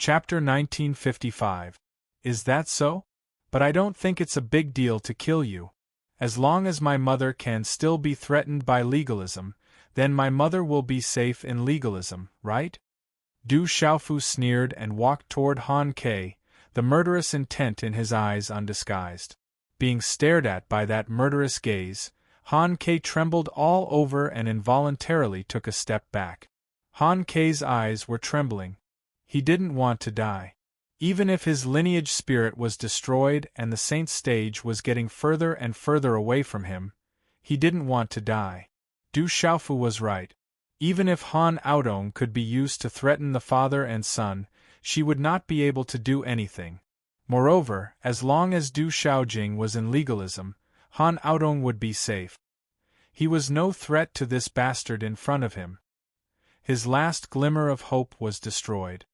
Chapter 1955. Is that so? But I don't think it's a big deal to kill you. As long as my mother can still be threatened by legalism, then my mother will be safe in legalism, right? Du Xiaofu sneered and walked toward Han Ke, the murderous intent in his eyes undisguised. Being stared at by that murderous gaze, Han Ke trembled all over and involuntarily took a step back. Han Ke's eyes were trembling. He didn't want to die. Even if his lineage spirit was destroyed and the saint stage was getting further and further away from him, he didn't want to die. Du Xiaofu was right. Even if Han Aodong could be used to threaten the father and son, she would not be able to do anything. Moreover, as long as Du Xiaojing was in legalism, Han Aodong would be safe. He was no threat to this bastard in front of him. His last glimmer of hope was destroyed.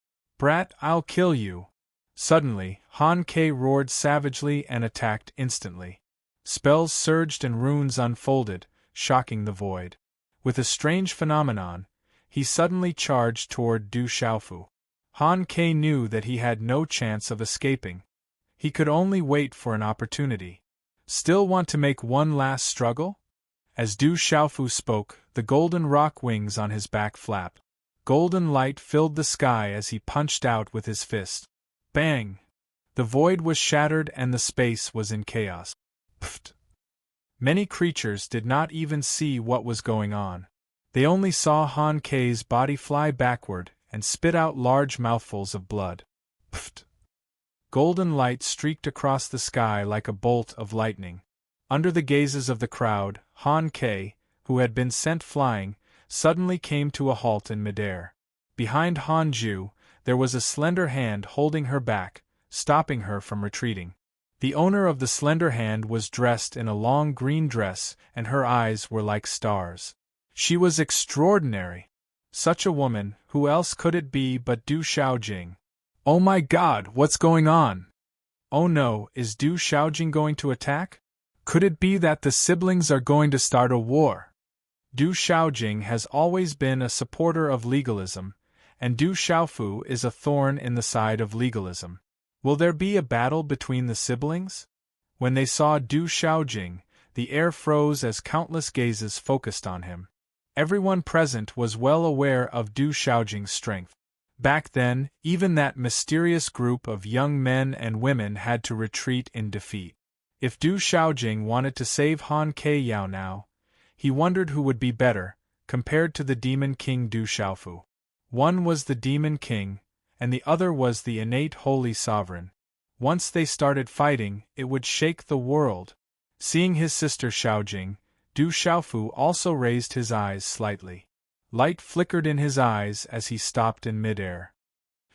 Brat, I'll kill you! Suddenly, Han Ke roared savagely and attacked instantly. Spells surged and runes unfolded, shocking the void. With a strange phenomenon, he suddenly charged toward Du Xiaofu. Han Ke knew that he had no chance of escaping. He could only wait for an opportunity. Still want to make one last struggle? As Du Xiaofu spoke, the golden rock wings on his back flapped. Golden light filled the sky as he punched out with his fist. Bang! The void was shattered and the space was in chaos. Pfft! Many creatures did not even see what was going on. They only saw Han Ke's body fly backward and spit out large mouthfuls of blood. Pfft! Golden light streaked across the sky like a bolt of lightning. Under the gazes of the crowd, Han Ke, who had been sent flying, suddenly came to a halt in midair. Behind Han Ju, there was a slender hand holding her back, stopping her from retreating. The owner of the slender hand was dressed in a long green dress and her eyes were like stars. She was extraordinary. Such a woman, who else could it be but Du Xiaojing? Oh my God, what's going on? Oh no, is Du Xiaojing going to attack? Could it be that the siblings are going to start a war? Du Xiaojing has always been a supporter of legalism, and Du Xiaofu is a thorn in the side of legalism. Will there be a battle between the siblings? When they saw Du Xiaojing, the air froze as countless gazes focused on him. Everyone present was well aware of Du Xiaojing's strength. Back then, even that mysterious group of young men and women had to retreat in defeat. If Du Xiaojing wanted to save Han Ke Yao now, he wondered who would be better, compared to the Demon King Du Xiaofu. One was the Demon King, and the other was the innate Holy Sovereign. Once they started fighting, it would shake the world. Seeing his sister Xiaojing, Du Xiaofu also raised his eyes slightly. Light flickered in his eyes as he stopped in midair.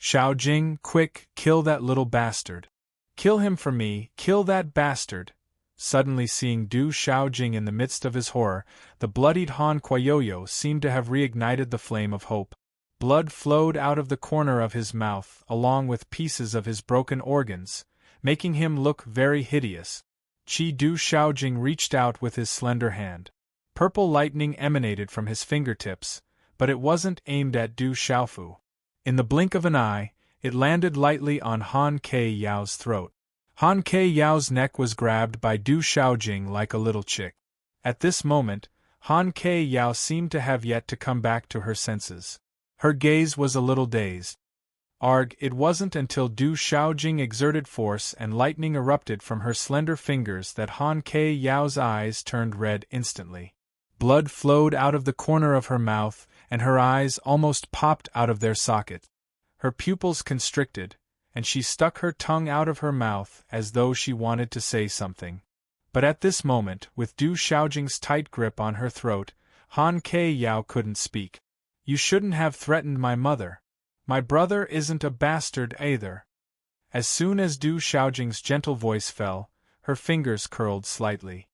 Xiaojing, quick, kill that little bastard. Kill him for me, kill that bastard. Suddenly seeing Du Xiaojing in the midst of his horror, the bloodied Han Kuayoyo seemed to have reignited the flame of hope. Blood flowed out of the corner of his mouth, along with pieces of his broken organs, making him look very hideous. Du Xiaojing reached out with his slender hand. Purple lightning emanated from his fingertips, but it wasn't aimed at Du Xiaofu. In the blink of an eye, it landed lightly on Han Ke Yao's throat. Han Ke Yao's neck was grabbed by Du Xiaojing like a little chick. At this moment, Han Ke Yao seemed to have yet to come back to her senses. Her gaze was a little dazed. Arg, it wasn't until Du Xiaojing exerted force and lightning erupted from her slender fingers that Han Ke Yao's eyes turned red instantly. Blood flowed out of the corner of her mouth, and her eyes almost popped out of their sockets. Her pupils constricted, and she stuck her tongue out of her mouth as though she wanted to say something. But at this moment, with Du Xiaojing's tight grip on her throat, Han Ke Yao couldn't speak. You shouldn't have threatened my mother. My brother isn't a bastard either. As soon as Du Xiaojing's gentle voice fell, her fingers curled slightly.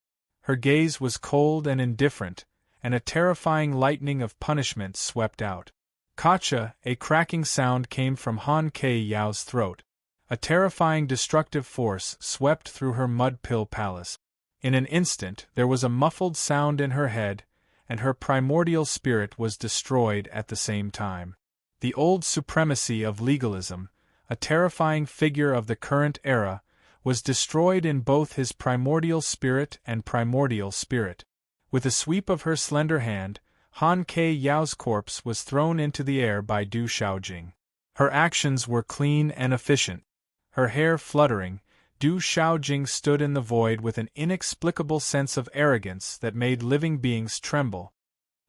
Her gaze was cold and indifferent, and a terrifying lightning of punishment swept out. Kacha, a cracking sound came from Han Ke Yao's throat. A terrifying destructive force swept through her mud pill palace. In an instant there was a muffled sound in her head, and her primordial spirit was destroyed at the same time. The old supremacy of legalism, a terrifying figure of the current era, was destroyed in both his primordial spirit and primordial spirit. With a sweep of her slender hand, Han Ke Yao's corpse was thrown into the air by Du Shaojing. Her actions were clean and efficient. Her hair fluttering, Du Shaojing stood in the void with an inexplicable sense of arrogance that made living beings tremble.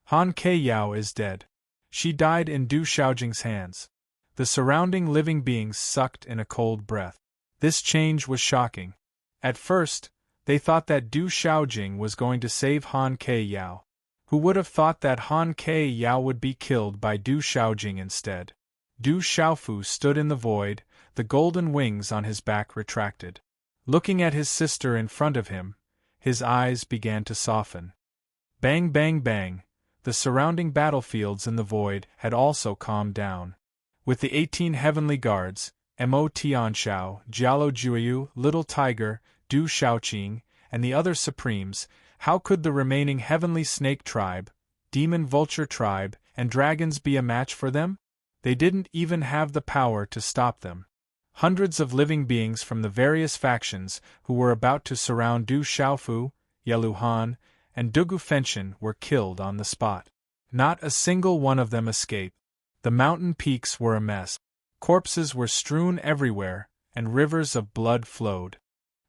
Han Ke Yao is dead. She died in Du Shaojing's hands. The surrounding living beings sucked in a cold breath. This change was shocking. At first, they thought that Du Shaojing was going to save Han Ke Yao. Who would have thought that Han Ke Yao would be killed by Du Shaojing instead? Du Xiaofu stood in the void, the golden wings on his back retracted. Looking at his sister in front of him, his eyes began to soften. Bang bang bang, the surrounding battlefields in the void had also calmed down. With the 18 heavenly guards, Mo Tianshao, Jialo Juiyu, Little Tiger, Du Shaoqing, and the other supremes, how could the remaining heavenly snake tribe, demon vulture tribe, and dragons be a match for them? They didn't even have the power to stop them. Hundreds of living beings from the various factions who were about to surround Du Xiaofu, Yeluhan, and Dugu Fenshin were killed on the spot. Not a single one of them escaped. The mountain peaks were a mess. Corpses were strewn everywhere, and rivers of blood flowed.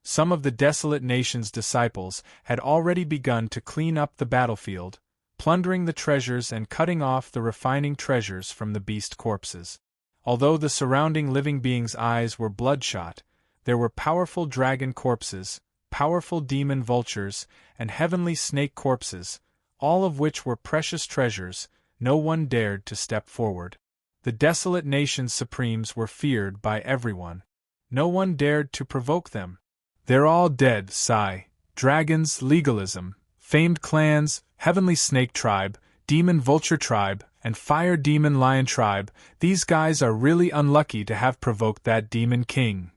Some of the desolate nation's disciples had already begun to clean up the battlefield, plundering the treasures and cutting off the refining treasures from the beast corpses. Although the surrounding living beings' eyes were bloodshot, there were powerful dragon corpses, powerful demon vultures, and heavenly snake corpses, all of which were precious treasures. No one dared to step forward. The desolate nation's supremes were feared by everyone. No one dared to provoke them. They're all dead, sigh. Dragons, legalism, famed clans, heavenly snake tribe, demon vulture tribe, and fire demon lion tribe, these guys are really unlucky to have provoked that demon king.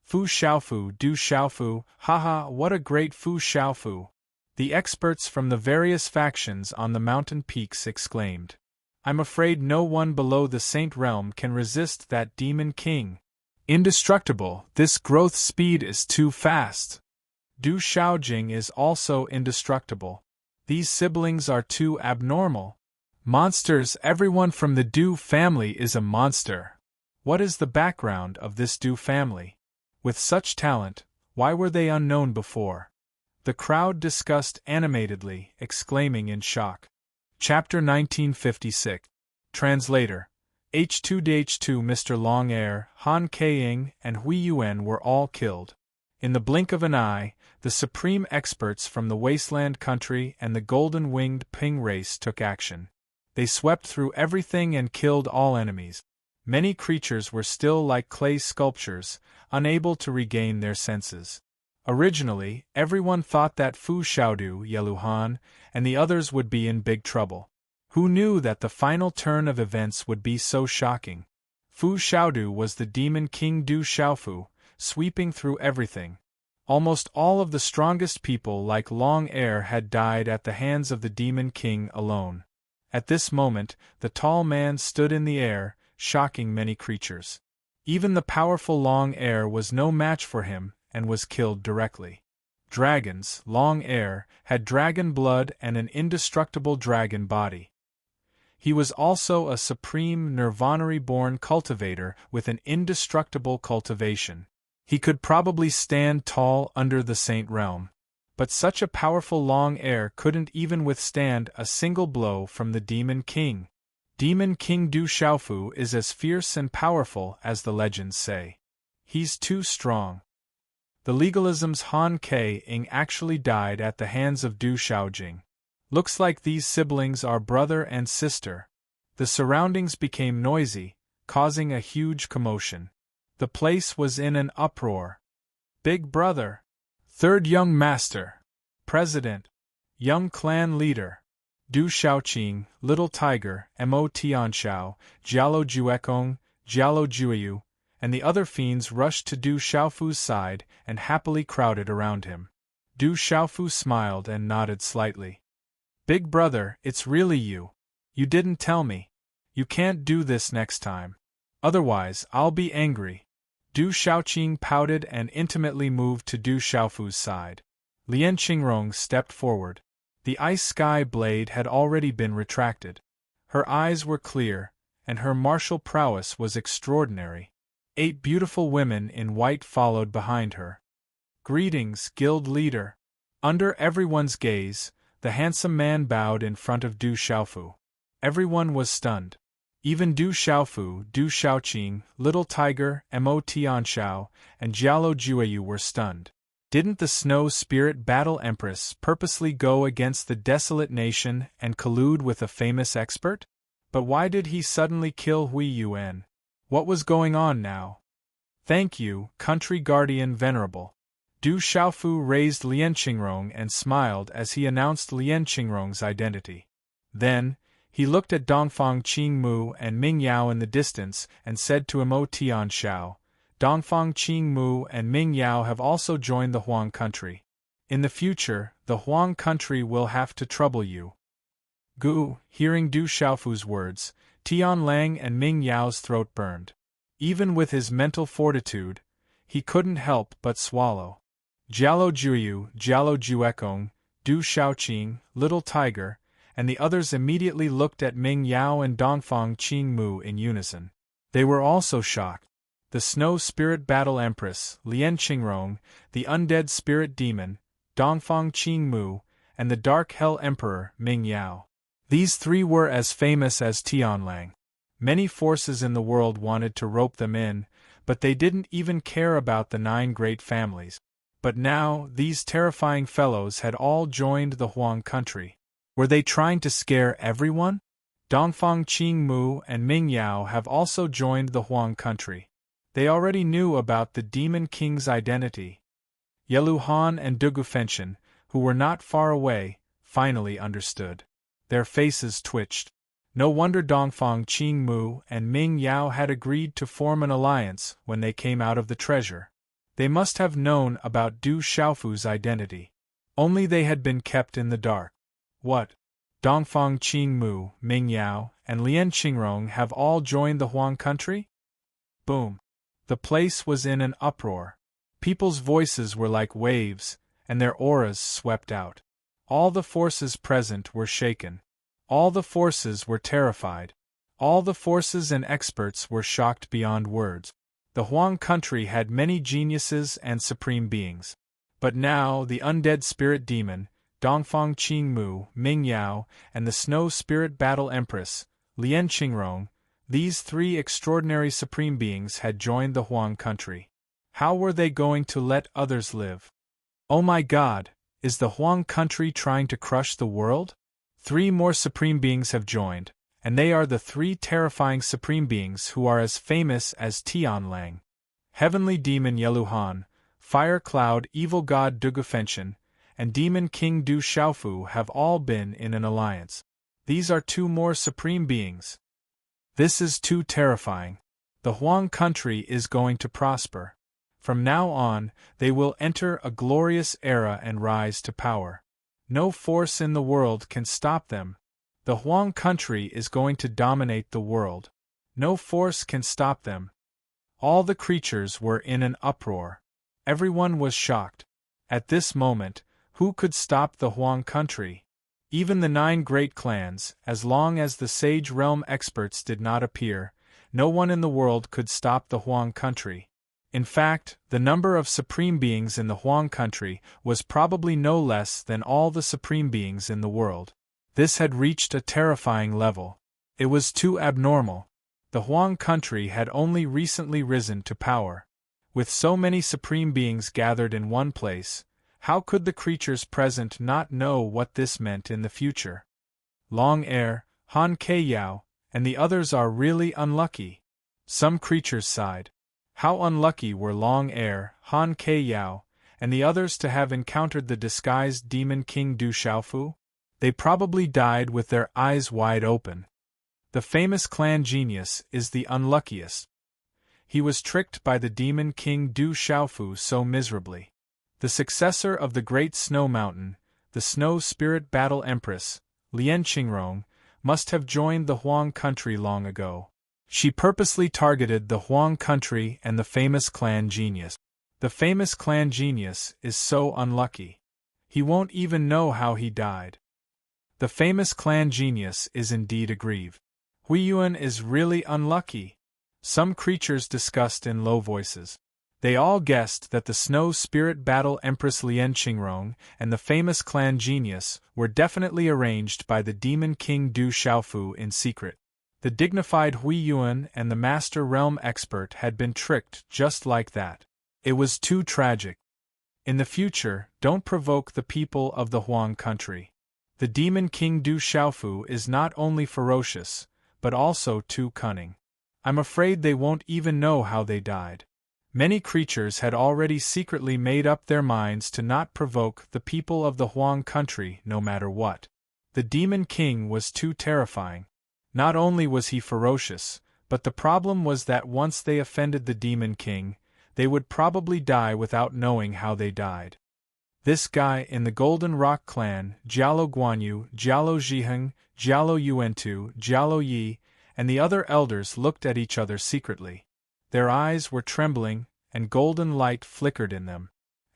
Fu Xiaofu, Du Xiaofu, haha, what a great Fu Xiaofu! The experts from the various factions on the mountain peaks exclaimed. I'm afraid no one below the Saint Realm can resist that demon king. Indestructible, this growth speed is too fast. Du Shaojing is also indestructible. These siblings are too abnormal. Monsters, everyone from the Du family is a monster. What is the background of this Du family? With such talent, why were they unknown before? The crowd discussed animatedly, exclaiming in shock. Chapter 1956. Translator. H2DH2 Mr. Long Air, Han Keing, and Hui Yuan were all killed. In the blink of an eye, the supreme experts from the Wasteland Country and the golden-winged Ping race took action. They swept through everything and killed all enemies. Many creatures were still like clay sculptures, unable to regain their senses. Originally, everyone thought that Fu Xiaodu, Yeluhan, and the others would be in big trouble. Who knew that the final turn of events would be so shocking? Fu Xiaodu was the demon king Du Xiaofu, sweeping through everything. Almost all of the strongest people like Long Air had died at the hands of the demon king alone. At this moment, the tall man stood in the air, shocking many creatures. Even the powerful Long Air was no match for him, and was killed directly. Dragons, Long Air, had dragon blood and an indestructible dragon body. He was also a supreme Nirvana-born cultivator with an indestructible cultivation. He could probably stand tall under the Saint Realm. But such a powerful Long Air couldn't even withstand a single blow from the Demon King. Demon King Du Xiaofu is as fierce and powerful as the legends say. He's too strong. The legalism's Han Ke-ing actually died at the hands of Du Shaojing. Looks like these siblings are brother and sister. The surroundings became noisy, causing a huge commotion. The place was in an uproar. Big brother, third young master, president, young clan leader, Du Shaoqing, Little Tiger, Mo Tianshao, Jialo Juekong, Jialo Juiyu, and the other fiends rushed to Du Xiaofu's side and happily crowded around him. Du Xiaofu smiled and nodded slightly. Big brother, it's really you. You didn't tell me. You can't do this next time. Otherwise, I'll be angry. Du Shaoqing pouted and intimately moved to Du Xiaofu's side. Lian Qingrong stepped forward. The ice sky blade had already been retracted. Her eyes were clear, and her martial prowess was extraordinary. 8 beautiful women in white followed behind her. Greetings, guild leader. Under everyone's gaze, the handsome man bowed in front of Du Xiaofu. Everyone was stunned. Even Du Xiaofu, Du Shaoqing, Little Tiger, Mo Tianxiao, and Jialo Jueyu were stunned. Didn't the Snow Spirit Battle Empress purposely go against the desolate nation and collude with a famous expert? But why did he suddenly kill Hui Yuan? What was going on now? Thank you, Country Guardian Venerable. Du Xiaofu raised Lian Qingrong and smiled as he announced Lian Qingrong's identity. Then, he looked at Dongfang Qingmu and Ming Yao in the distance and said to Mo Tianxiao, Dongfang Qingmu and Ming Yao have also joined the Huang country. In the future, the Huang country will have to trouble you. Gu, hearing Du Xiaofu's words, Tian Lang and Ming Yao's throat burned. Even with his mental fortitude, he couldn't help but swallow. Jialo Jueyu, Jialo Juekong, Du Shaoqing, Little Tiger, and the others immediately looked at Ming Yao and Dongfang Qingmu in unison. They were also shocked. The Snow Spirit Battle Empress, Lian Qingrong, the Undead Spirit Demon, Dongfang Qingmu, and the Dark Hell Emperor, Ming Yao. These 3 were as famous as Tianlang. Many forces in the world wanted to rope them in, but they didn't even care about the 9 great families. But now, these terrifying fellows had all joined the Huang country. Were they trying to scare everyone? Dongfang Qingmu and Ming Yao have also joined the Huang country. They already knew about the Demon King's identity. Yelu Han and Dugu Fenshin, who were not far away, finally understood. Their faces twitched. No wonder Dongfang Qingmu and Ming Yao had agreed to form an alliance when they came out of the treasure. They must have known about Du Xiaofu's identity. Only they had been kept in the dark. What? Dongfang Qingmu, Ming Yao, and Lian Qingrong have all joined the Huang country? Boom. The place was in an uproar. People's voices were like waves, and their auras swept out. All the forces present were shaken. All the forces were terrified. All the forces and experts were shocked beyond words. The Huang country had many geniuses and supreme beings. But now the Undead Spirit Demon, Dongfang Qingmu, Ming Yao, and the Snow Spirit Battle Empress, Lian Qingrong, these 3 extraordinary supreme beings had joined the Huang country. How were they going to let others live? Oh my God, is the Huang country trying to crush the world? 3 more supreme beings have joined, and they are the 3 terrifying supreme beings who are as famous as Tianlang. Heavenly Demon Yeluhan, Fire Cloud Evil God Dugu Fenshin, and Demon King Du Xiaofu have all been in an alliance. These are 2 more supreme beings. This is too terrifying. The Huang country is going to prosper. From now on, they will enter a glorious era and rise to power. No force in the world can stop them. The Huang country is going to dominate the world. No force can stop them. All the creatures were in an uproar. Everyone was shocked. At this moment, who could stop the Huang country? Even the 9 great clans, as long as the Sage Realm experts did not appear, no one in the world could stop the Huang country. In fact, the number of supreme beings in the Huang country was probably no less than all the supreme beings in the world. This had reached a terrifying level. It was too abnormal. The Huang country had only recently risen to power. With so many supreme beings gathered in one place, how could the creatures present not know what this meant in the future? Long Air, Han Ke Yao, and the others are really unlucky. Some creatures sighed. How unlucky were Long Air, Han Ke Yao, and the others to have encountered the disguised Demon King Du Xiaofu? They probably died with their eyes wide open. The famous clan genius is the unluckiest. He was tricked by the Demon King Du Xiaofu so miserably. The successor of the Great Snow Mountain, the Snow Spirit Battle Empress, Lian Qingrong, must have joined the Huang country long ago. She purposely targeted the Huang country and the famous clan genius. The famous clan genius is so unlucky. He won't even know how he died. The famous clan genius is indeed aggrieved. Hui Yuan is really unlucky. Some creatures discussed in low voices. They all guessed that the Snow Spirit Battle Empress Lian Qingrong and the famous clan genius were definitely arranged by the Demon King Du Xiaofu in secret. The dignified Hui Yuan and the Master Realm Expert had been tricked just like that. It was too tragic. In the future, don't provoke the people of the Huang country. The Demon King Du Xiaofu is not only ferocious, but also too cunning. I'm afraid they won't even know how they died. Many creatures had already secretly made up their minds to not provoke the people of the Huang country no matter what. The Demon King was too terrifying. Not only was he ferocious, but the problem was that once they offended the Demon King, they would probably die without knowing how they died. This guy in the Golden Rock clan, Jialo Guanyu, Jialo Zhiheng, Jialo Yuantu, Jialo Yi, and the other elders looked at each other secretly. Their eyes were trembling, and golden light flickered in them.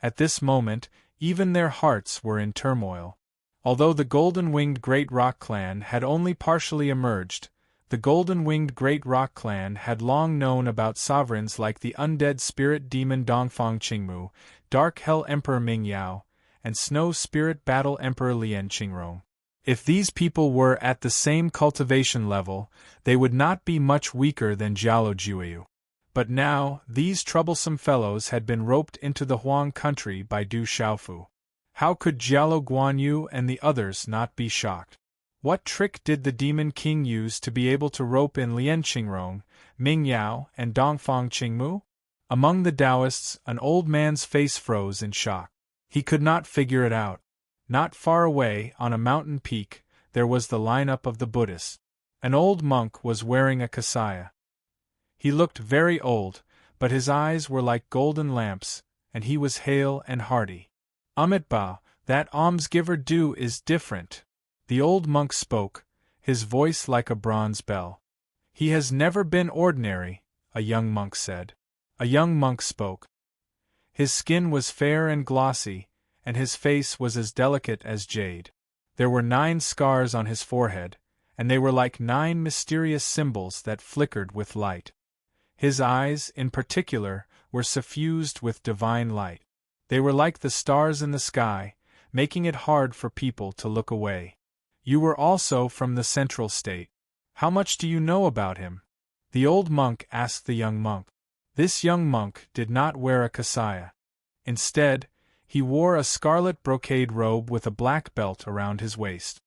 At this moment, even their hearts were in turmoil. Although the Golden-Winged Great Rock Clan had only partially emerged, the Golden-Winged Great Rock Clan had long known about sovereigns like the undead spirit demon Dongfang Qingmu, Dark Hell Emperor Ming Yao, and Snow Spirit Battle Emperor Lian Qingrong. If these people were at the same cultivation level, they would not be much weaker than Jialo Jiuyu. But now, these troublesome fellows had been roped into the Huang country by Du Xiaofu. How could Jialo Guanyu and the others not be shocked? What trick did the Demon King use to be able to rope in Lian Qingrong, Ming Yao, and Dongfang Qingmu? Among the Taoists, an old man's face froze in shock. He could not figure it out. Not far away, on a mountain peak, there was the lineup of the Buddhists. An old monk was wearing a kasaya. He looked very old, but his eyes were like golden lamps, and he was hale and hearty. Amitba, that almsgiver Du is different. The old monk spoke, his voice like a bronze bell. He has never been ordinary, a young monk said. A young monk spoke. His skin was fair and glossy, and his face was as delicate as jade. There were 9 scars on his forehead, and they were like 9 mysterious symbols that flickered with light. His eyes, in particular, were suffused with divine light. They were like the stars in the sky, making it hard for people to look away. You were also from the Central State. How much do you know about him? The old monk asked the young monk. This young monk did not wear a kasaya. Instead, he wore a scarlet brocade robe with a black belt around his waist.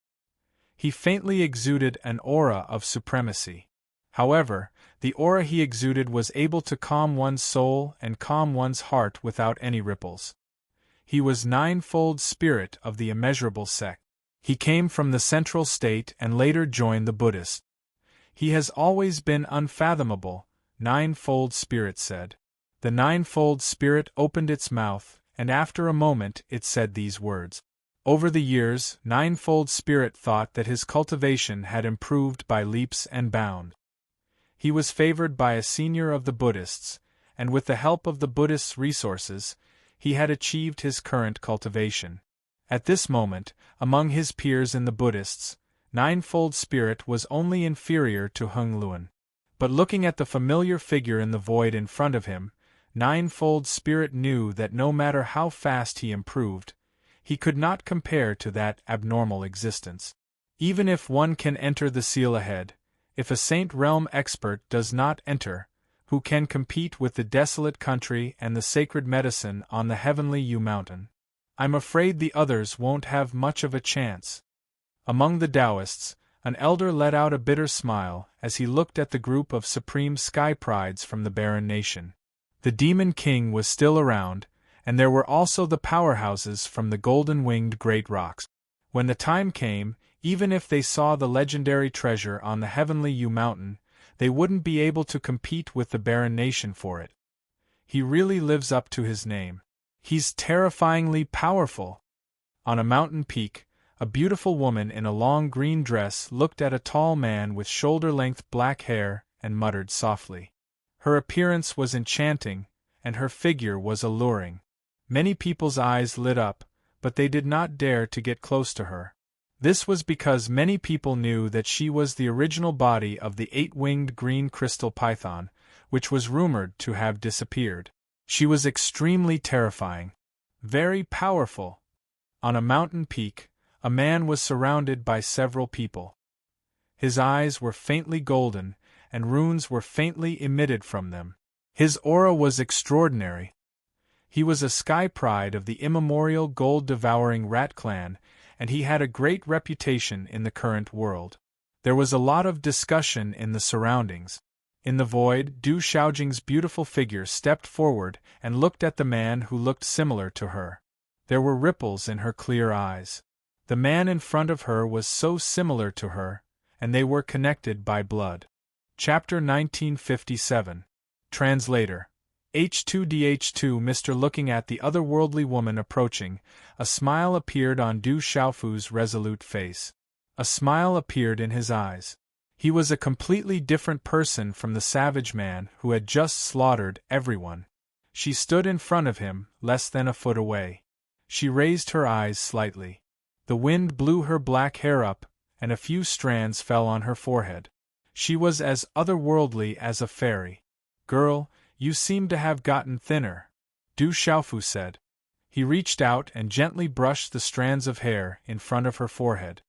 He faintly exuded an aura of supremacy. However, the aura he exuded was able to calm one's soul and calm one's heart without any ripples. He was 9-fold spirit of the immeasurable sect. He came from the Central State and later joined the Buddhists. He has always been unfathomable, 9-fold spirit said. The 9-fold spirit opened its mouth, and after a moment it said these words. Over the years, 9-fold spirit thought that his cultivation had improved by leaps and bounds. He was favored by a senior of the Buddhists, and with the help of the Buddhists' resources, he had achieved his current cultivation. At this moment, among his peers in the Buddhists, 9-fold spirit was only inferior to Heng Luan. But looking at the familiar figure in the void in front of him, 9-fold spirit knew that no matter how fast he improved, he could not compare to that abnormal existence. Even if one can enter the seal ahead, if a Saint Realm expert does not enter, who can compete with the desolate country and the sacred medicine on the heavenly Yu Mountain? I'm afraid the others won't have much of a chance. Among the Taoists, an elder let out a bitter smile as he looked at the group of supreme sky prides from the barren nation. The Demon King was still around, and there were also the powerhouses from the golden-winged great rocks. When the time came, even if they saw the legendary treasure on the heavenly Yu Mountain, they wouldn't be able to compete with the barren nation for it. He really lives up to his name. He's terrifyingly powerful. On a mountain peak, a beautiful woman in a long green dress looked at a tall man with shoulder-length black hair and muttered softly. Her appearance was enchanting, and her figure was alluring. Many people's eyes lit up, but they did not dare to get close to her. This was because many people knew that she was the original body of the 8-winged green crystal python, which was rumored to have disappeared. She was extremely terrifying. Very powerful. On a mountain peak, a man was surrounded by several people. His eyes were faintly golden, and runes were faintly emitted from them. His aura was extraordinary. He was a sky pride of the immemorial gold-devouring rat clan, and he had a great reputation in the current world. There was a lot of discussion in the surroundings. In the void, Du Xiaojing's beautiful figure stepped forward and looked at the man who looked similar to her. There were ripples in her clear eyes. The man in front of her was so similar to her, and they were connected by blood. Chapter 1957. Translator. H2DH2 Mr. Looking at the otherworldly woman approaching, a smile appeared on Du Xiaofu's resolute face. A smile appeared in his eyes. He was a completely different person from the savage man who had just slaughtered everyone. She stood in front of him, less than a foot away. She raised her eyes slightly. The wind blew her black hair up, and a few strands fell on her forehead. She was as otherworldly as a fairy. "Girl, you seem to have gotten thinner," Du Xiaofu said. He reached out and gently brushed the strands of hair in front of her forehead.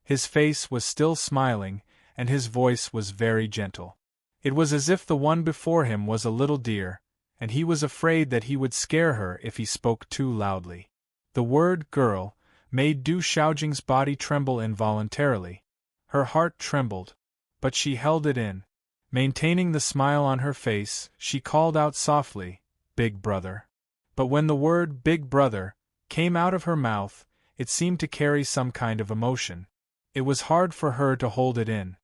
His face was still smiling, and his voice was very gentle. It was as if the one before him was a little deer, and he was afraid that he would scare her if he spoke too loudly. The word "girl" made Du Xiaojing's body tremble involuntarily. Her heart trembled, but she held it in. Maintaining the smile on her face, she called out softly, "Big brother." But when the word "big brother" came out of her mouth, it seemed to carry some kind of emotion. It was hard for her to hold it in.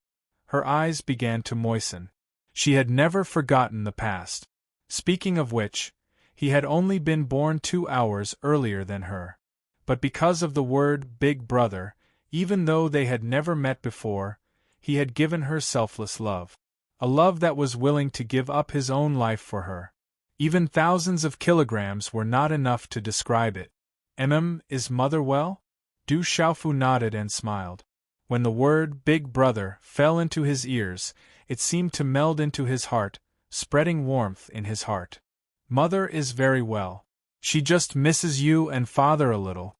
Her eyes began to moisten. She had never forgotten the past. Speaking of which, he had only been born 2 hours earlier than her. But because of the word "big brother," even though they had never met before, he had given her selfless love. A love that was willing to give up his own life for her. Even thousands of kilograms were not enough to describe it. Is mother well?" Du Xiaofu nodded and smiled. When the word "big brother" fell into his ears, it seemed to meld into his heart, spreading warmth in his heart. "Mother is very well. She just misses you and father a little,"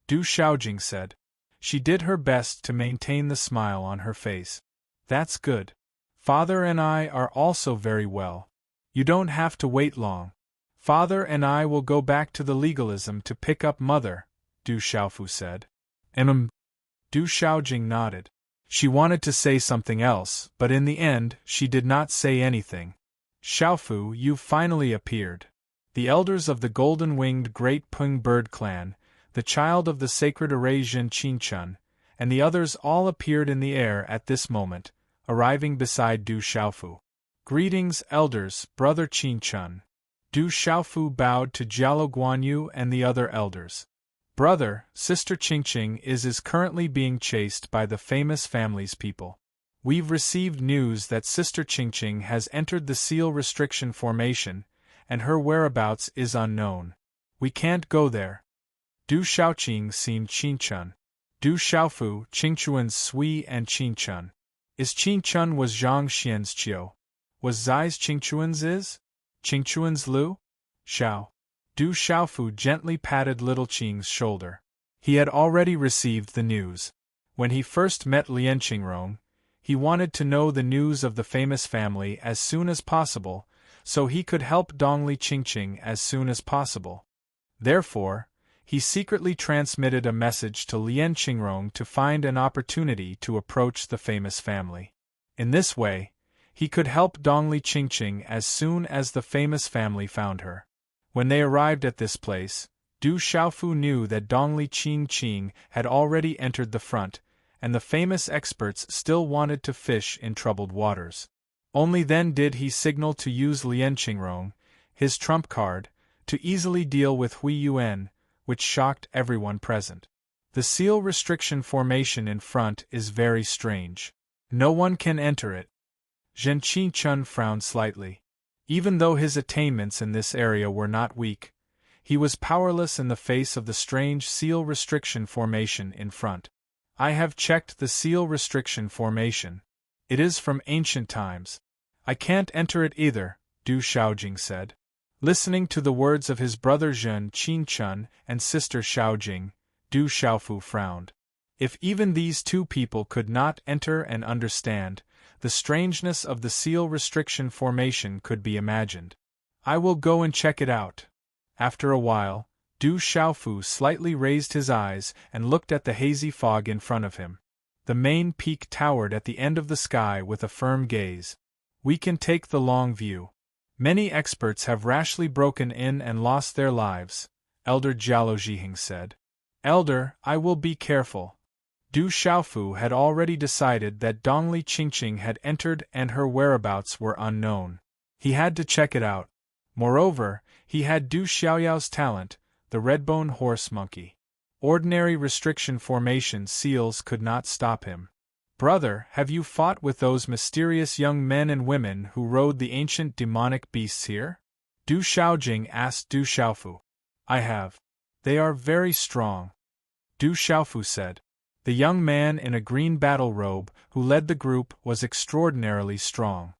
Du Xiaojing said. She did her best to maintain the smile on her face. "That's good. Father and I are also very well. You don't have to wait long. Father and I will go back to the legalism to pick up mother," Du Xiaofu said. Du Xiaojing nodded. She wanted to say something else, but in the end, she did not say anything. "Xiaofu, you've finally appeared. The elders of the golden-winged Great Peng Bird clan, the child of the sacred Eurasian Qingchun, and the others all appeared in the air at this moment, arriving beside Du Xiaofu. "Greetings, elders, brother Qingchun." Du Xiaofu bowed to Jialo Guanyu and the other elders. "Brother, Sister Qingqing is currently being chased by the famous family's people. We've received news that Sister Qingqing has entered the seal restriction formation, and her whereabouts is unknown. We can't go there." Du Xiaoqing seemed Qingchun. Du Xiaofu, Qingchuan's Sui and Qingchun. Is Qingchun was Zhang Xian's Qiu? Was Zai's Qingchuan's is? Qingchuan's Lu? Xiao. Du Xiaofu gently patted little Qing's shoulder. He had already received the news. When he first met Lian Qingrong, he wanted to know the news of the famous family as soon as possible, so he could help Dongli Qingqing as soon as possible. Therefore, he secretly transmitted a message to Lian Qingrong to find an opportunity to approach the famous family. In this way, he could help Dongli Qingqing as soon as the famous family found her. When they arrived at this place, Du Xiaofu knew that Dongli Qingqing had already entered the front, and the famous experts still wanted to fish in troubled waters. Only then did he signal to use Lian Qingrong, his trump card, to easily deal with Hui Yuan, which shocked everyone present. The seal restriction formation in front is very strange. No one can enter it. Zhen Qinchun frowned slightly. Even though his attainments in this area were not weak, he was powerless in the face of the strange seal restriction formation in front. I have checked the seal restriction formation. It is from ancient times. I can't enter it either, Du Xiaojing said. Listening to the words of his brother Zhen Qinchun and sister Xiaojing, Du Xiaofu frowned. If even these two people could not enter and understand, the strangeness of the seal restriction formation could be imagined. I will go and check it out. After a while, Du Xiaofu slightly raised his eyes and looked at the hazy fog in front of him. The main peak towered at the end of the sky with a firm gaze. We can take the long view. Many experts have rashly broken in and lost their lives, Elder Jialo Zhiheng said. Elder, I will be careful. Du Xiaofu had already decided that Dongli Qingqing had entered and her whereabouts were unknown. He had to check it out. Moreover, he had Du Xiaoyao's talent, the redbone horse monkey. Ordinary restriction formation seals could not stop him. Brother, have you fought with those mysterious young men and women who rode the ancient demonic beasts here? Du Xiaojing asked Du Xiaofu. I have. They are very strong. Du Xiaofu said. The young man in a green battle robe who led the group was extraordinarily strong.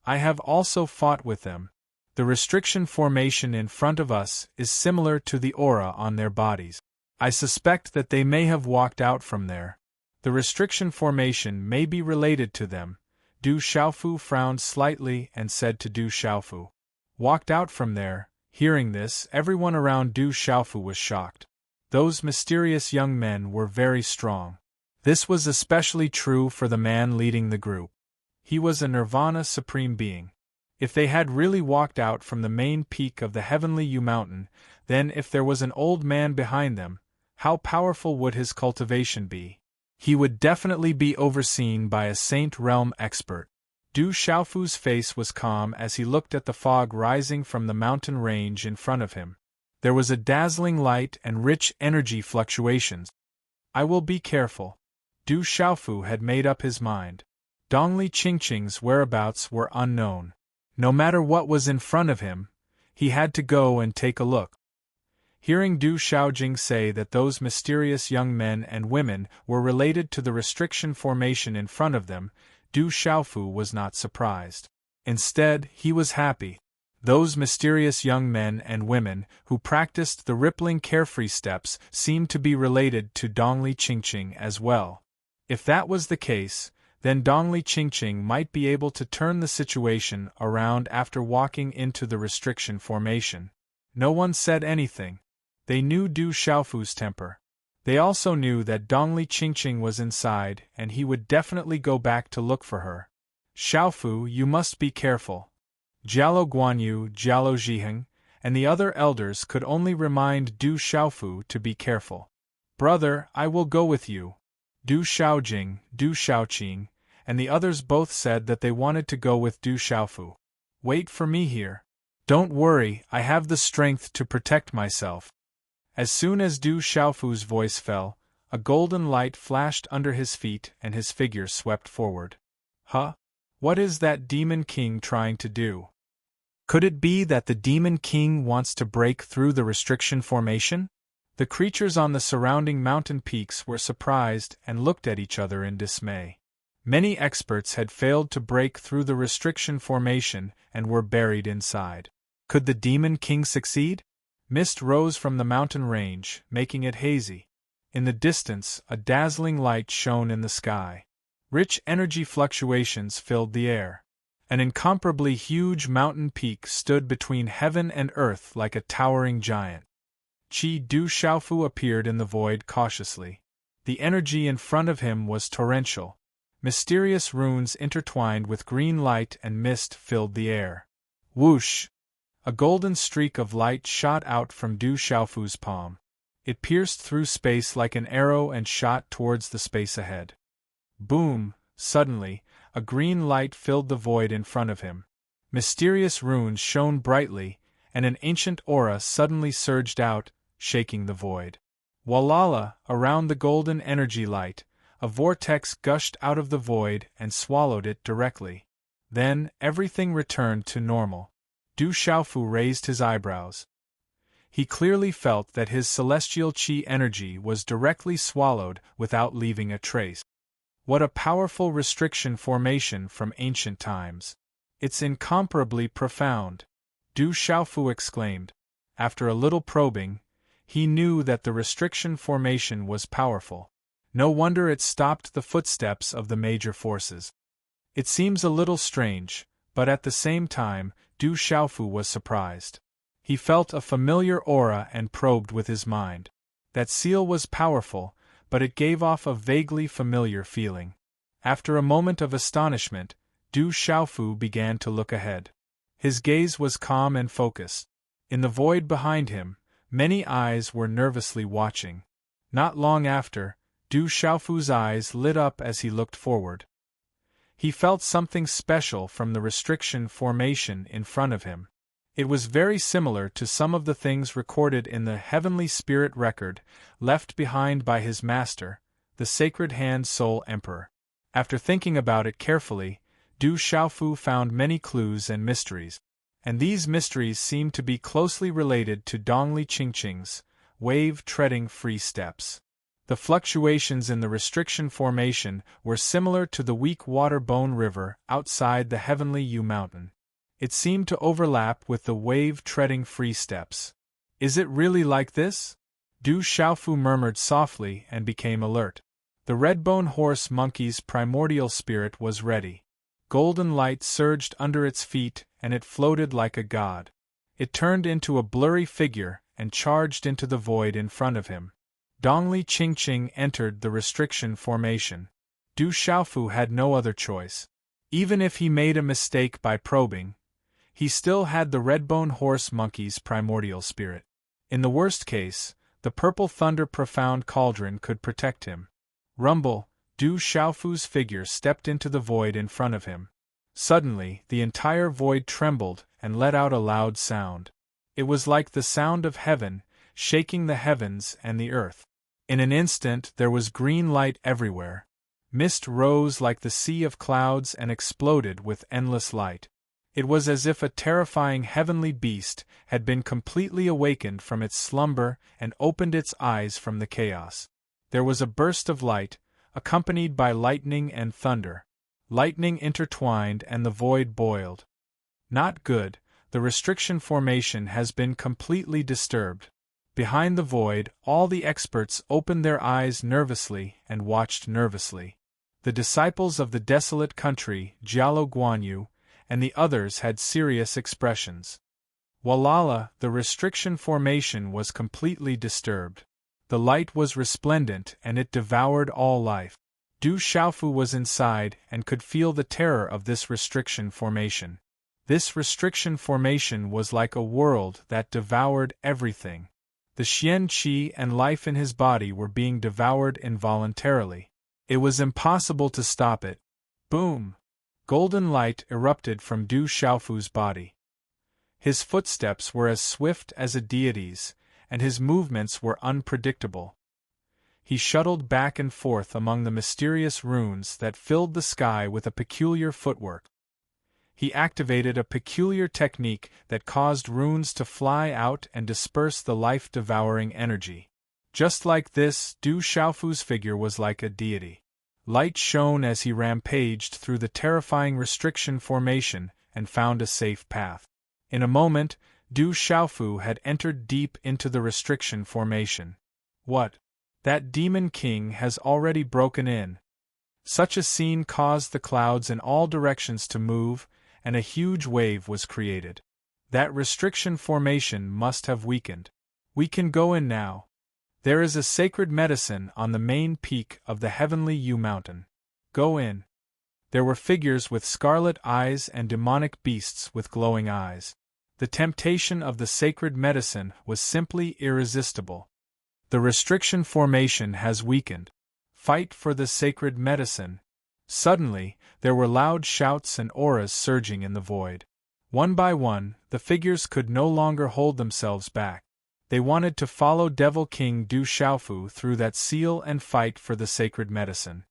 I have also fought with them. The restriction formation in front of us is similar to the aura on their bodies. I suspect that they may have walked out from there. The restriction formation may be related to them. Du Xiaofu frowned slightly and said to Du Xiaofu. Walked out from there. Hearing this, everyone around Du Xiaofu was shocked. Those mysterious young men were very strong. This was especially true for the man leading the group. He was a Nirvana Supreme Being. If they had really walked out from the main peak of the Heavenly U Mountain, then if there was an old man behind them, how powerful would his cultivation be? He would definitely be overseen by a Saint Realm expert. Du Xiaofu's face was calm as he looked at the fog rising from the mountain range in front of him. There was a dazzling light and rich energy fluctuations. I will be careful. Du Xiaofu had made up his mind. Dongli Qingqing's whereabouts were unknown. No matter what was in front of him, he had to go and take a look. Hearing Du Xiaojing say that those mysterious young men and women were related to the restriction formation in front of them, Du Xiaofu was not surprised. Instead, he was happy. Those mysterious young men and women who practiced the rippling carefree steps seemed to be related to Dongli Qingqing as well. If that was the case, then Dongli Qingqing might be able to turn the situation around after walking into the restriction formation. No one said anything. They knew Du Xiaofu's temper. They also knew that Dongli Qingqing was inside and he would definitely go back to look for her. Xiaofu, you must be careful. Jialo Guanyu, Jialo Zhiheng, and the other elders could only remind Du Xiaofu to be careful. Brother, I will go with you. Du Xiaojing, Du Xiaoqing, and the others both said that they wanted to go with Du Xiaofu. Wait for me here. Don't worry, I have the strength to protect myself. As soon as Du Xiaofu's voice fell, a golden light flashed under his feet and his figure swept forward. Huh? What is that Demon King trying to do? Could it be that the Demon King wants to break through the restriction formation? The creatures on the surrounding mountain peaks were surprised and looked at each other in dismay. Many experts had failed to break through the restriction formation and were buried inside. Could the Demon King succeed? Mist rose from the mountain range, making it hazy. In the distance, a dazzling light shone in the sky. Rich energy fluctuations filled the air. An incomparably huge mountain peak stood between heaven and earth like a towering giant. Du Xiaofu appeared in the void cautiously. The energy in front of him was torrential. Mysterious runes intertwined with green light and mist filled the air. Whoosh! A golden streak of light shot out from Du Xiaofu's palm. It pierced through space like an arrow and shot towards the space ahead. Boom! Suddenly, a green light filled the void in front of him. Mysterious runes shone brightly, and an ancient aura suddenly surged out, shaking the void. Walala, around the golden energy light, a vortex gushed out of the void and swallowed it directly. Then, everything returned to normal. Du Xiaofu raised his eyebrows. He clearly felt that his celestial qi energy was directly swallowed without leaving a trace. What a powerful restriction formation from ancient times! It's incomparably profound, Du Xiaofu exclaimed. After a little probing, he knew that the restriction formation was powerful. No wonder it stopped the footsteps of the major forces. It seems a little strange, but at the same time, Du Xiaofu was surprised. He felt a familiar aura and probed with his mind. That seal was powerful, but it gave off a vaguely familiar feeling. After a moment of astonishment, Du Xiaofu began to look ahead. His gaze was calm and focused. In the void behind him, many eyes were nervously watching. Not long after, Du Xiaofu's eyes lit up as he looked forward. He felt something special from the restriction formation in front of him. It was very similar to some of the things recorded in the Heavenly Spirit record left behind by his master, the Sacred Hand Soul Emperor. After thinking about it carefully, Du Xiaofu found many clues and mysteries. And these mysteries seemed to be closely related to Dongli Qingqing's wave-treading free steps. The fluctuations in the restriction formation were similar to the weak water-bone river outside the Heavenly Yu Mountain. It seemed to overlap with the wave-treading free steps. Is it really like this? Du Xiaofu murmured softly and became alert. The red-bone horse monkey's primordial spirit was ready. Golden light surged under its feet and it floated like a god. It turned into a blurry figure and charged into the void in front of him. Dongli Qingqing entered the restriction formation. Du Xiaofu had no other choice. Even if he made a mistake by probing, he still had the red-bone horse monkey's primordial spirit. In the worst case, the purple thunder profound cauldron could protect him. Rumble, Du Xiaofu's figure stepped into the void in front of him. Suddenly, the entire void trembled and let out a loud sound. It was like the sound of heaven, shaking the heavens and the earth. In an instant there was green light everywhere. Mist rose like the sea of clouds and exploded with endless light. It was as if a terrifying heavenly beast had been completely awakened from its slumber and opened its eyes from the chaos. There was a burst of light, accompanied by lightning and thunder. Lightning intertwined and the void boiled. Not good, the restriction formation has been completely disturbed. Behind the void, all the experts opened their eyes nervously and watched nervously. The disciples of the desolate country, Jialo Guanyu, and the others had serious expressions. Walala, the restriction formation was completely disturbed. The light was resplendent and it devoured all life. Du Xiaofu was inside and could feel the terror of this restriction formation. This restriction formation was like a world that devoured everything. The Xian Qi and life in his body were being devoured involuntarily. It was impossible to stop it. Boom! Golden light erupted from Du Xiaofu's body. His footsteps were as swift as a deity's, and his movements were unpredictable. He shuttled back and forth among the mysterious runes that filled the sky with a peculiar footwork. He activated a peculiar technique that caused runes to fly out and disperse the life-devouring energy. Just like this, Du Xiaofu's figure was like a deity. Light shone as he rampaged through the terrifying restriction formation and found a safe path. In a moment, Du Xiaofu had entered deep into the restriction formation. What? That demon king has already broken in. Such a scene caused the clouds in all directions to move, and a huge wave was created. That restriction formation must have weakened. We can go in now. There is a sacred medicine on the main peak of the Heavenly Yu Mountain. Go in. There were figures with scarlet eyes and demonic beasts with glowing eyes. The temptation of the sacred medicine was simply irresistible. The restriction formation has weakened. Fight for the sacred medicine. Suddenly, there were loud shouts and auras surging in the void. One by one, the figures could no longer hold themselves back. They wanted to follow Devil King Du Xiaofu through that seal and fight for the sacred medicine.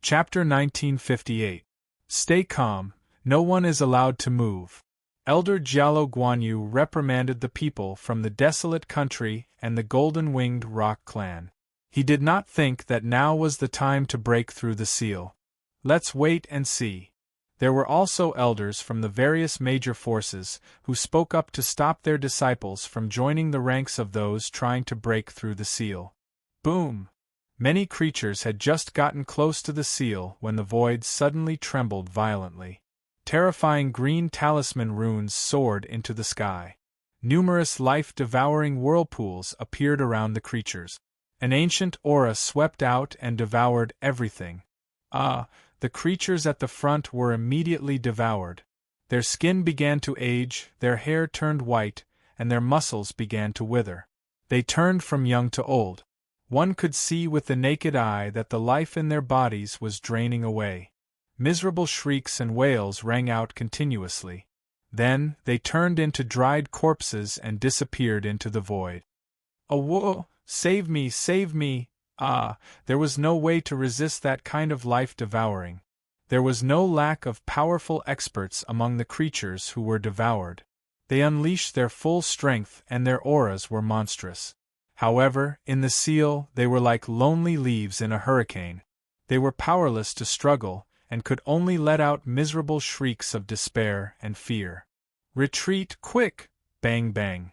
Chapter 1958. Stay calm, No one is allowed to move. Elder Jialo Guanyu reprimanded the people from the desolate country and the golden-winged rock clan. He did not think that now was the time to break through the seal. Let's wait and see. There were also elders from the various major forces who spoke up to stop their disciples from joining the ranks of those trying to break through the seal. Boom! Many creatures had just gotten close to the seal when the void suddenly trembled violently. Terrifying green talisman runes soared into the sky. Numerous life-devouring whirlpools appeared around the creatures. An ancient aura swept out and devoured everything. The creatures at the front were immediately devoured. Their skin began to age, their hair turned white, and their muscles began to wither. They turned from young to old. One could see with the naked eye that the life in their bodies was draining away. Miserable shrieks and wails rang out continuously. Then, they turned into dried corpses and disappeared into the void. "Oh, save me, save me!" There was no way to resist that kind of life-devouring. There was no lack of powerful experts among the creatures who were devoured. They unleashed their full strength and their auras were monstrous. However, in the seal, they were like lonely leaves in a hurricane. They were powerless to struggle, and could only let out miserable shrieks of despair and fear. "Retreat, quick!" Bang bang.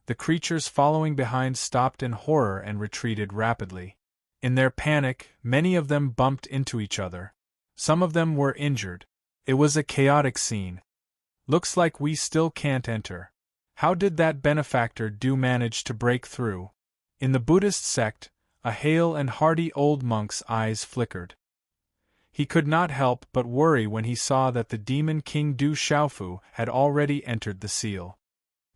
The creatures following behind stopped in horror and retreated rapidly. In their panic, many of them bumped into each other. Some of them were injured. It was a chaotic scene. "Looks like we still can't enter. How did that benefactor manage to break through?" In the Buddhist sect, a hale and hearty old monk's eyes flickered. He could not help but worry when he saw that the demon king Du Xiaofu had already entered the seal.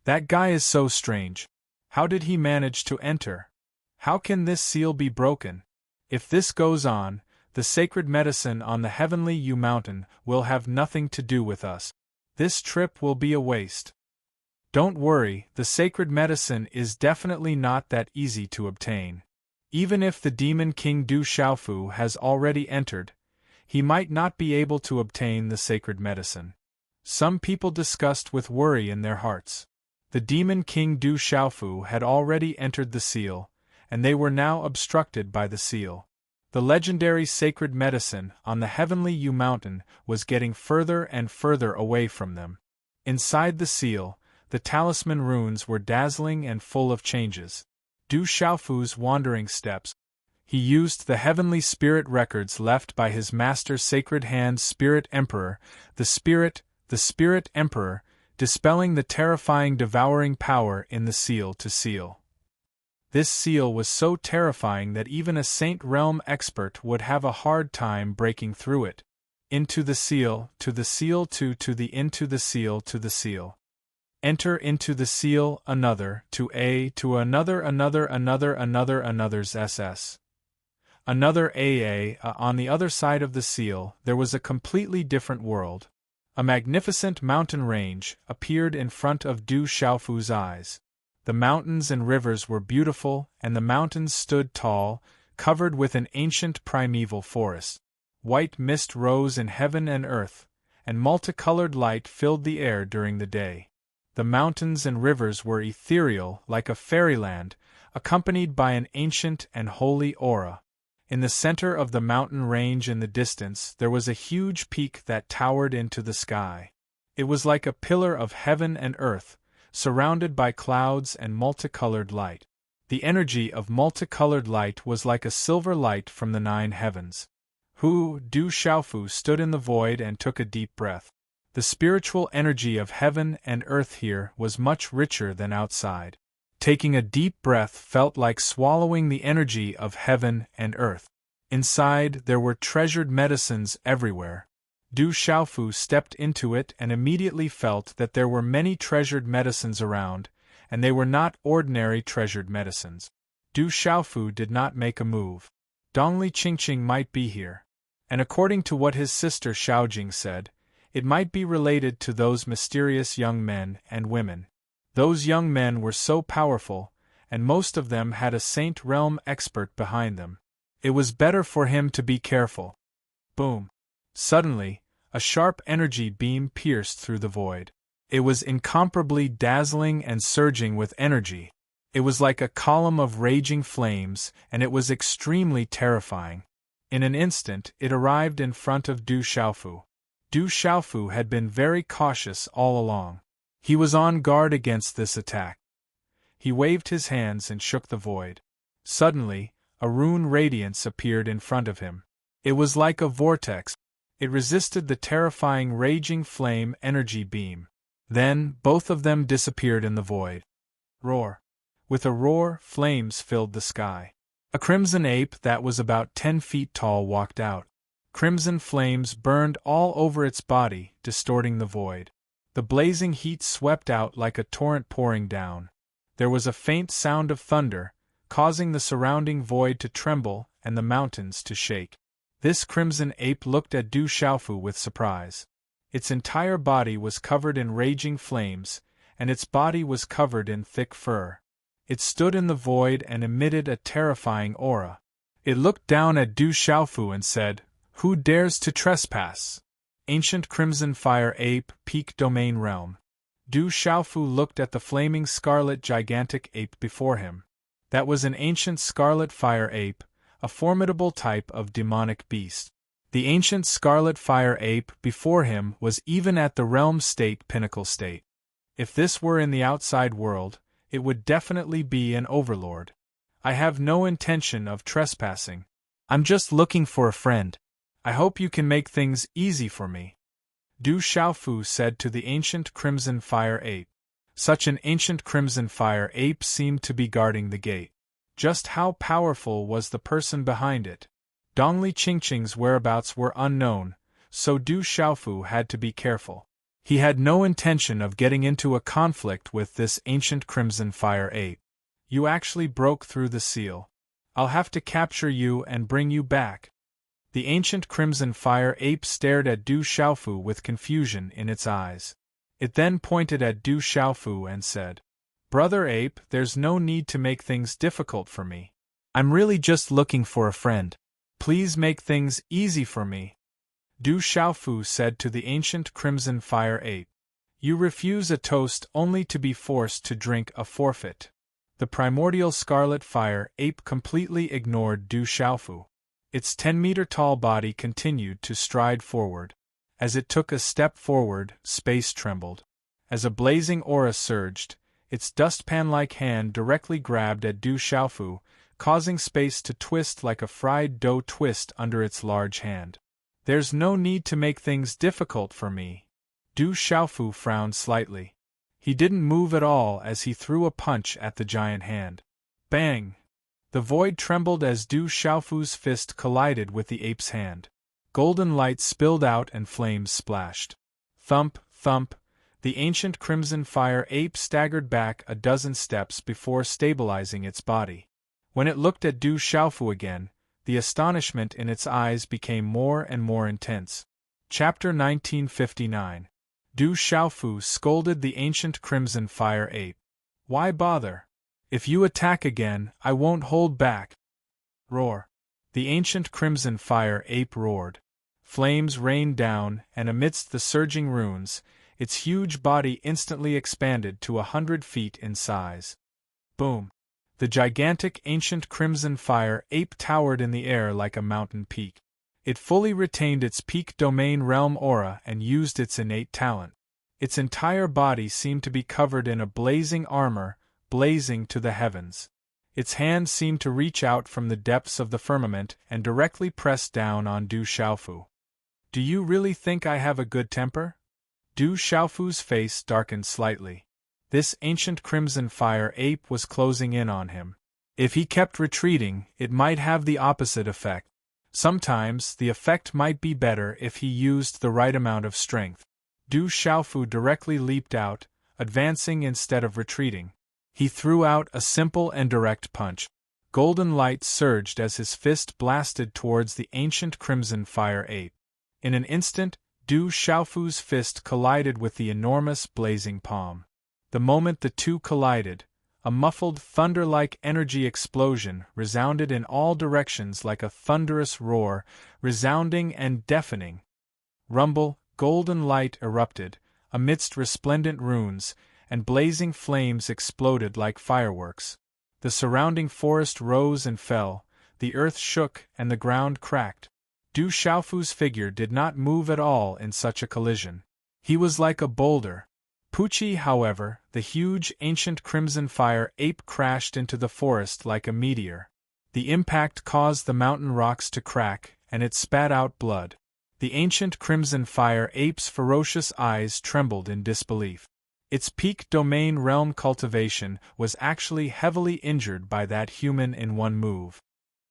"That guy is so strange. How did he manage to enter? How can this seal be broken? If this goes on, the sacred medicine on the heavenly Yu Mountain will have nothing to do with us. This trip will be a waste." Don't worry, the sacred medicine is definitely not that easy to obtain. Even if the demon king Du Xiaofu has already entered, he might not be able to obtain the sacred medicine. Some people discussed with worry in their hearts. The demon king Du Xiaofu had already entered the seal, and they were now obstructed by the seal. The legendary sacred medicine on the heavenly Yu Mountain was getting further and further away from them. Inside the seal, the talisman runes were dazzling and full of changes. Du Xiaofu's wandering steps. He used the heavenly spirit records left by his master's sacred hand Spirit Emperor, the Spirit Emperor, dispelling the terrifying devouring power in the seal to seal. This seal was so terrifying that even a Saint Realm expert would have a hard time breaking through it. Into the seal, to the seal, to the into the seal, to the seal. Enter into the seal, another, to another, another's SS. Another AA. On the other side of the seal, there was a completely different world. A magnificent mountain range appeared in front of Du Xiaofu's eyes. The mountains and rivers were beautiful, and the mountains stood tall, covered with an ancient primeval forest. White mist rose in heaven and earth, and multicolored light filled the air during the day. The mountains and rivers were ethereal, like a fairyland, accompanied by an ancient and holy aura. In the center of the mountain range in the distance there was a huge peak that towered into the sky. It was like a pillar of heaven and earth, surrounded by clouds and multicolored light. The energy of multicolored light was like a silver light from the 9 heavens. Du Xiaofu stood in the void and took a deep breath. The spiritual energy of heaven and earth here was much richer than outside. Taking a deep breath felt like swallowing the energy of heaven and earth. Inside, there were treasured medicines everywhere. Du Xiaofu stepped into it and immediately felt that there were many treasured medicines around, and they were not ordinary treasured medicines. Du Xiaofu did not make a move. Dongli Qingqing might be here. And according to what his sister Xiaojing said, it might be related to those mysterious young men and women. Those young men were so powerful, and most of them had a Saint Realm expert behind them. It was better for him to be careful. Boom! Suddenly, A sharp energy beam pierced through the void. It was incomparably dazzling and surging with energy. It was like a column of raging flames, and it was extremely terrifying. In an instant, it arrived in front of Du Xiaofu. Du Xiaofu had been very cautious all along. He was on guard against this attack. He waved his hands and shook the void. Suddenly, a rune radiance appeared in front of him. It was like a vortex. It resisted the terrifying raging flame energy beam. Then, both of them disappeared in the void. Roar. With a roar, flames filled the sky. A crimson ape that was about 10 feet tall walked out. Crimson flames burned all over its body, distorting the void. The blazing heat swept out like a torrent pouring down. There was a faint sound of thunder, causing the surrounding void to tremble and the mountains to shake. This crimson ape looked at Du Xiaofu with surprise. Its entire body was covered in raging flames, and its body was covered in thick fur. It stood in the void and emitted a terrifying aura. It looked down at Du Xiaofu and said, "Who dares to trespass?" Ancient Crimson Fire Ape, Peak Domain Realm. Du Xiaofu looked at the flaming scarlet gigantic ape before him. That was an ancient scarlet fire ape, a formidable type of demonic beast. The ancient scarlet fire ape before him was even at the realm state pinnacle state. If this were in the outside world, it would definitely be an overlord. I have no intention of trespassing. I'm just looking for a friend. I hope you can make things easy for me. Du Xiaofu said to the ancient crimson fire ape. Such an ancient crimson fire ape seemed to be guarding the gate. Just how powerful was the person behind it? Dongli Qingqing's whereabouts were unknown, so Du Xiaofu had to be careful. He had no intention of getting into a conflict with this ancient crimson fire ape. You actually broke through the seal. I'll have to capture you and bring you back. The ancient crimson fire ape stared at Du Xiaofu with confusion in its eyes. It then pointed at Du Xiaofu and said, "Brother ape, there's no need to make things difficult for me. I'm really just looking for a friend. Please make things easy for me." Du Xiaofu said to the ancient crimson fire ape, "You refuse a toast only to be forced to drink a forfeit." The primordial scarlet fire ape completely ignored Du Xiaofu. Its 10-meter-tall body continued to stride forward. As it took a step forward, space trembled. As a blazing aura surged, its dustpan-like hand directly grabbed at Du Xiaofu, causing space to twist like a fried dough twist under its large hand. "There's no need to make things difficult for me." Du Xiaofu frowned slightly. He didn't move at all as he threw a punch at the giant hand. Bang! The void trembled as Du Xiaofu's fist collided with the ape's hand. Golden light spilled out and flames splashed. Thump, thump, the ancient crimson fire ape staggered back a dozen steps before stabilizing its body. When it looked at Du Xiaofu again, the astonishment in its eyes became more and more intense. Chapter 1959. Du Xiaofu scolded the ancient crimson fire ape. "Why bother? If you attack again, I won't hold back." Roar. The ancient crimson fire ape roared. Flames rained down, and amidst the surging runes, its huge body instantly expanded to 100 feet in size. Boom! The gigantic ancient crimson fire ape towered in the air like a mountain peak. It fully retained its peak domain realm aura and used its innate talent. Its entire body seemed to be covered in a blazing armor, blazing to the heavens. Its hand seemed to reach out from the depths of the firmament and directly press down on Du Xiaofu. "Do you really think I have a good temper?" Du Xiaofu's face darkened slightly. This ancient crimson fire ape was closing in on him. If he kept retreating, it might have the opposite effect. Sometimes, the effect might be better if he used the right amount of strength. Du Xiaofu directly leaped out, advancing instead of retreating. He threw out a simple and direct punch. Golden light surged as his fist blasted towards the ancient crimson fire ape. In an instant, Du Xiaofu's fist collided with the enormous blazing palm. The moment the two collided, a muffled thunder-like energy explosion resounded in all directions like a thunderous roar, resounding and deafening. Rumble, golden light erupted, amidst resplendent runes, and blazing flames exploded like fireworks. The surrounding forest rose and fell, the earth shook and the ground cracked. Du Xiaofu's figure did not move at all in such a collision. He was like a boulder. Pucci, however, the huge ancient crimson fire ape crashed into the forest like a meteor. The impact caused the mountain rocks to crack, and it spat out blood. The ancient crimson fire ape's ferocious eyes trembled in disbelief. Its peak domain realm cultivation was actually heavily injured by that human in one move.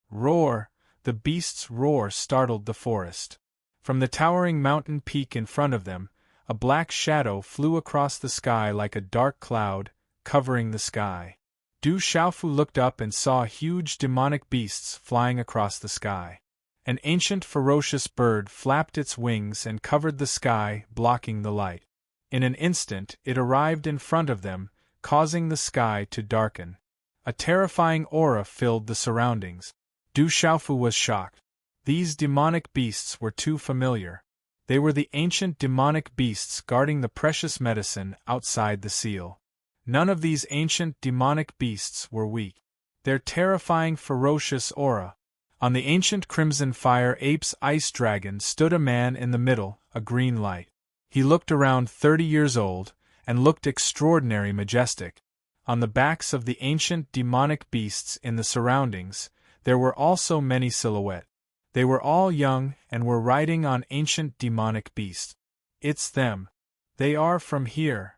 Roar! The beast's roar startled the forest. From the towering mountain peak in front of them, a black shadow flew across the sky like a dark cloud, covering the sky. Du Xiaofu looked up and saw huge demonic beasts flying across the sky. An ancient ferocious bird flapped its wings and covered the sky, blocking the light. In an instant it arrived in front of them, causing the sky to darken. A terrifying aura filled the surroundings. Du Xiaofu was shocked. These demonic beasts were too familiar. They were the ancient demonic beasts guarding the precious medicine outside the seal. None of these ancient demonic beasts were weak. Their terrifying ferocious aura. On the ancient crimson fire ape's ice dragon stood a man in the middle, a green light. He looked around 30 years old, and looked extraordinary majestic. On the backs of the ancient demonic beasts in the surroundings, there were also many silhouettes. They were all young and were riding on ancient demonic beasts. It's them. They are from here.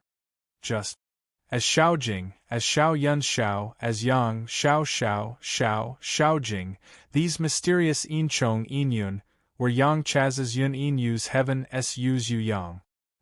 Just as Xiaojing, as Xiao Yun Xiao, as Yang Xiao Xiao, Xiao, Xiaojing, these mysterious Yinchong Yinyun, were Yang Chaz's Yun Yinyu's heaven Su's Yu Yang.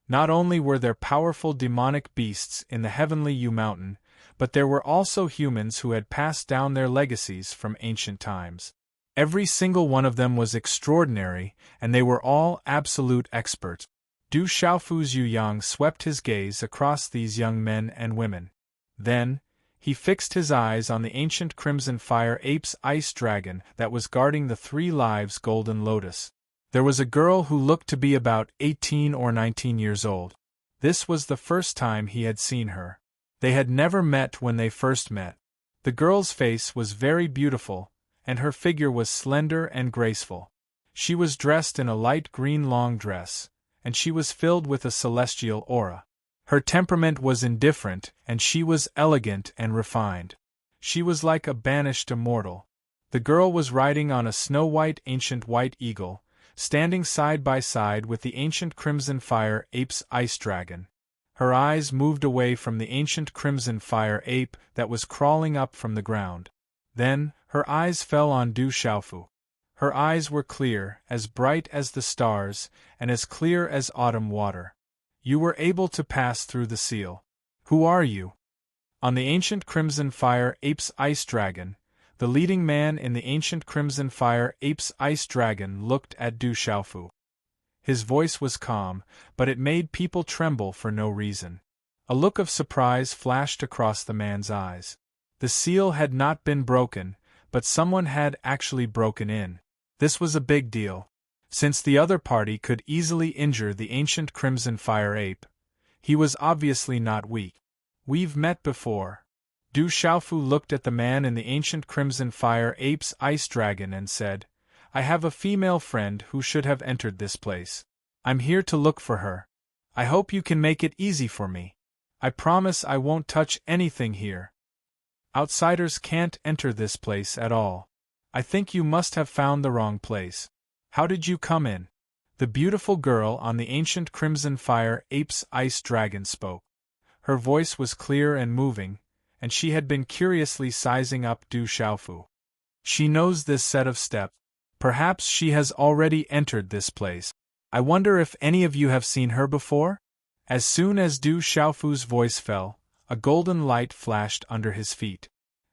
Not only were there powerful demonic beasts in the heavenly Yu Mountain, but there were also humans who had passed down their legacies from ancient times. Every single one of them was extraordinary, and they were all absolute experts. Du Xiaofu's Yu Yang swept his gaze across these young men and women. Then, he fixed his eyes on the ancient crimson fire ape's ice dragon that was guarding the 3 lives golden lotus. There was a girl who looked to be about 18 or 19 years old. This was the first time he had seen her. They had never met when they first met. The girl's face was very beautiful, and her figure was slender and graceful. She was dressed in a light green long dress, and she was filled with a celestial aura. Her temperament was indifferent, and she was elegant and refined. She was like a banished immortal. The girl was riding on a snow-white ancient white eagle, standing side by side with the ancient crimson fire ape's ice dragon. Her eyes moved away from the ancient crimson fire ape that was crawling up from the ground. Then, her eyes fell on Du Xiaofu. Her eyes were clear, as bright as the stars, and as clear as autumn water. You were able to pass through the seal. Who are you? On the ancient crimson fire ape's ice dragon, the leading man in the ancient crimson fire ape's ice dragon looked at Du Xiaofu. His voice was calm, but it made people tremble for no reason. A look of surprise flashed across the man's eyes. The seal had not been broken, but someone had actually broken in. This was a big deal. Since the other party could easily injure the ancient crimson fire ape, he was obviously not weak. We've met before. Du Xiaofu looked at the man in the ancient crimson fire ape's ice dragon and said, I have a female friend who should have entered this place. I'm here to look for her. I hope you can make it easy for me. I promise I won't touch anything here. Outsiders can't enter this place at all. I think you must have found the wrong place. How did you come in? The beautiful girl on the ancient crimson fire ape's ice dragon spoke. Her voice was clear and moving, and she had been curiously sizing up Du Xiaofu. She knows this set of steps. Perhaps she has already entered this place. I wonder if any of you have seen her before? As soon as Du Xiaofu's voice fell, a golden light flashed under his feet.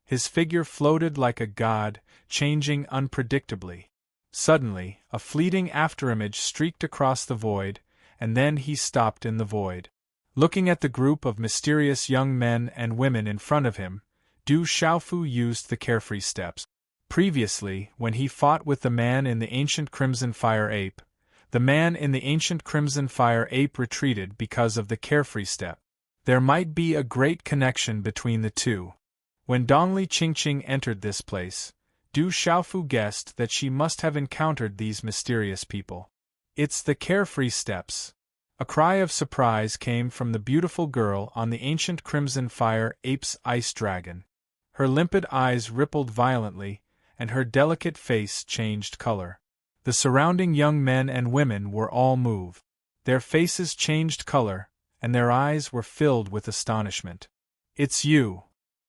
His figure floated like a god, changing unpredictably. Suddenly, a fleeting afterimage streaked across the void, and then he stopped in the void. Looking at the group of mysterious young men and women in front of him, Du Xiaofu used the carefree steps. Previously, when he fought with the man in the ancient crimson fire ape, The man in the ancient crimson fire ape retreated because of the carefree step. There might be a great connection between the two. When Dongli Qingqing entered this place, Du Xiaofu guessed that she must have encountered these mysterious people. It's the carefree steps. A cry of surprise came from the beautiful girl on the ancient crimson fire ape's ice dragon. Her limpid eyes rippled violently, and her delicate face changed color. The surrounding young men and women were all moved. Their faces changed color, and their eyes were filled with astonishment. It's you!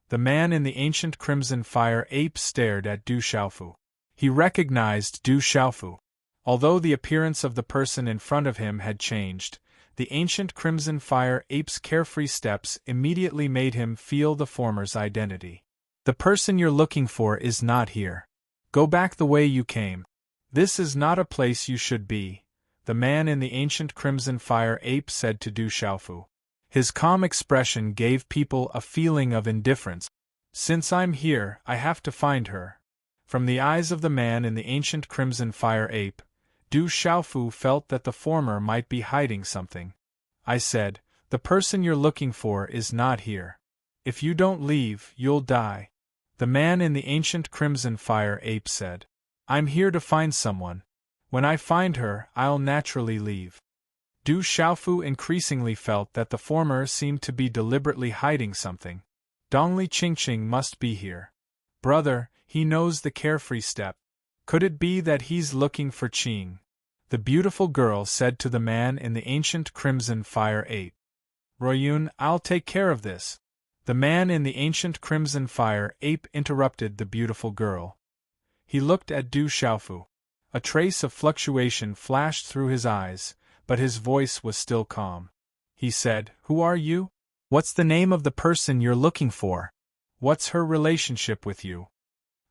The man in the ancient crimson fire ape stared at Du Xiaofu. He recognized Du Xiaofu. Although the appearance of the person in front of him had changed, the ancient crimson fire ape's carefree steps immediately made him feel the former's identity. The person you're looking for is not here. Go back the way you came. This is not a place you should be, the man in the ancient crimson fire ape said to Du Xiaofu. His calm expression gave people a feeling of indifference. Since I'm here, I have to find her. From the eyes of the man in the ancient crimson fire ape, Du Xiaofu felt that the former might be hiding something. I said, the person you're looking for is not here. If you don't leave, you'll die. The man in the ancient crimson fire ape said. I'm here to find someone. When I find her, I'll naturally leave. Du Xiaofu increasingly felt that the former seemed to be deliberately hiding something. Dongli Qingqing must be here. Brother, he knows the carefree step. Could it be that he's looking for Qing? The beautiful girl said to the man in the ancient crimson fire ape. Royun, I'll take care of this. The man in the ancient crimson fire ape interrupted the beautiful girl. He looked at Du Xiaofu. A trace of fluctuation flashed through his eyes, but his voice was still calm. He said, Who are you? What's the name of the person you're looking for? What's her relationship with you?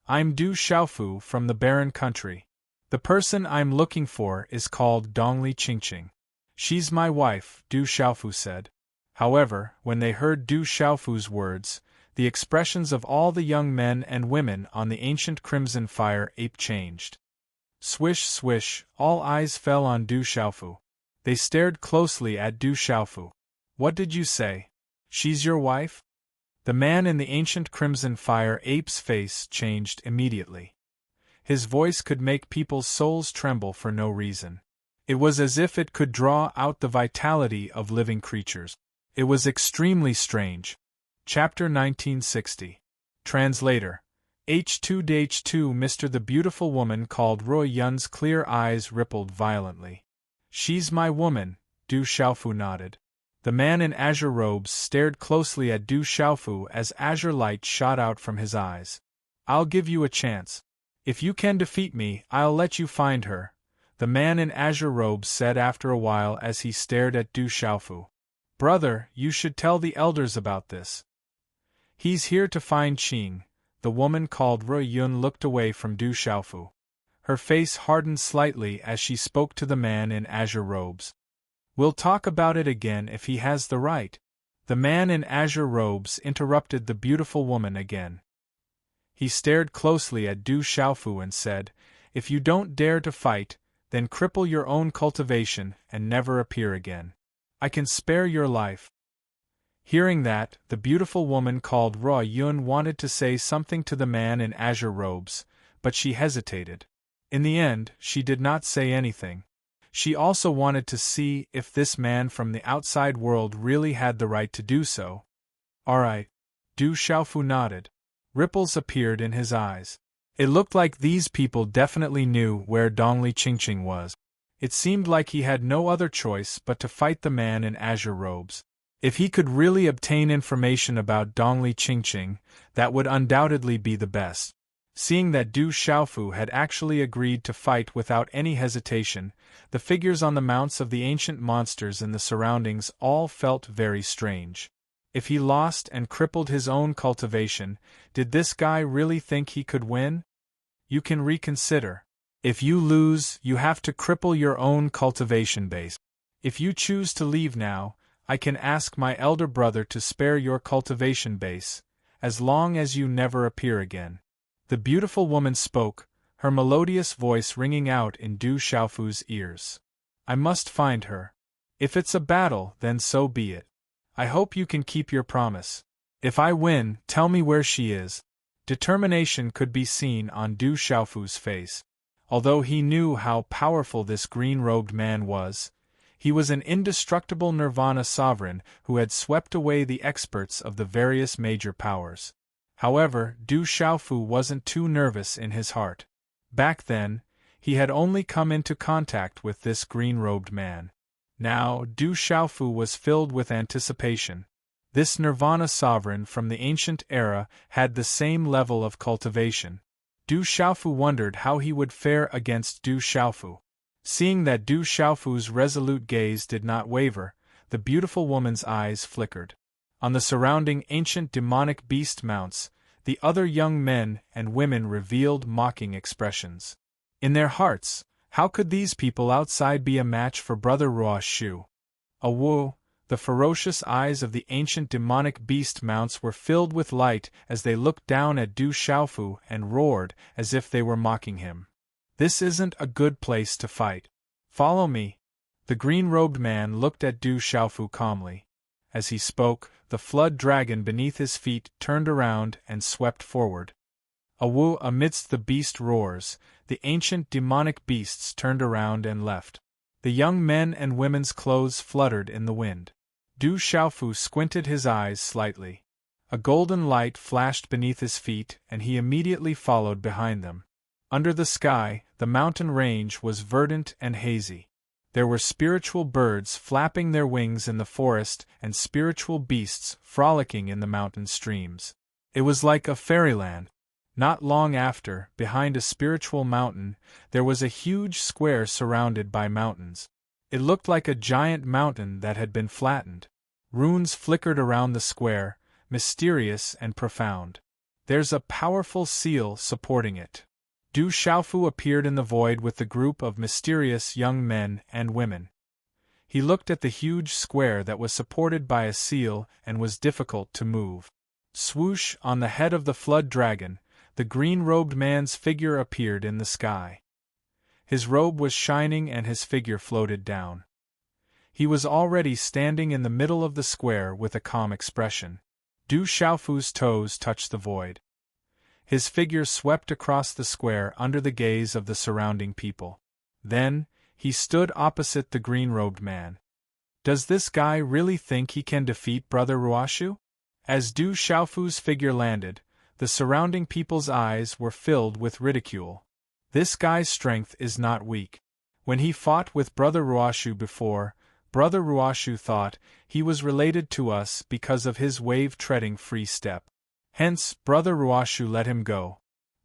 I'm Du Xiaofu from the barren country. The person I'm looking for is called Dongli Qingqing. She's my wife, Du Xiaofu said. However, when they heard Du Xiaofu's words, the expressions of all the young men and women on the ancient crimson fire ape changed. Swish, swish, all eyes fell on Du Xiaofu. They stared closely at Du Xiaofu. What did you say? She's your wife? The man in the ancient crimson fire ape's face changed immediately. His voice could make people's souls tremble for no reason. It was as if it could draw out the vitality of living creatures. It was extremely strange. Chapter 1960. Translator. H2-H2 Mr. The beautiful woman called Roy Yun's clear eyes rippled violently. She's my woman, Du Xiaofu nodded. The man in azure robes stared closely at Du Xiaofu as azure light shot out from his eyes. I'll give you a chance. If you can defeat me, I'll let you find her, the man in azure robes said after a while as he stared at Du Xiaofu. Brother, you should tell the elders about this. He's here to find Qing. The woman called Ru Yun looked away from Du Xiaofu. Her face hardened slightly as she spoke to the man in azure robes. We'll talk about it again if he has the right. The man in azure robes interrupted the beautiful woman again. He stared closely at Du Xiaofu and said, If you don't dare to fight, then cripple your own cultivation and never appear again. I can spare your life. Hearing that, the beautiful woman called Ru Yun wanted to say something to the man in azure robes, but she hesitated. In the end, she did not say anything. She also wanted to see if this man from the outside world really had the right to do so. All right. Du Xiaofu nodded. Ripples appeared in his eyes. It looked like these people definitely knew where Dongli Qingqing was. It seemed like he had no other choice but to fight the man in azure robes. If he could really obtain information about Dongli Qingqing, that would undoubtedly be the best. Seeing that Du Xiaofu had actually agreed to fight without any hesitation, the figures on the mounts of the ancient monsters in the surroundings all felt very strange. If he lost and crippled his own cultivation, did this guy really think he could win? You can reconsider. If you lose, you have to cripple your own cultivation base. If you choose to leave now, I can ask my elder brother to spare your cultivation base, as long as you never appear again. The beautiful woman spoke, her melodious voice ringing out in Du Xiaofu's ears. I must find her. If it's a battle, then so be it. I hope you can keep your promise. If I win, tell me where she is. Determination could be seen on Du Xiaofu's face. Although he knew how powerful this green-robed man was, he was an indestructible Nirvana sovereign who had swept away the experts of the various major powers. However, Du Xiaofu wasn't too nervous in his heart. Back then, he had only come into contact with this green-robed man. Now, Du Xiaofu was filled with anticipation. This Nirvana sovereign from the ancient era had the same level of cultivation. Du Xiaofu wondered how he would fare against Du Xiaofu. Seeing that Du Xiaofu's resolute gaze did not waver, the beautiful woman's eyes flickered. On the surrounding ancient demonic beast mounts, the other young men and women revealed mocking expressions. In their hearts, how could these people outside be a match for Brother Ruoshu? Awu, the ferocious eyes of the ancient demonic beast mounts were filled with light as they looked down at Du Xiaofu and roared as if they were mocking him. This isn't a good place to fight. Follow me. The green-robed man looked at Du Xiaofu calmly. As he spoke, the flood dragon beneath his feet turned around and swept forward. Awu, amidst the beast roars, the ancient demonic beasts turned around and left. The young men and women's clothes fluttered in the wind. Du Xiaofu squinted his eyes slightly. A golden light flashed beneath his feet and he immediately followed behind them. Under the sky, the mountain range was verdant and hazy. There were spiritual birds flapping their wings in the forest and spiritual beasts frolicking in the mountain streams. It was like a fairyland. Not long after, behind a spiritual mountain, there was a huge square surrounded by mountains. It looked like a giant mountain that had been flattened. Runes flickered around the square, mysterious and profound. There's a powerful seal supporting it. Du Xiaofu appeared in the void with the group of mysterious young men and women. He looked at the huge square that was supported by a seal and was difficult to move. Swoosh, on the head of the flood dragon, the green-robed man's figure appeared in the sky. His robe was shining and his figure floated down. He was already standing in the middle of the square with a calm expression. Du Xiaofu's toes touched the void. His figure swept across the square under the gaze of the surrounding people. Then, he stood opposite the green-robed man. Does this guy really think he can defeat Brother Ruoshu? As Du Xiaofu's figure landed, the surrounding people's eyes were filled with ridicule. This guy's strength is not weak. When he fought with Brother Ruoshu before, Brother Ruoshu thought he was related to us because of his wave-treading free step. Hence, Brother Ruoshu let him go.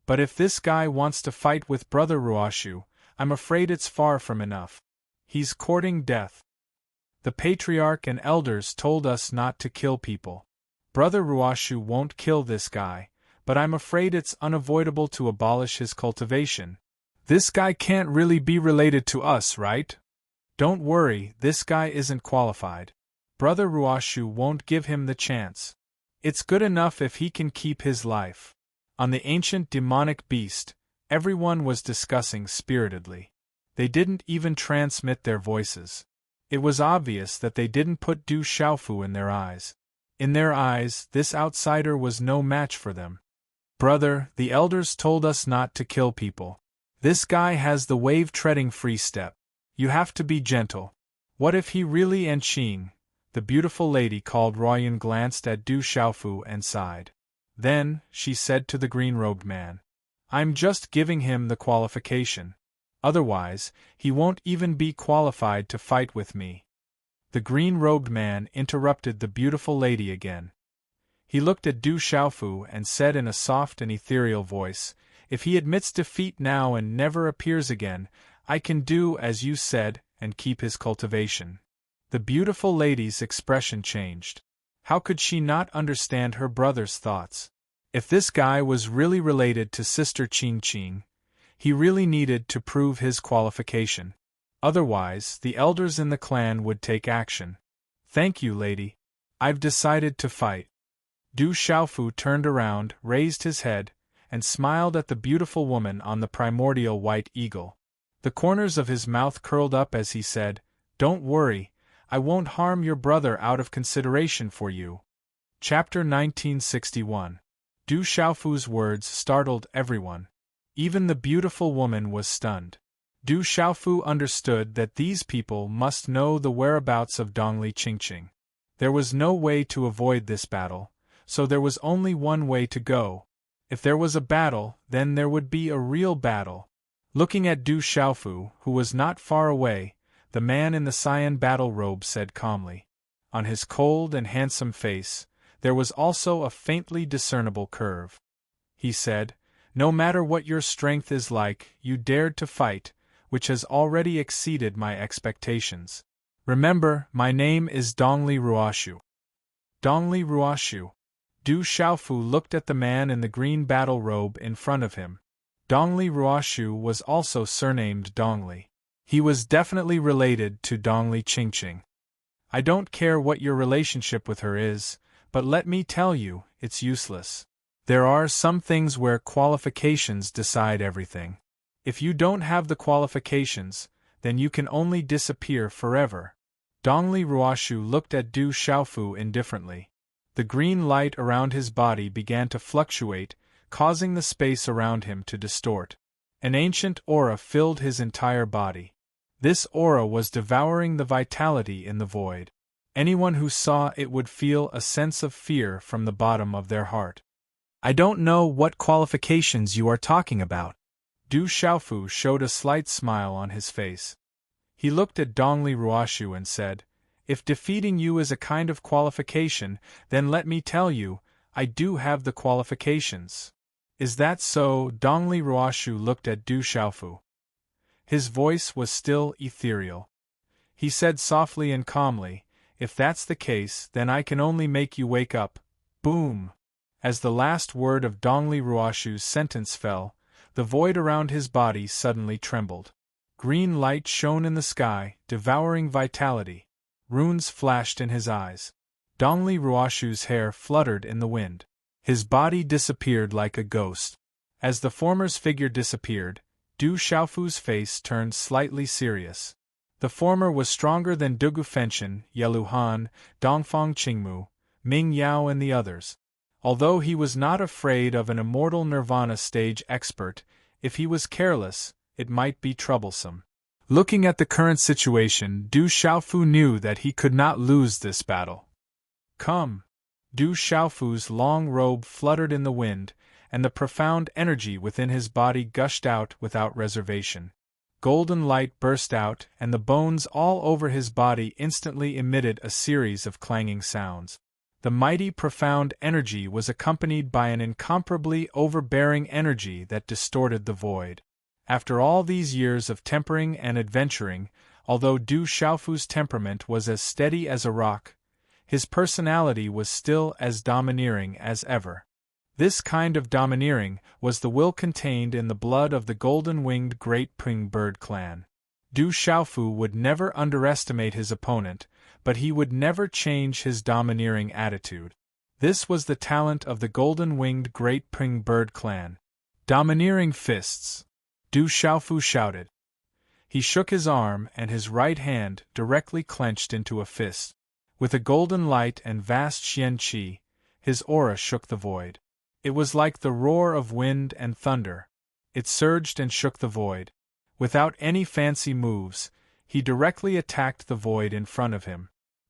But if this guy wants to fight with Brother Ruoshu, I'm afraid it's far from enough. He's courting death. The patriarch and elders told us not to kill people. Brother Ruoshu won't kill this guy, but I'm afraid it's unavoidable to abolish his cultivation. This guy can't really be related to us, right? Don't worry, this guy isn't qualified. Brother Ruoshu won't give him the chance. It's good enough if he can keep his life. On the ancient demonic beast, everyone was discussing spiritedly. They didn't even transmit their voices. It was obvious that they didn't put Du Xiaofu in their eyes. In their eyes, this outsider was no match for them. Brother, the elders told us not to kill people. This guy has the wave-treading free step. You have to be gentle. What if he really and Qing? The beautiful lady called Royan glanced at Du Xiaofu and sighed. Then, she said to the green-robed man, I'm just giving him the qualification. Otherwise, he won't even be qualified to fight with me. The green-robed man interrupted the beautiful lady again. He looked at Du Xiaofu and said in a soft and ethereal voice, If he admits defeat now and never appears again, I can do as you said and keep his cultivation. The beautiful lady's expression changed. How could she not understand her brother's thoughts? If this guy was really related to Sister Qing, he really needed to prove his qualification. Otherwise, the elders in the clan would take action. Thank you, lady. I've decided to fight. Du Xiaofu turned around, raised his head, and smiled at the beautiful woman on the primordial white eagle. The corners of his mouth curled up as he said, "Don't worry, I won't harm your brother out of consideration for you." Chapter 1961. Du Xiaofu's words startled everyone. Even the beautiful woman was stunned. Du Xiaofu understood that these people must know the whereabouts of Dongli Qingqing. There was no way to avoid this battle, so there was only one way to go. If there was a battle, then there would be a real battle. Looking at Du Xiaofu, who was not far away, the man in the cyan battle robe said calmly. On his cold and handsome face, there was also a faintly discernible curve. He said, "No matter what your strength is like, you dared to fight, which has already exceeded my expectations. Remember, my name is Dongli Ruoshu." Dongli Ruoshu. Du Xiaofu looked at the man in the green battle robe in front of him. Dongli Ruoshu was also surnamed Dongli. He was definitely related to Dongli Qingqing. I don't care what your relationship with her is, but let me tell you, it's useless. There are some things where qualifications decide everything. If you don't have the qualifications, then you can only disappear forever. Dongli Ruoshu looked at Du Xiaofu indifferently. The green light around his body began to fluctuate, causing the space around him to distort. An ancient aura filled his entire body. This aura was devouring the vitality in the void. Anyone who saw it would feel a sense of fear from the bottom of their heart. I don't know what qualifications you are talking about. Du Xiaofu showed a slight smile on his face. He looked at Dongli Ruoshu and said, "If defeating you is a kind of qualification, then let me tell you, I do have the qualifications." "Is that so?" Dongli Ruoshu looked at Du Xiaofu. His voice was still ethereal. He said softly and calmly, "If that's the case, then I can only make you wake up." Boom! As the last word of Dongli Ruoshu's sentence fell, the void around his body suddenly trembled. Green light shone in the sky, devouring vitality. Runes flashed in his eyes. Dongli Ruoshu's hair fluttered in the wind. His body disappeared like a ghost. As the former's figure disappeared, Du Xiaofu's face turned slightly serious. The former was stronger than Dugu Fenshin, Yelu Han, Dongfang Qingmu, Ming Yao and the others. Although he was not afraid of an immortal nirvana stage expert, if he was careless, it might be troublesome. Looking at the current situation, Du Xiaofu knew that he could not lose this battle. "Come!" Du Xiaofu's long robe fluttered in the wind, and the profound energy within his body gushed out without reservation. Golden light burst out, and the bones all over his body instantly emitted a series of clanging sounds. The mighty profound energy was accompanied by an incomparably overbearing energy that distorted the void. After all these years of tempering and adventuring, although Du Xiaofu's temperament was as steady as a rock, his personality was still as domineering as ever. This kind of domineering was the will contained in the blood of the golden-winged Great Ping Bird clan. Du Xiaofu would never underestimate his opponent, but he would never change his domineering attitude. This was the talent of the golden-winged Great Ping Bird clan. Domineering fists. Du Xiaofu shouted. He shook his arm and his right hand directly clenched into a fist. With a golden light and vast xian qi, his aura shook the void. It was like the roar of wind and thunder. It surged and shook the void. Without any fancy moves, he directly attacked the void in front of him.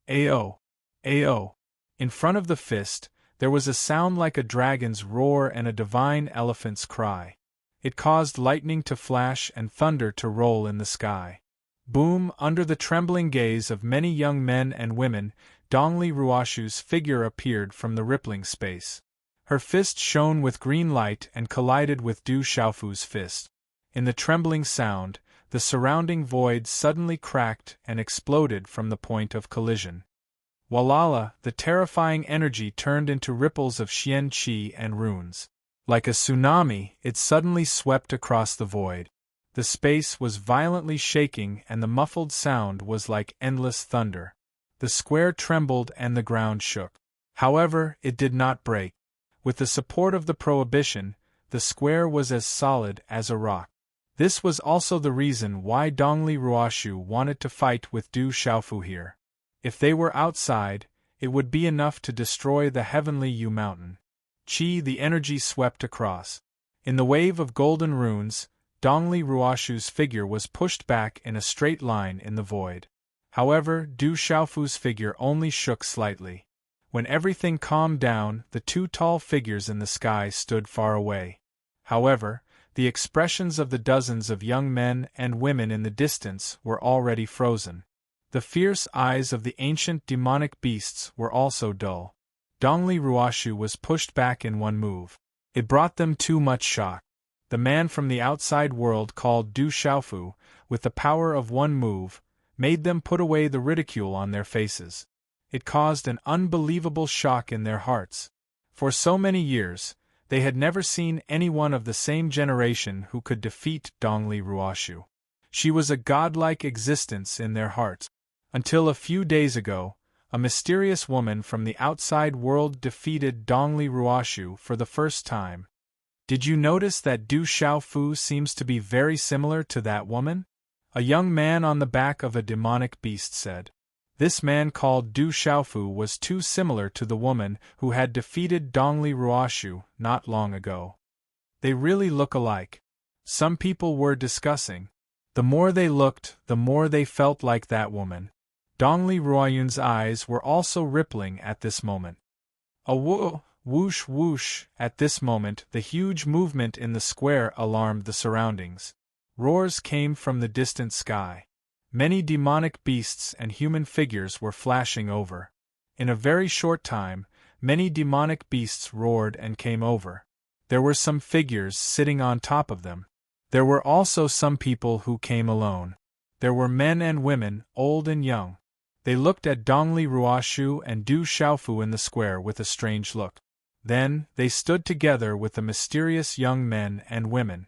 Ao! Ao! In front of the fist, there was a sound like a dragon's roar and a divine elephant's cry. It caused lightning to flash and thunder to roll in the sky. Boom! Under the trembling gaze of many young men and women, Dongli Ruoshu's figure appeared from the rippling space. Her fist shone with green light and collided with Du Xiaofu's fist. In the trembling sound, the surrounding void suddenly cracked and exploded from the point of collision. Walala, the terrifying energy turned into ripples of xian qi and runes. Like a tsunami, it suddenly swept across the void. The space was violently shaking and the muffled sound was like endless thunder. The square trembled and the ground shook. However, it did not break. With the support of the prohibition, the square was as solid as a rock. This was also the reason why Dongli Ruoshu wanted to fight with Du Xiaofu here. If they were outside, it would be enough to destroy the heavenly Yu mountain. Qi, the energy swept across. In the wave of golden runes, Dongli Ruoshu's figure was pushed back in a straight line in the void. However, Du Xiaofu's figure only shook slightly. When everything calmed down, the two tall figures in the sky stood far away. However, the expressions of the dozens of young men and women in the distance were already frozen. The fierce eyes of the ancient demonic beasts were also dull. Dongli Ruoshu was pushed back in one move. It brought them too much shock. The man from the outside world called Du Xiaofu, with the power of one move, made them put away the ridicule on their faces. It caused an unbelievable shock in their hearts. For so many years, they had never seen anyone of the same generation who could defeat Dongli Ruoshu. She was a godlike existence in their hearts. Until a few days ago, a mysterious woman from the outside world defeated Dongli Ruoshu for the first time. Did you notice that Du Xiaofu seems to be very similar to that woman? A young man on the back of a demonic beast said. This man called Du Xiaofu was too similar to the woman who had defeated Dongli Ruoshu not long ago. They really look alike. Some people were discussing. The more they looked, the more they felt like that woman. Dongli Ruoyun's eyes were also rippling at this moment. A whoosh whoosh. At this moment, the huge movement in the square alarmed the surroundings. Roars came from the distant sky. Many demonic beasts and human figures were flashing over. In a very short time, many demonic beasts roared and came over. There were some figures sitting on top of them. There were also some people who came alone. There were men and women, old and young. They looked at Dongli Ruoshu and Du Xiaofu in the square with a strange look. Then, they stood together with the mysterious young men and women.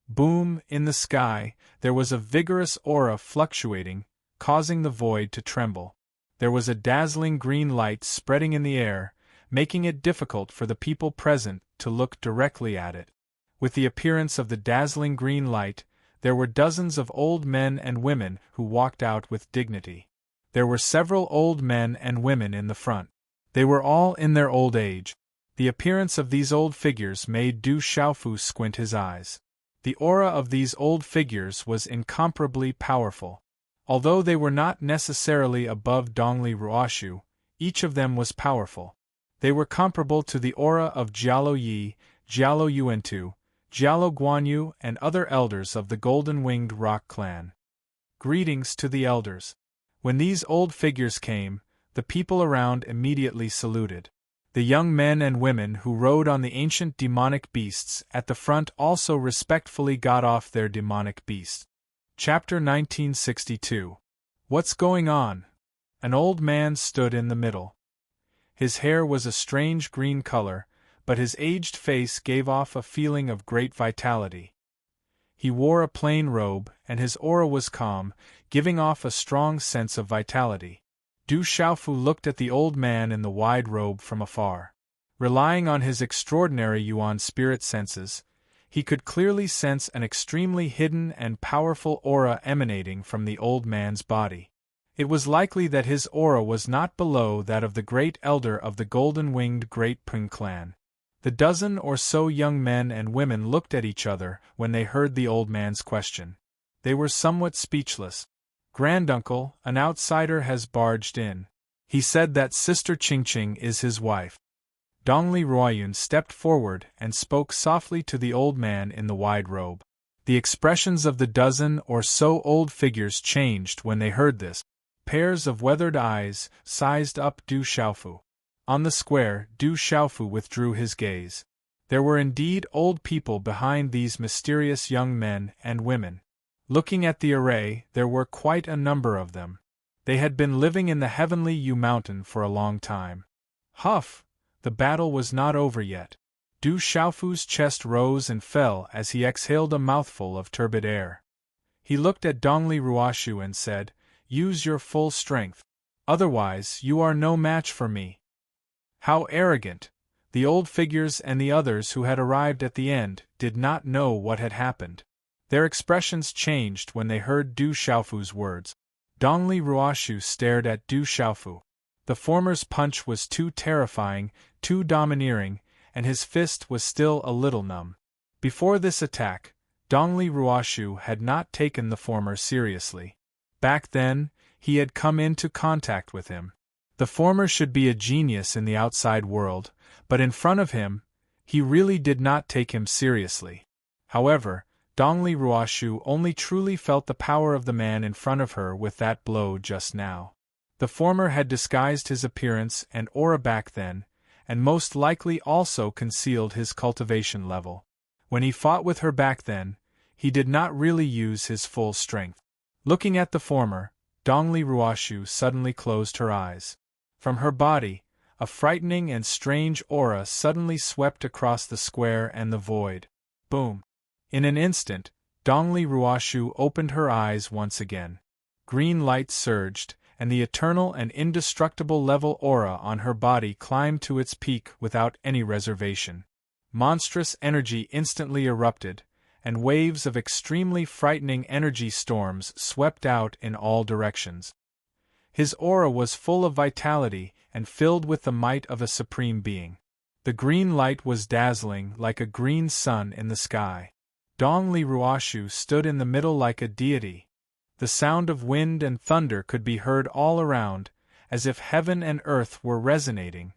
Boom, in the sky, there was a vigorous aura fluctuating, causing the void to tremble. There was a dazzling green light spreading in the air, making it difficult for the people present to look directly at it. With the appearance of the dazzling green light, there were dozens of old men and women who walked out with dignity. There were several old men and women in the front. They were all in their old age. The appearance of these old figures made Du Xiaofu squint his eyes. The aura of these old figures was incomparably powerful. Although they were not necessarily above Dongli Ruoshu, each of them was powerful. They were comparable to the aura of Jialo Yi, Jialo Yuantu, Jialo Guanyu, and other elders of the Golden-Winged Rock clan. Greetings to the elders. When these old figures came, the people around immediately saluted. The young men and women who rode on the ancient demonic beasts at the front also respectfully got off their demonic beasts. Chapter 1962. What's going on? An old man stood in the middle. His hair was a strange green color, but his aged face gave off a feeling of great vitality. He wore a plain robe, and his aura was calm, giving off a strong sense of vitality. Du Xiaofu looked at the old man in the wide robe from afar. Relying on his extraordinary Yuan spirit senses, he could clearly sense an extremely hidden and powerful aura emanating from the old man's body. It was likely that his aura was not below that of the great elder of the golden-winged Great Pung clan. The dozen or so young men and women looked at each other when they heard the old man's question. They were somewhat speechless. Granduncle, an outsider has barged in. He said that Sister Qingqing is his wife. Dongli Ruoyun stepped forward and spoke softly to the old man in the wide robe. The expressions of the dozen or so old figures changed when they heard this. Pairs of weathered eyes sized up Du Xiaofu. On the square, Du Xiaofu withdrew his gaze. There were indeed old people behind these mysterious young men and women. Looking at the array, there were quite a number of them. They had been living in the heavenly Yu mountain for a long time. Huff! The battle was not over yet. Du Xiaofu's chest rose and fell as he exhaled a mouthful of turbid air. He looked at Dongli Ruoshu and said, "Use your full strength. Otherwise, you are no match for me." How arrogant! The old figures and the others who had arrived at the end did not know what had happened. Their expressions changed when they heard Du Xiaofu's words. Dongli Ruoshu stared at Du Xiaofu. The former's punch was too terrifying, too domineering, and his fist was still a little numb. Before this attack, Dongli Ruoshu had not taken the former seriously. Back then, he had come into contact with him. The former should be a genius in the outside world, but in front of him, he really did not take him seriously. However, Dongli Ruoshu only truly felt the power of the man in front of her with that blow just now. The former had disguised his appearance and aura back then, and most likely also concealed his cultivation level. When he fought with her back then, he did not really use his full strength. Looking at the former, Dongli Ruoshu suddenly closed her eyes. From her body, a frightening and strange aura suddenly swept across the square and the void. Boom! In an instant, Dongli Ruoshu opened her eyes once again. Green light surged, and the eternal and indestructible level aura on her body climbed to its peak without any reservation. Monstrous energy instantly erupted, and waves of extremely frightening energy storms swept out in all directions. His aura was full of vitality and filled with the might of a supreme being. The green light was dazzling like a green sun in the sky. Dongli Ruoshu stood in the middle like a deity. The sound of wind and thunder could be heard all around, as if heaven and earth were resonating.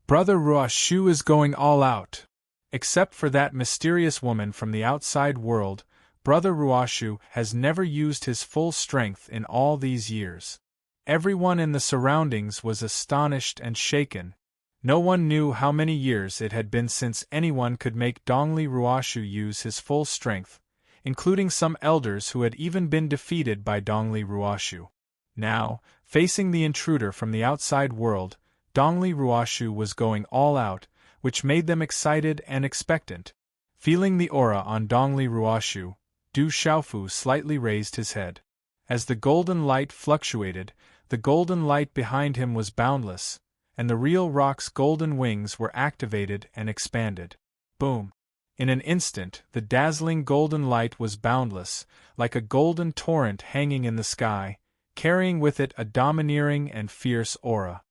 Brother Ruoshu is going all out. Except for that mysterious woman from the outside world, Brother Ruoshu has never used his full strength in all these years. Everyone in the surroundings was astonished and shaken. No one knew how many years it had been since anyone could make Dongli Ruoshu use his full strength, including some elders who had even been defeated by Dongli Ruoshu. Now, facing the intruder from the outside world, Dongli Ruoshu was going all out, which made them excited and expectant. Feeling the aura on Dongli Ruoshu, Du Xiaofu slightly raised his head. As the golden light fluctuated, the golden light behind him was boundless, and the real rock's golden wings were activated and expanded. Boom! In an instant, the dazzling golden light was boundless, like a golden torrent hanging in the sky, carrying with it a domineering and fierce aura.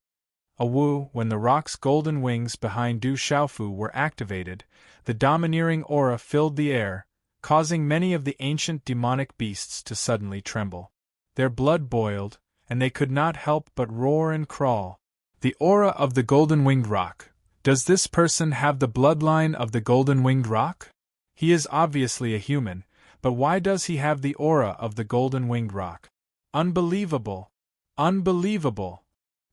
Awoo! When the rock's golden wings behind Du Xiaofu were activated, the domineering aura filled the air, causing many of the ancient demonic beasts to suddenly tremble. Their blood boiled, and they could not help but roar and crawl. The aura of the golden-winged rock. Does this person have the bloodline of the golden-winged rock? He is obviously a human, but why does he have the aura of the golden-winged rock? Unbelievable! Unbelievable!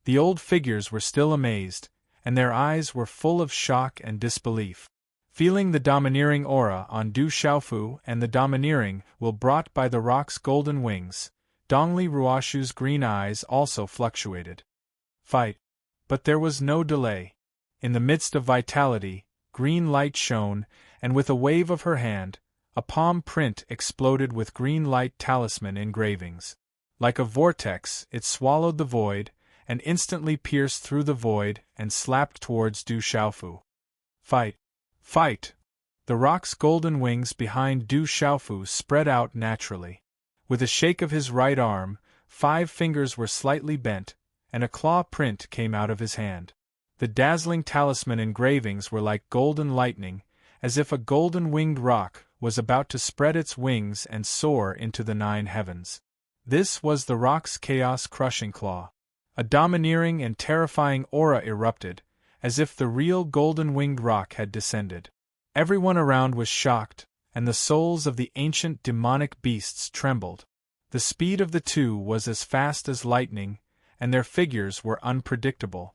The old figures were still amazed, and their eyes were full of shock and disbelief. Feeling the domineering aura on Du Xiaofu and the domineering will brought by the rock's golden wings, Dongli Ruoshu's green eyes also fluctuated. Fight! But there was no delay. In the midst of vitality, green light shone, and with a wave of her hand, a palm print exploded with green light talisman engravings. Like a vortex, it swallowed the void, and instantly pierced through the void and slapped towards Du Xiaofu. Fight! Fight! The rock's golden wings behind Du Xiaofu spread out naturally. With a shake of his right arm, 5 fingers were slightly bent, and a claw print came out of his hand. The dazzling talisman engravings were like golden lightning, as if a golden-winged rock was about to spread its wings and soar into the 9 heavens. This was the rock's chaos-crushing claw. A domineering and terrifying aura erupted, as if the real golden-winged rock had descended. Everyone around was shocked, and the souls of the ancient demonic beasts trembled. The speed of the two was as fast as lightning, and their figures were unpredictable.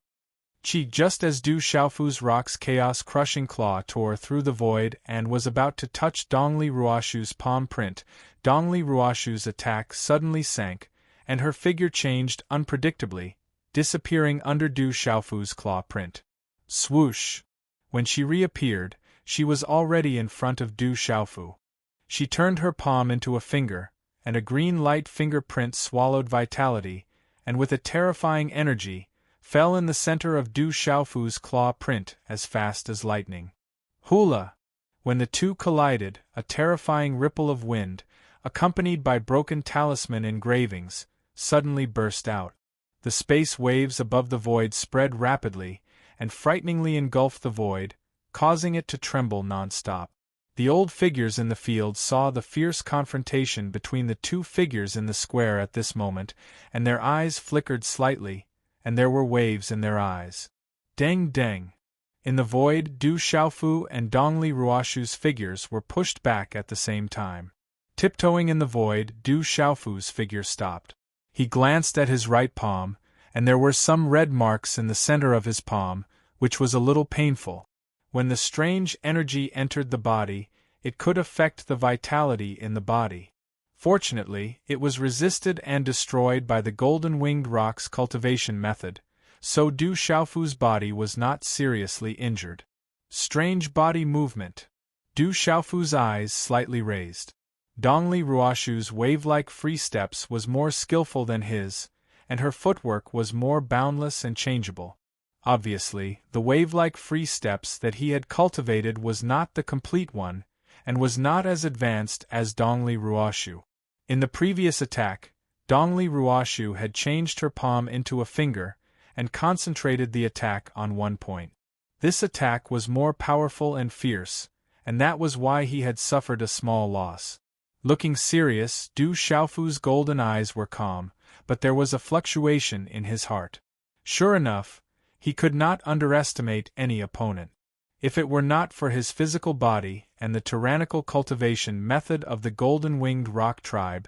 Just as Du Xiaofu's rock's chaos-crushing claw tore through the void and was about to touch Dongli Ruoshu's palm print, Dongli Ruoshu's attack suddenly sank, and her figure changed unpredictably, disappearing under Du Xiaofu's claw print. Swoosh! When she reappeared, she was already in front of Du Xiaofu. She turned her palm into a finger, and a green light fingerprint swallowed vitality, and with a terrifying energy, fell in the center of Du Xiaofu's claw print as fast as lightning. Hula! When the two collided, a terrifying ripple of wind, accompanied by broken talisman engravings, suddenly burst out. The space waves above the void spread rapidly, and frighteningly engulfed the void, causing it to tremble non-stop. The old figures in the field saw the fierce confrontation between the two figures in the square at this moment, and their eyes flickered slightly, and there were waves in their eyes. Deng deng! In the void, Du Xiaofu and Dongli Ruoshu's figures were pushed back at the same time. Tiptoeing in the void, Du Xiaofu's figure stopped. He glanced at his right palm, and there were some red marks in the center of his palm, which was a little painful. When the strange energy entered the body, it could affect the vitality in the body. Fortunately, it was resisted and destroyed by the golden-winged rock's cultivation method, so Du Xiaofu's body was not seriously injured. Strange body movement. Du Xiaofu's eyes slightly raised. Dongli Ruoshu's wave-like free steps was more skillful than his, and her footwork was more boundless and changeable. Obviously, the wave-like free steps that he had cultivated was not the complete one, and was not as advanced as Dongli Ruoshu. In the previous attack, Dongli Ruoshu had changed her palm into a finger, and concentrated the attack on one point. This attack was more powerful and fierce, and that was why he had suffered a small loss. Looking serious, Du Xiaofu's golden eyes were calm, but there was a fluctuation in his heart. Sure enough, he could not underestimate any opponent. If it were not for his physical body and the tyrannical cultivation method of the golden-winged rock tribe,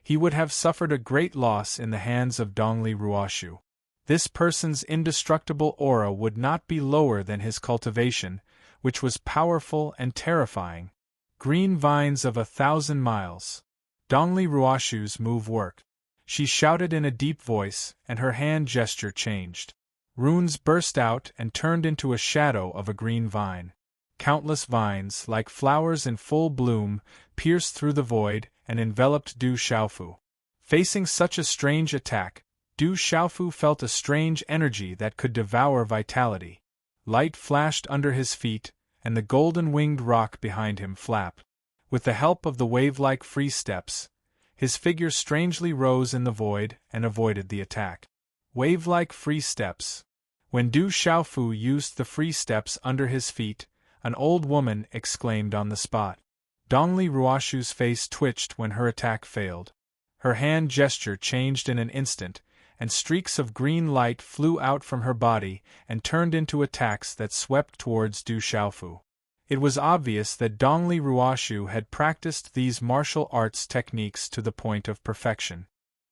he would have suffered a great loss in the hands of Dongli Ruoshu. This person's indestructible aura would not be lower than his cultivation, which was powerful and terrifying. Green vines of 1,000 miles. Dongli Ruoshu's move worked. She shouted in a deep voice, and her hand gesture changed. Runes burst out and turned into a shadow of a green vine. Countless vines, like flowers in full bloom, pierced through the void and enveloped Du Xiaofu. Facing such a strange attack, Du Xiaofu felt a strange energy that could devour vitality. Light flashed under his feet, and the golden-winged rock behind him flapped. With the help of the wave-like free steps, his figure strangely rose in the void and avoided the attack. Wave-like free steps. When Du Xiaofu used the free steps under his feet, an old woman exclaimed on the spot. Dongli Ruoshu's face twitched when her attack failed. Her hand gesture changed in an instant, and streaks of green light flew out from her body and turned into attacks that swept towards Du Xiaofu. It was obvious that Dongli Ruoshu had practiced these martial arts techniques to the point of perfection.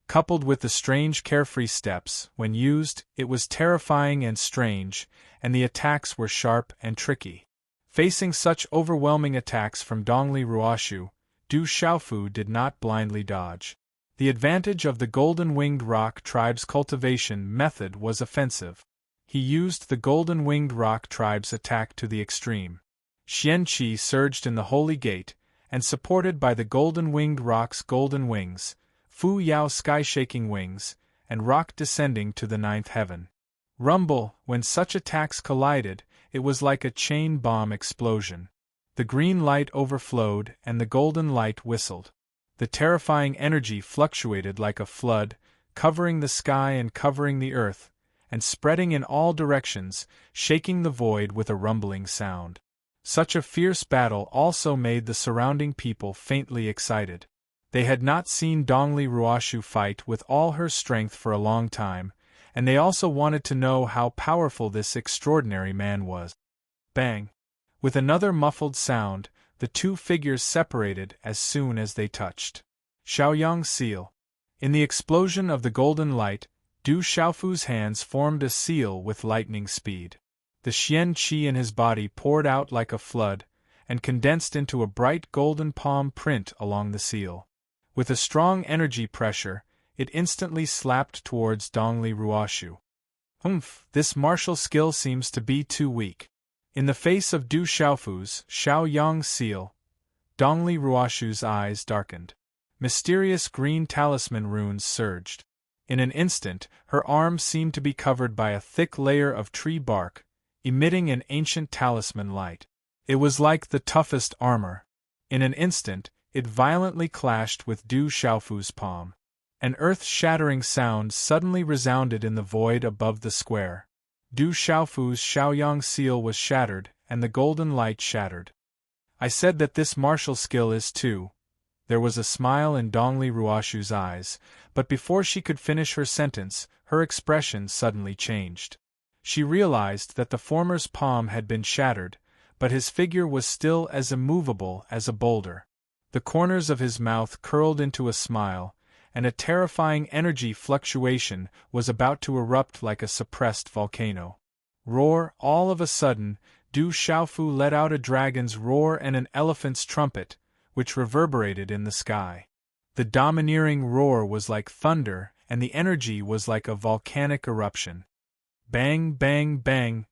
Coupled with the strange carefree steps, when used, it was terrifying and strange, and the attacks were sharp and tricky. Facing such overwhelming attacks from Dongli Ruoshu, Du Xiaofu did not blindly dodge. The advantage of the golden-winged rock tribe's cultivation method was offensive. He used the golden-winged rock tribe's attack to the extreme. Xian Qi surged in the holy gate, and supported by the golden-winged rock's golden wings, Fu Yao sky-shaking wings, and rock descending to the ninth heaven. Rumble, when such attacks collided, it was like a chain bomb explosion. The green light overflowed and the golden light whistled. The terrifying energy fluctuated like a flood, covering the sky and covering the earth, and spreading in all directions, shaking the void with a rumbling sound. Such a fierce battle also made the surrounding people faintly excited. They had not seen Dongli Ruoshu fight with all her strength for a long time, and they also wanted to know how powerful this extraordinary man was. Bang! With another muffled sound, the two figures separated as soon as they touched. Xiaoyang seal. In the explosion of the golden light, Du Xiaofu's hands formed a seal with lightning speed. The Xian Qi in his body poured out like a flood, and condensed into a bright golden palm print along the seal. With a strong energy pressure, it instantly slapped towards Dongli Ruoshu. This martial skill seems to be too weak. In the face of Du Xiaofu's Xiaoyang seal, Dongli Ruoshu's eyes darkened. Mysterious green talisman runes surged. In an instant, her arm seemed to be covered by a thick layer of tree bark, emitting an ancient talisman light. It was like the toughest armor. In an instant, it violently clashed with Du Xiaofu's palm. An earth-shattering sound suddenly resounded in the void above the square. Du Xiaofu's Xiaoyang seal was shattered, and the golden light shattered. I said that this martial skill is too. There was a smile in Dongli Ruoshu's eyes, but before she could finish her sentence, her expression suddenly changed. She realized that the former's palm had been shattered, but his figure was still as immovable as a boulder. The corners of his mouth curled into a smile, and a terrifying energy fluctuation was about to erupt like a suppressed volcano. Roar! All of a sudden, Du Xiaofu let out a dragon's roar and an elephant's trumpet, which reverberated in the sky. The domineering roar was like thunder, and the energy was like a volcanic eruption. Bang, bang, bang!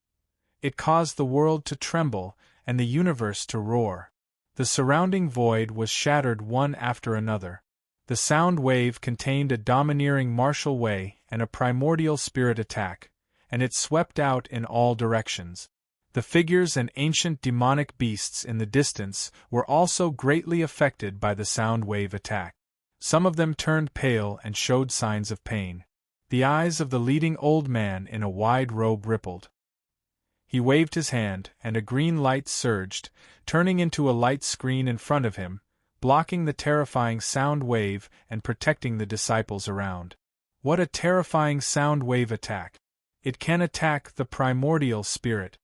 It caused the world to tremble, and the universe to roar. The surrounding void was shattered one after another. The sound wave contained a domineering martial way and a primordial spirit attack, and it swept out in all directions. The figures and ancient demonic beasts in the distance were also greatly affected by the sound wave attack. Some of them turned pale and showed signs of pain. The eyes of the leading old man in a wide robe rippled. He waved his hand, and a green light surged, turning into a light screen in front of him, blocking the terrifying sound wave and protecting the disciples around. What a terrifying sound wave attack! It can attack the primordial spirit.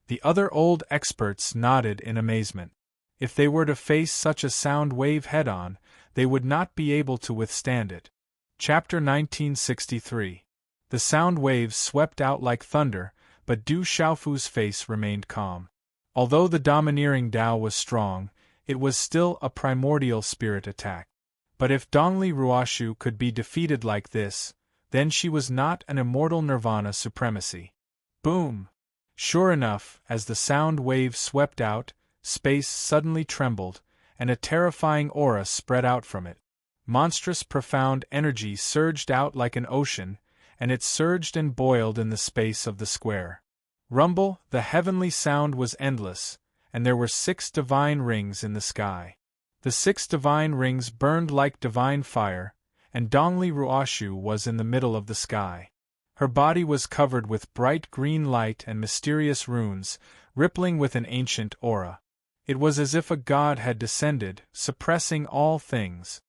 The other old experts nodded in amazement. If they were to face such a sound wave head-on, they would not be able to withstand it. Chapter 1963. The sound waves swept out like thunder, but Du Xiaofu's face remained calm. Although the domineering Tao was strong, it was still a primordial spirit attack. But if Dongli Ruoshu could be defeated like this, then she was not an immortal nirvana supremacy. Boom! Sure enough, as the sound wave swept out, space suddenly trembled, and a terrifying aura spread out from it. Monstrous profound energy surged out like an ocean, and it surged and boiled in the space of the square. Rumble, the heavenly sound was endless, and there were 6 divine rings in the sky. The 6 divine rings burned like divine fire, and Dongli Ruoshu was in the middle of the sky. Her body was covered with bright green light and mysterious runes, rippling with an ancient aura. It was as if a god had descended, suppressing all things.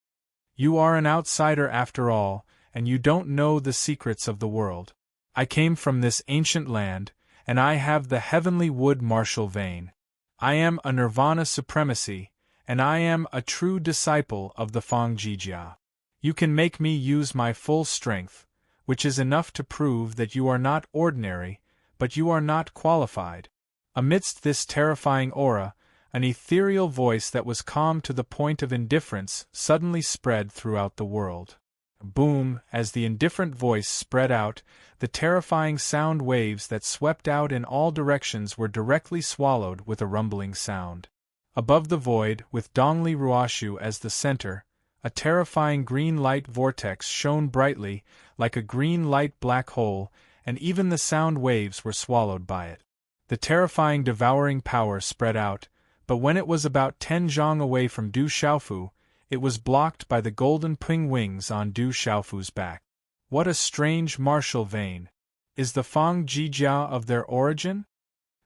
You are an outsider after all, and you don't know the secrets of the world. I came from this ancient land, and I have the heavenly wood martial vein. I am a nirvana supremacy, and I am a true disciple of the Fangjijia. You can make me use my full strength, which is enough to prove that you are not ordinary, but you are not qualified. Amidst this terrifying aura, an ethereal voice that was calm to the point of indifference suddenly spread throughout the world. Boom! As the indifferent voice spread out, the terrifying sound waves that swept out in all directions were directly swallowed with a rumbling sound. Above the void, with Dongli Ruoshu as the center, a terrifying green light vortex shone brightly, like a green light black hole, and even the sound waves were swallowed by it. The terrifying devouring power spread out, but when it was about 10 zhang away from Du Xiaofu, it was blocked by the golden ping wings on Du Xiaofu's back. What a strange martial vein! Is the Fangjijia of their origin?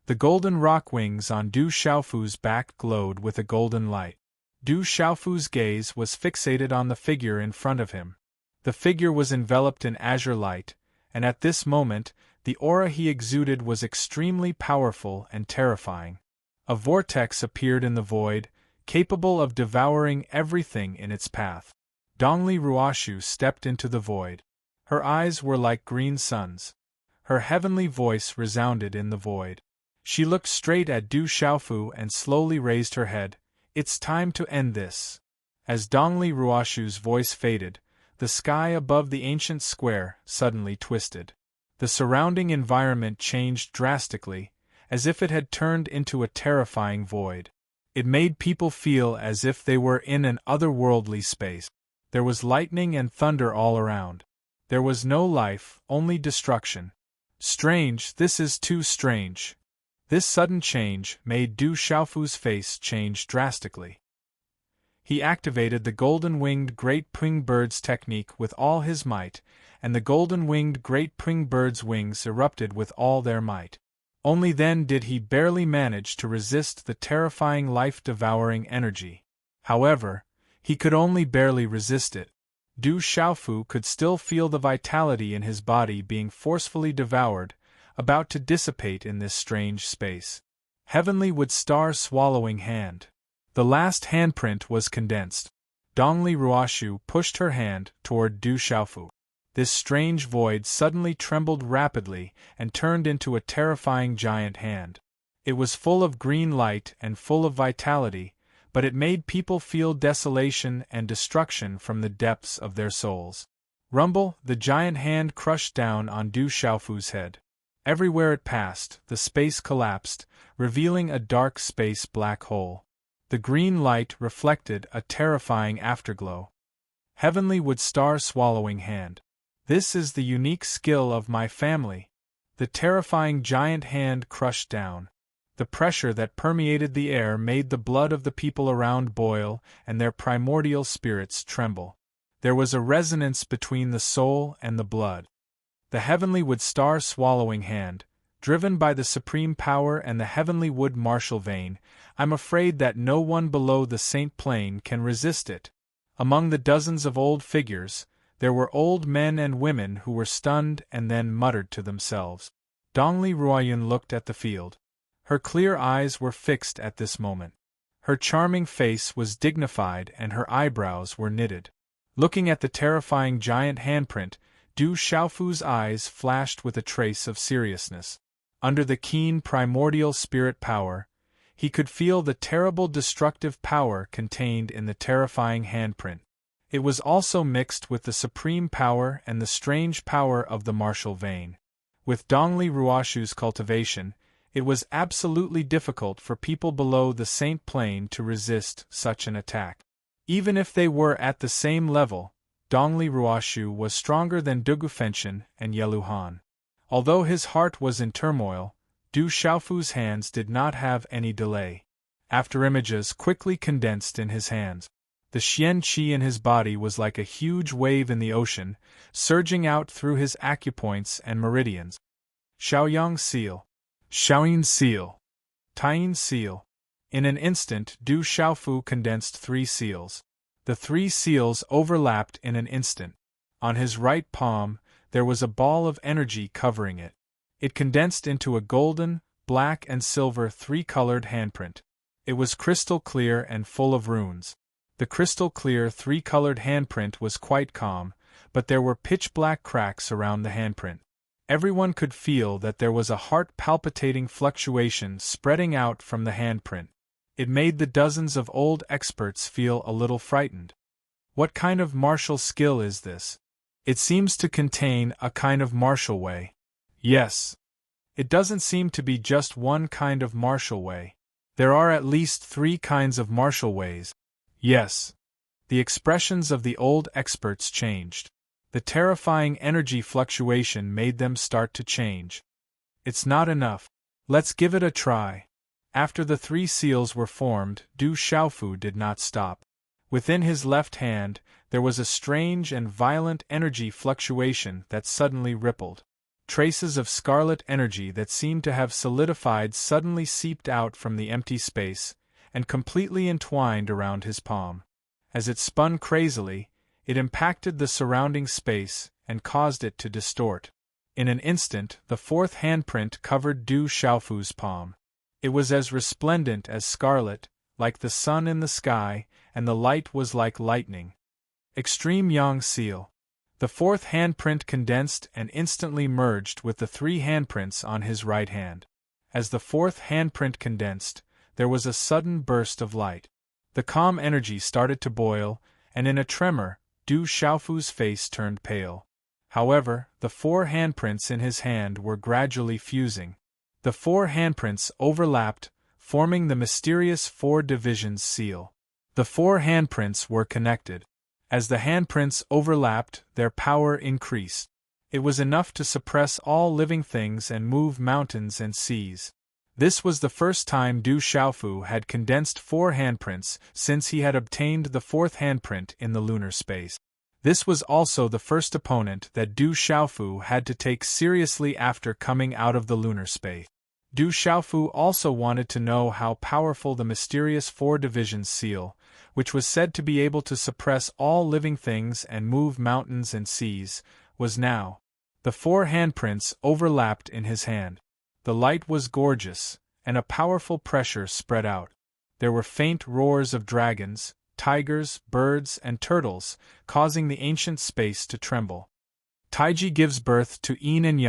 The golden rock wings on Du Xiaofu's back glowed with a golden light. Du Xiaofu's gaze was fixated on the figure in front of him. The figure was enveloped in azure light, and at this moment, the aura he exuded was extremely powerful and terrifying. A vortex appeared in the void, capable of devouring everything in its path. Dongli Ruoshu stepped into the void. Her eyes were like green suns. Her heavenly voice resounded in the void. She looked straight at Du Xiaofu and slowly raised her head. It's time to end this. As Dongli Ruoshu's voice faded, the sky above the ancient square suddenly twisted. The surrounding environment changed drastically, as if it had turned into a terrifying void. It made people feel as if they were in an otherworldly space. There was lightning and thunder all around. There was no life, only destruction. Strange, this is too strange. This sudden change made Du Xiaofu's face change drastically. He activated the golden-winged Great Ping Bird's technique with all his might, and the golden-winged Great Ping Bird's wings erupted with all their might. Only then did he barely manage to resist the terrifying life-devouring energy. However, he could only barely resist it. Du Xiaofu could still feel the vitality in his body being forcefully devoured, about to dissipate in this strange space. Heavenly Wood Star Swallowing Hand. The last handprint was condensed. Dongli Ruoshu pushed her hand toward Du Xiaofu. This strange void suddenly trembled rapidly and turned into a terrifying giant hand. It was full of green light and full of vitality, but it made people feel desolation and destruction from the depths of their souls. Rumble, the giant hand crushed down on Du Xiaofu's head. Everywhere it passed, the space collapsed, revealing a dark space black hole. The green light reflected a terrifying afterglow. Heavenly Wood Star Swallowing Hand. This is the unique skill of my family. The terrifying giant hand crushed down. The pressure that permeated the air made the blood of the people around boil and their primordial spirits tremble. There was a resonance between the soul and the blood. The Heavenly Wood Star Swallowing Hand, driven by the supreme power and the heavenly wood martial vein, I'm afraid that no one below the Saint Plane can resist it. Among the dozens of old figures, there were old men and women who were stunned and then muttered to themselves. Dongli Ruoyun looked at the field. Her clear eyes were fixed at this moment. Her charming face was dignified and her eyebrows were knitted. Looking at the terrifying giant handprint, Du Xiaofu's eyes flashed with a trace of seriousness. Under the keen primordial spirit power, he could feel the terrible destructive power contained in the terrifying handprint. It was also mixed with the supreme power and the strange power of the martial vein. With Dongli Ruoshu's cultivation, it was absolutely difficult for people below the Saint Plane to resist such an attack. Even if they were at the same level, Dongli Ruoshu was stronger than Dugufenshin and Yeluhan. Although his heart was in turmoil, Du Xiaofu's hands did not have any delay. After images quickly condensed in his hands. The Xian Qi in his body was like a huge wave in the ocean, surging out through his acupoints and meridians. Xiaoyang Seal. Xiaoyin Seal. Taiyin Seal. In an instant Du Xiaofu condensed 3 seals. The 3 seals overlapped in an instant. On his right palm, there was a ball of energy covering it. It condensed into a golden, black and silver 3-colored handprint. It was crystal clear and full of runes. The crystal clear 3-colored handprint was quite calm, but there were pitch-black cracks around the handprint. Everyone could feel that there was a heart-palpitating fluctuation spreading out from the handprint. It made the dozens of old experts feel a little frightened. What kind of martial skill is this? It seems to contain a kind of martial way. Yes. It doesn't seem to be just one kind of martial way. There are at least 3 kinds of martial ways. Yes. The expressions of the old experts changed. The terrifying energy fluctuation made them start to change. It's not enough. Let's give it a try. After the 3 seals were formed, Du Xiaofu did not stop. Within his left hand, there was a strange and violent energy fluctuation that suddenly rippled. Traces of scarlet energy that seemed to have solidified suddenly seeped out from the empty space, and completely entwined around his palm. As it spun crazily, it impacted the surrounding space and caused it to distort. In an instant, the 4th handprint covered Du Xiaofu's palm. It was as resplendent as scarlet, like the sun in the sky, and the light was like lightning. Extreme Yang Seal. The 4th handprint condensed and instantly merged with the 3 handprints on his right hand. As the 4th handprint condensed, there was a sudden burst of light. The calm energy started to boil, and in a tremor, Du Xiaofu's face turned pale. However, the 4 handprints in his hand were gradually fusing. The 4 handprints overlapped, forming the mysterious 4 divisions seal. The 4 handprints were connected. As the handprints overlapped, their power increased. It was enough to suppress all living things and move mountains and seas. This was the first time Du Xiaofu had condensed 4 handprints since he had obtained the 4th handprint in the lunar space. This was also the first opponent that Du Xiaofu had to take seriously after coming out of the lunar space. Du Xiaofu also wanted to know how powerful the mysterious 4 divisions seal, which was said to be able to suppress all living things and move mountains and seas, was now. The 4 handprints overlapped in his hand. The light was gorgeous, and a powerful pressure spread out. There were faint roars of dragons, tigers, birds, and turtles, causing the ancient space to tremble. Taiji gives birth to yin and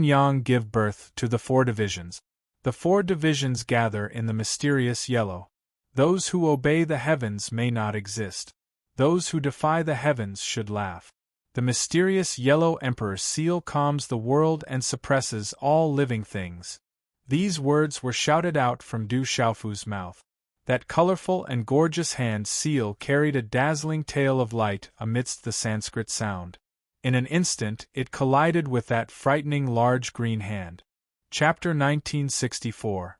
yang give birth to the 4 divisions. The 4 divisions gather in the mysterious yellow. Those who obey the heavens may not exist. Those who defy the heavens should laugh. The mysterious yellow emperor seal calms the world and suppresses all living things. These words were shouted out from Du Xiaofu's mouth. That colorful and gorgeous hand seal carried a dazzling tail of light amidst the Sanskrit sound. In an instant it collided with that frightening large green hand. Chapter 1964.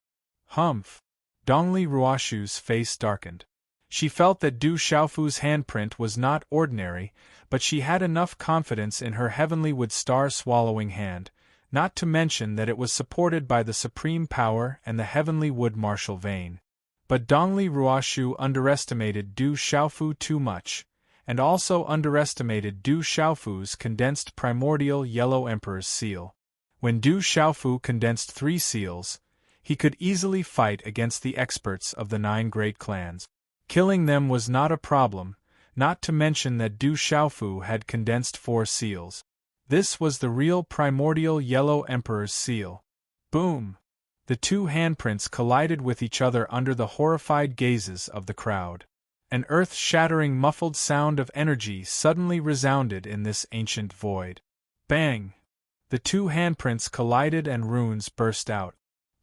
Humph! Dongli Ruoshu's face darkened. She felt that Du Xiaofu's handprint was not ordinary, but she had enough confidence in her heavenly wood star-swallowing hand, not to mention that it was supported by the supreme power and the heavenly wood martial vein. But Dongli Ruoshu underestimated Du Xiaofu too much, and also underestimated Du Xiaofu's condensed primordial yellow emperor's seal. When Du Xiaofu condensed 3 seals, he could easily fight against the experts of the 9 great clans. Killing them was not a problem, not to mention that Du Xiaofu had condensed 4 seals. This was the real primordial yellow emperor's seal. Boom! The 2 handprints collided with each other under the horrified gazes of the crowd. An earth-shattering muffled sound of energy suddenly resounded in this ancient void. Bang! The 2 handprints collided and runes burst out.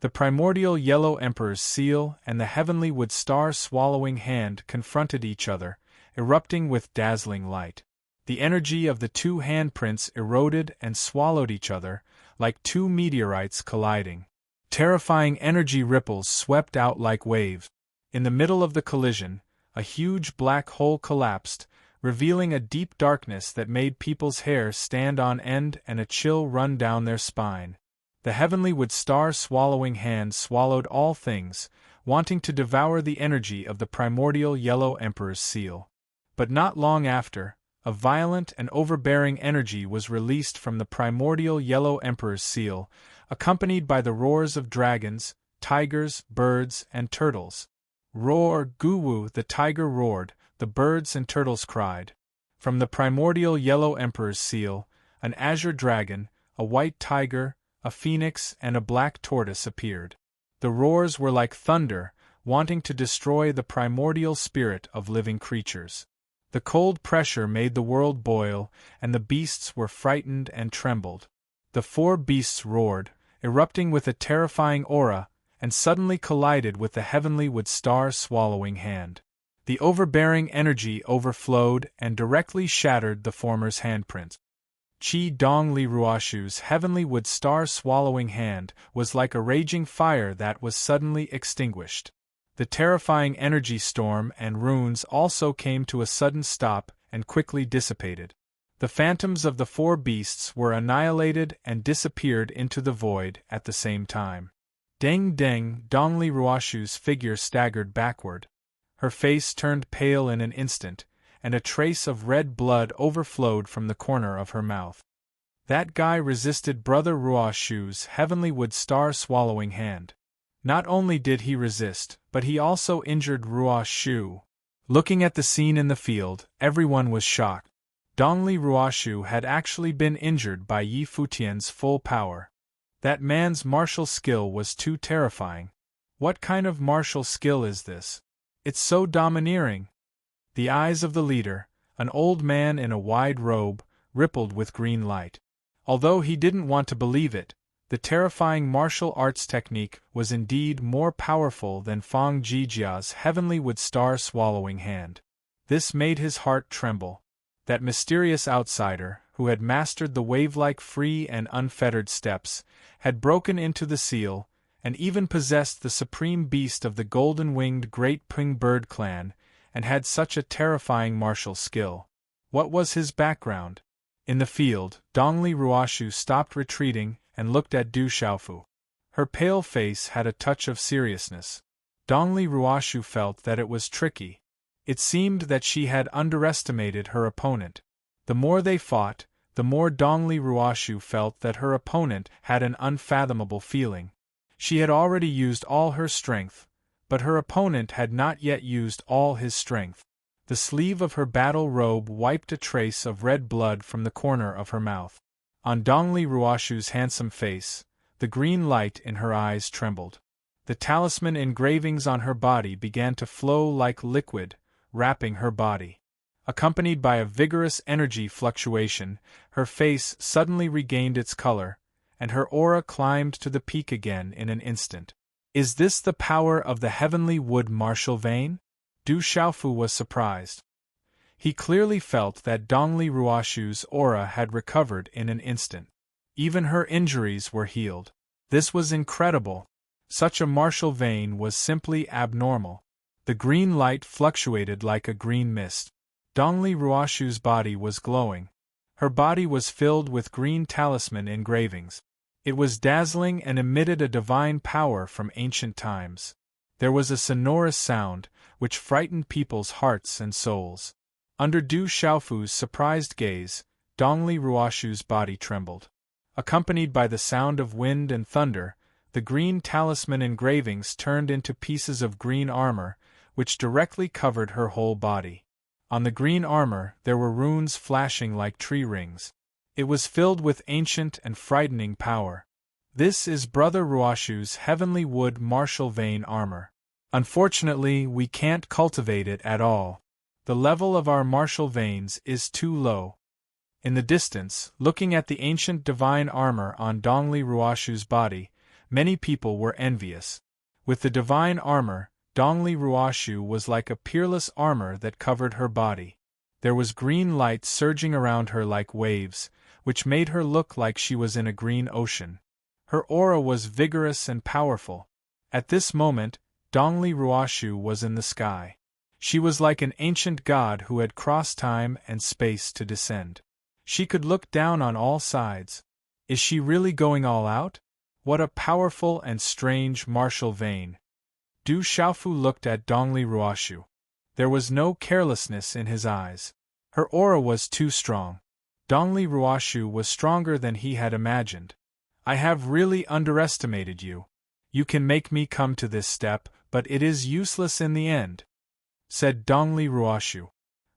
The primordial yellow emperor's seal and the heavenly wood star-swallowing hand confronted each other, erupting with dazzling light. The energy of the 2 handprints eroded and swallowed each other, like 2 meteorites colliding. Terrifying energy ripples swept out like waves. In the middle of the collision, a huge black hole collapsed, revealing a deep darkness that made people's hair stand on end and a chill run down their spine. The heavenly wood star-swallowing hand swallowed all things, wanting to devour the energy of the primordial yellow emperor's seal. But not long after, a violent and overbearing energy was released from the primordial yellow emperor's seal, accompanied by the roars of dragons, tigers, birds, and turtles. Roar, Guwu! The tiger roared, the birds and turtles cried. From the primordial yellow emperor's seal, an azure dragon, a white tiger, a phoenix, and a black tortoise appeared. The roars were like thunder, wanting to destroy the primordial spirit of living creatures. The cold pressure made the world boil, and the beasts were frightened and trembled. The 4 beasts roared, erupting with a terrifying aura, and suddenly collided with the heavenly wood star-swallowing hand. The overbearing energy overflowed and directly shattered the former's handprint. Qi Dongli Ruoshu's heavenly wood star-swallowing hand was like a raging fire that was suddenly extinguished. The terrifying energy storm and runes also came to a sudden stop and quickly dissipated. The phantoms of the 4 beasts were annihilated and disappeared into the void at the same time. Deng deng! Dongli Ruoshu's figure staggered backward. Her face turned pale in an instant, and a trace of red blood overflowed from the corner of her mouth. That guy resisted Brother Ruoshu's heavenly wood star-swallowing hand. Not only did he resist, but he also injured Ruoshu. Looking at the scene in the field, everyone was shocked. Dongli Ruoshu had actually been injured by Yi Futian's full power. That man's martial skill was too terrifying. What kind of martial skill is this? It's so domineering. The eyes of the leader, an old man in a wide robe, rippled with green light. Although he didn't want to believe it, the terrifying martial arts technique was indeed more powerful than Fang Jijia's heavenly wood star-swallowing hand. This made his heart tremble. That mysterious outsider, who had mastered the wave-like free and unfettered steps, had broken into the seal, and even possessed the supreme beast of the golden-winged Great Ping Bird clan, and had such a terrifying martial skill. What was his background? In the field, Dongli Ruoshu stopped retreating and looked at Du Xiaofu. Her pale face had a touch of seriousness. Dongli Ruoshu felt that it was tricky. It seemed that she had underestimated her opponent. The more they fought, the more Dongli Ruoshu felt that her opponent had an unfathomable feeling. She had already used all her strength, but her opponent had not yet used all his strength. The sleeve of her battle robe wiped a trace of red blood from the corner of her mouth. On Dongli Ruoshu's handsome face, the green light in her eyes trembled. The talisman engravings on her body began to flow like liquid, wrapping her body. Accompanied by a vigorous energy fluctuation, her face suddenly regained its color, and her aura climbed to the peak again in an instant. Is this the power of the heavenly wood martial vein? Du Xiaofu was surprised. He clearly felt that Dongli Ruoshu's aura had recovered in an instant. Even her injuries were healed. This was incredible. Such a martial vein was simply abnormal. The green light fluctuated like a green mist. Dongli Ruoshu's body was glowing. Her body was filled with green talisman engravings. It was dazzling and emitted a divine power from ancient times. There was a sonorous sound, which frightened people's hearts and souls. Under Du Xiaofu's surprised gaze, Dongli Ruoshu's body trembled. Accompanied by the sound of wind and thunder, the green talisman engravings turned into pieces of green armor, which directly covered her whole body. On the green armor there were runes flashing like tree rings. It was filled with ancient and frightening power. This is Brother Ruoshu's heavenly wood martial vein armor. Unfortunately, we can't cultivate it at all. The level of our martial veins is too low. In the distance, looking at the ancient divine armor on Dongli Ruoshu's body, many people were envious. With the divine armor, Dongli Ruoshu was like a peerless armor that covered her body. There was green light surging around her like waves, which made her look like she was in a green ocean. Her aura was vigorous and powerful. At this moment, Dongli Ruoshu was in the sky. She was like an ancient god who had crossed time and space to descend. She could look down on all sides. Is she really going all out? What a powerful and strange martial vein. Du Xiaofu looked at Dongli Ruoshu. There was no carelessness in his eyes. Her aura was too strong. Dongli Ruoshu was stronger than he had imagined. I have really underestimated you. You can make me come to this step, but it is useless in the end, said Dongli Ruoshu.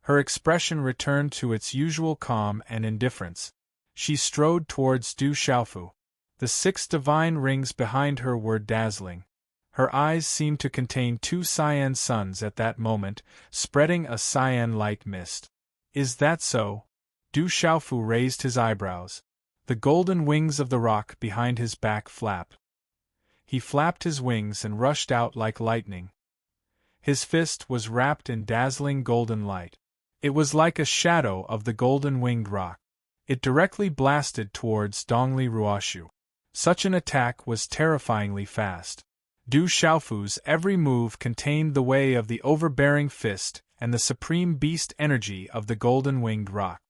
Her expression returned to its usual calm and indifference. She strode towards Du Xiaofu. The 6 divine rings behind her were dazzling. Her eyes seemed to contain 2 cyan suns at that moment, spreading a cyan-like mist. Is that so? Du Xiaofu raised his eyebrows. The golden wings of the rock behind his back flapped. He flapped his wings and rushed out like lightning. His fist was wrapped in dazzling golden light. It was like a shadow of the golden-winged rock. It directly blasted towards Dongli Ruoshu. Such an attack was terrifyingly fast. Du Xiaofu's every move contained the way of the overbearing fist and the supreme beast energy of the golden-winged rock.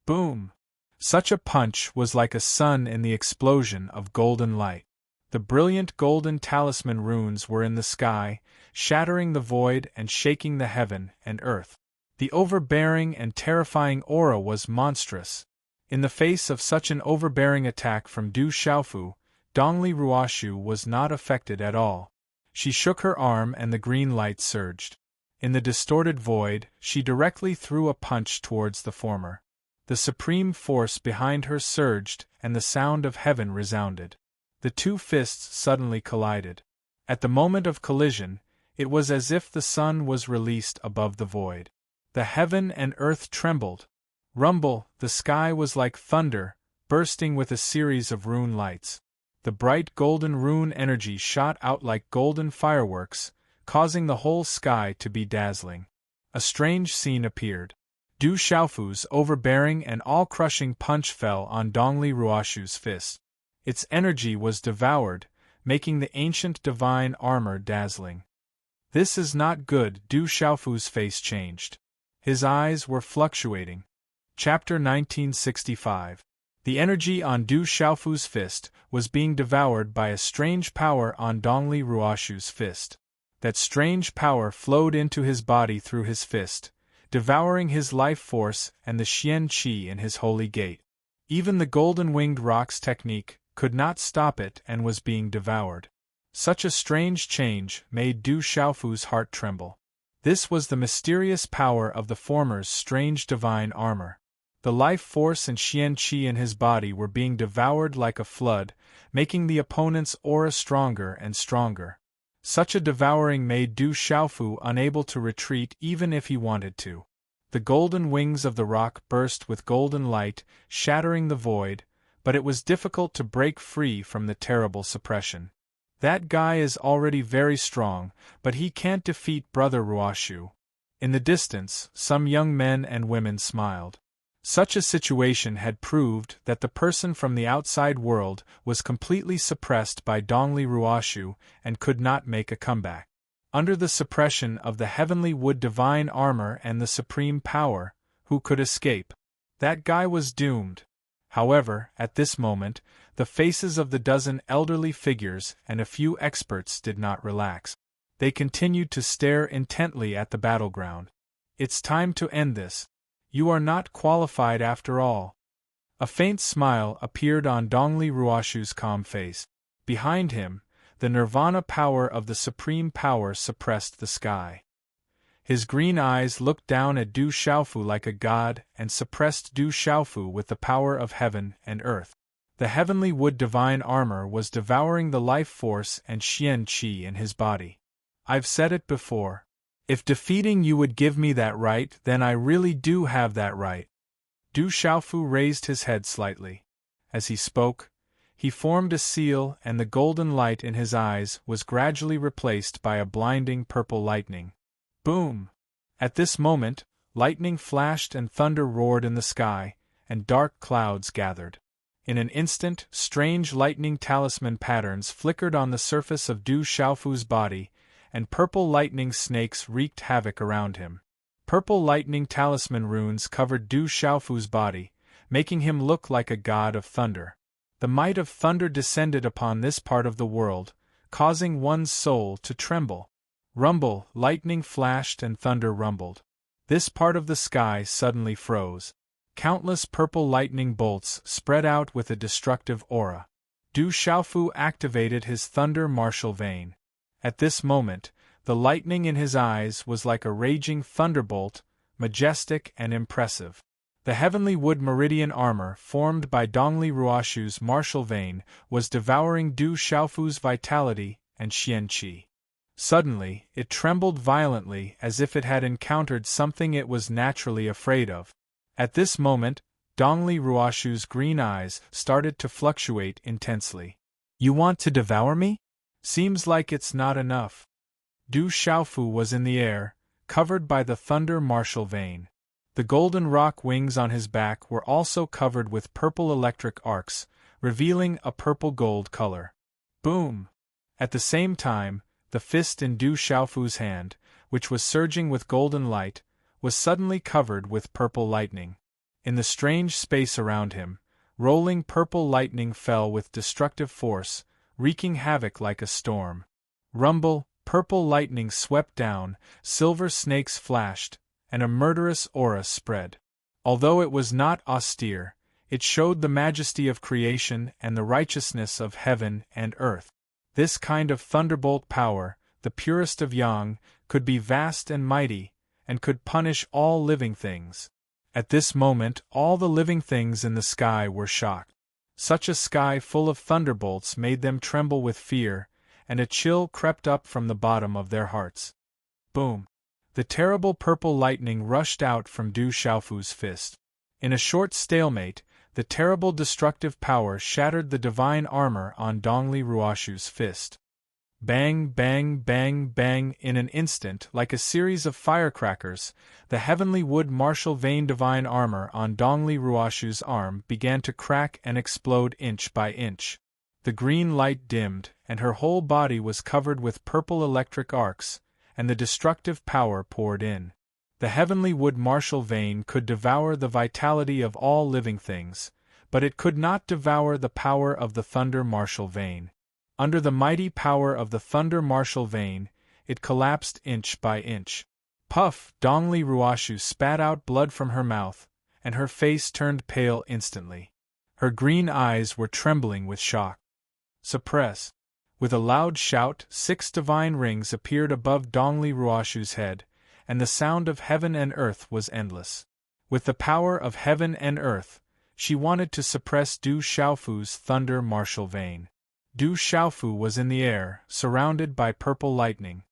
Boom! Such a punch was like a sun in the explosion of golden light. The brilliant golden talisman runes were in the sky, shattering the void and shaking the heaven and earth. The overbearing and terrifying aura was monstrous. In the face of such an overbearing attack from Du Xiaofu, Dongli Ruoshu was not affected at all. She shook her arm and the green light surged. In the distorted void, she directly threw a punch towards the former. The supreme force behind her surged and the sound of heaven resounded. The 2 fists suddenly collided. At the moment of collision, it was as if the sun was released above the void. The heaven and earth trembled. Rumble, the sky was like thunder, bursting with a series of rune lights. The bright golden rune energy shot out like golden fireworks, causing the whole sky to be dazzling. A strange scene appeared. Du Xiaofu's overbearing and all-crushing punch fell on Dongli Ruoshu's fist. Its energy was devoured, making the ancient divine armor dazzling. This is not good. Du Xiaofu's face changed. His eyes were fluctuating. Chapter 1965. The energy on Du Xiaofu's fist was being devoured by a strange power on Dongli Ruoshu's fist. That strange power flowed into his body through his fist, devouring his life force and the Xian Qi in his holy gate. Even the golden-winged rock's technique could not stop it and was being devoured. Such a strange change made Du Xiaofu's heart tremble. This was the mysterious power of the former's strange divine armor. The life force and Xian Qi in his body were being devoured like a flood, making the opponent's aura stronger and stronger. Such a devouring made Du Xiaofu unable to retreat even if he wanted to. The golden wings of the rock burst with golden light, shattering the void, but it was difficult to break free from the terrible suppression. That guy is already very strong, but he can't defeat Brother Ruoshu. In the distance, some young men and women smiled. Such a situation had proved that the person from the outside world was completely suppressed by Dongli Ruoshu and could not make a comeback. Under the suppression of the heavenly wood divine armor and the supreme power, who could escape? That guy was doomed. However, at this moment, the faces of the dozen elderly figures and a few experts did not relax. They continued to stare intently at the battleground. It's time to end this. You are not qualified after all. A faint smile appeared on Dongli Ruoshu's calm face. Behind him, the nirvana power of the supreme power suppressed the sky. His green eyes looked down at Du Xiaofu like a god and suppressed Du Xiaofu with the power of heaven and earth. The heavenly wood divine armor was devouring the life force and Xian Qi in his body. I've said it before. If defeating you would give me that right, then I really do have that right. Du Xiaofu raised his head slightly. As he spoke, he formed a seal and the golden light in his eyes was gradually replaced by a blinding purple lightning. Boom! At this moment, lightning flashed and thunder roared in the sky, and dark clouds gathered. In an instant, strange lightning talisman patterns flickered on the surface of Du Xiaofu's body, and purple lightning snakes wreaked havoc around him. Purple lightning talisman runes covered Du Xiaofu's body, making him look like a god of thunder. The might of thunder descended upon this part of the world, causing one's soul to tremble. Rumble, lightning flashed and thunder rumbled. This part of the sky suddenly froze. Countless purple lightning bolts spread out with a destructive aura. Du Xiaofu activated his thunder martial vein. At this moment, the lightning in his eyes was like a raging thunderbolt, majestic and impressive. The heavenly wood meridian armor formed by Dongli Ruoshu's martial vein was devouring Du Xiaofu's vitality and Xian Qi. Suddenly, it trembled violently as if it had encountered something it was naturally afraid of. At this moment, Dongli Ruoshu's green eyes started to fluctuate intensely. You want to devour me? Seems like it's not enough. Du Xiaofu was in the air, covered by the thunder martial vein. The golden rock wings on his back were also covered with purple electric arcs, revealing a purple-gold color. Boom! At the same time, the fist in Du Xiaofu's hand, which was surging with golden light, was suddenly covered with purple lightning. In the strange space around him, rolling purple lightning fell with destructive force, wreaking havoc like a storm. Rumble, purple lightning swept down, silver snakes flashed, and a murderous aura spread. Although it was not austere, it showed the majesty of creation and the righteousness of heaven and earth. This kind of thunderbolt power, the purest of yang, could be vast and mighty, and could punish all living things. At this moment, all the living things in the sky were shocked. Such a sky full of thunderbolts made them tremble with fear, and a chill crept up from the bottom of their hearts. Boom! The terrible purple lightning rushed out from Du Xiaofu's fist. In a short stalemate, the terrible destructive power shattered the divine armor on Dongli Ruoshu's fist. Bang, bang, bang, bang! In an instant, like a series of firecrackers, the heavenly wood martial vein divine armor on Dongli Ruoshu's arm began to crack and explode inch by inch. The green light dimmed, and her whole body was covered with purple electric arcs, and the destructive power poured in. The heavenly wood martial vein could devour the vitality of all living things, but it could not devour the power of the thunder martial vein. Under the mighty power of the thunder martial vein, it collapsed inch by inch. Puff! Dongli Ruoshu spat out blood from her mouth, and her face turned pale instantly. Her green eyes were trembling with shock. Suppress! With a loud shout, 6 divine rings appeared above Dongli Ruoshu's head, and the sound of heaven and earth was endless. With the power of heaven and earth, she wanted to suppress Du Xiaofu's thunder martial vein. Du Xiaofu was in the air, surrounded by purple lightning.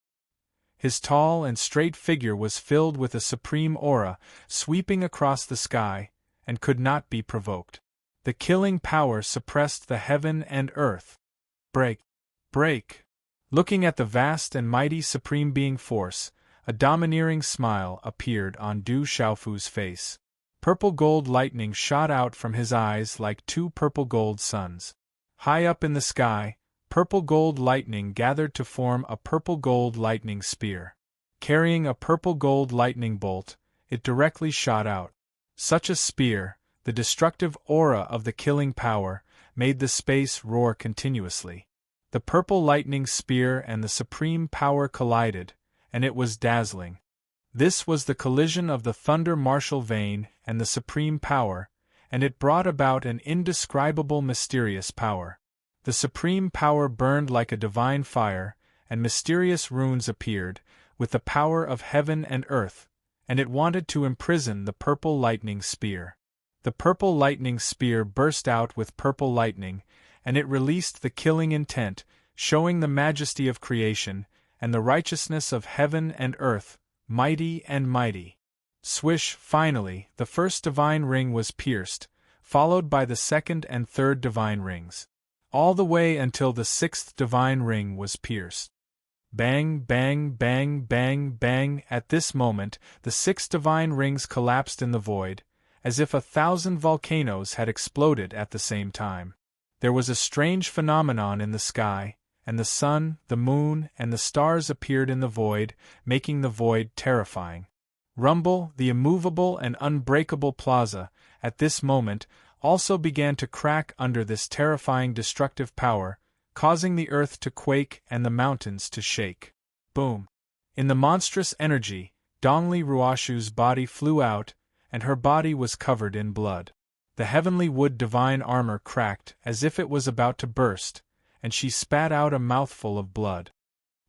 His tall and straight figure was filled with a supreme aura, sweeping across the sky, and could not be provoked. The killing power suppressed the heaven and earth. Break! Break! Looking at the vast and mighty supreme being force, a domineering smile appeared on Du Xiaofu's face. Purple gold lightning shot out from his eyes like 2 purple gold suns. High up in the sky, purple gold lightning gathered to form a purple gold lightning spear. Carrying a purple gold lightning bolt, it directly shot out. Such a spear, the destructive aura of the killing power, made the space roar continuously. The purple lightning spear and the supreme power collided, and it was dazzling. This was the collision of the thunder martial vein and the supreme power, and it brought about an indescribable mysterious power. The supreme power burned like a divine fire, and mysterious runes appeared, with the power of heaven and earth, and it wanted to imprison the purple lightning spear. The purple lightning spear burst out with purple lightning, and it released the killing intent, showing the majesty of creation, and the righteousness of heaven and earth, mighty and mighty. Swish! Finally, the first divine ring was pierced, followed by the second and third divine rings. All the way until the 6th divine ring was pierced. Bang, bang, bang, bang, bang! At this moment, the 6 divine rings collapsed in the void, as if 1,000 volcanoes had exploded at the same time. There was a strange phenomenon in the sky, and the sun, the moon, and the stars appeared in the void, making the void terrifying. Rumble, the immovable and unbreakable plaza, at this moment, also began to crack under this terrifying destructive power, causing the earth to quake and the mountains to shake. Boom! In the monstrous energy, Dongli Ruoshu's body flew out, and her body was covered in blood. The heavenly wood divine armor cracked as if it was about to burst, and she spat out a mouthful of blood.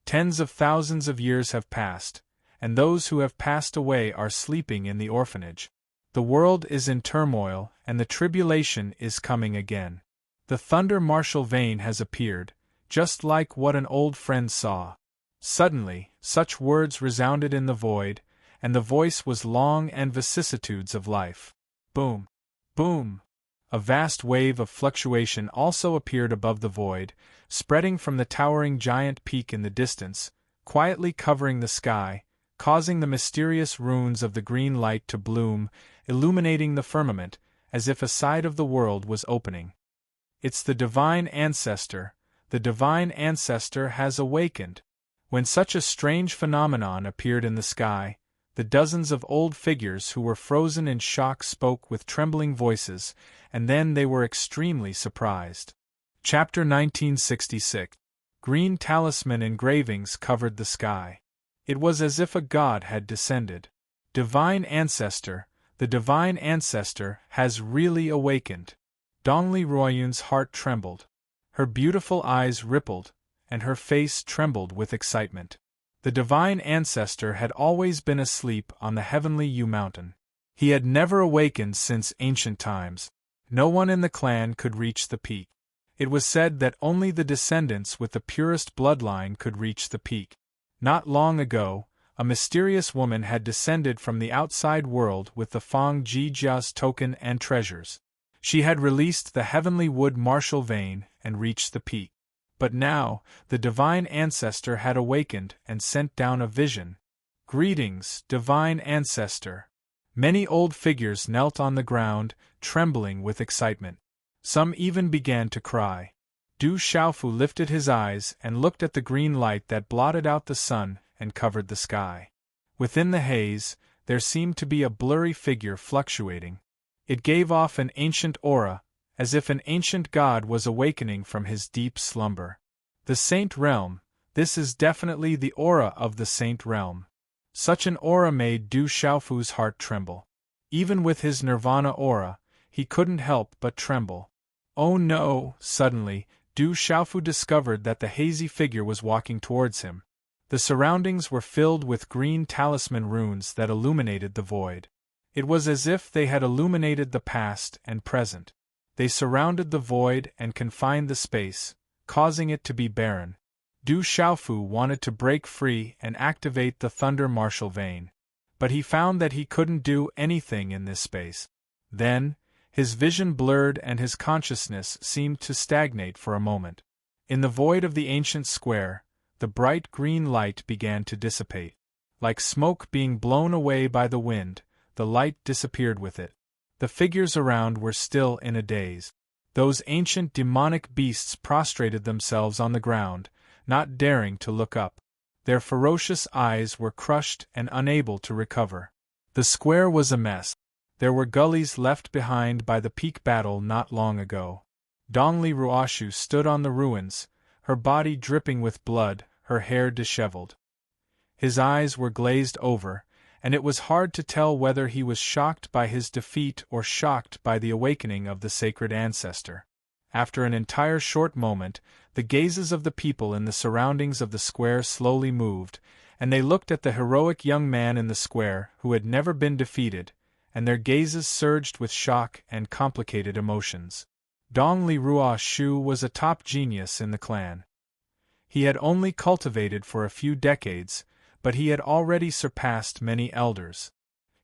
Tens of thousands of years have passed, and those who have passed away are sleeping in the orphanage. The world is in turmoil, and the tribulation is coming again. The thunder martial vein has appeared, just like what an old friend saw. Suddenly, such words resounded in the void, and the voice was long and vicissitudes of life. Boom! Boom! A vast wave of fluctuation also appeared above the void, spreading from the towering giant peak in the distance, quietly covering the sky, causing the mysterious runes of the green light to bloom, illuminating the firmament, as if a side of the world was opening. It's the divine ancestor. The divine ancestor has awakened. When such a strange phenomenon appeared in the sky, the dozens of old figures who were frozen in shock spoke with trembling voices, and then they were extremely surprised. Chapter 1966. Green talisman engravings covered the sky. It was as if a god had descended. Divine ancestor, the divine ancestor has really awakened. Dongli Ruoyun's heart trembled. Her beautiful eyes rippled, and her face trembled with excitement. The divine ancestor had always been asleep on the heavenly Yu mountain. He had never awakened since ancient times. No one in the clan could reach the peak. It was said that only the descendants with the purest bloodline could reach the peak. Not long ago, a mysterious woman had descended from the outside world with the Fang Jijia's token and treasures. She had released the heavenly wood martial vein and reached the peak. But now, the divine ancestor had awakened and sent down a vision. Greetings, divine ancestor. Many old figures knelt on the ground, trembling with excitement. Some even began to cry. Du Xiaofu lifted his eyes and looked at the green light that blotted out the sun and covered the sky. Within the haze, there seemed to be a blurry figure fluctuating. It gave off an ancient aura, as if an ancient god was awakening from his deep slumber. The Saint Realm, this is definitely the aura of the Saint Realm. Such an aura made Du Xiaofu's heart tremble. Even with his nirvana aura, he couldn't help but tremble. Oh no! Suddenly, Du Xiaofu discovered that the hazy figure was walking towards him. The surroundings were filled with green talisman runes that illuminated the void. It was as if they had illuminated the past and present. They surrounded the void and confined the space, causing it to be barren. Du Xiaofu wanted to break free and activate the thunder martial vein. But he found that he couldn't do anything in this space. Then, his vision blurred and his consciousness seemed to stagnate for a moment. In the void of the ancient square, the bright green light began to dissipate. Like smoke being blown away by the wind, the light disappeared with it. The figures around were still in a daze. Those ancient demonic beasts prostrated themselves on the ground, not daring to look up. Their ferocious eyes were crushed and unable to recover. The square was a mess. There were gullies left behind by the peak battle not long ago. Dongli Ruoshu stood on the ruins, her body dripping with blood, her hair disheveled. His eyes were glazed over, and it was hard to tell whether he was shocked by his defeat or shocked by the awakening of the sacred ancestor. After an entire short moment, the gazes of the people in the surroundings of the square slowly moved, and they looked at the heroic young man in the square who had never been defeated, and their gazes surged with shock and complicated emotions. Dongli Ruoshu was a top genius in the clan. He had only cultivated for a few decades, but he had already surpassed many elders.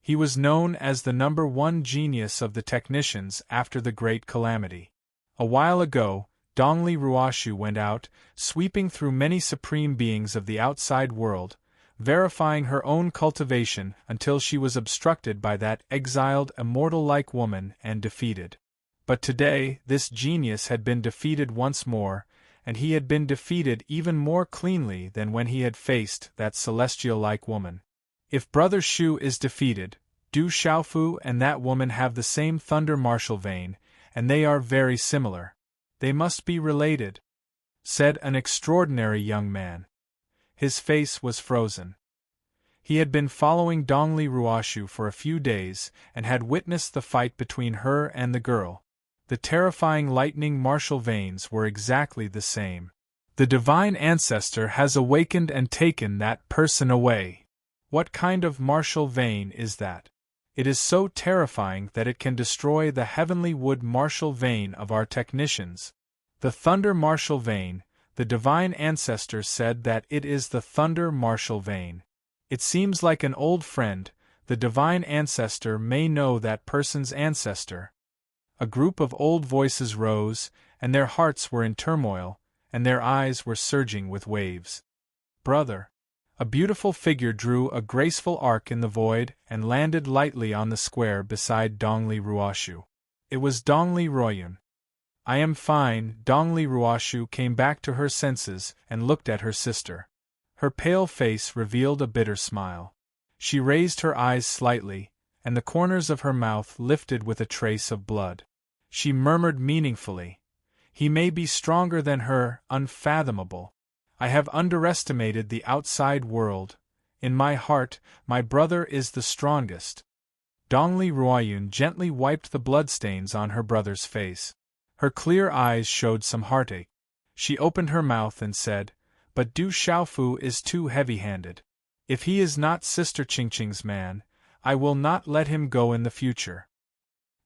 He was known as the #1 genius of the technicians after the Great Calamity. A while ago, Dongli Ruoshu went out, sweeping through many supreme beings of the outside world, verifying her own cultivation until she was obstructed by that exiled immortal-like woman and defeated. But today, this genius had been defeated once more, and he had been defeated even more cleanly than when he had faced that celestial-like woman. If Brother Shu is defeated, Du Xiaofu and that woman have the same thunder martial vein, and they are very similar. They must be related, said an extraordinary young man. His face was frozen. He had been following Dongli Ruoshu for a few days and had witnessed the fight between her and the girl. The terrifying lightning martial veins were exactly the same. The divine ancestor has awakened and taken that person away. What kind of martial vein is that? It is so terrifying that it can destroy the heavenly wood martial vein of our technicians. The thunder martial vein, the divine ancestor said that it is the thunder martial vein. It seems like an old friend, the divine ancestor may know that person's ancestor. A group of old voices rose, and their hearts were in turmoil, and their eyes were surging with waves. Brother. A beautiful figure drew a graceful arc in the void and landed lightly on the square beside Dongli Ruoshu. It was Dongli Ruoyun. I am fine. Dongli Ruoshu came back to her senses and looked at her sister. Her pale face revealed a bitter smile. She raised her eyes slightly, and the corners of her mouth lifted with a trace of blood. She murmured meaningfully, "He may be stronger than her, unfathomable. I have underestimated the outside world. In my heart, my brother is the strongest." Dongli Ruoyun gently wiped the bloodstains on her brother's face. Her clear eyes showed some heartache. She opened her mouth and said, "But Du Xiaofu is too heavy-handed. If he is not Sister Qingqing's man, I will not let him go in the future."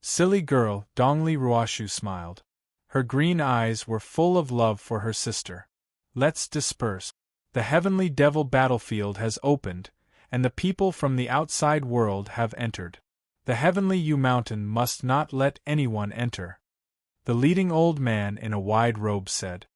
Silly girl, Dongli Ruoshu smiled. Her green eyes were full of love for her sister. Let's disperse. The heavenly devil battlefield has opened, and the people from the outside world have entered. The heavenly Yu Mountain must not let anyone enter. The leading old man in a wide robe said.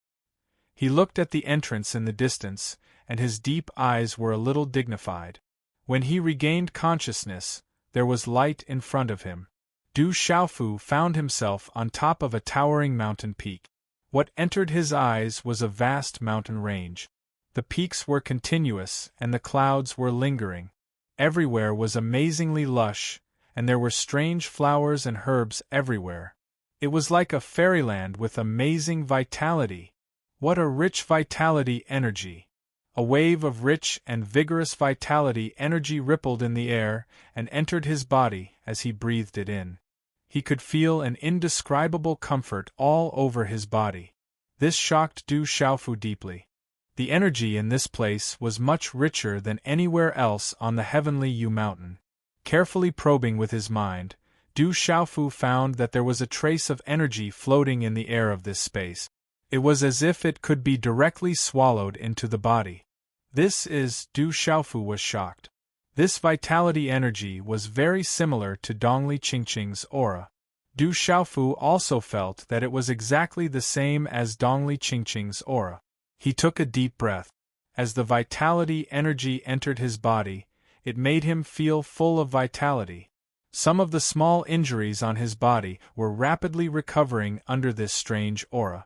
He looked at the entrance in the distance, and his deep eyes were a little dignified. When he regained consciousness, there was light in front of him. Du Xiaofu found himself on top of a towering mountain peak. What entered his eyes was a vast mountain range. The peaks were continuous, and the clouds were lingering. Everywhere was amazingly lush, and there were strange flowers and herbs everywhere. It was like a fairyland with amazing vitality. What a rich vitality energy! A wave of rich and vigorous vitality energy rippled in the air and entered his body as he breathed it in. He could feel an indescribable comfort all over his body. This shocked Du Xiaofu deeply. The energy in this place was much richer than anywhere else on the heavenly Yu mountain. Carefully probing with his mind, Du Xiaofu found that there was a trace of energy floating in the air of this space. It was as if it could be directly swallowed into the body. Du Xiaofu was shocked. This vitality energy was very similar to Dongli Qingqing's aura. Du Xiaofu also felt that it was exactly the same as Dongli Qingqing's aura. He took a deep breath. As the vitality energy entered his body, it made him feel full of vitality. Some of the small injuries on his body were rapidly recovering under this strange aura.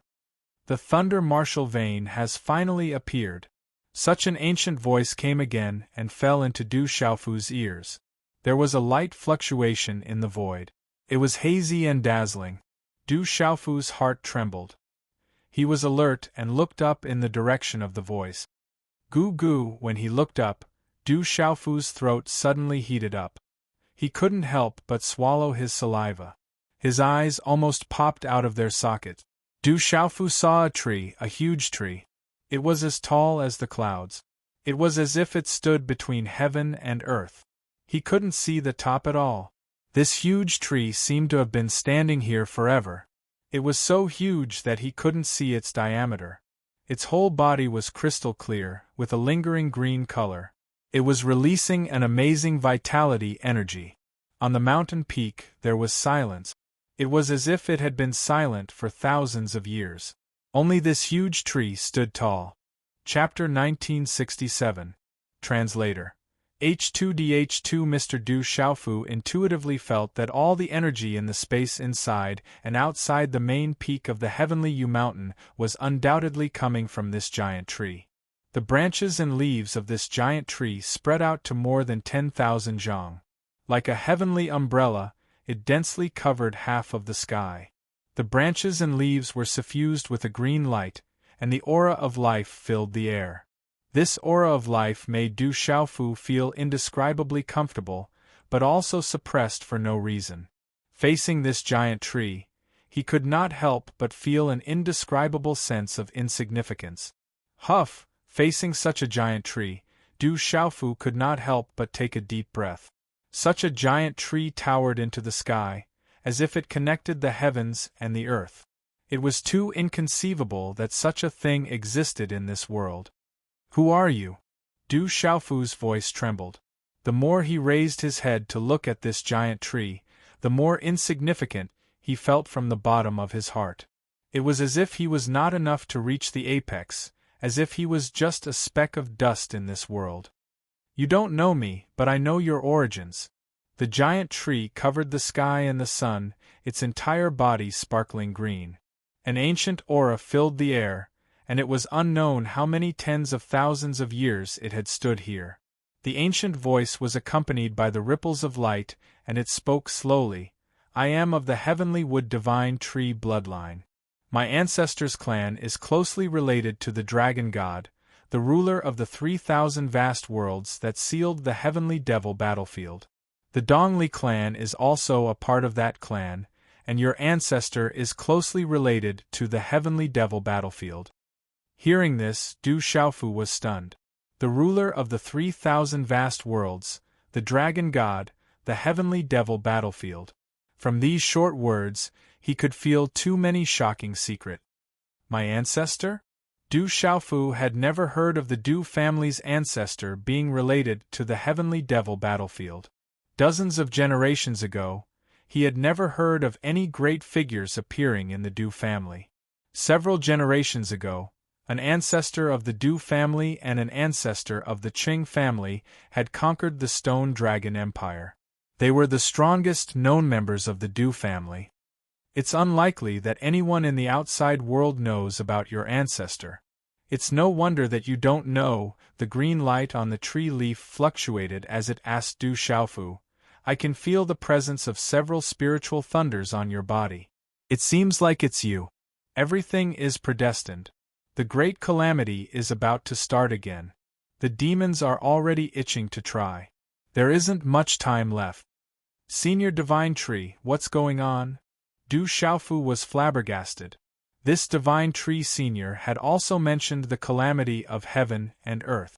The thunder martial vein has finally appeared. Such an ancient voice came again and fell into Du Xiaofu's ears. There was a light fluctuation in the void. It was hazy and dazzling. Du Xiaofu's heart trembled. He was alert and looked up in the direction of the voice. Gu. When he looked up, Du Xiaofu's throat suddenly heated up. He couldn't help but swallow his saliva. His eyes almost popped out of their sockets. Du Xiaofu saw a tree, a huge tree. It was as tall as the clouds. It was as if it stood between heaven and earth. He couldn't see the top at all. This huge tree seemed to have been standing here forever. It was so huge that he couldn't see its diameter. Its whole body was crystal clear, with a lingering green color. It was releasing an amazing vitality energy. On the mountain peak there was silence. It was as if it had been silent for thousands of years. Only this huge tree stood tall. Chapter 1967. Translator. H2DH2 Mr. Du Xiaofu intuitively felt that all the energy in the space inside and outside the main peak of the heavenly Yu mountain was undoubtedly coming from this giant tree. The branches and leaves of this giant tree spread out to more than 10,000 zhang. Like a heavenly umbrella, it densely covered half of the sky. The branches and leaves were suffused with a green light, and the aura of life filled the air. This aura of life made Du Xiaofu feel indescribably comfortable, but also suppressed for no reason. Facing this giant tree, he could not help but feel an indescribable sense of insignificance. Facing such a giant tree, Du Xiaofu could not help but take a deep breath. Such a giant tree towered into the sky, as if it connected the heavens and the earth. It was too inconceivable that such a thing existed in this world. Who are you? Du Xiaofu's voice trembled. The more he raised his head to look at this giant tree, the more insignificant he felt from the bottom of his heart. It was as if he was not enough to reach the apex, as if he was just a speck of dust in this world. You don't know me, but I know your origins. The giant tree covered the sky and the sun, its entire body sparkling green. An ancient aura filled the air, and it was unknown how many tens of thousands of years it had stood here. The ancient voice was accompanied by the ripples of light, and it spoke slowly. I am of the heavenly wood divine tree bloodline. My ancestors' clan is closely related to the dragon god, the ruler of the 3,000 vast worlds that sealed the heavenly devil battlefield. The Dongli clan is also a part of that clan, and your ancestor is closely related to the heavenly devil battlefield. Hearing this, Du Xiaofu was stunned. The ruler of the 3,000 vast worlds, the dragon god, the heavenly devil battlefield. From these short words, he could feel too many shocking secrets. My ancestor? Du Xiaofu had never heard of the Du family's ancestor being related to the heavenly devil battlefield. Dozens of generations ago, he had never heard of any great figures appearing in the Du family. Several generations ago, an ancestor of the Du family and an ancestor of the Qing family had conquered the Stone Dragon Empire. They were the strongest known members of the Du family. It's unlikely that anyone in the outside world knows about your ancestor. It's no wonder that you don't know. The green light on the tree leaf fluctuated as it asked Du Xiaofu, I can feel the presence of several spiritual thunders on your body. It seems like it's you. Everything is predestined. The great calamity is about to start again. The demons are already itching to try. There isn't much time left. Senior Divine Tree, what's going on? Du Xiaofu was flabbergasted. This Divine Tree Senior had also mentioned the calamity of heaven and earth.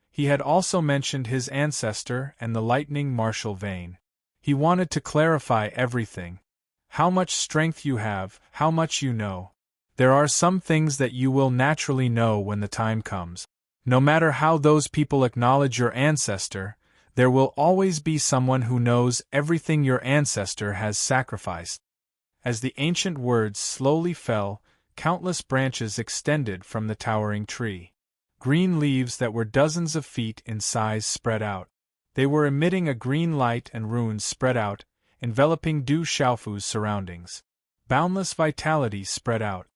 He had also mentioned his ancestor and the lightning martial vein. He wanted to clarify everything. How much strength you have, how much you know. There are some things that you will naturally know when the time comes. No matter how those people acknowledge your ancestor, there will always be someone who knows everything your ancestor has sacrificed. As the ancient words slowly fell, countless branches extended from the towering tree. Green leaves that were dozens of feet in size spread out. They were emitting a green light, and runes spread out, enveloping Du Xiaofu's surroundings. Boundless vitality spread out,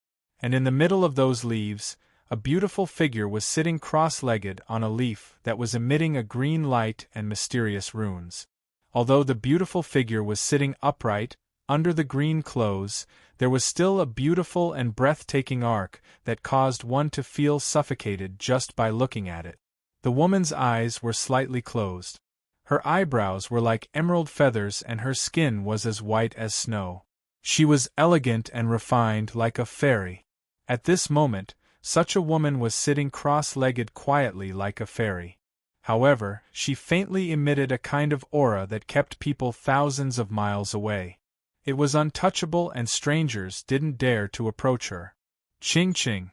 and in the middle of those leaves, a beautiful figure was sitting cross-legged on a leaf that was emitting a green light and mysterious runes. Although the beautiful figure was sitting upright, under the green clothes, there was still a beautiful and breathtaking arc that caused one to feel suffocated just by looking at it. The woman's eyes were slightly closed. Her eyebrows were like emerald feathers and her skin was as white as snow. She was elegant and refined like a fairy. At this moment, such a woman was sitting cross-legged quietly like a fairy. However, she faintly emitted a kind of aura that kept people thousands of miles away. It was untouchable and strangers didn't dare to approach her. Ching ching.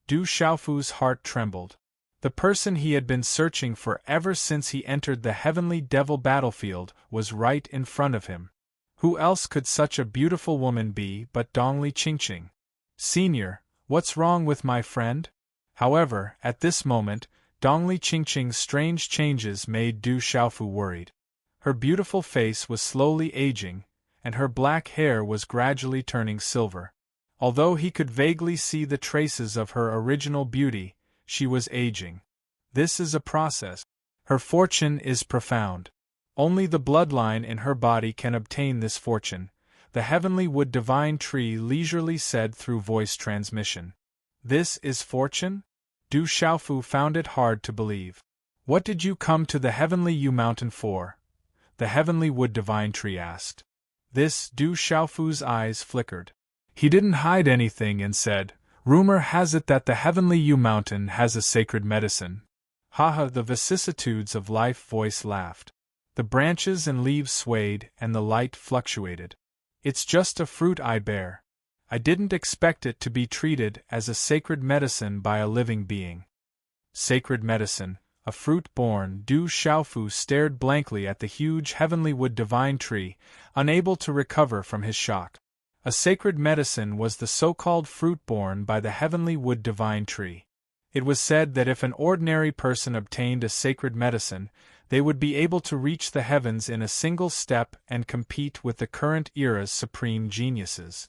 Du Xiaofu's heart trembled. The person he had been searching for ever since he entered the heavenly devil battlefield was right in front of him. Who else could such a beautiful woman be but Dongli Qingqing? Senior, what's wrong with my friend? However, at this moment, Dongli Qingqing's strange changes made Du Xiaofu worried. Her beautiful face was slowly aging, and her black hair was gradually turning silver. Although he could vaguely see the traces of her original beauty, she was aging. This is a process. Her fortune is profound. Only the bloodline in her body can obtain this fortune, the heavenly wood divine tree leisurely said through voice transmission. This is fortune? Du Xiaofu found it hard to believe. What did you come to the heavenly Yu mountain for? The heavenly wood divine tree asked. This Du Xiaofu's eyes flickered. He didn't hide anything and said, Rumor has it that the heavenly Yu mountain has a sacred medicine. Haha, the vicissitudes of life voice laughed. The branches and leaves swayed and the light fluctuated. It's just a fruit I bear. I didn't expect it to be treated as a sacred medicine by a living being. Sacred medicine, a fruit born. Du Xiaofu stared blankly at the huge heavenly wood divine tree, unable to recover from his shock. A sacred medicine was the so-called fruit born by the heavenly wood divine tree. It was said that if an ordinary person obtained a sacred medicine, they would be able to reach the heavens in a single step and compete with the current era's supreme geniuses.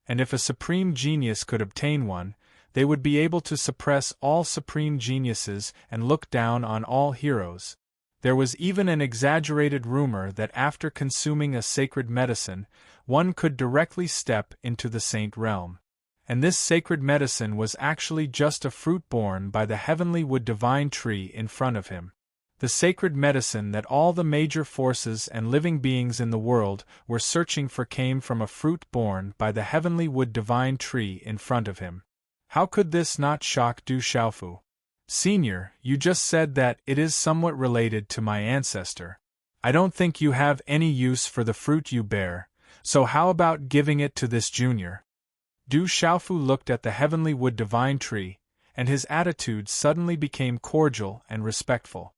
And if a supreme genius could obtain one, they would be able to suppress all supreme geniuses and look down on all heroes. There was even an exaggerated rumor that after consuming a sacred medicine, one could directly step into the saint realm. And this sacred medicine was actually just a fruit born by the heavenly wood divine tree in front of him. The sacred medicine that all the major forces and living beings in the world were searching for came from a fruit born by the heavenly wood divine tree in front of him. How could this not shock Du Xiaofu? Senior, you just said that it is somewhat related to my ancestor. I don't think you have any use for the fruit you bear, so how about giving it to this junior? Du Xiaofu looked at the heavenly wood divine tree, and his attitude suddenly became cordial and respectful.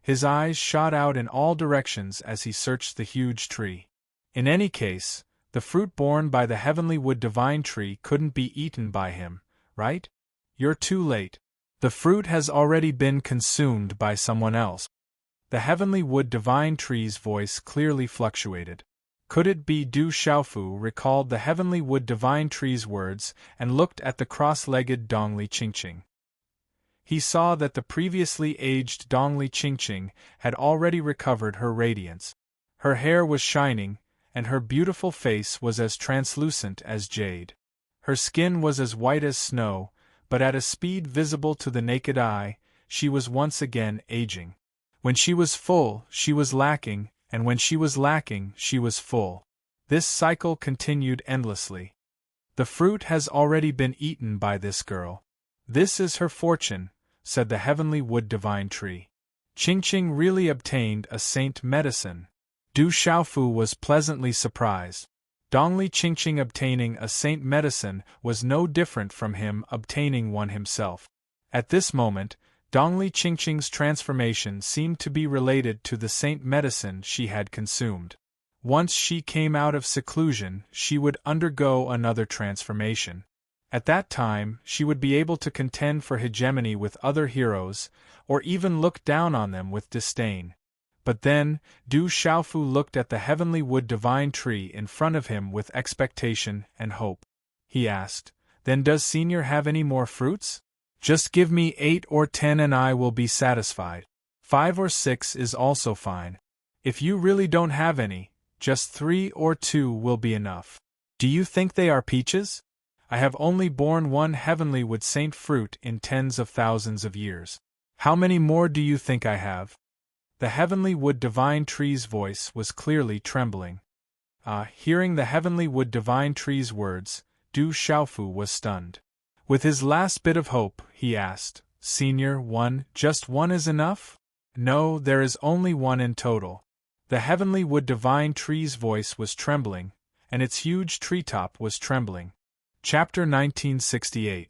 His eyes shot out in all directions as he searched the huge tree. In any case, the fruit born by the heavenly wood divine tree couldn't be eaten by him, right? You're too late. The fruit has already been consumed by someone else. The heavenly wood divine tree's voice clearly fluctuated. Could it be? Du Xiaofu recalled the heavenly wood divine tree's words and looked at the cross-legged Dongli Qingqing. He saw that the previously aged Dongli Qingqing had already recovered her radiance. Her hair was shining, and her beautiful face was as translucent as jade. Her skin was as white as snow, but at a speed visible to the naked eye, she was once again aging. When she was full, she was lacking, and when she was lacking, she was full. This cycle continued endlessly. The fruit has already been eaten by this girl. This is her fortune, said the heavenly wood divine tree. Qingqing really obtained a saint medicine. Du Xiaofu was pleasantly surprised. Dongli Qingqing obtaining a saint medicine was no different from him obtaining one himself. At this moment, Dongli Qingqing's transformation seemed to be related to the saint medicine she had consumed. Once she came out of seclusion, she would undergo another transformation. At that time, she would be able to contend for hegemony with other heroes, or even look down on them with disdain. But then, Du Xiaofu looked at the heavenly wood divine tree in front of him with expectation and hope. He asked, "Then does Senior have any more fruits? Just give me 8 or 10 and I will be satisfied. 5 or 6 is also fine. If you really don't have any, just 3 or 2 will be enough. Do you think they are peaches? I have only borne one heavenly wood saint fruit in tens of thousands of years. How many more do you think I have?" The heavenly wood divine tree's voice was clearly trembling. Hearing the heavenly wood divine tree's words, Du Xiaofu was stunned. With his last bit of hope, he asked, "Senior, just one is enough?" "No, there is only one in total." The heavenly wood divine tree's voice was trembling, and its huge treetop was trembling. Chapter 1968.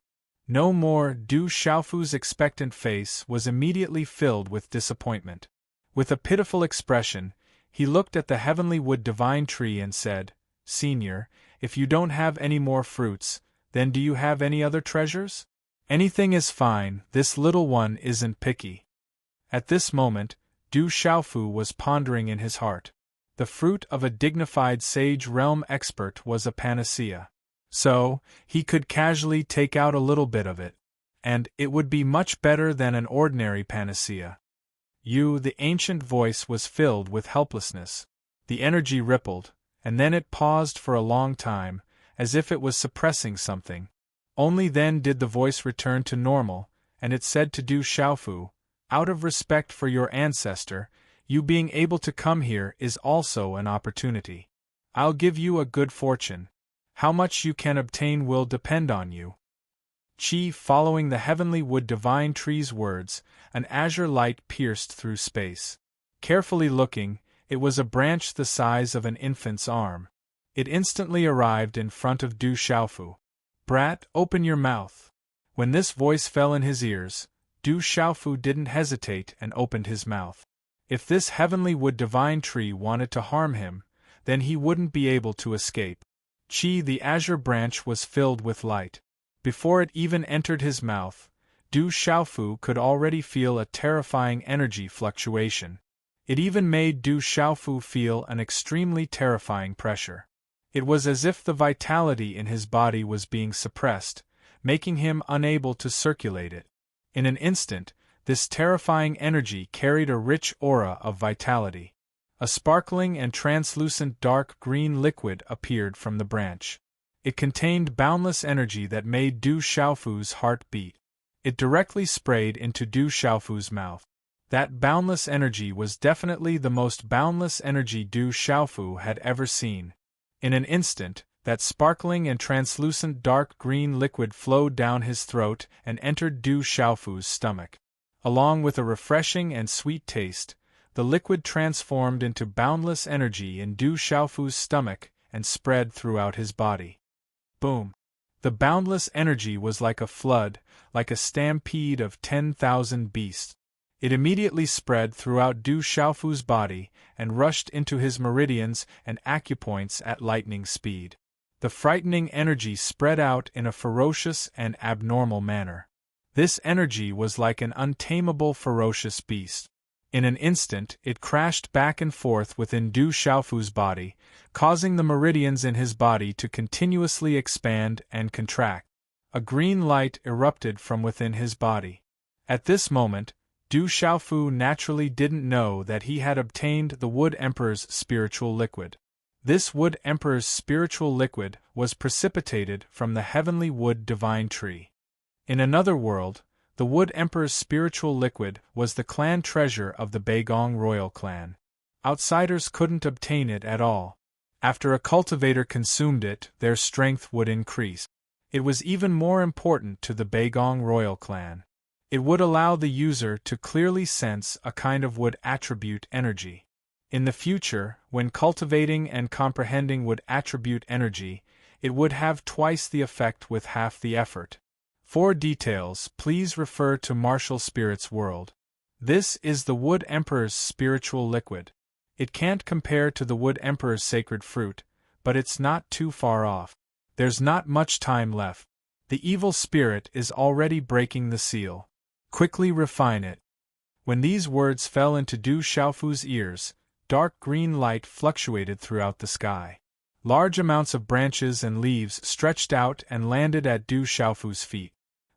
No more. Du Xiaofu's expectant face was immediately filled with disappointment. With a pitiful expression, he looked at the heavenly wood divine tree and said, "Senior, if you don't have any more fruits, then do you have any other treasures? Anything is fine, this little one isn't picky." At this moment, Du Xiaofu was pondering in his heart. The fruit of a dignified sage realm expert was a panacea. So, he could casually take out a little bit of it. And it would be much better than an ordinary panacea. The ancient voice was filled with helplessness. The energy rippled, and then it paused for a long time, as if it was suppressing something. Only then did the voice return to normal, and it said to Du Xiaofu, "Out of respect for your ancestor, you being able to come here is also an opportunity. I'll give you a good fortune. How much you can obtain will depend on you." Following the heavenly wood divine tree's words, an azure light pierced through space. Carefully looking, it was a branch the size of an infant's arm. It instantly arrived in front of Du Xiaofu. "Brat, open your mouth." When this voice fell in his ears, Du Xiaofu didn't hesitate and opened his mouth. If this heavenly wood divine tree wanted to harm him, then he wouldn't be able to escape. The azure branch was filled with light. Before it even entered his mouth, Du Xiaofu could already feel a terrifying energy fluctuation. It even made Du Xiaofu feel an extremely terrifying pressure. It was as if the vitality in his body was being suppressed, making him unable to circulate it. In an instant, this terrifying energy carried a rich aura of vitality. A sparkling and translucent dark green liquid appeared from the branch. It contained boundless energy that made Du Xiaofu's heart beat. It directly sprayed into Du Xiaofu's mouth. That boundless energy was definitely the most boundless energy Du Xiaofu had ever seen. In an instant, that sparkling and translucent dark green liquid flowed down his throat and entered Du Xiaofu's stomach. Along with a refreshing and sweet taste, the liquid transformed into boundless energy in Du Xiaofu's stomach and spread throughout his body. Boom! The boundless energy was like a flood, like a stampede of 10,000 beasts. It immediately spread throughout Du Xiaofu's body and rushed into his meridians and acupoints at lightning speed. The frightening energy spread out in a ferocious and abnormal manner. This energy was like an untamable ferocious beast. In an instant, it crashed back and forth within Du Xiaofu's body, causing the meridians in his body to continuously expand and contract. A green light erupted from within his body. At this moment, Du Xiaofu naturally didn't know that he had obtained the Wood Emperor's spiritual liquid. This Wood Emperor's spiritual liquid was precipitated from the heavenly wood divine tree. In another world, the Wood Emperor's spiritual liquid was the clan treasure of the Beigong royal clan. Outsiders couldn't obtain it at all. After a cultivator consumed it, their strength would increase. It was even more important to the Beigong royal clan. It would allow the user to clearly sense a kind of wood attribute energy. In the future, when cultivating and comprehending wood attribute energy, it would have twice the effect with half the effort. For details, please refer to Martial Spirit's World. This is the Wood Emperor's spiritual liquid. It can't compare to the Wood Emperor's sacred fruit, but it's not too far off. There's not much time left. The evil spirit is already breaking the seal. Quickly refine it. When these words fell into Du Xiaofu's ears, dark green light fluctuated throughout the sky. Large amounts of branches and leaves stretched out and landed at Du Xiaofu's feet.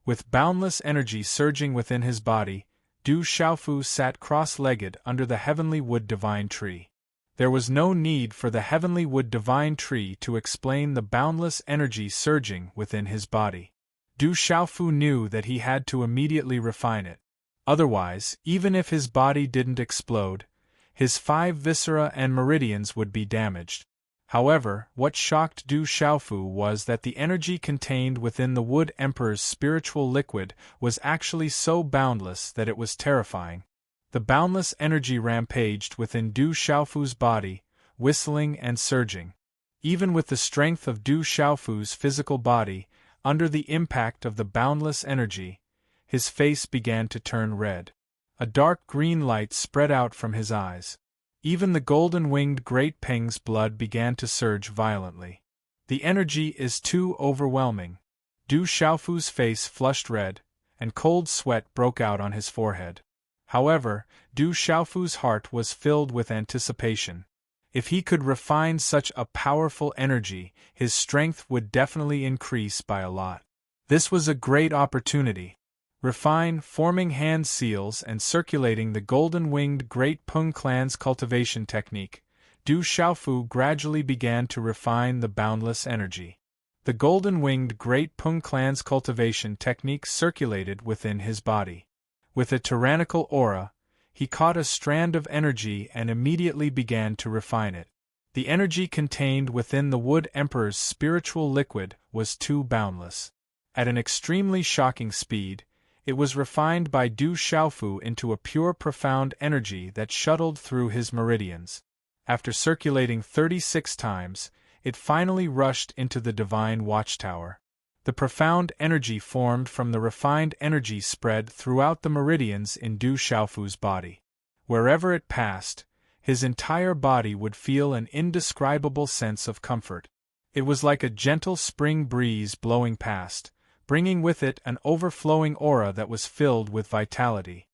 With boundless energy surging within his body, Du Xiaofu sat cross-legged under the heavenly wood divine tree. There was no need for the heavenly wood divine tree to explain the boundless energy surging within his body. Du Xiaofu knew that he had to immediately refine it. Otherwise, even if his body didn't explode, his 5 viscera and meridians would be damaged. However, what shocked Du Xiaofu was that the energy contained within the Wood Emperor's spiritual liquid was actually so boundless that it was terrifying. The boundless energy rampaged within Du Xiaofu's body, whistling and surging. Even with the strength of Du Xiaofu's physical body, under the impact of the boundless energy, his face began to turn red. A dark green light spread out from his eyes. Even the golden-winged Great Peng's blood began to surge violently. The energy is too overwhelming. Du Xiaofu's face flushed red, and cold sweat broke out on his forehead. However, Du Xiaofu's heart was filled with anticipation. If he could refine such a powerful energy, his strength would definitely increase by a lot. This was a great opportunity. Refine, forming hand seals and circulating the golden-winged Great Peng clan's cultivation technique, Du Xiaofu gradually began to refine the boundless energy. The golden-winged Great Peng clan's cultivation technique circulated within his body. With a tyrannical aura, he caught a strand of energy and immediately began to refine it. The energy contained within the Wood Emperor's spiritual liquid was too boundless. At an extremely shocking speed, it was refined by Du Xiaofu into a pure profound energy that shuttled through his meridians. After circulating 36 times, it finally rushed into the divine watchtower. The profound energy formed from the refined energy spread throughout the meridians in Du Xiaofu's body. Wherever it passed, his entire body would feel an indescribable sense of comfort. It was like a gentle spring breeze blowing past, bringing with it an overflowing aura that was filled with vitality.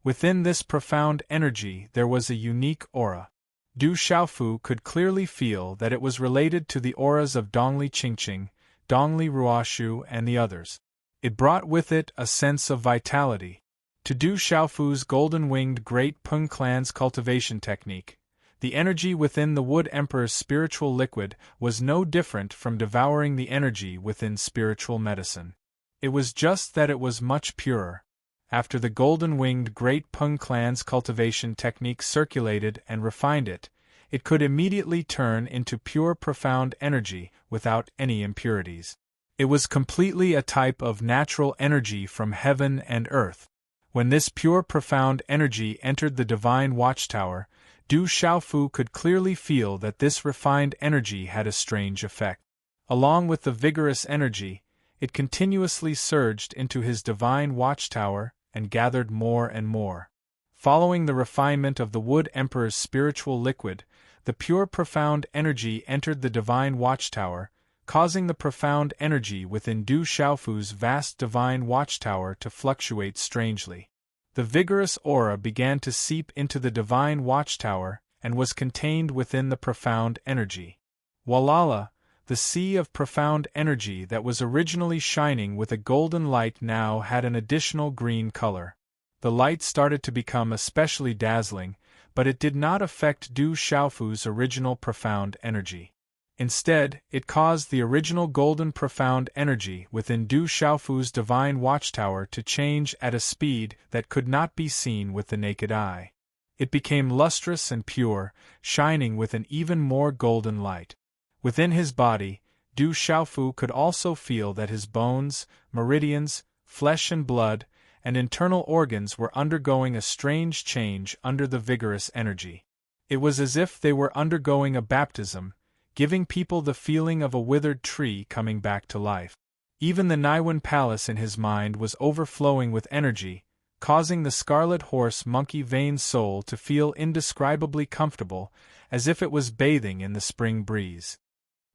Within this profound energy there was a unique aura. Du Xiaofu could clearly feel that it was related to the auras of Dongli Qingqing, Dongli Ruoshu and the others. It brought with it a sense of vitality. To Du Xiaofu's golden-winged Great Peng clan's cultivation technique, the energy within the Wood Emperor's spiritual liquid was no different from devouring the energy within spiritual medicine. It was just that it was much purer. After the golden-winged Great Peng clan's cultivation technique circulated and refined it, it could immediately turn into pure profound energy without any impurities. It was completely a type of natural energy from heaven and earth. When this pure profound energy entered the divine watchtower, Du Xiaofu could clearly feel that this refined energy had a strange effect. Along with the vigorous energy, it continuously surged into his divine watchtower and gathered more and more. Following the refinement of the Wood Emperor's spiritual liquid, the pure profound energy entered the divine watchtower, causing the profound energy within Du Xiaofu's vast divine watchtower to fluctuate strangely. The vigorous aura began to seep into the divine watchtower and was contained within the profound energy. Walala, the sea of profound energy that was originally shining with a golden light now had an additional green color. The light started to become especially dazzling, but it did not affect Du Xiaofu's original profound energy. Instead, it caused the original golden profound energy within Du Xiaofu's divine watchtower to change at a speed that could not be seen with the naked eye. It became lustrous and pure, shining with an even more golden light. Within his body, Du Xiaofu could also feel that his bones, meridians, flesh and blood, and internal organs were undergoing a strange change under the vigorous energy. It was as if they were undergoing a baptism, giving people the feeling of a withered tree coming back to life. Even the Naiwan palace in his mind was overflowing with energy, causing the scarlet horse monkey vein soul to feel indescribably comfortable, as if it was bathing in the spring breeze.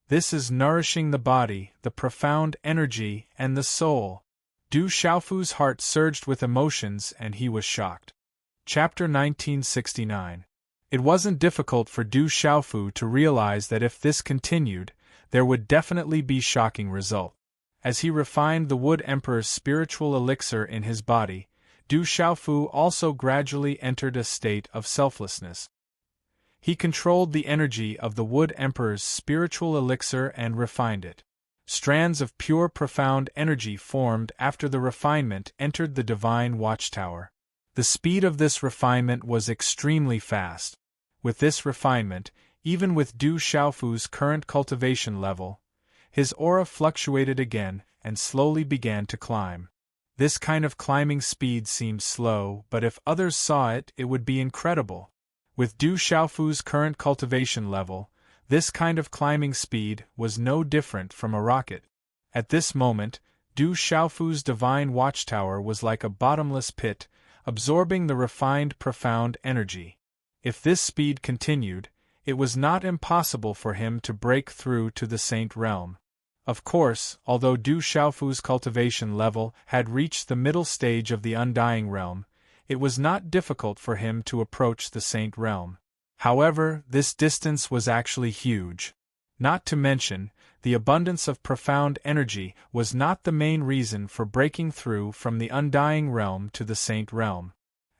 This is nourishing the body, the profound energy, and the soul. Du Xiaofu's heart surged with emotions and he was shocked. Chapter 1969. It wasn't difficult for Du Xiaofu to realize that if this continued, there would definitely be shocking results. As he refined the Wood Emperor's spiritual elixir in his body, Du Xiaofu also gradually entered a state of selflessness. He controlled the energy of the Wood Emperor's spiritual elixir and refined it. Strands of pure profound energy formed after the refinement entered the divine watchtower. The speed of this refinement was extremely fast. With this refinement, even with Du Xiaofu's current cultivation level, his aura fluctuated again and slowly began to climb. This kind of climbing speed seemed slow, but if others saw it, it would be incredible. With Du Xiaofu's current cultivation level, this kind of climbing speed was no different from a rocket. At this moment, Du Xiaofu's divine watchtower was like a bottomless pit, absorbing the refined profound energy. If this speed continued, it was not impossible for him to break through to the Saint Realm. Of course, although Du Xiaofu's cultivation level had reached the middle stage of the Undying Realm, it was not difficult for him to approach the Saint Realm. However, this distance was actually huge. Not to mention, the abundance of profound energy was not the main reason for breaking through from the Undying Realm to the Saint Realm.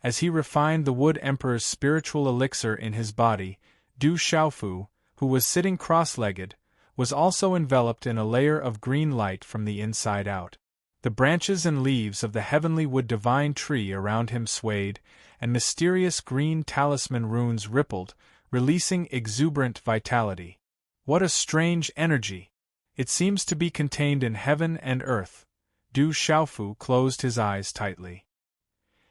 As he refined the Wood Emperor's spiritual elixir in his body, Du Xiaofu, who was sitting cross-legged, was also enveloped in a layer of green light from the inside out. The branches and leaves of the heavenly wood divine tree around him swayed, and mysterious green talisman runes rippled, releasing exuberant vitality. What a strange energy! It seems to be contained in heaven and earth. Du Xiaofu closed his eyes tightly.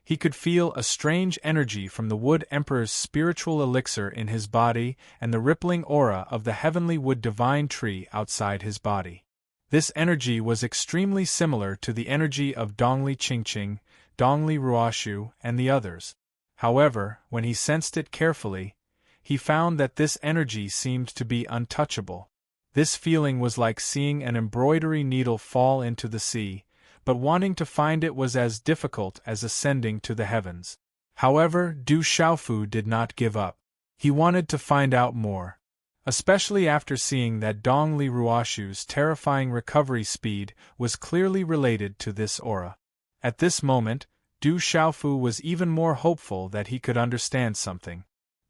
He could feel a strange energy from the Wood Emperor's spiritual elixir in his body and the rippling aura of the heavenly wood divine tree outside his body. This energy was extremely similar to the energy of Dongli Qingqing, Dongli Ruoshu, and the others. However, when he sensed it carefully, he found that this energy seemed to be untouchable. This feeling was like seeing an embroidery needle fall into the sea, but wanting to find it was as difficult as ascending to the heavens. However, Du Xiaofu did not give up. He wanted to find out more, especially after seeing that Dongli Ruoshu's terrifying recovery speed was clearly related to this aura. At this moment, Du Xiaofu was even more hopeful that he could understand something.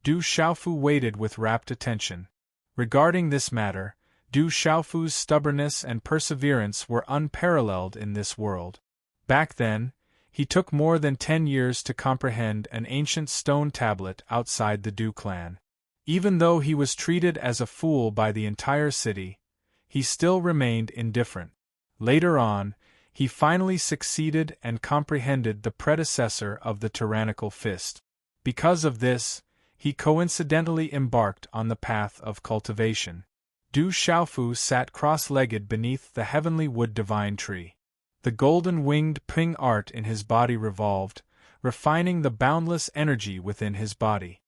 Du Xiaofu waited with rapt attention. Regarding this matter, Du Xiaofu's stubbornness and perseverance were unparalleled in this world. Back then, he took more than 10 years to comprehend an ancient stone tablet outside the Du clan. Even though he was treated as a fool by the entire city, he still remained indifferent. Later on, he finally succeeded and comprehended the predecessor of the tyrannical fist. Because of this, he coincidentally embarked on the path of cultivation. Du Xiaofu sat cross-legged beneath the heavenly wood divine tree. The golden-winged Ping art in his body revolved, refining the boundless energy within his body.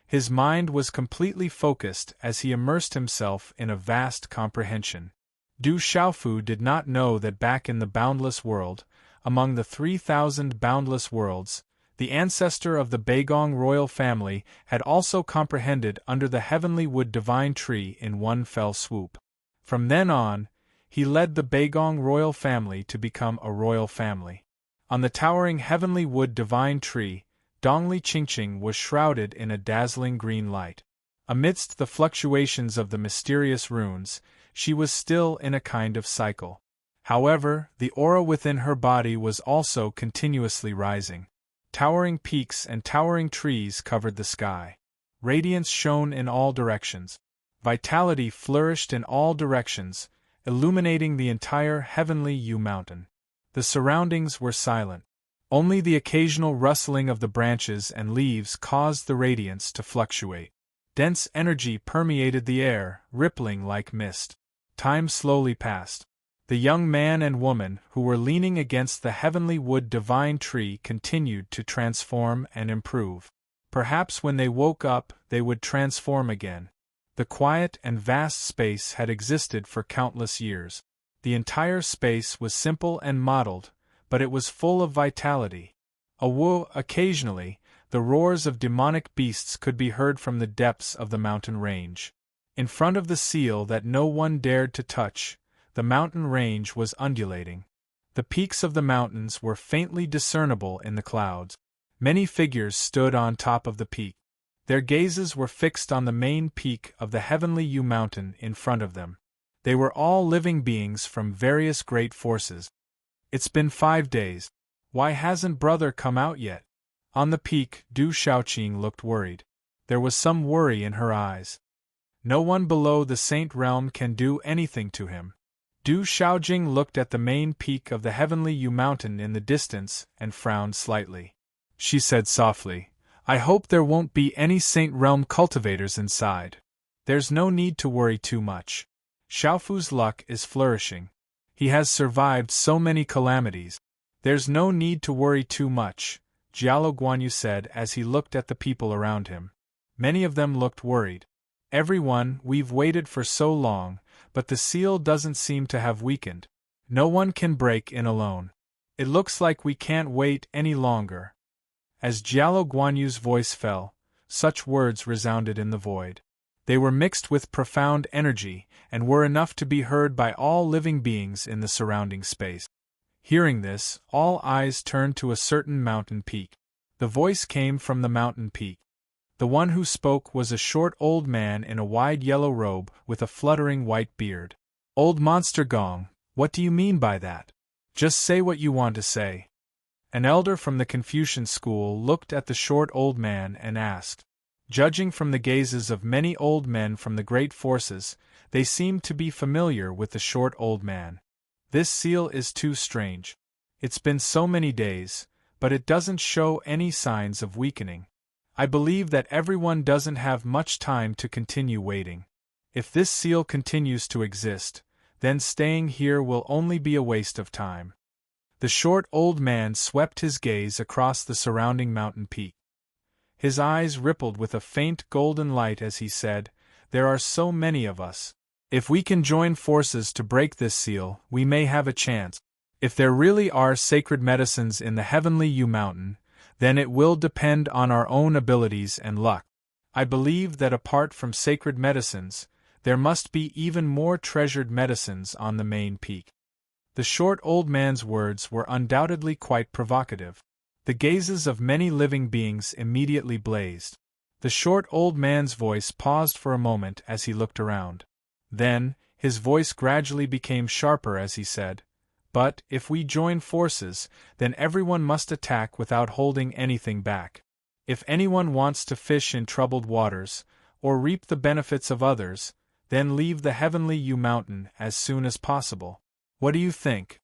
His mind was completely focused as he immersed himself in a vast comprehension. Du Xiaofu did not know that back in the boundless world, among the 3,000 boundless worlds, The ancestor of the Bagong royal family had also comprehended under the heavenly wood divine tree in one fell swoop. From then on, he led the Bagong royal family to become a royal family. On the towering heavenly wood divine tree, Dongli Chingching was shrouded in a dazzling green light. Amidst the fluctuations of the mysterious runes, she was still in a kind of cycle. However, the aura within her body was also continuously rising. Towering peaks and towering trees covered the sky. Radiance shone in all directions. Vitality flourished in all directions, illuminating the entire heavenly Yu mountain. The surroundings were silent. Only the occasional rustling of the branches and leaves caused the radiance to fluctuate. Dense energy permeated the air, rippling like mist. Time slowly passed. The young man and woman who were leaning against the heavenly wood divine tree continued to transform and improve. Perhaps when they woke up, they would transform again. The quiet and vast space had existed for countless years. The entire space was simple and modeled, but it was full of vitality. Occasionally, the roars of demonic beasts could be heard from the depths of the mountain range. In front of the seal that no one dared to touch, the mountain range was undulating. The peaks of the mountains were faintly discernible in the clouds. Many figures stood on top of the peak. Their gazes were fixed on the main peak of the heavenly Yu mountain in front of them. They were all living beings from various great forces. It's been 5 days. Why hasn't brother come out yet? On the peak, Du Shaoqing looked worried. There was some worry in her eyes. No one below the Saint Realm can do anything to him. Du Shaojing looked at the main peak of the heavenly Yu mountain in the distance and frowned slightly. She said softly, "I hope there won't be any Saint Realm cultivators inside. There's no need to worry too much. Xiaofu's luck is flourishing. He has survived so many calamities. There's no need to worry too much," Jialo Guanyu said as he looked at the people around him. Many of them looked worried. "Everyone, we've waited for so long, but the seal doesn't seem to have weakened. No one can break in alone. It looks like we can't wait any longer." As Jialo Guanyu's voice fell, such words resounded in the void. They were mixed with profound energy, and were enough to be heard by all living beings in the surrounding space. Hearing this, all eyes turned to a certain mountain peak. The voice came from the mountain peak. The one who spoke was a short old man in a wide yellow robe with a fluttering white beard. "Old Monster Gong, what do you mean by that? Just say what you want to say." An elder from the Confucian school looked at the short old man and asked. Judging from the gazes of many old men from the great forces, they seemed to be familiar with the short old man. "This seal is too strange. It's been so many days, but it doesn't show any signs of weakening. I believe that everyone doesn't have much time to continue waiting. If this seal continues to exist, then staying here will only be a waste of time." The short old man swept his gaze across the surrounding mountain peak. His eyes rippled with a faint golden light as he said, "There are so many of us. If we can join forces to break this seal, we may have a chance. If there really are sacred medicines in the heavenly Yu mountain, then it will depend on our own abilities and luck. I believe that apart from sacred medicines, there must be even more treasured medicines on the main peak." The short old man's words were undoubtedly quite provocative. The gazes of many living beings immediately blazed. The short old man's voice paused for a moment as he looked around. Then, his voice gradually became sharper as he said, "But, if we join forces, then everyone must attack without holding anything back. If anyone wants to fish in troubled waters, or reap the benefits of others, then leave the heavenly Yu mountain as soon as possible. What do you think?"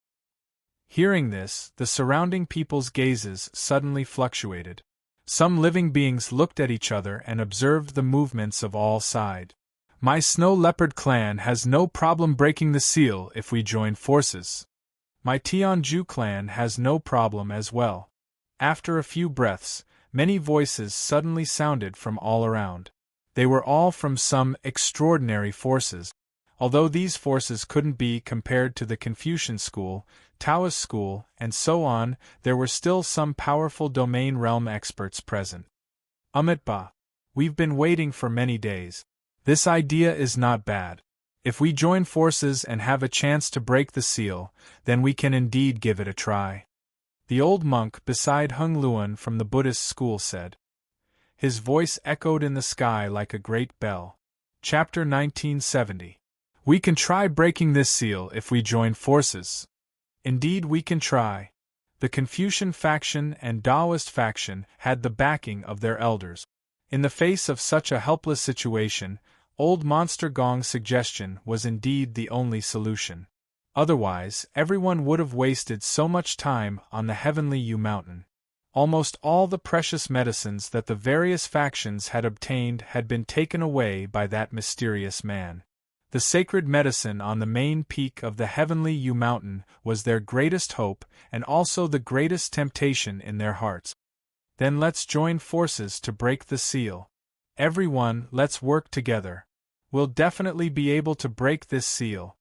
Hearing this, the surrounding people's gazes suddenly fluctuated. Some living beings looked at each other and observed the movements of all sides. "My Snow Leopard clan has no problem breaking the seal if we join forces. My Tianju clan has no problem as well." After a few breaths, many voices suddenly sounded from all around. They were all from some extraordinary forces. Although these forces couldn't be compared to the Confucian school, Taoist school, and so on, there were still some powerful domain realm experts present. Ba. We've been waiting for many days. This idea is not bad. If we join forces and have a chance to break the seal, then we can indeed give it a try. The old monk beside Hung Luan from the Buddhist school said. His voice echoed in the sky like a great bell. Chapter 1970. We can try breaking this seal if we join forces. Indeed we can try. The Confucian faction and Taoist faction had the backing of their elders. In the face of such a helpless situation, old Monster Gong's suggestion was indeed the only solution. Otherwise, everyone would have wasted so much time on the heavenly Yu Mountain. Almost all the precious medicines that the various factions had obtained had been taken away by that mysterious man. The sacred medicine on the main peak of the heavenly Yu Mountain was their greatest hope and also the greatest temptation in their hearts. Then let's join forces to break the seal. Everyone, let's work together. We'll definitely be able to break this seal.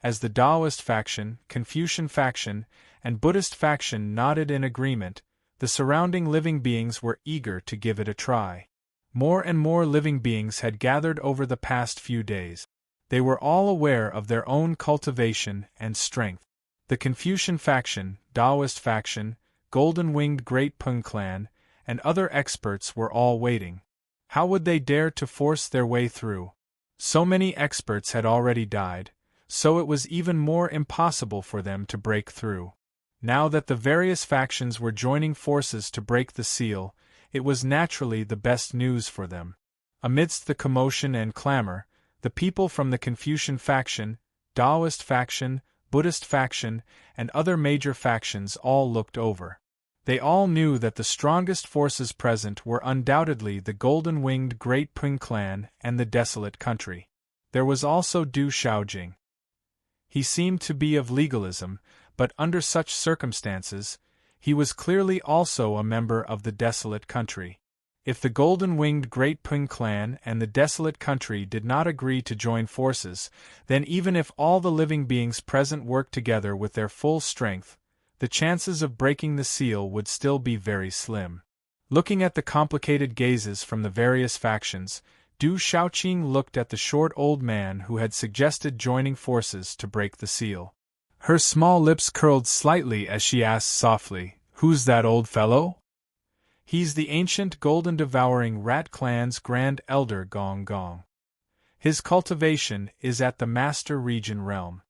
As the Taoist faction, Confucian faction, and Buddhist faction nodded in agreement, the surrounding living beings were eager to give it a try. More and more living beings had gathered over the past few days. They were all aware of their own cultivation and strength. The Confucian faction, Taoist faction, Golden-Winged Great Pung clan, and other experts were all waiting. How would they dare to force their way through? So many experts had already died, so it was even more impossible for them to break through. Now that the various factions were joining forces to break the seal, it was naturally the best news for them. Amidst the commotion and clamor, the people from the Confucian faction, Taoist faction, Buddhist faction, and other major factions all looked over. They all knew that the strongest forces present were undoubtedly the Golden-Winged Great Pung clan and the Desolate Country. There was also Du Shaojing. He seemed to be of legalism, but under such circumstances, he was clearly also a member of the Desolate Country. If the Golden-Winged Great Pung clan and the Desolate Country did not agree to join forces, then even if all the living beings present worked together with their full strength, the chances of breaking the seal would still be very slim. Looking at the complicated gazes from the various factions, Du Shaoqing looked at the short old man who had suggested joining forces to break the seal. Her small lips curled slightly as she asked softly, "Who's that old fellow?" "He's the ancient golden-devouring rat clan's grand elder Gong Gong. His cultivation is at the Master Region realm.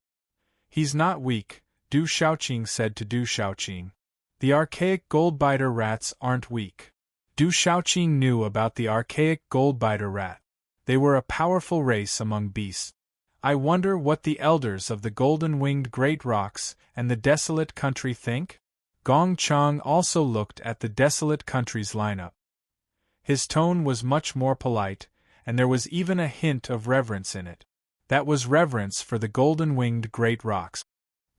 He's not weak," Du Shaoqing said to Du Shaoqing. "The archaic goldbiter rats aren't weak." Du Shaoqing knew about the archaic goldbiter rat. They were a powerful race among beasts. I wonder what the elders of the golden-winged great rocks and the Desolate Country think? Gong Chang also looked at the Desolate Country's lineup. His tone was much more polite, and there was even a hint of reverence in it. That was reverence for the golden-winged great rocks.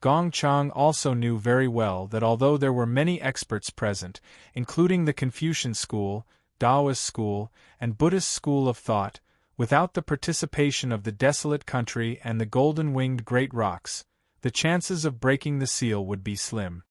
Gong Chang also knew very well that although there were many experts present, including the Confucian school, Taoist school, and Buddhist school of thought, without the participation of the Desolate Country and the golden-winged great rocks, the chances of breaking the seal would be slim.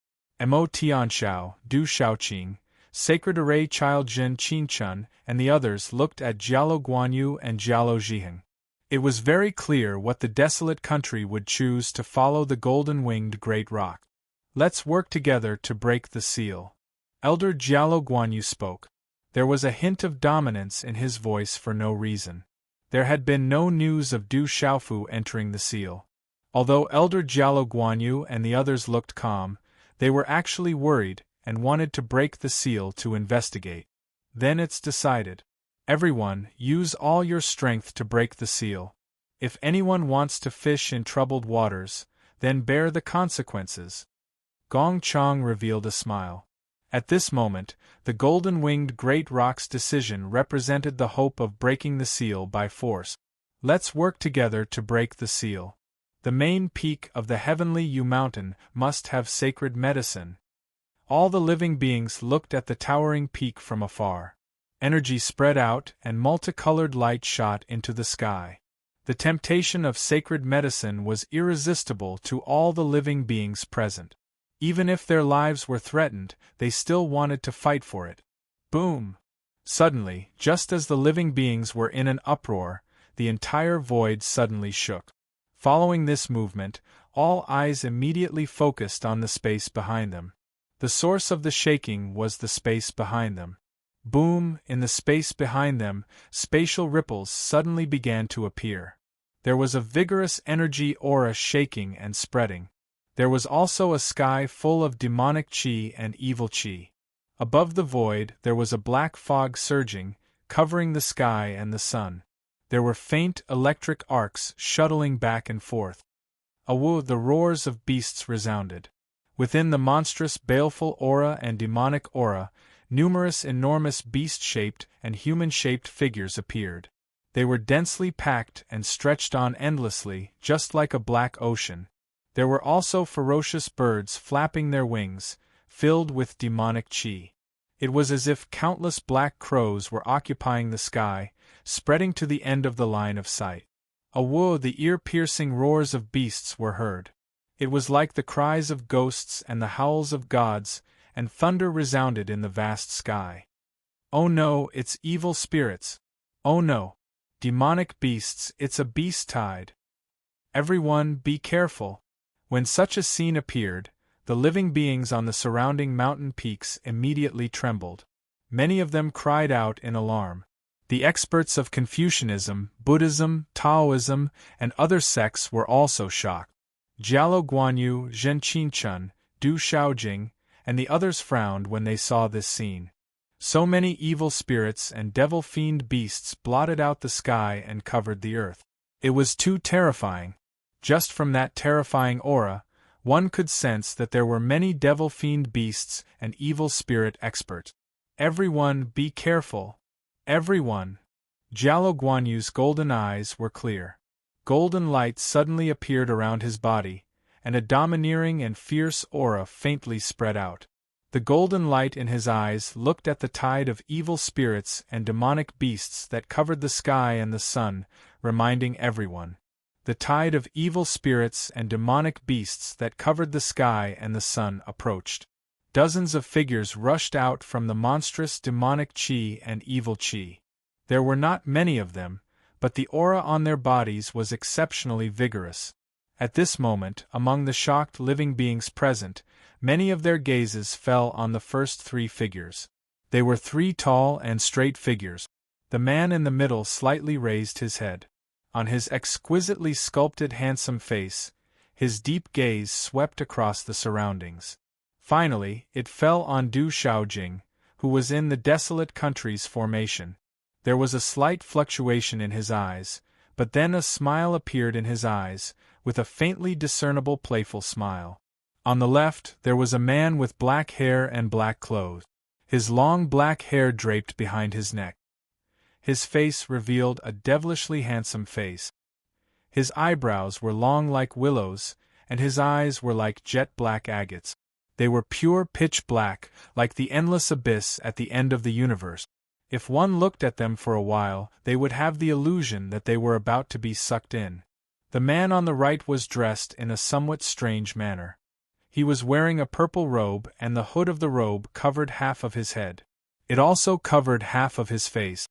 Mo Tianxiao, Du Shaoqing, Sacred Array Child Jin Qinchun, and the others looked at Jialo Guanyu and Jialo Zhiheng. It was very clear what the Desolate Country would choose to follow the golden-winged great rock. "Let's work together to break the seal." Elder Jialo Guanyu spoke. There was a hint of dominance in his voice for no reason. There had been no news of Du Shaofu entering the seal. Although Elder Jialo Guanyu and the others looked calm, they were actually worried and wanted to break the seal to investigate. "Then it's decided. Everyone, use all your strength to break the seal. If anyone wants to fish in troubled waters, then bear the consequences." Gong Chang revealed a smile. At this moment, the golden-winged great rock's decision represented the hope of breaking the seal by force. Let's work together to break the seal. The main peak of the heavenly Yu Mountain must have sacred medicine. All the living beings looked at the towering peak from afar. Energy spread out and multicolored light shot into the sky. The temptation of sacred medicine was irresistible to all the living beings present. Even if their lives were threatened, they still wanted to fight for it. Boom! Suddenly, just as the living beings were in an uproar, the entire void suddenly shook. Following this movement, all eyes immediately focused on the space behind them. The source of the shaking was the space behind them. Boom! In the space behind them, spatial ripples suddenly began to appear. There was a vigorous energy aura shaking and spreading. There was also a sky full of demonic chi and evil chi. Above the void, there was a black fog surging, covering the sky and the sun. There were faint electric arcs shuttling back and forth. The roars of beasts resounded. Within the monstrous baleful aura and demonic aura, numerous enormous beast-shaped and human-shaped figures appeared. They were densely packed and stretched on endlessly, just like a black ocean. There were also ferocious birds flapping their wings, filled with demonic chi. It was as if countless black crows were occupying the sky, spreading to the end of the line of sight. The ear-piercing roars of beasts were heard. It was like the cries of ghosts and the howls of gods, and thunder resounded in the vast sky. Oh no, it's evil spirits. Oh no. Demonic beasts, it's a beast tide. Everyone, be careful. When such a scene appeared, the living beings on the surrounding mountain peaks immediately trembled. Many of them cried out in alarm. The experts of Confucianism, Buddhism, Taoism, and other sects were also shocked. Jialo Guanyu, Zhen Qinchun, Du Shaojing, and the others frowned when they saw this scene. So many evil spirits and devil-fiend beasts blotted out the sky and covered the earth. It was too terrifying. Just from that terrifying aura, one could sense that there were many devil-fiend beasts and evil spirit experts. Everyone, be careful. Everyone. Jialo Guanyu's golden eyes were clear. Golden light suddenly appeared around his body, and a domineering and fierce aura faintly spread out. The golden light in his eyes looked at the tide of evil spirits and demonic beasts that covered the sky and the sun, reminding everyone. The tide of evil spirits and demonic beasts that covered the sky and the sun approached. Dozens of figures rushed out from the monstrous demonic chi and evil chi. There were not many of them, but the aura on their bodies was exceptionally vigorous. At this moment, among the shocked living beings present, many of their gazes fell on the first three figures. They were three tall and straight figures. The man in the middle slightly raised his head. On his exquisitely sculpted handsome face, his deep gaze swept across the surroundings. Finally, it fell on Du Shaojing, who was in the desolate country's formation. There was a slight fluctuation in his eyes, but then a smile appeared in his eyes, with a faintly discernible playful smile. On the left, there was a man with black hair and black clothes. His long black hair draped behind his neck. His face revealed a devilishly handsome face. His eyebrows were long like willows, and his eyes were like jet-black agates. They were pure pitch black, like the endless abyss at the end of the universe. If one looked at them for a while, they would have the illusion that they were about to be sucked in. The man on the right was dressed in a somewhat strange manner. He was wearing a purple robe, and the hood of the robe covered half of his head. It also covered half of his face.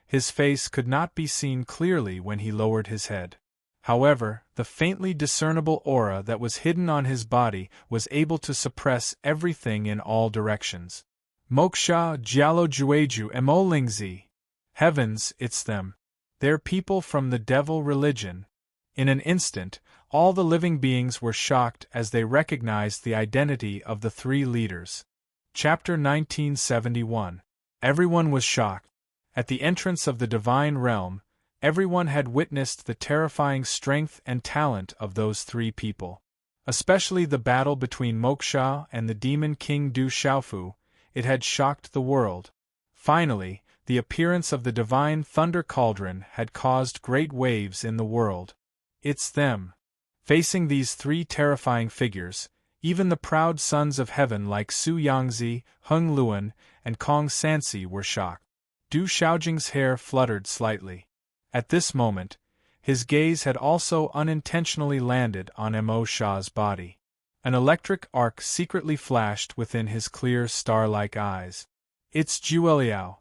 His face could not be seen clearly when he lowered his head. However, the faintly discernible aura that was hidden on his body was able to suppress everything in all directions. Moksha Jialo Jueju Emolingzi. Heavens, it's them. They're people from the devil religion. In an instant, all the living beings were shocked as they recognized the identity of the three leaders. Chapter 1971. Everyone was shocked. At the entrance of the divine realm, everyone had witnessed the terrifying strength and talent of those three people. Especially the battle between Moksha and the demon king Du Xiaofu, it had shocked the world. Finally, the appearance of the divine thunder cauldron had caused great waves in the world. It's them. Facing these three terrifying figures, even the proud sons of heaven like Su Yangzi, Heng Luan, and Kong Sansi were shocked. Du Shaojing's hair fluttered slightly. At this moment, His gaze had also unintentionally landed on Mo Shah's body. An electric arc secretly flashed within his clear star-like eyes. It's Jueliao.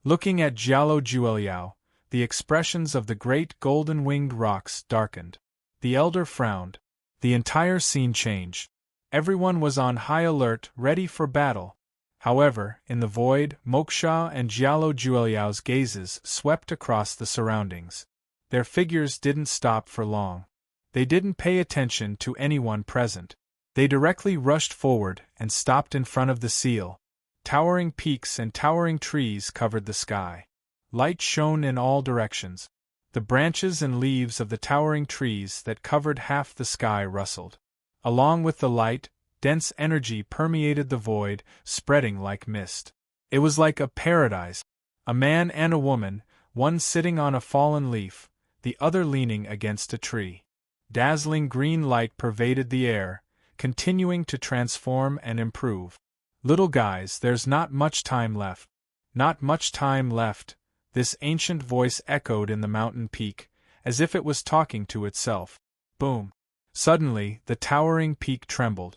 Looking at Jialo Jueliao, the expressions of the great golden-winged rocks darkened. The elder frowned. The entire scene changed. Everyone was on high alert, ready for battle. However, in the void, Moksha and Jialo Jueliao's gazes swept across the surroundings. Their figures didn't stop for long. They didn't pay attention to anyone present. They directly rushed forward and stopped in front of the seal. Towering peaks and towering trees covered the sky. Light shone in all directions. The branches and leaves of the towering trees that covered half the sky rustled. Along with the light, dense energy permeated the void, spreading like mist. It was like a paradise. A man and a woman, one sitting on a fallen leaf, the other leaning against a tree. Dazzling green light pervaded the air, continuing to transform and improve. Little guys, there's not much time left. Not much time left, this ancient voice echoed in the mountain peak, as if it was talking to itself. Boom. Suddenly, the towering peak trembled.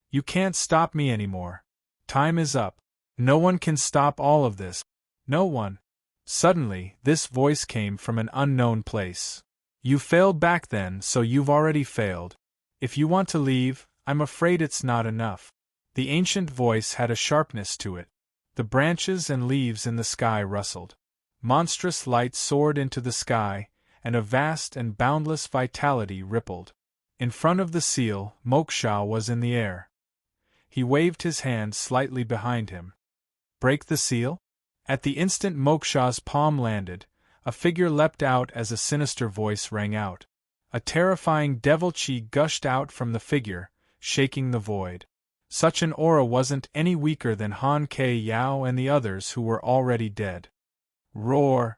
You can't stop me anymore. Time is up. No one can stop all of this. No one. Suddenly, this voice came from an unknown place. You failed back then, so you've already failed. If you want to leave, I'm afraid it's not enough. The ancient voice had a sharpness to it. The branches and leaves in the sky rustled. Monstrous light soared into the sky, and a vast and boundless vitality rippled. In front of the seal, Moksha was in the air. He waved his hand slightly behind him. Break the seal? At the instant Moksha's palm landed, a figure leapt out as a sinister voice rang out. A terrifying devil chi gushed out from the figure, shaking the void. Such an aura wasn't any weaker than Han Ke Yao and the others who were already dead. Roar!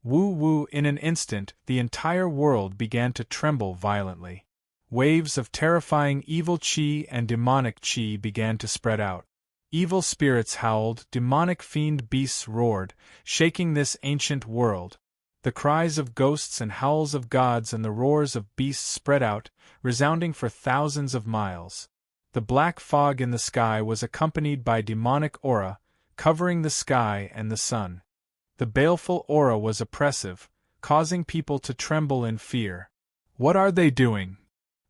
Woo-woo! In an instant, the entire world began to tremble violently. Waves of terrifying evil chi and demonic chi began to spread out. Evil spirits howled, demonic fiend beasts roared, shaking this ancient world. The cries of ghosts and howls of gods and the roars of beasts spread out, resounding for thousands of miles. The black fog in the sky was accompanied by demonic aura, covering the sky and the sun. The baleful aura was oppressive, causing people to tremble in fear. What are they doing?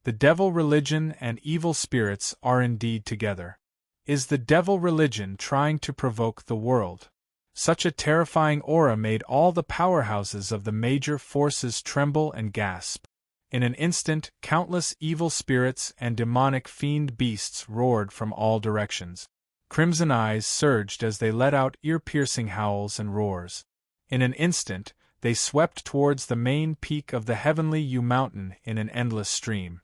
The devil religion and evil spirits are indeed together. Is the devil religion trying to provoke the world? Such a terrifying aura made all the powerhouses of the major forces tremble and gasp. In an instant, countless evil spirits and demonic fiend beasts roared from all directions. Crimson eyes surged as they let out ear-piercing howls and roars. In an instant, they swept towards the main peak of the heavenly U mountain in an endless stream.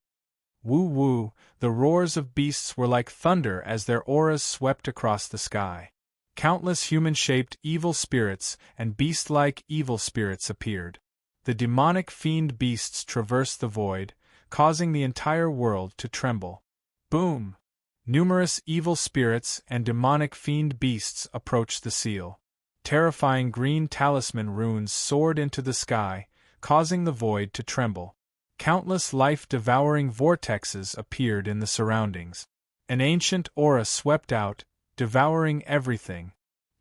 Woo-woo, the roars of beasts were like thunder as their auras swept across the sky. Countless human-shaped evil spirits and beast-like evil spirits appeared. The demonic fiend beasts traversed the void, causing the entire world to tremble. Boom! Numerous evil spirits and demonic fiend beasts approached the seal. Terrifying green talisman runes soared into the sky, causing the void to tremble. Countless life-devouring vortexes appeared in the surroundings. An ancient aura swept out, devouring everything.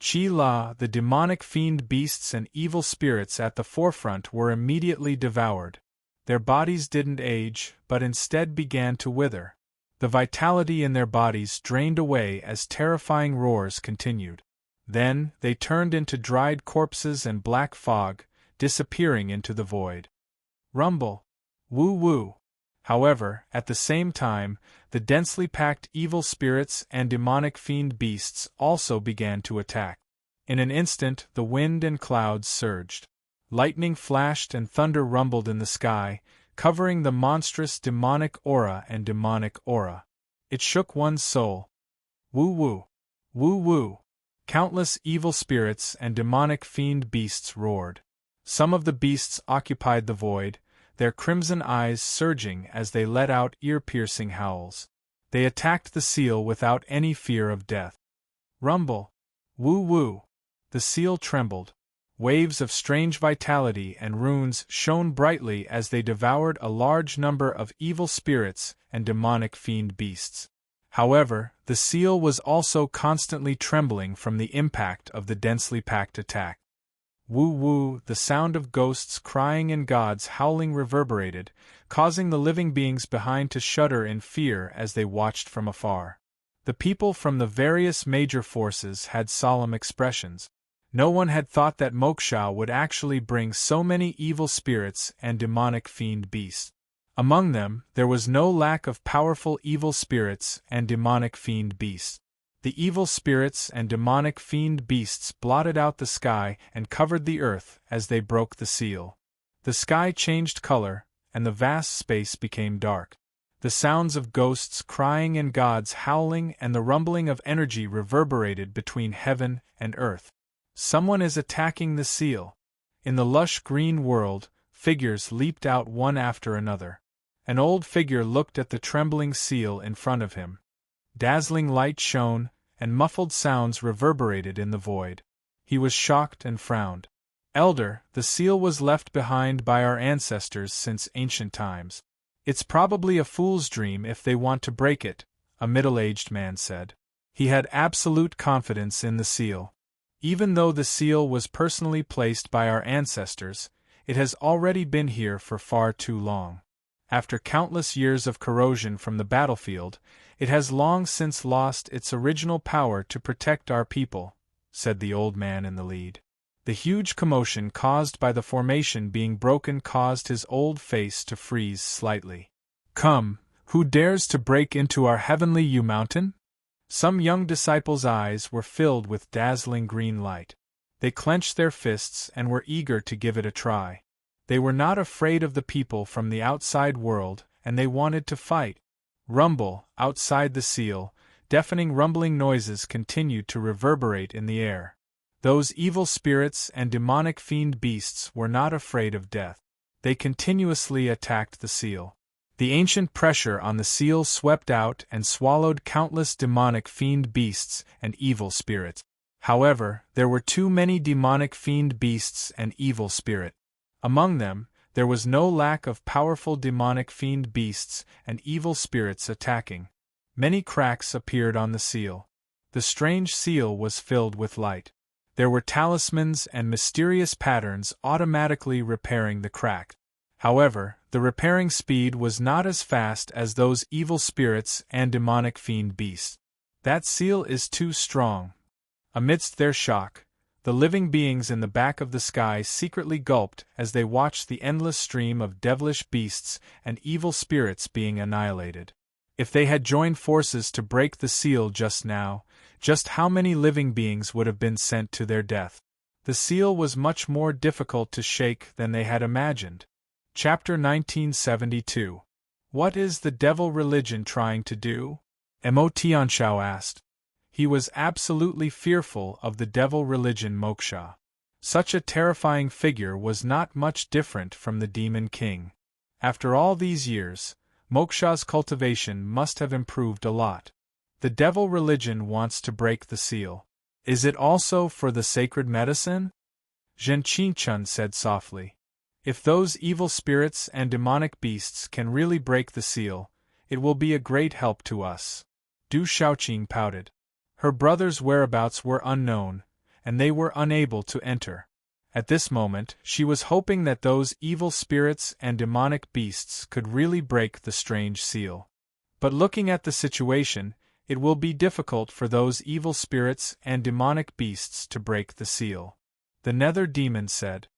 Chi-La, the demonic fiend beasts and evil spirits at the forefront were immediately devoured. Their bodies didn't age, but instead began to wither. The vitality in their bodies drained away as terrifying roars continued. Then, they turned into dried corpses and black fog, disappearing into the void. Rumble! Woo-woo! However, at the same time, the densely packed evil spirits and demonic fiend beasts also began to attack. In an instant, the wind and clouds surged. Lightning flashed and thunder rumbled in the sky, covering the monstrous demonic aura and demonic aura. It shook one's soul. Woo-woo! Woo-woo! Countless evil spirits and demonic fiend beasts roared. Some of the beasts occupied the void, their crimson eyes surging as they let out ear-piercing howls. They attacked the seal without any fear of death. Rumble! Woo-woo! The seal trembled. Waves of strange vitality and runes shone brightly as they devoured a large number of evil spirits and demonic fiend beasts. However, the seal was also constantly trembling from the impact of the densely packed attack. Woo-woo, the sound of ghosts crying and gods howling reverberated, causing the living beings behind to shudder in fear as they watched from afar. The people from the various major forces had solemn expressions. No one had thought that Moksha would actually bring so many evil spirits and demonic fiend beasts. Among them, there was no lack of powerful evil spirits and demonic fiend beasts. The evil spirits and demonic fiend beasts blotted out the sky and covered the earth as they broke the seal. The sky changed color, and the vast space became dark. The sounds of ghosts crying and gods howling and the rumbling of energy reverberated between heaven and earth. Someone is attacking the seal. In the lush green world, figures leaped out one after another. An old figure looked at the trembling seal in front of him. Dazzling light shone, and muffled sounds reverberated in the void. He was shocked and frowned. Elder, the seal was left behind by our ancestors since ancient times. It's probably a fool's dream if they want to break it, a middle-aged man said. He had absolute confidence in the seal. Even though the seal was personally placed by our ancestors, it has already been here for far too long. After countless years of corrosion from the battlefield, it has long since lost its original power to protect our people, said the old man in the lead. The huge commotion caused by the formation being broken caused his old face to freeze slightly. Come, who dares to break into our heavenly U-mountain? Some young disciples' eyes were filled with dazzling green light. They clenched their fists and were eager to give it a try. They were not afraid of the people from the outside world, and they wanted to fight. Rumble, outside the seal, deafening rumbling noises continued to reverberate in the air. Those evil spirits and demonic fiend beasts were not afraid of death. They continuously attacked the seal. The ancient pressure on the seal swept out and swallowed countless demonic fiend beasts and evil spirits. However, there were too many demonic fiend beasts and evil spirit. Among them, there was no lack of powerful demonic fiend beasts and evil spirits attacking. Many cracks appeared on the seal. The strange seal was filled with light. There were talismans and mysterious patterns automatically repairing the crack. However, the repairing speed was not as fast as those evil spirits and demonic fiend beasts. That seal is too strong. Amidst their shock, the living beings in the back of the sky secretly gulped as they watched the endless stream of devilish beasts and evil spirits being annihilated. If they had joined forces to break the seal just now, just how many living beings would have been sent to their death? The seal was much more difficult to shake than they had imagined. Chapter 1972. What is the devil religion trying to do? Mo Tianshao asked. He was absolutely fearful of the devil religion Moksha. Such a terrifying figure was not much different from the demon king. After all these years, Moksha's cultivation must have improved a lot. The devil religion wants to break the seal. Is it also for the sacred medicine? Zhen Qingchun said softly. If those evil spirits and demonic beasts can really break the seal, it will be a great help to us. Du Shaoqing pouted. Her brother's whereabouts were unknown, and they were unable to enter. At this moment, she was hoping that those evil spirits and demonic beasts could really break the strange seal. But looking at the situation, it will be difficult for those evil spirits and demonic beasts to break the seal. The Nether Demon said.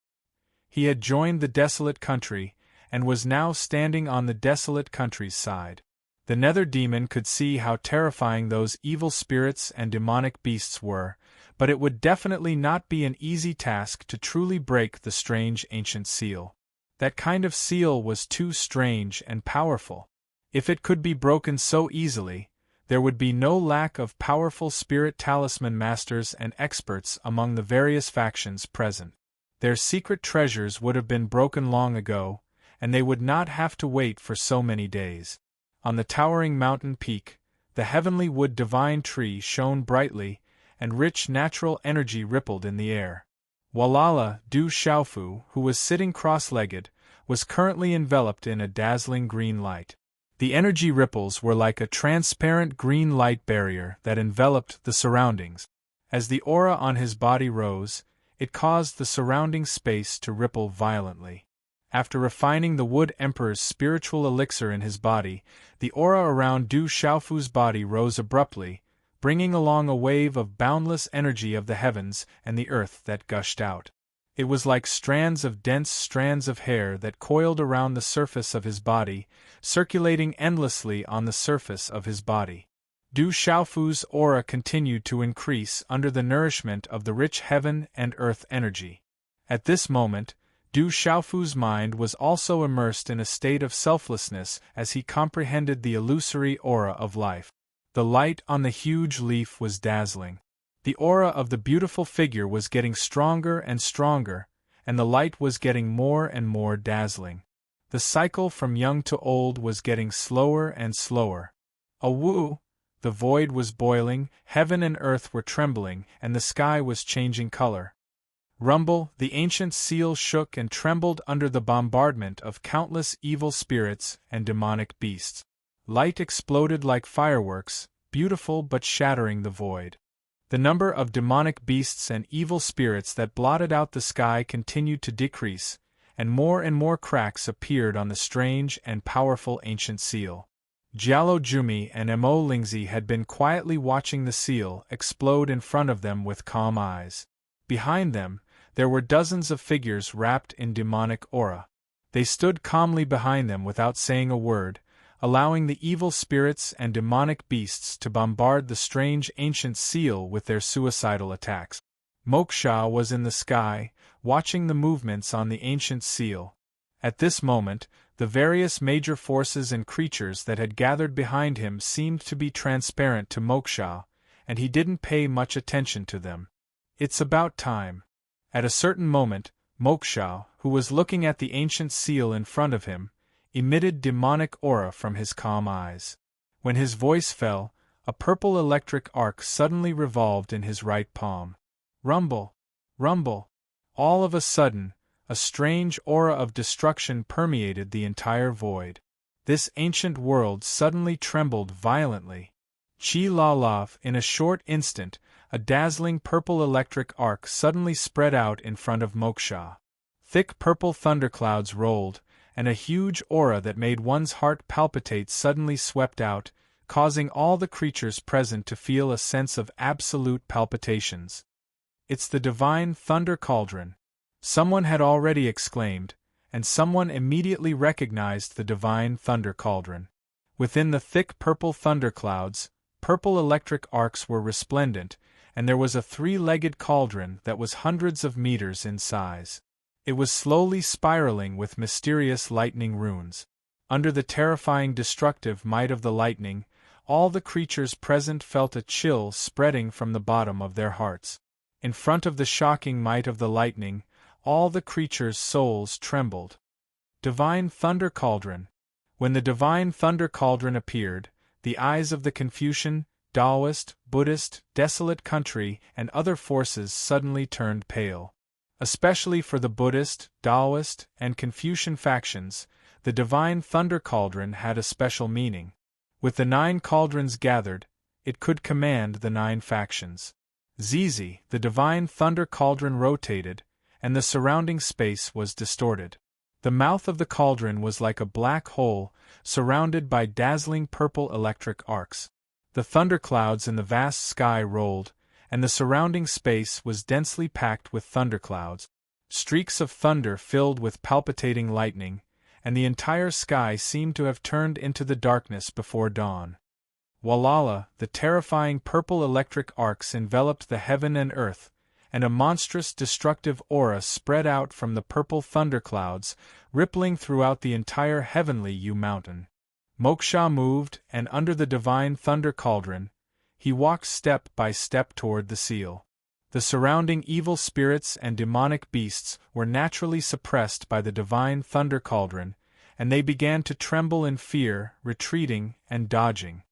He had joined the desolate country, and was now standing on the desolate country's side. The Nether Demon could see how terrifying those evil spirits and demonic beasts were, but it would definitely not be an easy task to truly break the strange ancient seal. That kind of seal was too strange and powerful. If it could be broken so easily, there would be no lack of powerful spirit talisman masters and experts among the various factions present. Their secret treasures would have been broken long ago, and they would not have to wait for so many days. On the towering mountain peak, the heavenly wood divine tree shone brightly, and rich natural energy rippled in the air. Walala Du Xiaofu, who was sitting cross-legged, was currently enveloped in a dazzling green light. The energy ripples were like a transparent green light barrier that enveloped the surroundings. As the aura on his body rose, it caused the surrounding space to ripple violently. After refining the Wood Emperor's spiritual elixir in his body, the aura around Du Xiaofu's body rose abruptly, bringing along a wave of boundless energy of the heavens and the earth that gushed out. It was like dense strands of hair that coiled around the surface of his body, circulating endlessly on the surface of his body. Du Xiaofu's aura continued to increase under the nourishment of the rich heaven and earth energy. At this moment, Du Xiaofu's mind was also immersed in a state of selflessness as he comprehended the illusory aura of life. The light on the huge leaf was dazzling. The aura of the beautiful figure was getting stronger and stronger, and the light was getting more and more dazzling. The cycle from young to old was getting slower and slower. Awu! The void was boiling, heaven and earth were trembling, and the sky was changing color. Rumble! The ancient seal shook and trembled under the bombardment of countless evil spirits and demonic beasts. Light exploded like fireworks, beautiful but shattering the void. The number of demonic beasts and evil spirits that blotted out the sky continued to decrease, and more cracks appeared on the strange and powerful ancient seal. Jialo Jumi and Mo Lingzi had been quietly watching the seal explode in front of them with calm eyes. Behind them, there were dozens of figures wrapped in demonic aura. They stood calmly behind them without saying a word, allowing the evil spirits and demonic beasts to bombard the strange ancient seal with their suicidal attacks. Moksha was in the sky, watching the movements on the ancient seal. At this moment, the various major forces and creatures that had gathered behind him seemed to be transparent to Moksha, and he didn't pay much attention to them. It's about time. At a certain moment, Moksha, who was looking at the ancient seal in front of him, emitted demonic aura from his calm eyes. When his voice fell, a purple electric arc suddenly revolved in his right palm. Rumble! Rumble! All of a sudden, a strange aura of destruction permeated the entire void. This ancient world suddenly trembled violently. Chi La Love, in a short instant, a dazzling purple electric arc suddenly spread out in front of Moksha. Thick purple thunderclouds rolled, and a huge aura that made one's heart palpitate suddenly swept out, causing all the creatures present to feel a sense of absolute palpitations. It's the divine thunder cauldron! Someone had already exclaimed, and someone immediately recognized the divine thunder cauldron. Within the thick purple thunderclouds, purple electric arcs were resplendent, and there was a three-legged cauldron that was hundreds of meters in size. It was slowly spiraling with mysterious lightning runes. Under the terrifying destructive might of the lightning, all the creatures present felt a chill spreading from the bottom of their hearts. In front of the shocking might of the lightning, all the creatures' souls trembled. Divine Thunder Cauldron! When the Divine Thunder Cauldron appeared, the eyes of the Confucian, Taoist, Buddhist, desolate country, and other forces suddenly turned pale. Especially for the Buddhist, Taoist, and Confucian factions, the Divine Thunder Cauldron had a special meaning. With the 9 cauldrons gathered, it could command the 9 factions. Zizi, the Divine Thunder Cauldron rotated, and the surrounding space was distorted. The mouth of the cauldron was like a black hole, surrounded by dazzling purple electric arcs. The thunderclouds in the vast sky rolled, and the surrounding space was densely packed with thunderclouds. Streaks of thunder filled with palpitating lightning, and the entire sky seemed to have turned into the darkness before dawn. Walala, the terrifying purple electric arcs enveloped the heaven and earth, and a monstrous destructive aura spread out from the purple thunderclouds, rippling throughout the entire heavenly mountain. Moksha moved, and under the divine thunder cauldron, he walked step by step toward the seal. The surrounding evil spirits and demonic beasts were naturally suppressed by the divine thunder cauldron, and they began to tremble in fear, retreating and dodging.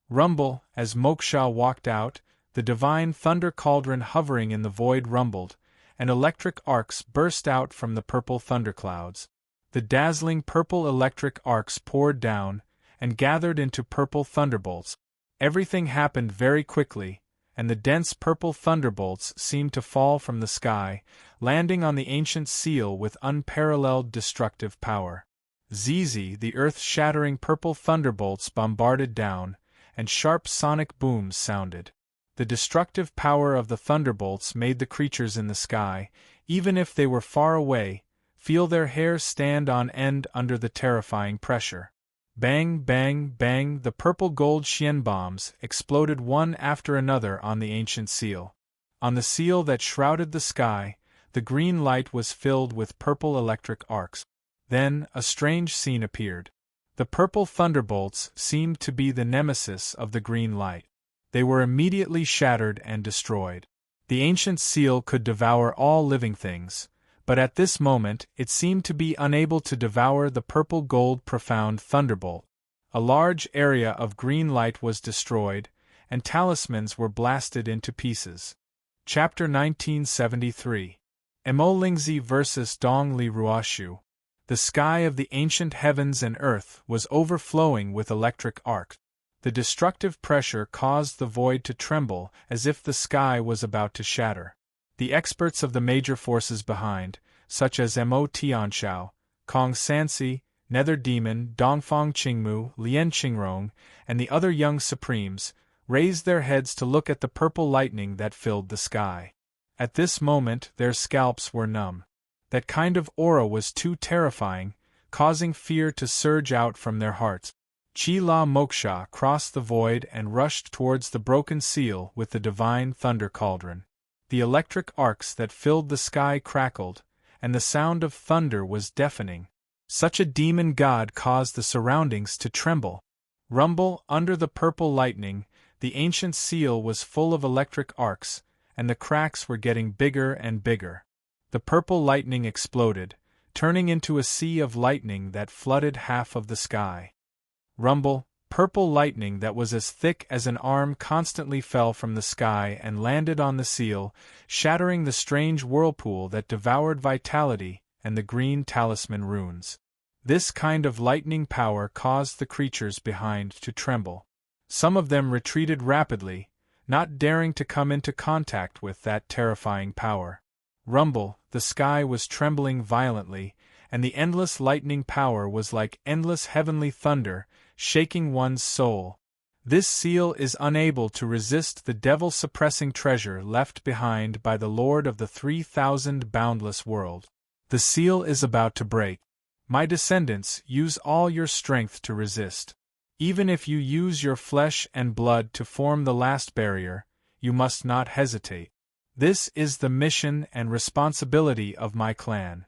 Rumble! As Moksha walked out, the divine thunder cauldron hovering in the void rumbled, and electric arcs burst out from the purple thunderclouds. The dazzling purple electric arcs poured down, and gathered into purple thunderbolts. Everything happened very quickly, and the dense purple thunderbolts seemed to fall from the sky, landing on the ancient seal with unparalleled destructive power. Zizi, the earth-shattering purple thunderbolts bombarded down, and sharp sonic booms sounded. The destructive power of the thunderbolts made the creatures in the sky, even if they were far away, feel their hair stand on end under the terrifying pressure. Bang, bang, bang, the purple gold Xian bombs exploded one after another on the ancient seal. On the seal that shrouded the sky, the green light was filled with purple electric arcs. Then, a strange scene appeared. The purple thunderbolts seemed to be the nemesis of the green light. They were immediately shattered and destroyed. The ancient seal could devour all living things, but at this moment it seemed to be unable to devour the purple gold profound thunderbolt. A large area of green light was destroyed, and talismans were blasted into pieces. Chapter 1973. Emo Lingzi vs. Dong Li Ruoshu. The sky of the ancient heavens and earth was overflowing with electric arcs. The destructive pressure caused the void to tremble as if the sky was about to shatter. The experts of the major forces behind, such as Mo Tianshao, Kong Sansi, Nether Demon, Dongfang Qingmu, Lian Qingrong, and the other young supremes, raised their heads to look at the purple lightning that filled the sky. At this moment their scalps were numb. That kind of aura was too terrifying, causing fear to surge out from their hearts. Chi La Moksha crossed the void and rushed towards the broken seal with the divine thunder cauldron. The electric arcs that filled the sky crackled, and the sound of thunder was deafening. Such a demon god caused the surroundings to tremble. Rumble, under the purple lightning, the ancient seal was full of electric arcs, and the cracks were getting bigger and bigger. The purple lightning exploded, turning into a sea of lightning that flooded half of the sky. Rumble, purple lightning that was as thick as an arm constantly fell from the sky and landed on the seal, shattering the strange whirlpool that devoured vitality and the green talisman runes. This kind of lightning power caused the creatures behind to tremble. Some of them retreated rapidly, not daring to come into contact with that terrifying power. Rumble, the sky was trembling violently, and the endless lightning power was like endless heavenly thunder, shaking one's soul. This seal is unable to resist the devil-suppressing treasure left behind by the Lord of the 3,000 boundless world. The seal is about to break. My descendants, use all your strength to resist. Even if you use your flesh and blood to form the last barrier, you must not hesitate. This is the mission and responsibility of my clan.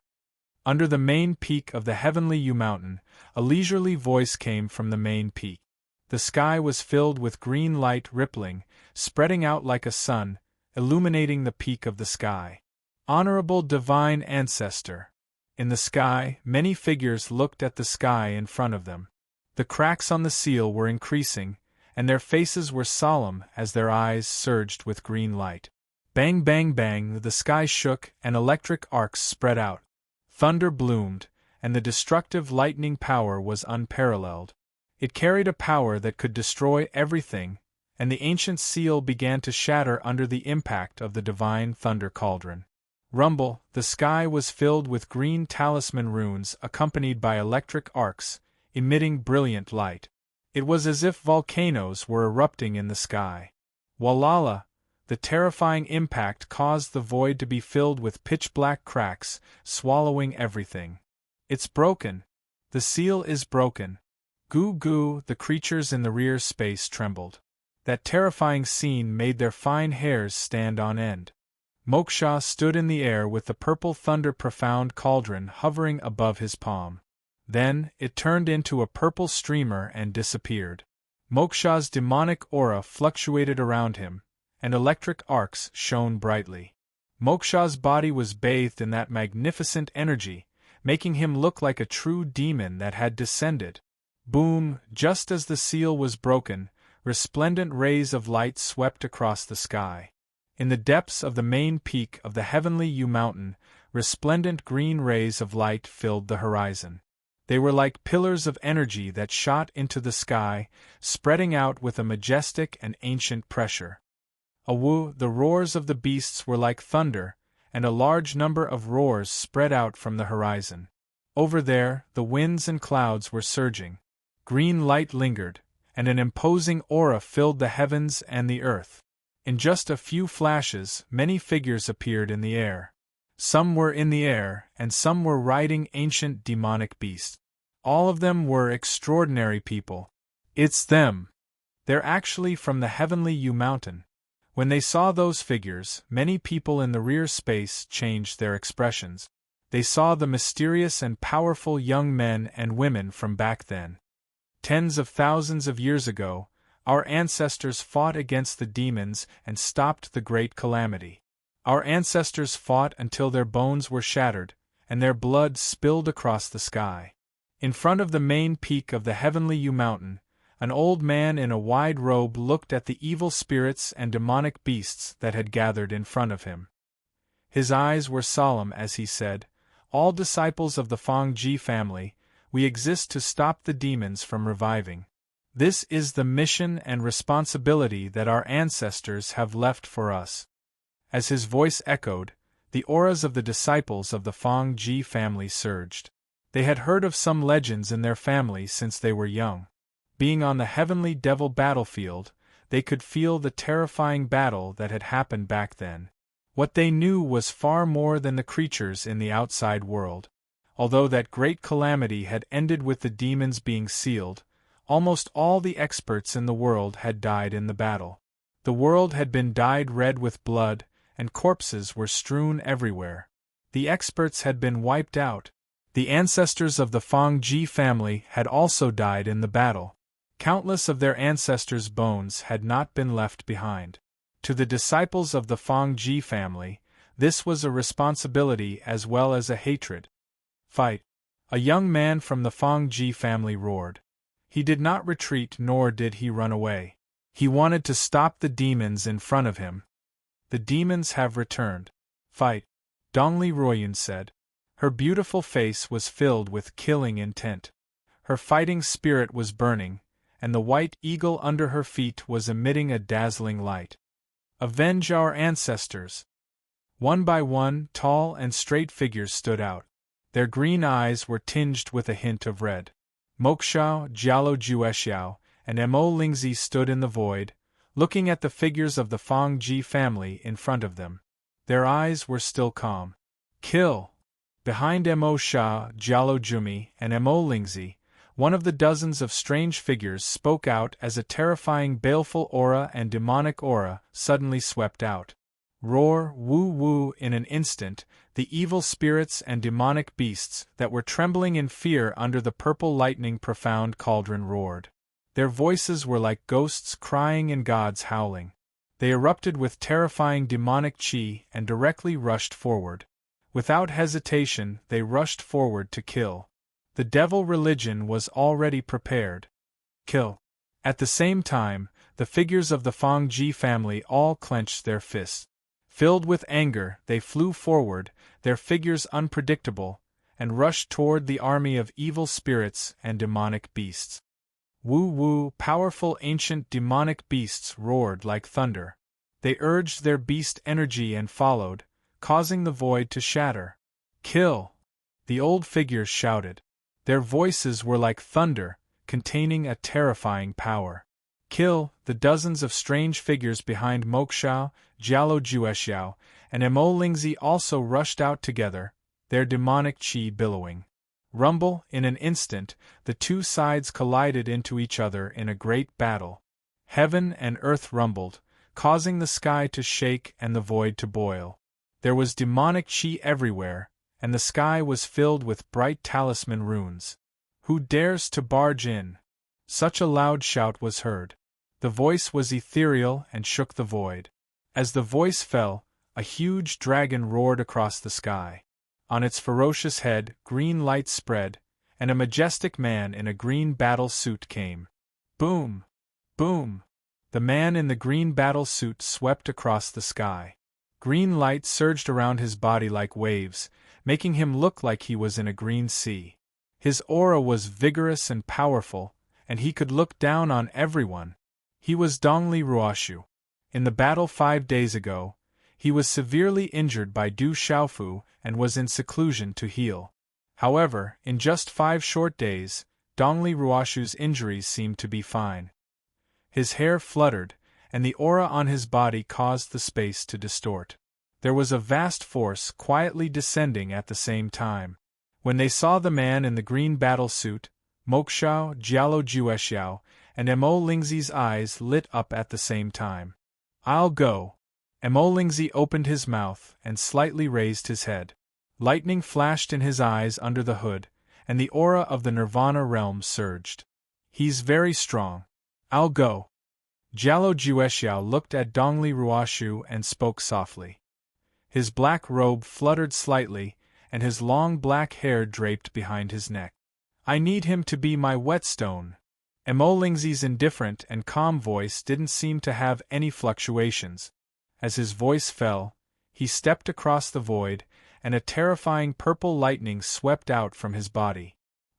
Under the main peak of the heavenly U-mountain, a leisurely voice came from the main peak. The sky was filled with green light rippling, spreading out like a sun, illuminating the peak of the sky. Honorable divine ancestor. In the sky, many figures looked at the sky in front of them. The cracks on the seal were increasing, and their faces were solemn as their eyes surged with green light. Bang, bang, bang, the sky shook and electric arcs spread out. Thunder bloomed, and the destructive lightning power was unparalleled. It carried a power that could destroy everything, and the ancient seal began to shatter under the impact of the divine thunder cauldron. Rumble, the sky was filled with green talisman runes accompanied by electric arcs, emitting brilliant light. It was as if volcanoes were erupting in the sky. Walala, the terrifying impact caused the void to be filled with pitch-black cracks, swallowing everything. It's broken. The seal is broken. Goo goo, the creatures in the rear space trembled. That terrifying scene made their fine hairs stand on end. Moksha stood in the air with the purple thunder profound cauldron hovering above his palm. Then, it turned into a purple streamer and disappeared. Moksha's demonic aura fluctuated around him, and electric arcs shone brightly. Moksha's body was bathed in that magnificent energy, making him look like a true demon that had descended. Boom! Just as the seal was broken, resplendent rays of light swept across the sky. In the depths of the main peak of the heavenly U mountain, resplendent green rays of light filled the horizon. They were like pillars of energy that shot into the sky, spreading out with a majestic and ancient pressure. The roars of the beasts were like thunder, and a large number of roars spread out from the horizon. Over there, the winds and clouds were surging. Green light lingered, and an imposing aura filled the heavens and the earth. In just a few flashes, many figures appeared in the air. Some were in the air, and some were riding ancient demonic beasts. All of them were extraordinary people. It's them. They're actually from the heavenly U mountain. When they saw those figures, many people in the rear space changed their expressions. They saw the mysterious and powerful young men and women from back then. Tens of thousands of years ago, our ancestors fought against the demons and stopped the great calamity. Our ancestors fought until their bones were shattered, and their blood spilled across the sky. In front of the main peak of the heavenly U mountain, an old man in a wide robe looked at the evil spirits and demonic beasts that had gathered in front of him. His eyes were solemn as he said, "All disciples of the Feng-Ji family, we exist to stop the demons from reviving. This is the mission and responsibility that our ancestors have left for us." As his voice echoed, the auras of the disciples of the Feng-Ji family surged. They had heard of some legends in their family since they were young. Being on the heavenly devil battlefield, they could feel the terrifying battle that had happened back then. What they knew was far more than the creatures in the outside world. Although that great calamity had ended with the demons being sealed, almost all the experts in the world had died in the battle. The world had been dyed red with blood, and corpses were strewn everywhere. The experts had been wiped out. The ancestors of the Feng-Ji family had also died in the battle. Countless of their ancestors' bones had not been left behind. To the disciples of the Feng-Ji family, this was a responsibility as well as a hatred. "Fight!" a young man from the Feng-Ji family roared. He did not retreat nor did he run away. He wanted to stop the demons in front of him. "The demons have returned. Fight!" Dongli Ruoyun said. Her beautiful face was filled with killing intent. Her fighting spirit was burning, and the white eagle under her feet was emitting a dazzling light. "Avenge our ancestors!" One by one, tall and straight figures stood out. Their green eyes were tinged with a hint of red. Moksha, Jialo Juexiao, and Mo Lingzi stood in the void, looking at the figures of the Feng-Ji family in front of them. Their eyes were still calm. "Kill!" Behind Mo Sha, Jialo Jumi, and Mo Lingzi, one of the dozens of strange figures spoke out as a terrifying baleful aura and demonic aura suddenly swept out. Roar, woo woo! In an instant, the evil spirits and demonic beasts that were trembling in fear under the purple lightning profound cauldron roared. Their voices were like ghosts crying and gods howling. They erupted with terrifying demonic chi and directly rushed forward. Without hesitation, they rushed forward to kill. The devil religion was already prepared. Kill. At the same time, the figures of the Feng-Ji family all clenched their fists. Filled with anger, they flew forward, their figures unpredictable, and rushed toward the army of evil spirits and demonic beasts. Woo woo! Powerful ancient demonic beasts roared like thunder. They urged their beast energy and followed, causing the void to shatter. Kill! The old figures shouted. Their voices were like thunder, containing a terrifying power. Kill! The dozens of strange figures behind Moksha, Jialo Juexiao, and Mo Lingzi also rushed out together, their demonic chi billowing. Rumble! In an instant, the two sides collided into each other in a great battle. Heaven and earth rumbled, causing the sky to shake and the void to boil. There was demonic chi everywhere, and the sky was filled with bright talisman runes. "Who dares to barge in?" Such a loud shout was heard. The voice was ethereal and shook the void. As the voice fell, a huge dragon roared across the sky. On its ferocious head, green light spread, and a majestic man in a green battle suit came. Boom! Boom! The man in the green battle suit swept across the sky. Green light surged around his body like waves, making him look like he was in a green sea. His aura was vigorous and powerful, and he could look down on everyone. He was Dongli Ruoshu. In the battle 5 days ago, he was severely injured by Du Xiaofu and was in seclusion to heal. However, in just 5 short days, Dongli Ruoshu's injuries seemed to be fine. His hair fluttered, and the aura on his body caused the space to distort. There was a vast force quietly descending at the same time. When they saw the man in the green battle suit, Moksha, Jialo Juexiao, and Mo Lingzi's eyes lit up at the same time. "I'll go." Mo Lingzi opened his mouth and slightly raised his head. Lightning flashed in his eyes under the hood, and the aura of the Nirvana realm surged. "He's very strong. I'll go." Jialo Juexiao looked at Dongli Ruoshu and spoke softly. His black robe fluttered slightly, and his long black hair draped behind his neck. "I need him to be my whetstone." Mo Lingzi's indifferent and calm voice didn't seem to have any fluctuations. As his voice fell, he stepped across the void, and a terrifying purple lightning swept out from his body.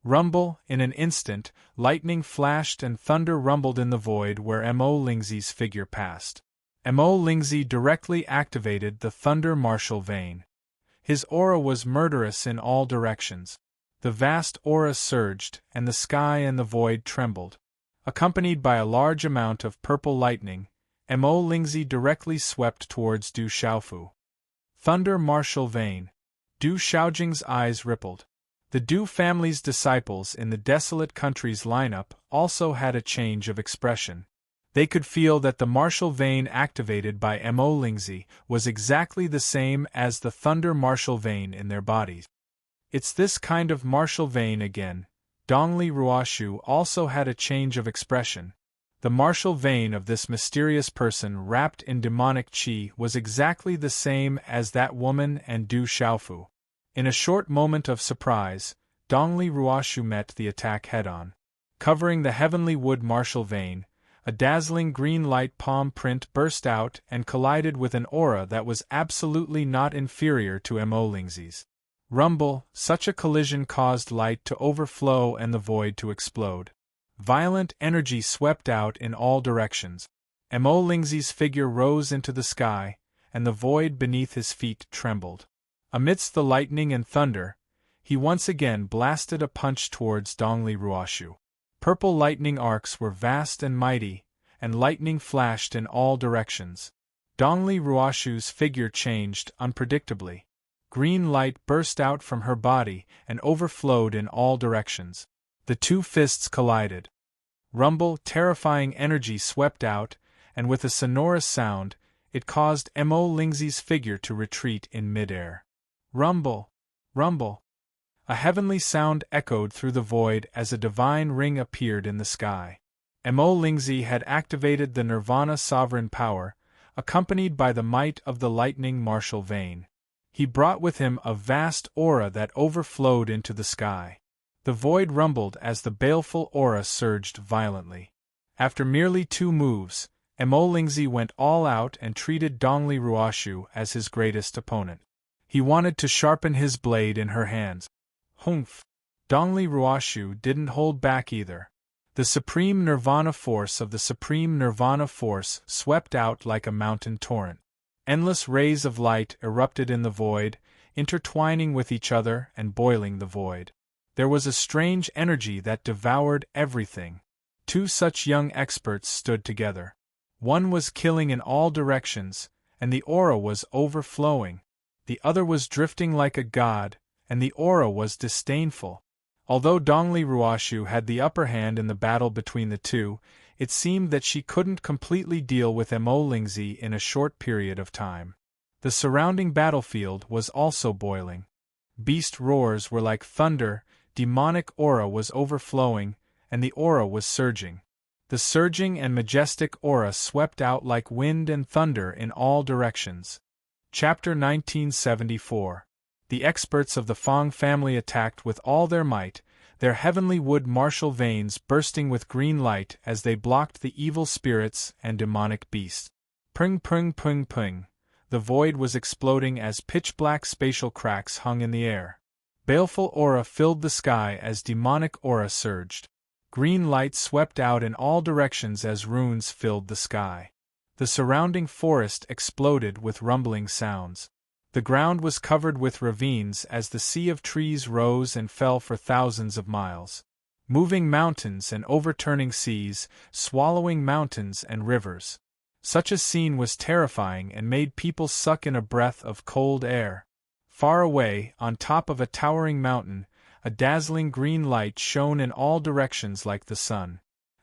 Rumble, in an instant, lightning flashed and thunder rumbled in the void where Mo Lingzi's figure passed. Mo Lingzi directly activated the Thunder Martial Vein. His aura was murderous in all directions. The vast aura surged, and the sky and the void trembled. Accompanied by a large amount of purple lightning, Mo Lingzi directly swept towards Du Xiaofu. Thunder Martial Vein. Du Xiaojing's eyes rippled. The Du family's disciples in the desolate country's lineup also had a change of expression. They could feel that the martial vein activated by Mo Lingzi was exactly the same as the thunder martial vein in their bodies. "It's this kind of martial vein again." Dongli Ruoshu also had a change of expression. The martial vein of this mysterious person wrapped in demonic qi was exactly the same as that woman and Du Xiaofu. In a short moment of surprise, Dongli Ruoshu met the attack head-on. Covering the heavenly wood martial vein, a dazzling green light palm print burst out and collided with an aura that was absolutely not inferior to Mo Lingzi's. Rumble, such a collision caused light to overflow and the void to explode. Violent energy swept out in all directions. Mo Lingzi's figure rose into the sky, and the void beneath his feet trembled. Amidst the lightning and thunder, he once again blasted a punch towards Dongli Ruoshu. Purple lightning arcs were vast and mighty, and lightning flashed in all directions. Dongli Ruoshu's figure changed unpredictably. Green light burst out from her body and overflowed in all directions. The two fists collided. Rumble, terrifying energy swept out, and with a sonorous sound, it caused Mo Lingzi's figure to retreat in midair. Rumble! Rumble! A heavenly sound echoed through the void as a divine ring appeared in the sky. Mo Lingzi had activated the Nirvana sovereign power, accompanied by the might of the lightning martial vein. He brought with him a vast aura that overflowed into the sky. The void rumbled as the baleful aura surged violently. After merely 2 moves, Mo Lingzi went all out and treated Dongli Ruoshu as his greatest opponent. He wanted to sharpen his blade in her hands. Humph! Dongli Ruoshu didn't hold back either. The supreme Nirvana force of the supreme Nirvana force swept out like a mountain torrent. Endless rays of light erupted in the void, intertwining with each other and boiling the void. There was a strange energy that devoured everything. 2 such young experts stood together. One was killing in all directions, and the aura was overflowing. The other was drifting like a god, and the aura was disdainful. Although Dongli Ruoshu had the upper hand in the battle between the two, it seemed that she couldn't completely deal with Mo Lingzi in a short period of time. The surrounding battlefield was also boiling. Beast roars were like thunder, demonic aura was overflowing, and the aura was surging. The surging and majestic aura swept out like wind and thunder in all directions. Chapter 1974. The experts of the Fong family attacked with all their might, their heavenly wood martial veins bursting with green light as they blocked the evil spirits and demonic beasts. Pring pring pring pring. The void was exploding as pitch-black spatial cracks hung in the air. Baleful aura filled the sky as demonic aura surged. Green light swept out in all directions as runes filled the sky. The surrounding forest exploded with rumbling sounds. The ground was covered with ravines as the sea of trees rose and fell for thousands of miles. Moving mountains and overturning seas, swallowing mountains and rivers. Such a scene was terrifying and made people suck in a breath of cold air. Far away, on top of a towering mountain, a dazzling green light shone in all directions like the sun.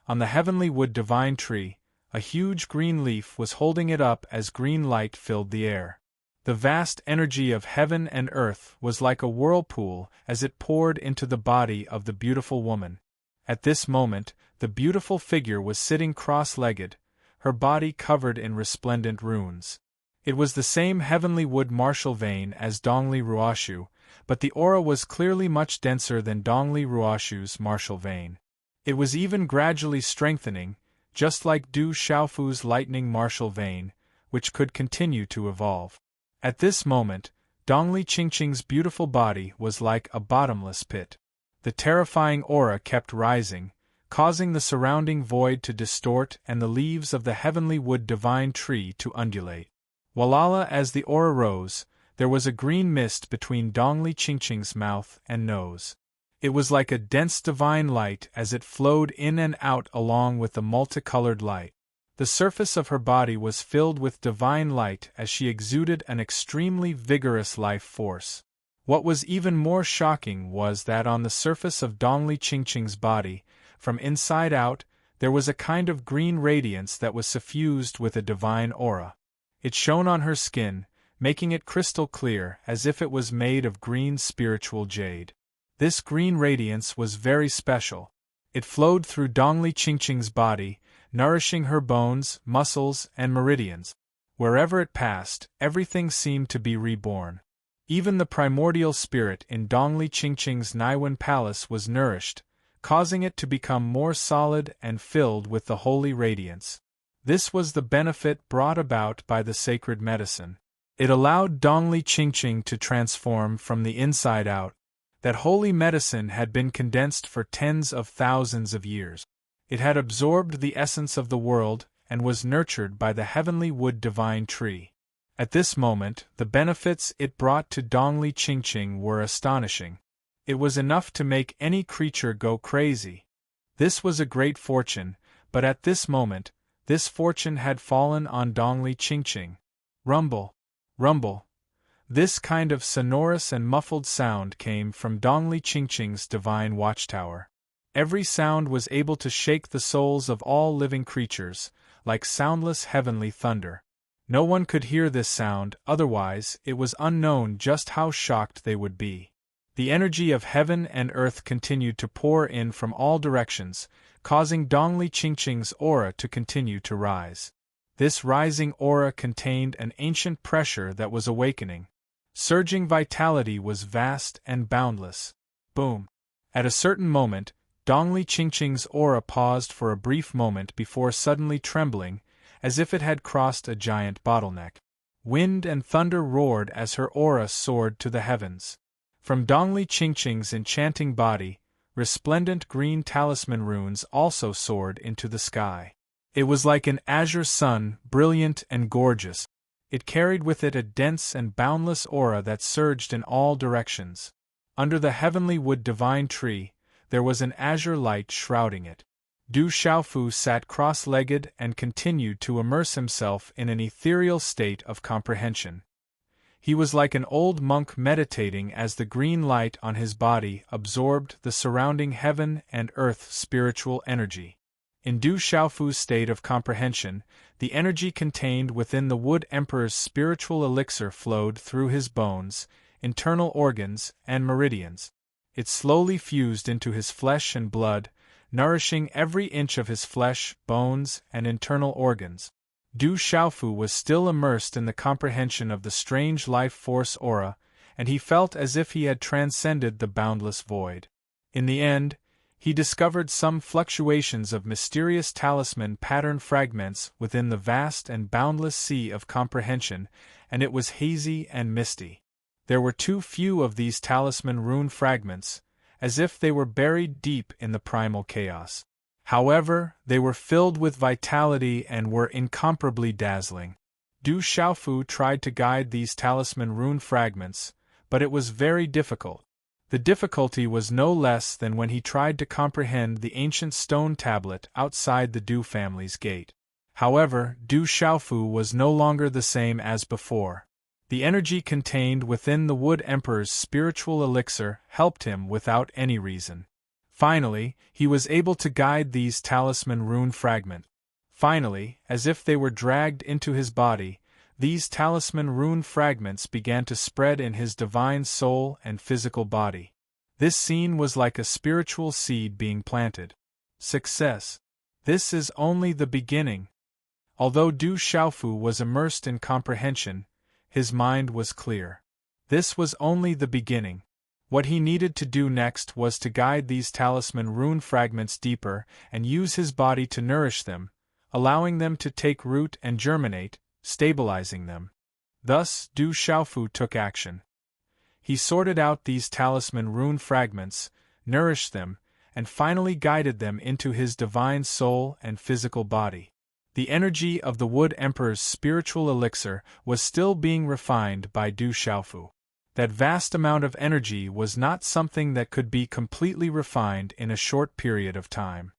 On the heavenly wood divine tree, a huge green leaf was holding it up as green light filled the air. The vast energy of heaven and earth was like a whirlpool as it poured into the body of the beautiful woman. At this moment, the beautiful figure was sitting cross-legged, her body covered in resplendent runes. It was the same heavenly wood martial vein as Dongli Ruoshu, but the aura was clearly much denser than Dongli Ruoshu's martial vein. It was even gradually strengthening, just like Du Xiaofu's lightning martial vein, which could continue to evolve. At this moment, Dongli Qingqing's beautiful body was like a bottomless pit. The terrifying aura kept rising, causing the surrounding void to distort and the leaves of the heavenly wood divine tree to undulate. Walala, as the aura rose, there was a green mist between Dongli Qingqing's mouth and nose. It was like a dense divine light as it flowed in and out along with the multicolored light. The surface of her body was filled with divine light as she exuded an extremely vigorous life force. What was even more shocking was that on the surface of Dongli Qingqing's body, from inside out, there was a kind of green radiance that was suffused with a divine aura. It shone on her skin, making it crystal clear as if it was made of green spiritual jade. This green radiance was very special. It flowed through Dongli Qingqing's body, nourishing her bones, muscles, and meridians. Wherever it passed, everything seemed to be reborn. Even the primordial spirit in Dongli Qingqing's Naiwen Palace was nourished, causing it to become more solid and filled with the holy radiance. This was the benefit brought about by the sacred medicine. It allowed Dongli Qingqing to transform from the inside out. That holy medicine had been condensed for tens of thousands of years. It had absorbed the essence of the world and was nurtured by the heavenly wood divine tree. At this moment, the benefits it brought to Dongli Qingqing were astonishing. It was enough to make any creature go crazy. This was a great fortune, but at this moment, this fortune had fallen on Dongli Qingqing. Rumble, rumble. This kind of sonorous and muffled sound came from Dongli Qingqing's divine watchtower. Every sound was able to shake the souls of all living creatures, like soundless heavenly thunder. No one could hear this sound, otherwise it was unknown just how shocked they would be. The energy of heaven and earth continued to pour in from all directions, causing Dongli Qingqing's aura to continue to rise. This rising aura contained an ancient pressure that was awakening. Surging vitality was vast and boundless. Boom! At a certain moment, Dongli Qingqing's aura paused for a brief moment before suddenly trembling, as if it had crossed a giant bottleneck. Wind and thunder roared as her aura soared to the heavens. From Dongli Qingqing's enchanting body, resplendent green talisman runes also soared into the sky. It was like an azure sun, brilliant and gorgeous. It carried with it a dense and boundless aura that surged in all directions. Under the heavenly wood divine tree, there was an azure light shrouding it. Du Xiaofu sat cross-legged and continued to immerse himself in an ethereal state of comprehension. He was like an old monk meditating as the green light on his body absorbed the surrounding heaven and earth spiritual energy. In Du Xiaofu's state of comprehension, the energy contained within the Wood Emperor's spiritual elixir flowed through his bones, internal organs, and meridians. It slowly fused into his flesh and blood, nourishing every inch of his flesh, bones, and internal organs. Du Xiaofu was still immersed in the comprehension of the strange life force aura, and he felt as if he had transcended the boundless void. In the end, he discovered some fluctuations of mysterious talisman pattern fragments within the vast and boundless sea of comprehension, and it was hazy and misty. There were too few of these talisman rune fragments, as if they were buried deep in the primal chaos. However, they were filled with vitality and were incomparably dazzling. Du Xiaofu tried to guide these talisman rune fragments, but it was very difficult. The difficulty was no less than when he tried to comprehend the ancient stone tablet outside the Du family's gate. However, Du Xiaofu was no longer the same as before. The energy contained within the Wood Emperor's spiritual elixir helped him without any reason. Finally, he was able to guide these talisman rune fragments. Finally, as if they were dragged into his body, these talisman rune fragments began to spread in his divine soul and physical body. This scene was like a spiritual seed being planted. Success. This is only the beginning. Although Du Xiaofu was immersed in comprehension, his mind was clear. This was only the beginning. What he needed to do next was to guide these talisman rune fragments deeper and use his body to nourish them, allowing them to take root and germinate, stabilizing them. Thus, Du Xiaofu took action. He sorted out these talisman rune fragments, nourished them, and finally guided them into his divine soul and physical body. The energy of the Wood Emperor's spiritual elixir was still being refined by Du Xiaofu. That vast amount of energy was not something that could be completely refined in a short period of time.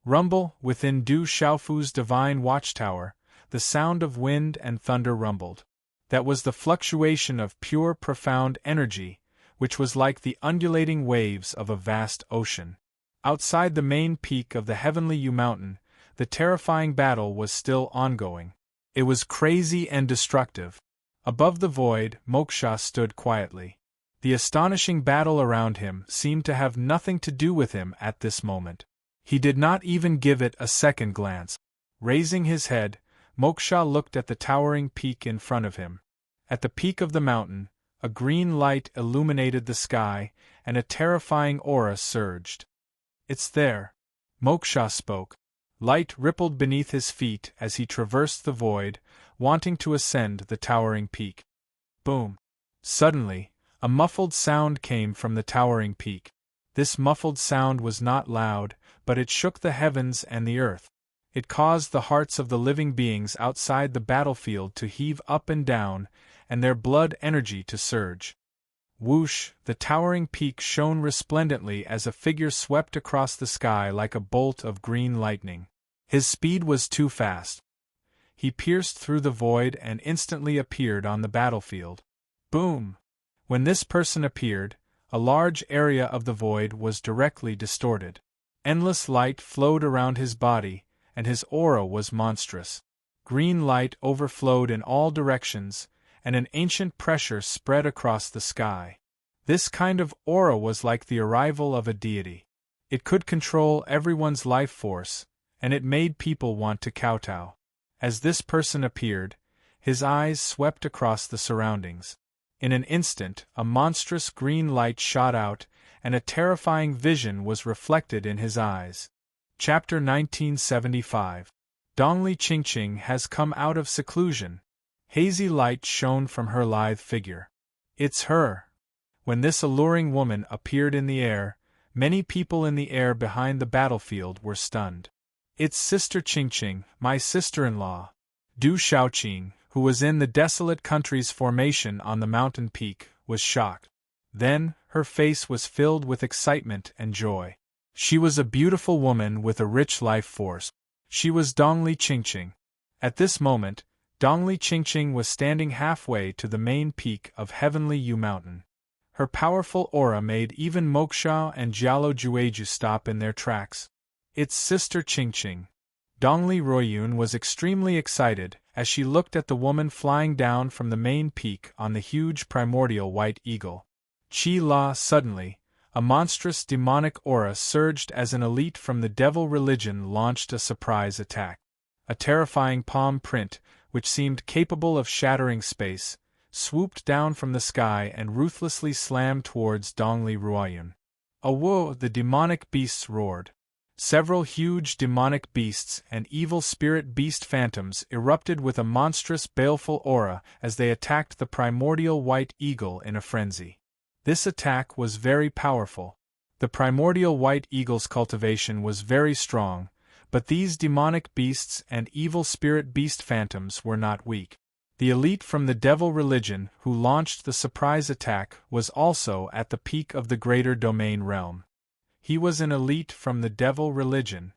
Rumble, within Du Xiaofu's divine watchtower, the sound of wind and thunder rumbled. That was the fluctuation of pure profound energy, which was like the undulating waves of a vast ocean. Outside the main peak of the heavenly U Mountain, the terrifying battle was still ongoing. It was crazy and destructive. Above the void, Moksha stood quietly. The astonishing battle around him seemed to have nothing to do with him at this moment. He did not even give it a second glance. Raising his head, Moksha looked at the towering peak in front of him. At the peak of the mountain, a green light illuminated the sky, and a terrifying aura surged. "It's there," Moksha spoke. Light rippled beneath his feet as he traversed the void, wanting to ascend the towering peak. Boom! Suddenly, a muffled sound came from the towering peak. This muffled sound was not loud, but it shook the heavens and the earth. It caused the hearts of the living beings outside the battlefield to heave up and down, and their blood energy to surge. Whoosh! The towering peak shone resplendently as a figure swept across the sky like a bolt of green lightning. His speed was too fast. He pierced through the void and instantly appeared on the battlefield. Boom! When this person appeared, a large area of the void was directly distorted. Endless light flowed around his body, and his aura was monstrous. Green light overflowed in all directions, and an ancient pressure spread across the sky. This kind of aura was like the arrival of a deity. It could control everyone's life force, and it made people want to kowtow. As this person appeared, his eyes swept across the surroundings. In an instant, a monstrous green light shot out, and a terrifying vision was reflected in his eyes. Chapter 1975. Dongli Qingqing has come out of seclusion. Hazy light shone from her lithe figure. It's her. When this alluring woman appeared in the air, many people in the air behind the battlefield were stunned. It's Sister Qingqing, my sister-in-law. Du Xiaoqing, who was in the desolate country's formation on the mountain peak, was shocked. Then, her face was filled with excitement and joy. She was a beautiful woman with a rich life force. She was Dongli Qingqing. At this moment, Dongli Qingqing was standing halfway to the main peak of Heavenly U Mountain. Her powerful aura made even Moksha and Jialo Jueju stop in their tracks. It's Sister Qingqing. Dongli Ruoyun was extremely excited as she looked at the woman flying down from the main peak on the huge primordial white eagle. Qi La suddenly, a monstrous demonic aura surged as an elite from the devil religion launched a surprise attack. A terrifying palm print, which seemed capable of shattering space, swooped down from the sky and ruthlessly slammed towards Dongli Ruoyun. Awoo! The demonic beasts roared. Several huge demonic beasts and evil spirit beast phantoms erupted with a monstrous baleful aura as they attacked the primordial white eagle in a frenzy. This attack was very powerful. The primordial white eagle's cultivation was very strong, but these demonic beasts and evil spirit beast phantoms were not weak. The elite from the devil religion who launched the surprise attack was also at the peak of the greater domain realm. He was an elite from the devil religion.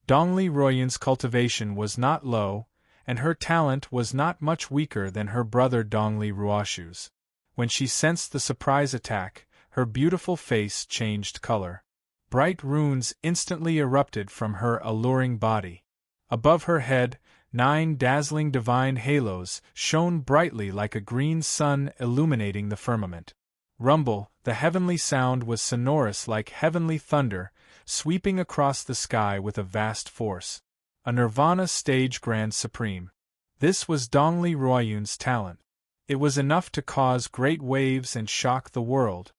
Dongli Ruoyun's cultivation was not low, and her talent was not much weaker than her brother Dongli Ruoshu's. When she sensed the surprise attack, her beautiful face changed color. Bright runes instantly erupted from her alluring body. Above her head, 9 dazzling divine halos shone brightly like a green sun illuminating the firmament. Rumble, the heavenly sound was sonorous like heavenly thunder, sweeping across the sky with a vast force. A Nirvana stage grand supreme. This was Dongli Ruoyun's talent. It was enough to cause great waves and shock the world.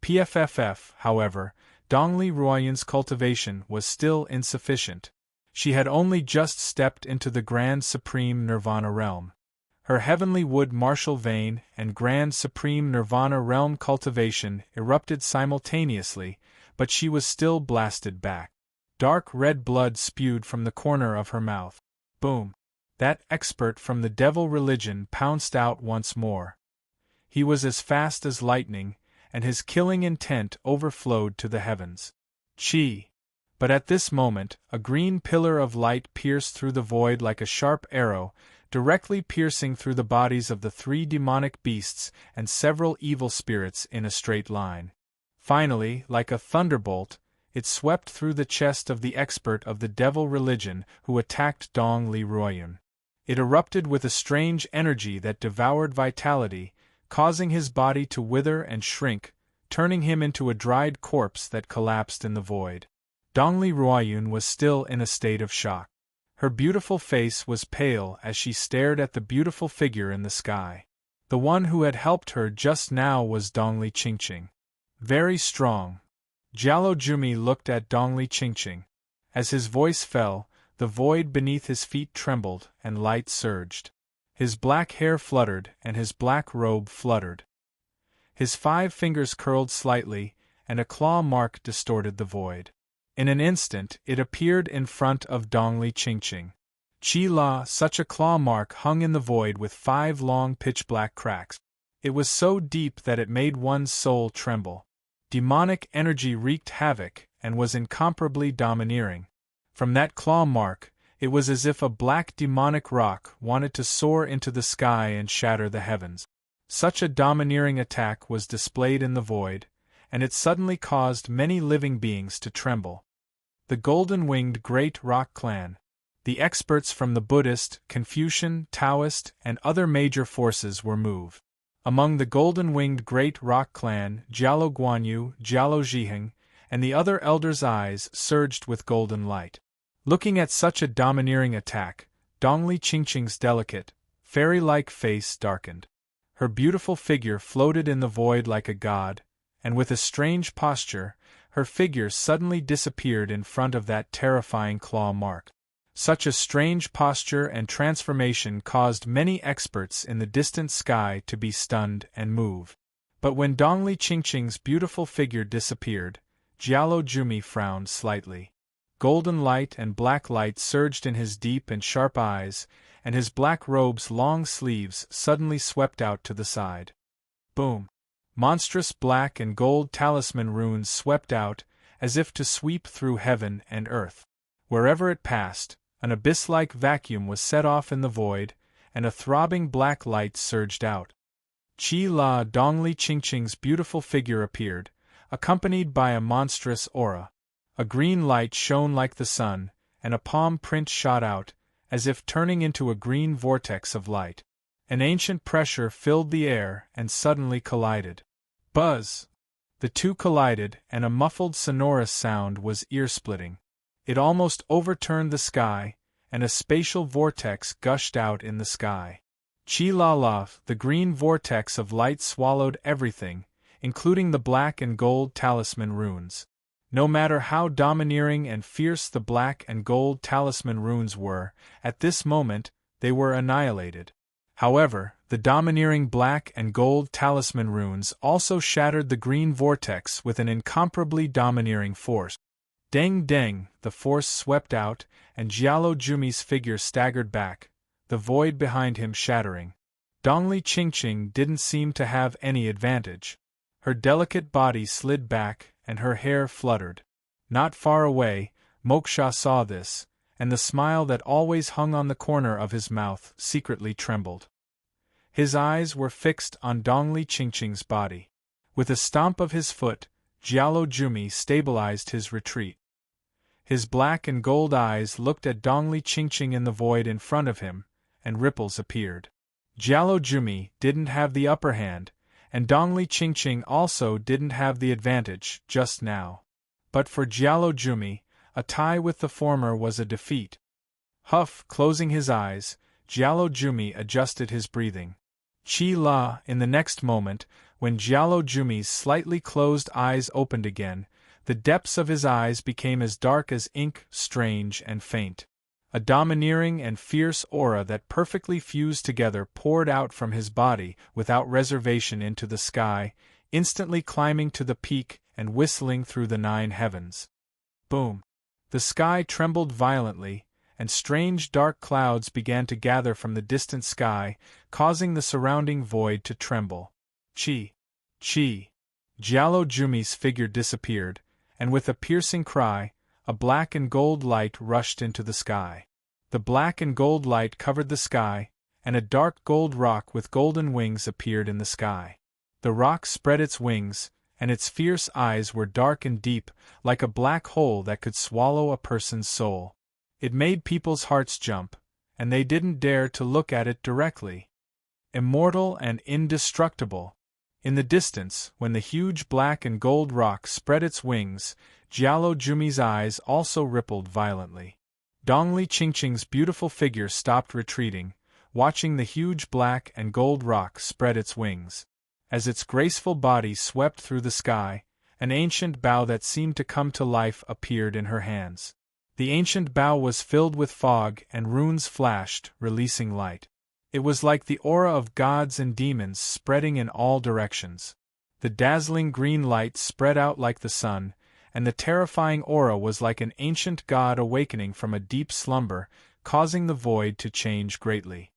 PFFF, however, Dongli Ruoyun's cultivation was still insufficient. She had only just stepped into the Grand Supreme Nirvana realm. Her heavenly wood martial vein and Grand Supreme Nirvana realm cultivation erupted simultaneously, but she was still blasted back. Dark red blood spewed from the corner of her mouth. Boom! That expert from the devil religion pounced out once more. He was as fast as lightning, and his killing intent overflowed to the heavens. Chi! But at this moment, a green pillar of light pierced through the void like a sharp arrow, directly piercing through the bodies of the 3 demonic beasts and several evil spirits in a straight line. Finally, like a thunderbolt, it swept through the chest of the expert of the devil religion who attacked Dongli Ruoyun. It erupted with a strange energy that devoured vitality, causing his body to wither and shrink, turning him into a dried corpse that collapsed in the void. Dongli Ruoyun was still in a state of shock. Her beautiful face was pale as she stared at the beautiful figure in the sky. The one who had helped her just now was Dongli Qingqing. Very strong. Jialo Jumi looked at Dongli Qingqing. As his voice fell, the void beneath his feet trembled and light surged. His black hair fluttered and his black robe fluttered. His 5 fingers curled slightly, and a claw mark distorted the void. In an instant it appeared in front of Dongli Qingqing. Chi La, such a claw mark hung in the void with 5 long pitch-black cracks. It was so deep that it made one's soul tremble. Demonic energy wreaked havoc and was incomparably domineering. From that claw mark, it was as if a black demonic rock wanted to soar into the sky and shatter the heavens. Such a domineering attack was displayed in the void, and it suddenly caused many living beings to tremble. The golden-winged Great Rock Clan. The experts from the Buddhist, Confucian, Taoist, and other major forces were moved. Among the golden-winged Great Rock Clan, Jialo Guanyu, Jialo Zhiheng, and the other elders' eyes surged with golden light. Looking at such a domineering attack, Dongli Qingqing's delicate, fairy-like face darkened. Her beautiful figure floated in the void like a god, and with a strange posture, her figure suddenly disappeared in front of that terrifying claw mark. Such a strange posture and transformation caused many experts in the distant sky to be stunned and move. But when Dongli Qingqing's beautiful figure disappeared, Jialo Jumi frowned slightly. Golden light and black light surged in his deep and sharp eyes, and his black robe's long sleeves suddenly swept out to the side. Boom! Monstrous black and gold talisman runes swept out, as if to sweep through heaven and earth. Wherever it passed, an abyss-like vacuum was set off in the void, and a throbbing black light surged out. Chi La Dongli Qingqing's beautiful figure appeared, accompanied by a monstrous aura. A green light shone like the sun, and a palm print shot out, as if turning into a green vortex of light. An ancient pressure filled the air and suddenly collided. Buzz! The two collided, and a muffled sonorous sound was ear-splitting. It almost overturned the sky, and a spatial vortex gushed out in the sky. Chi La La, the green vortex of light swallowed everything, including the black and gold talisman runes. No matter how domineering and fierce the black and gold talisman runes were, at this moment, they were annihilated. However, the domineering black and gold talisman runes also shattered the green vortex with an incomparably domineering force. Deng deng, the force swept out, and Jialo Jumi's figure staggered back, the void behind him shattering. Dongli Qingqing didn't seem to have any advantage. Her delicate body slid back, and her hair fluttered. Not far away, Moksha saw this, and the smile that always hung on the corner of his mouth secretly trembled. His eyes were fixed on Dongli Qingqing's body. With a stomp of his foot, Jialo Jumi stabilized his retreat. His black and gold eyes looked at Dongli Qingqing in the void in front of him, and ripples appeared. Jialo Jumi didn't have the upper hand, and Dongli Qingqing also didn't have the advantage just now. But for Jialo Jumi, a tie with the former was a defeat. Huff, closing his eyes, Jialo Jumi adjusted his breathing. Chi La, in the next moment, when Jialo Jumi's slightly closed eyes opened again, the depths of his eyes became as dark as ink, strange and faint. A domineering and fierce aura that perfectly fused together poured out from his body without reservation into the sky, instantly climbing to the peak and whistling through the 9 heavens. Boom! The sky trembled violently, and strange dark clouds began to gather from the distant sky, causing the surrounding void to tremble. Chi! Chi! Jialo Jumi's figure disappeared, and with a piercing cry, a black and gold light rushed into the sky. The black and gold light covered the sky, and a dark gold rock with golden wings appeared in the sky. The rock spread its wings, and its fierce eyes were dark and deep, like a black hole that could swallow a person's soul. It made people's hearts jump, and they didn't dare to look at it directly. Immortal and indestructible. In the distance, when the huge black and gold rock spread its wings, Jialo Jumi's eyes also rippled violently. Dongli Qingqing's beautiful figure stopped retreating, watching the huge black and gold rock spread its wings. As its graceful body swept through the sky, an ancient bow that seemed to come to life appeared in her hands. The ancient bow was filled with fog, and runes flashed, releasing light. It was like the aura of gods and demons spreading in all directions. The dazzling green light spread out like the sun, and the terrifying aura was like an ancient god awakening from a deep slumber, causing the void to change greatly.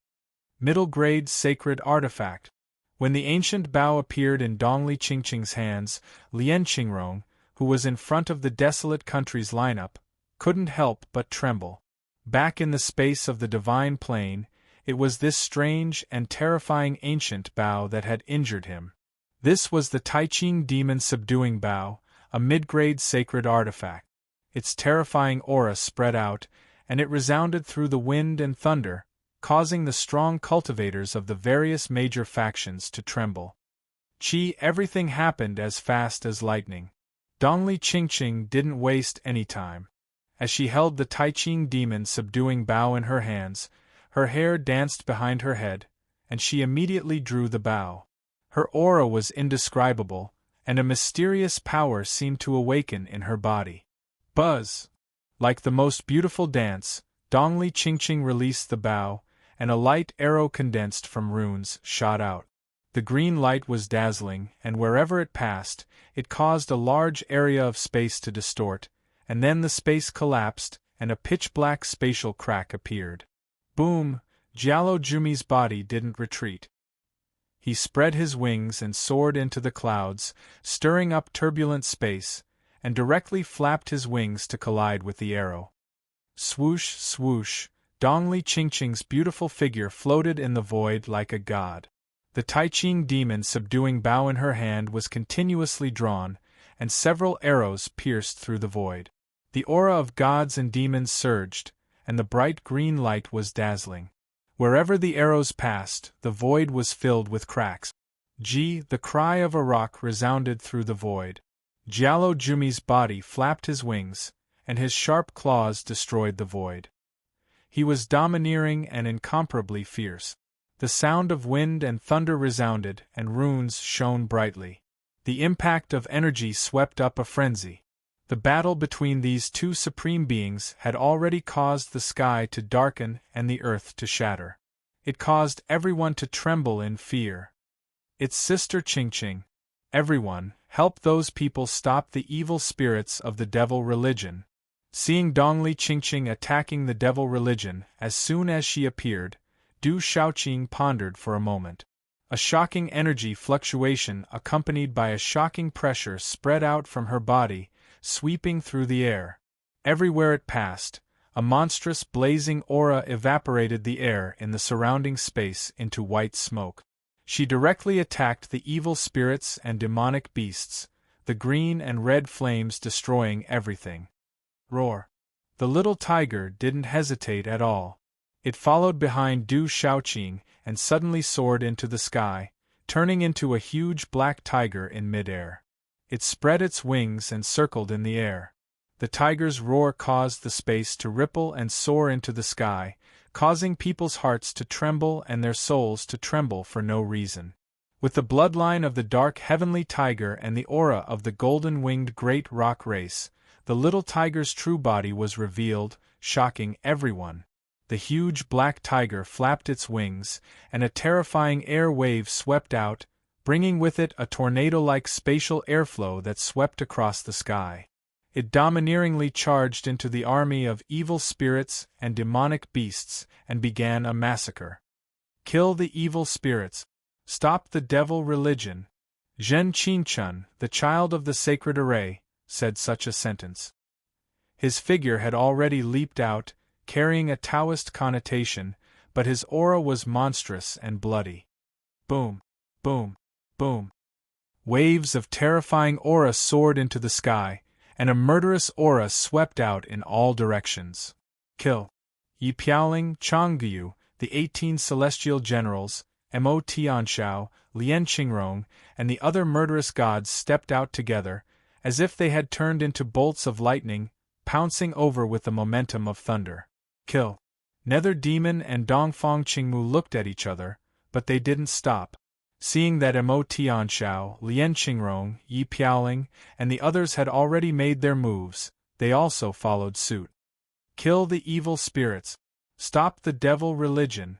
Middle-grade sacred artifact. When the ancient bow appeared in Dongli Qingqing's hands, Lian Qingrong, who was in front of the desolate country's lineup, couldn't help but tremble. Back in the space of the divine plane, it was this strange and terrifying ancient bow that had injured him. This was the Taiqing demon subduing bow, a mid-grade sacred artifact. Its terrifying aura spread out, and it resounded through the wind and thunder, causing the strong cultivators of the various major factions to tremble. Everything happened as fast as lightning. Dongli Qingqing didn't waste any time. As she held the Taiqing demon subduing bow in her hands, her hair danced behind her head, and she immediately drew the bow. Her aura was indescribable, and a mysterious power seemed to awaken in her body. Buzz! Like the most beautiful dance, Dongli Qingqing released the bow, and a light arrow condensed from runes shot out. The green light was dazzling, and wherever it passed, it caused a large area of space to distort, and then the space collapsed, and a pitch-black spatial crack appeared. Boom! Jialo Jumi's body didn't retreat. He spread his wings and soared into the clouds, stirring up turbulent space, and directly flapped his wings to collide with the arrow. Swoosh, swoosh, Dongli Qingqing's beautiful figure floated in the void like a god. The Taiqing demon subduing bow in her hand was continuously drawn, and several arrows pierced through the void. The aura of gods and demons surged, and the bright green light was dazzling. Wherever the arrows passed, the void was filled with cracks. The cry of a rock resounded through the void. Jialo Jumi's body flapped his wings, and his sharp claws destroyed the void. He was domineering and incomparably fierce. The sound of wind and thunder resounded, and runes shone brightly. The impact of energy swept up a frenzy. The battle between these two supreme beings had already caused the sky to darken and the earth to shatter. It caused everyone to tremble in fear. Its sister Qingqing. Everyone, help those people stop the evil spirits of the devil religion. Seeing Dongli Qingqing attacking the devil religion as soon as she appeared, Du Shaoqing pondered for a moment. A shocking energy fluctuation accompanied by a shocking pressure spread out from her body, sweeping through the air. Everywhere it passed, a monstrous blazing aura evaporated the air in the surrounding space into white smoke. She directly attacked the evil spirits and demonic beasts, the green and red flames destroying everything. Roar! The little tiger didn't hesitate at all. It followed behind Du Shaoqing and suddenly soared into the sky, turning into a huge black tiger in midair. It spread its wings and circled in the air. The tiger's roar caused the space to ripple and soar into the sky, causing people's hearts to tremble and their souls to tremble for no reason. With the bloodline of the dark heavenly tiger and the aura of the golden-winged great rock race, the little tiger's true body was revealed, shocking everyone. The huge black tiger flapped its wings, and a terrifying air wave swept out, bringing with it a tornado-like spatial airflow that swept across the sky. It domineeringly charged into the army of evil spirits and demonic beasts and began a massacre. Kill the evil spirits. Stop the devil religion. Zhen Qinchun, the child of the sacred array, said such a sentence. His figure had already leaped out, carrying a Taoist connotation, but his aura was monstrous and bloody. Boom, boom, boom. Waves of terrifying aura soared into the sky, and a murderous aura swept out in all directions. Kill. Yi Piaoling, Changgu, the 18 celestial generals, Mo Tianshao, Lian Qingrong, and the other murderous gods stepped out together, as if they had turned into bolts of lightning, pouncing over with the momentum of thunder. Kill. Nether Demon and Dongfang Qingmu looked at each other, but they didn't stop. Seeing that Mo Tianshao, Lian Qingrong, Yi Piaoling, and the others had already made their moves, they also followed suit. Kill the evil spirits. Stop the devil religion.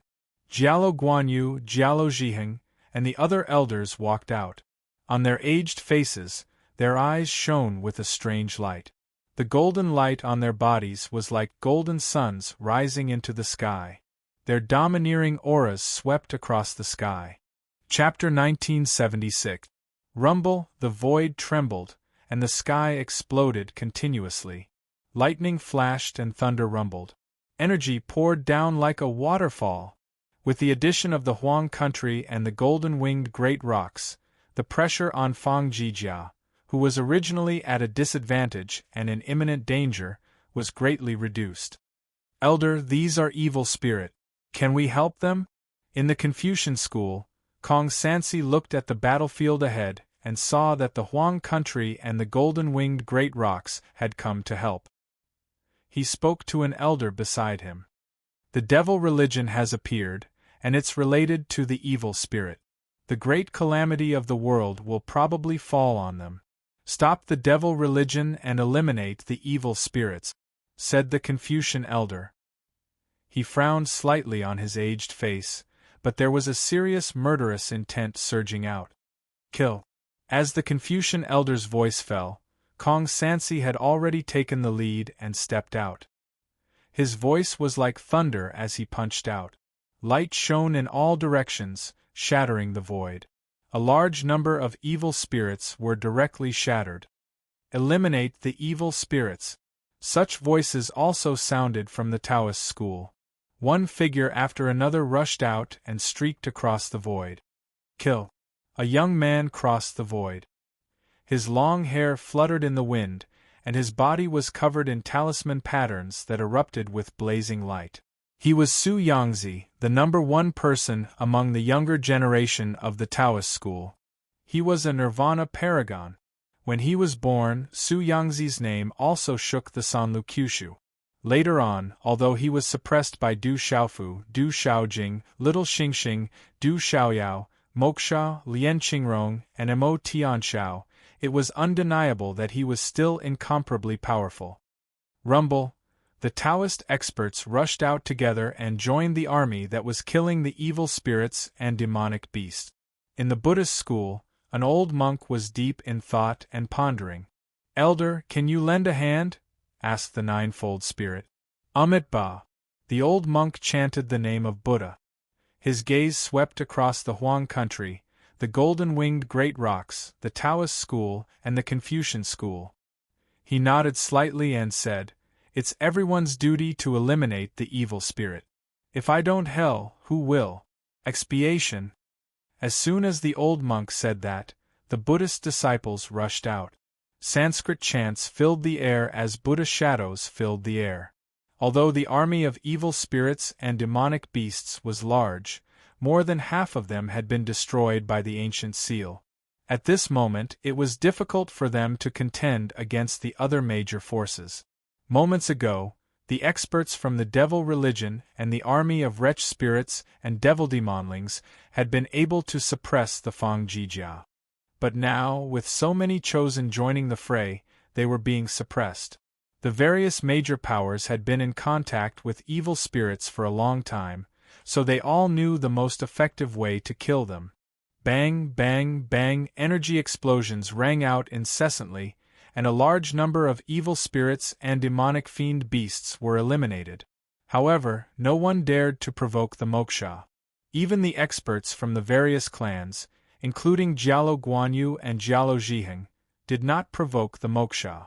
Jialo Guanyu, Jialo Zhiheng, and the other elders walked out. On their aged faces, their eyes shone with a strange light. The golden light on their bodies was like golden suns rising into the sky. Their domineering auras swept across the sky. Chapter 1976. Rumble, the void trembled, and the sky exploded continuously. Lightning flashed and thunder rumbled. Energy poured down like a waterfall. With the addition of the Huang country and the golden-winged great rocks, the pressure on Fang Jijia, who was originally at a disadvantage and in imminent danger, was greatly reduced. Elder, these are evil spirit. Can we help them? In the Confucian school, Kong Sansi looked at the battlefield ahead and saw that the Huang country and the golden-winged great rocks had come to help. He spoke to an elder beside him. The devil religion has appeared, and it's related to the evil spirit. The great calamity of the world will probably fall on them. Stop the devil religion and eliminate the evil spirits, said the Confucian elder. He frowned slightly on his aged face, but there was a serious murderous intent surging out. Kill. As the Confucian elder's voice fell, Kong Sansi had already taken the lead and stepped out. His voice was like thunder as he punched out. Light shone in all directions, shattering the void. A large number of evil spirits were directly shattered. Eliminate the evil spirits. Such voices also sounded from the Taoist school. One figure after another rushed out and streaked across the void. Kill. A young man crossed the void. His long hair fluttered in the wind, and his body was covered in talisman patterns that erupted with blazing light. He was Su Yangzi, the number one person among the younger generation of the Taoist school. He was a nirvana paragon. When he was born, Su Yangzi's name also shook the Sanlu Kyushu. Later on, although he was suppressed by Du Xiaofu, Du Xiaojing, Little Xingxing, Du Xiaoyao, Moksha, Lien Qingrong, and Mo Tianshao, it was undeniable that he was still incomparably powerful. Rumble, the Taoist experts rushed out together and joined the army that was killing the evil spirits and demonic beasts. In the Buddhist school, an old monk was deep in thought and pondering. "Elder, can you lend a hand?" asked the ninefold spirit. Amit Ba. The old monk chanted the name of Buddha. His gaze swept across the Huang country, the golden-winged great rocks, the Taoist school, and the Confucian school. He nodded slightly and said, "It's everyone's duty to eliminate the evil spirit. If I don't, hell, who will? Expiation." As soon as the old monk said that, the Buddhist disciples rushed out. Sanskrit chants filled the air as Buddha shadows filled the air. Although the army of evil spirits and demonic beasts was large, more than half of them had been destroyed by the ancient seal. At this moment it was difficult for them to contend against the other major forces. Moments ago, the experts from the devil religion and the army of wretched spirits and devil demonlings had been able to suppress the Fang Jijia. But now, with so many chosen joining the fray, they were being suppressed. The various major powers had been in contact with evil spirits for a long time, so they all knew the most effective way to kill them. Bang, bang, bang, energy explosions rang out incessantly, and a large number of evil spirits and demonic fiend beasts were eliminated. However, no one dared to provoke the moksha. Even the experts from the various clans, including Jialo Guanyu and Jialo Zhiheng, did not provoke the moksha.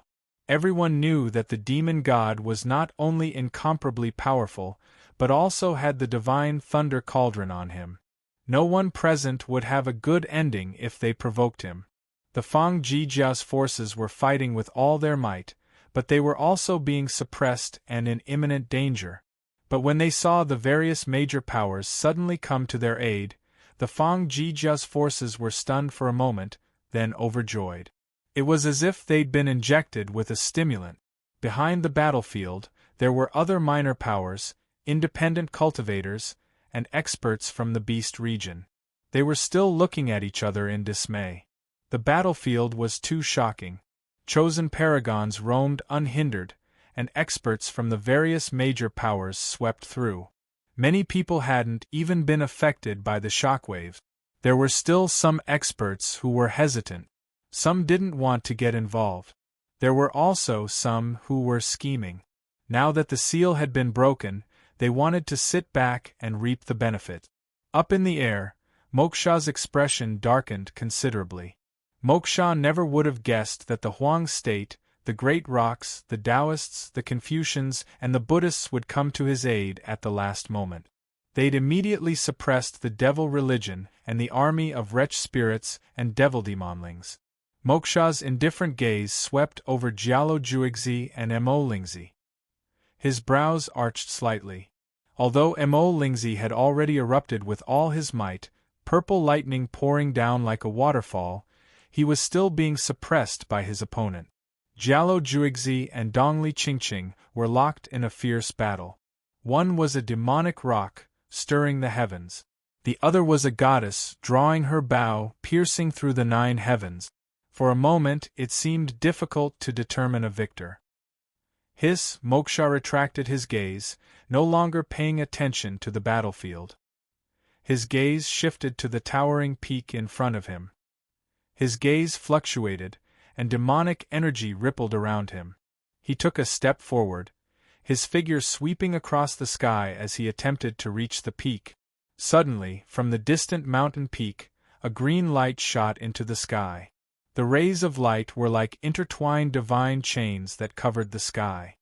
Everyone knew that the demon god was not only incomparably powerful, but also had the divine thunder cauldron on him. No one present would have a good ending if they provoked him. The Fang Jijia's forces were fighting with all their might, but they were also being suppressed and in imminent danger. But when they saw the various major powers suddenly come to their aid, the Fang Jijia's forces were stunned for a moment, then overjoyed. It was as if they'd been injected with a stimulant. Behind the battlefield, there were other minor powers, independent cultivators, and experts from the beast region. They were still looking at each other in dismay. The battlefield was too shocking. Chosen paragons roamed unhindered, and experts from the various major powers swept through. Many people hadn't even been affected by the shockwaves. There were still some experts who were hesitant. Some didn't want to get involved. There were also some who were scheming. Now that the seal had been broken, they wanted to sit back and reap the benefit. Up in the air, Moksha's expression darkened considerably. Moksha never would have guessed that the Huang state, the great rocks, the Taoists, the Confucians, and the Buddhists would come to his aid at the last moment. They'd immediately suppressed the devil religion and the army of wretched spirits and devil demonlings. Moksha's indifferent gaze swept over Jialo Juixi and Mo Lingzi. His brows arched slightly. Although Mo Lingzi had already erupted with all his might, purple lightning pouring down like a waterfall, he was still being suppressed by his opponent. Jialo Juixi and Dongli Qingqing were locked in a fierce battle. One was a demonic rock, stirring the heavens. The other was a goddess, drawing her bow, piercing through the 9 heavens. For a moment it seemed difficult to determine a victor. Moksha retracted his gaze, no longer paying attention to the battlefield. His gaze shifted to the towering peak in front of him. His gaze fluctuated, and demonic energy rippled around him. He took a step forward, his figure sweeping across the sky as he attempted to reach the peak. Suddenly, from the distant mountain peak, a green light shot into the sky. The rays of light were like intertwined divine chains that covered the sky.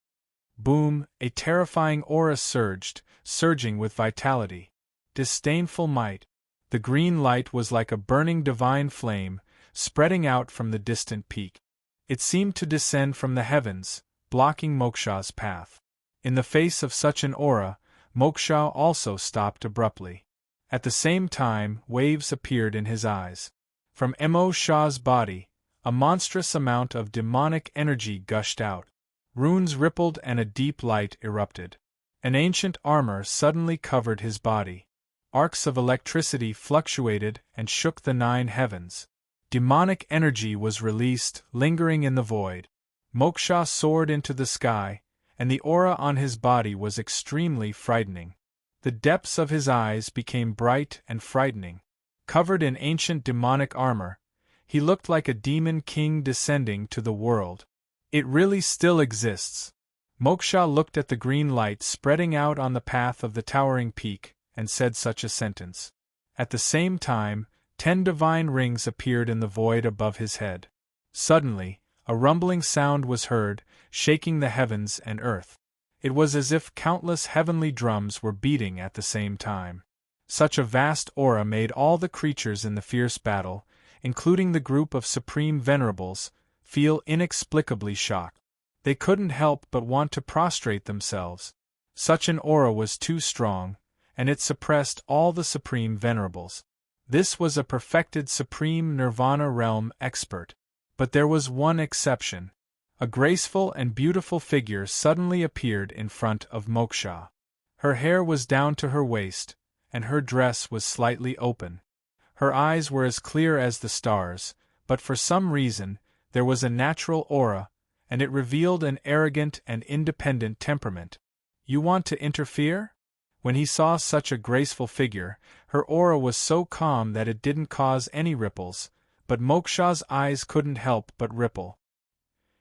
Boom, a terrifying aura surged, surging with vitality. Disdainful might. The green light was like a burning divine flame, spreading out from the distant peak. It seemed to descend from the heavens, blocking Moksha's path. In the face of such an aura, Moksha also stopped abruptly. At the same time, waves appeared in his eyes. From Mo Sha's body, a monstrous amount of demonic energy gushed out. Runes rippled and a deep light erupted. An ancient armor suddenly covered his body. Arcs of electricity fluctuated and shook the 9 heavens. Demonic energy was released, lingering in the void. Moksha soared into the sky, and the aura on his body was extremely frightening. The depths of his eyes became bright and frightening. Covered in ancient demonic armor, he looked like a demon king descending to the world. It really still exists. Moksha looked at the green light spreading out on the path of the towering peak, and said such a sentence. At the same time, 10 divine rings appeared in the void above his head. Suddenly, a rumbling sound was heard, shaking the heavens and earth. It was as if countless heavenly drums were beating at the same time. Such a vast aura made all the creatures in the fierce battle, including the group of supreme venerables, feel inexplicably shocked. They couldn't help but want to prostrate themselves. Such an aura was too strong, and it suppressed all the supreme venerables. This was a perfected supreme nirvana realm expert. But there was one exception. A graceful and beautiful figure suddenly appeared in front of Moksha. Her hair was down to her waist, and her dress was slightly open. Her eyes were as clear as the stars, but for some reason, there was a natural aura, and it revealed an arrogant and independent temperament. "You want to interfere?" When he saw such a graceful figure, her aura was so calm that it didn't cause any ripples, but Moksha's eyes couldn't help but ripple.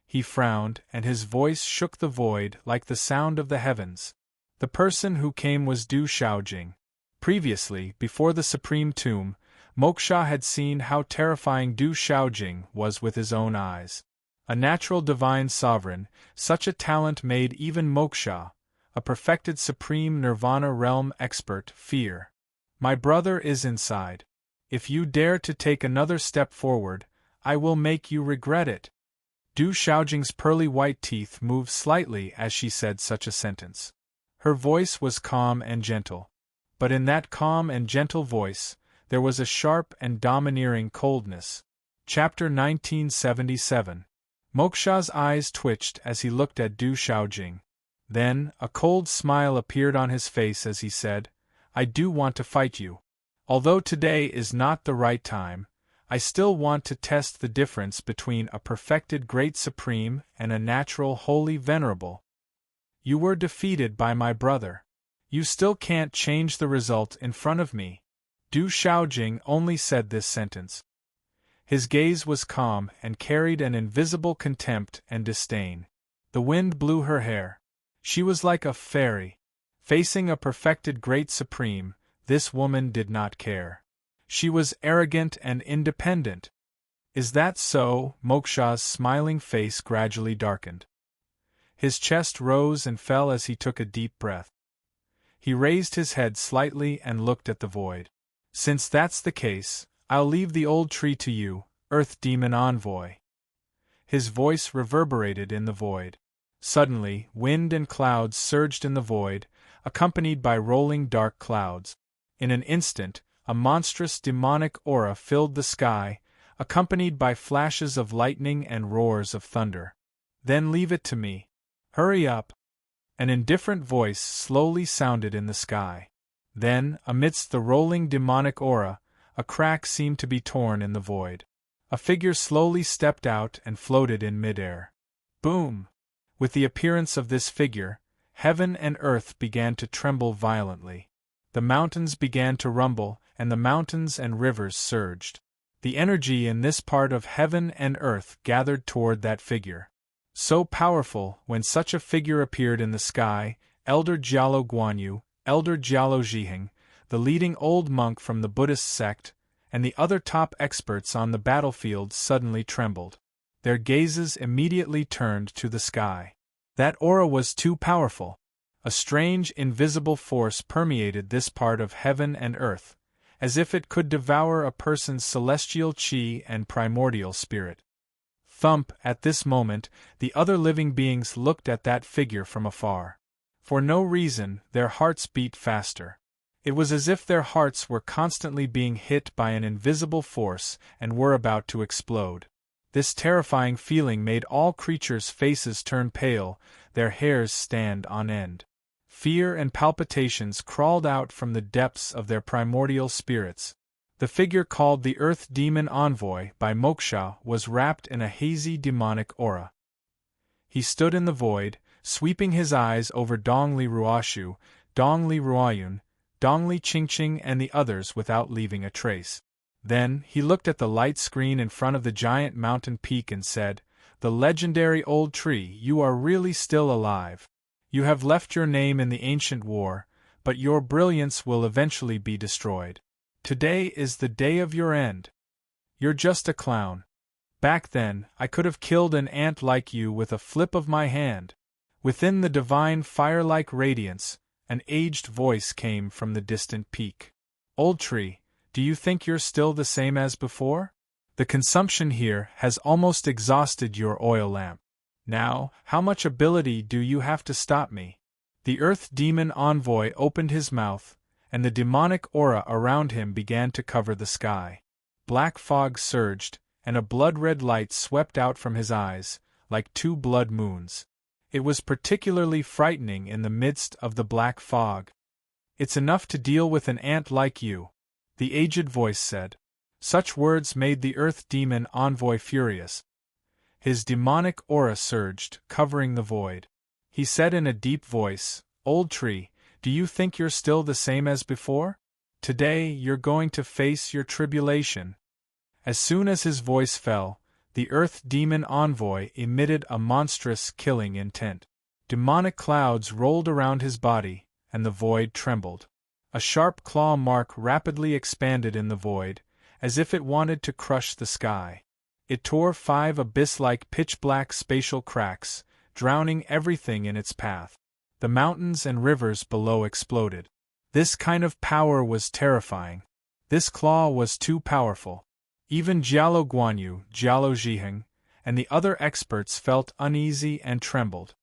He frowned, and his voice shook the void like the sound of the heavens. The person who came was Du Shaojing. Previously, before the Supreme Tomb, Moksha had seen how terrifying Du Shaojing was with his own eyes. A natural divine sovereign, such a talent made even Moksha, a perfected supreme nirvana realm expert, fear. "My brother is inside. If you dare to take another step forward, I will make you regret it." Du Shaojing's pearly white teeth moved slightly as she said such a sentence. Her voice was calm and gentle. But in that calm and gentle voice, there was a sharp and domineering coldness. Chapter 1977. Moksha's eyes twitched as he looked at Du Shaojing. Then, a cold smile appeared on his face as he said, "I do want to fight you. Although today is not the right time, I still want to test the difference between a perfected Great Supreme and a natural Holy Venerable. You were defeated by my brother. You still can't change the result in front of me." Du Shaojing only said this sentence. His gaze was calm and carried an invisible contempt and disdain. The wind blew her hair. She was like a fairy. Facing a perfected Great Supreme, this woman did not care. She was arrogant and independent. "Is that so?" Moksha's smiling face gradually darkened. His chest rose and fell as he took a deep breath. He raised his head slightly and looked at the void. "Since that's the case, I'll leave the old tree to you, Earth Demon Envoy." His voice reverberated in the void. Suddenly, wind and clouds surged in the void, accompanied by rolling dark clouds. In an instant, a monstrous demonic aura filled the sky, accompanied by flashes of lightning and roars of thunder. "Then leave it to me. Hurry up." An indifferent voice slowly sounded in the sky. Then, amidst the rolling demonic aura, a crack seemed to be torn in the void. A figure slowly stepped out and floated in midair. Boom! With the appearance of this figure, heaven and earth began to tremble violently. The mountains began to rumble, and the mountains and rivers surged. The energy in this part of heaven and earth gathered toward that figure. So powerful, when such a figure appeared in the sky, Elder Jialo Guanyu, Elder Jialo Zhiheng, the leading old monk from the Buddhist sect, and the other top experts on the battlefield suddenly trembled. Their gazes immediately turned to the sky. That aura was too powerful. A strange, invisible force permeated this part of heaven and earth, as if it could devour a person's celestial chi and primordial spirit. Thump! At this moment, the other living beings looked at that figure from afar. For no reason, their hearts beat faster. It was as if their hearts were constantly being hit by an invisible force and were about to explode. This terrifying feeling made all creatures' faces turn pale, their hairs stand on end. Fear and palpitations crawled out from the depths of their primordial spirits. The figure called the Earth Demon Envoy by Moksha was wrapped in a hazy demonic aura. He stood in the void, sweeping his eyes over Dongli Ruoshu, Dongli Ruoyun, Dongli Qingqing and the others without leaving a trace. Then, he looked at the light screen in front of the giant mountain peak and said, "The legendary old tree, you are really still alive. You have left your name in the ancient war, but your brilliance will eventually be destroyed. Today is the day of your end. You're just a clown. Back then, I could have killed an ant like you with a flip of my hand." Within the divine fire-like radiance, an aged voice came from the distant peak. "Old tree, do you think you're still the same as before? The consumption here has almost exhausted your oil lamp. Now, how much ability do you have to stop me?" The Earth Demon Envoy opened his mouth, and the demonic aura around him began to cover the sky. Black fog surged, and a blood-red light swept out from his eyes, like two blood moons. It was particularly frightening in the midst of the black fog. "It's enough to deal with an ant like you," the aged voice said. Such words made the Earth Demon Envoy furious. His demonic aura surged, covering the void. He said in a deep voice, "Old tree, do you think you're still the same as before? Today you're going to face your tribulation." As soon as his voice fell, the Earth Demon Envoy emitted a monstrous killing intent. Demonic clouds rolled around his body, and the void trembled. A sharp claw mark rapidly expanded in the void, as if it wanted to crush the sky. It tore 5 abyss-like pitch-black spatial cracks, drowning everything in its path. The mountains and rivers below exploded. This kind of power was terrifying. This claw was too powerful. Even Jialo Guanyu, Jialo Zhiheng, and the other experts felt uneasy and trembled.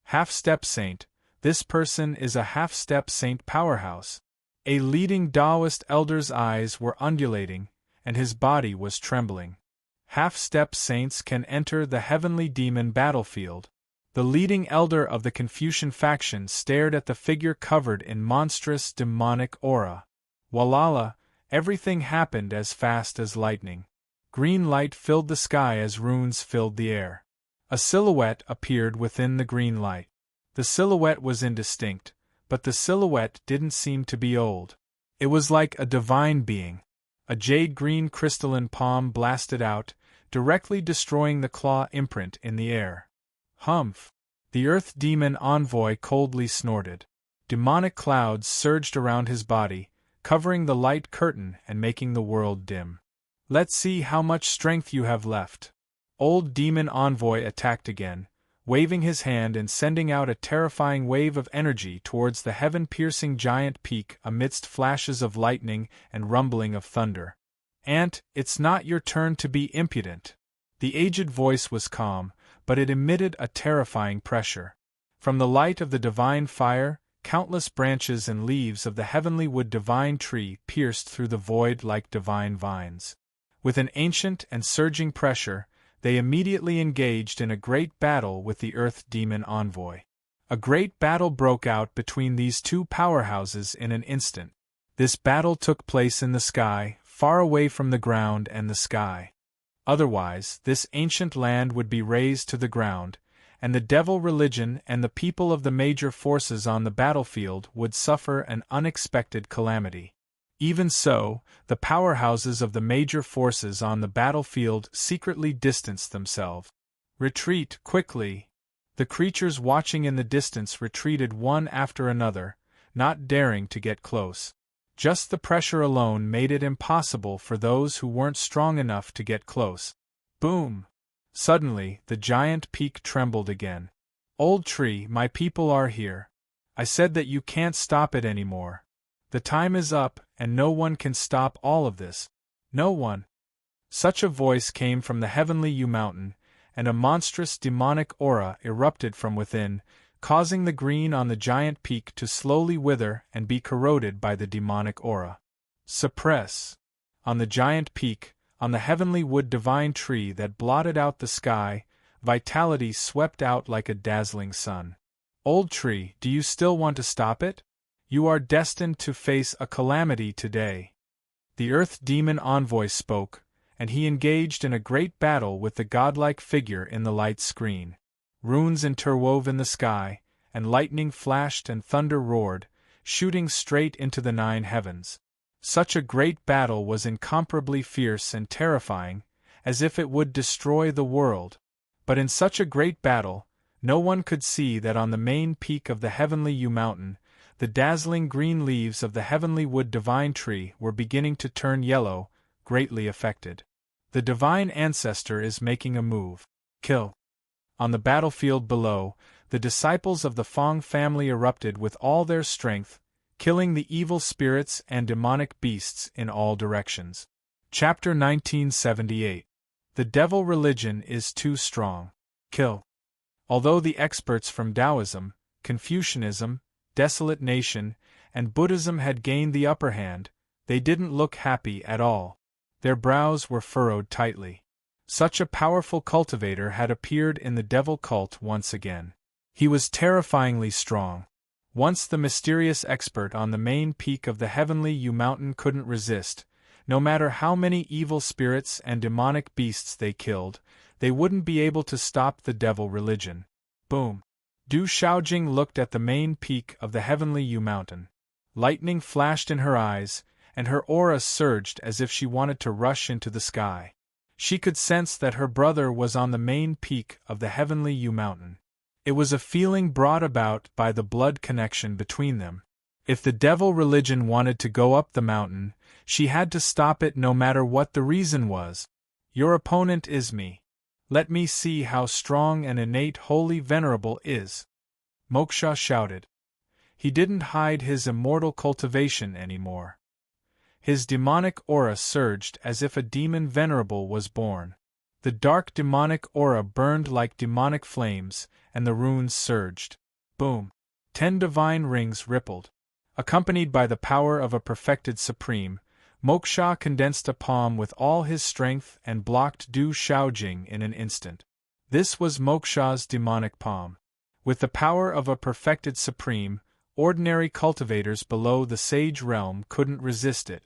Half-step saint, this person is a half-step saint powerhouse. A leading Taoist elder's eyes were undulating, and his body was trembling. Half-step saints can enter the heavenly demon battlefield. The leading elder of the Confucian faction stared at the figure covered in monstrous demonic aura. Walala, everything happened as fast as lightning. Green light filled the sky as runes filled the air. A silhouette appeared within the green light. The silhouette was indistinct, but the silhouette didn't seem to be old. It was like a divine being. A jade-green crystalline palm blasted out, directly destroying the claw imprint in the air. "Humph!" The Earth Demon Envoy coldly snorted. Demonic clouds surged around his body, covering the light curtain and making the world dim. "Let's see how much strength you have left." Old Demon Envoy attacked again, waving his hand and sending out a terrifying wave of energy towards the heaven-piercing giant peak amidst flashes of lightning and rumbling of thunder. "Ant, it's not your turn to be impudent." The aged voice was calm, but it emitted a terrifying pressure. From the light of the divine fire, countless branches and leaves of the heavenly wood divine tree pierced through the void like divine vines. With an ancient and surging pressure, they immediately engaged in a great battle with the Earth Demon Envoy. A great battle broke out between these two powerhouses in an instant. This battle took place in the sky, far away from the ground and the sky. Otherwise, this ancient land would be razed to the ground, and the devil religion and the people of the major forces on the battlefield would suffer an unexpected calamity. Even so, the powerhouses of the major forces on the battlefield secretly distanced themselves. "Retreat, quickly!" The creatures watching in the distance retreated one after another, not daring to get close. Just the pressure alone made it impossible for those who weren't strong enough to get close. Boom! Suddenly, the giant peak trembled again. "Old tree, my people are here. I said that you can't stop it anymore. The time is up, and no one can stop all of this. No one." Such a voice came from the heavenly U Mountain, and a monstrous demonic aura erupted from within, causing the green on the giant peak to slowly wither and be corroded by the demonic aura. "Suppress!" On the giant peak, on the heavenly wood divine tree that blotted out the sky, vitality swept out like a dazzling sun. Old tree, do you still want to stop it? You are destined to face a calamity today. The Earth Demon envoy spoke, and he engaged in a great battle with the godlike figure in the light screen. Runes interwove in the sky, and lightning flashed and thunder roared, shooting straight into the 9 heavens. Such a great battle was incomparably fierce and terrifying, as if it would destroy the world. But in such a great battle, no one could see that on the main peak of the heavenly yew mountain, the dazzling green leaves of the heavenly wood divine tree were beginning to turn yellow, greatly affected. The divine ancestor is making a move. Kill. On the battlefield below, the disciples of the Fong family erupted with all their strength, killing the evil spirits and demonic beasts in all directions. Chapter 1978. The Devil Religion is Too Strong. Kill. Although the experts from Taoism, Confucianism, Desolate Nation, and Buddhism had gained the upper hand, they didn't look happy at all. Their brows were furrowed tightly. Such a powerful cultivator had appeared in the devil cult once again. He was terrifyingly strong. Once the mysterious expert on the main peak of the heavenly yew mountain couldn't resist, no matter how many evil spirits and demonic beasts they killed, they wouldn't be able to stop the devil religion. Boom! Du Shaojing looked at the main peak of the heavenly yew mountain. Lightning flashed in her eyes, and her aura surged as if she wanted to rush into the sky. She could sense that her brother was on the main peak of the heavenly yew mountain. It was a feeling brought about by the blood connection between them. If the devil religion wanted to go up the mountain, she had to stop it no matter what the reason was. Your opponent is me. Let me see how strong and innate holy venerable is. Moksha shouted. He didn't hide his immortal cultivation anymore. His demonic aura surged as if a demon venerable was born. The dark demonic aura burned like demonic flames, and the runes surged. Boom! 10 divine rings rippled. Accompanied by the power of a perfected supreme, Moksha condensed a palm with all his strength and blocked Du Shaojing in an instant. This was Moksha's demonic palm. With the power of a perfected supreme, ordinary cultivators below the sage realm couldn't resist it.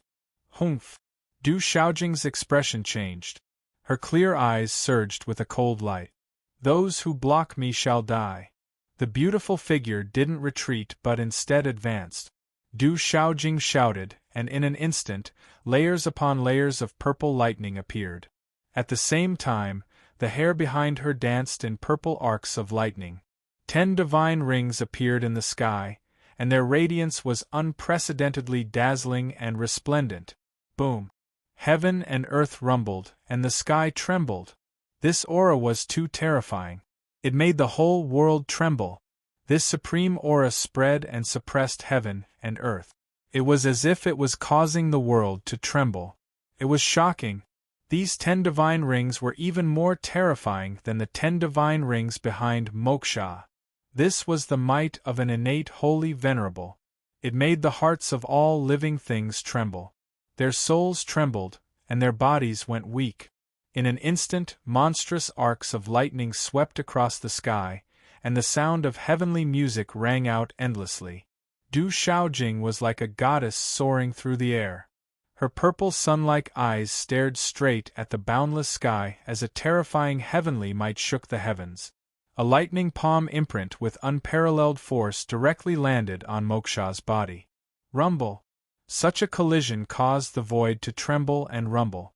Humph! Du Shaojing's expression changed. Her clear eyes surged with a cold light. Those who block me shall die. The beautiful figure didn't retreat but instead advanced. Du Shaojing shouted, and in an instant, layers upon layers of purple lightning appeared. At the same time, the hair behind her danced in purple arcs of lightning. 10 divine rings appeared in the sky, and their radiance was unprecedentedly dazzling and resplendent. Boom! Heaven and earth rumbled, and the sky trembled. This aura was too terrifying. It made the whole world tremble. This supreme aura spread and suppressed heaven and earth. It was as if it was causing the world to tremble. It was shocking. These 10 divine rings were even more terrifying than the 10 divine rings behind Moksha. This was the might of an innate holy venerable. It made the hearts of all living things tremble. Their souls trembled, and their bodies went weak. In an instant, monstrous arcs of lightning swept across the sky, and the sound of heavenly music rang out endlessly. Du Shaojing was like a goddess soaring through the air. Her purple sun-like eyes stared straight at the boundless sky as a terrifying heavenly might shook the heavens. A lightning palm imprint with unparalleled force directly landed on Moksha's body. Rumble! Such a collision caused the void to tremble and rumble.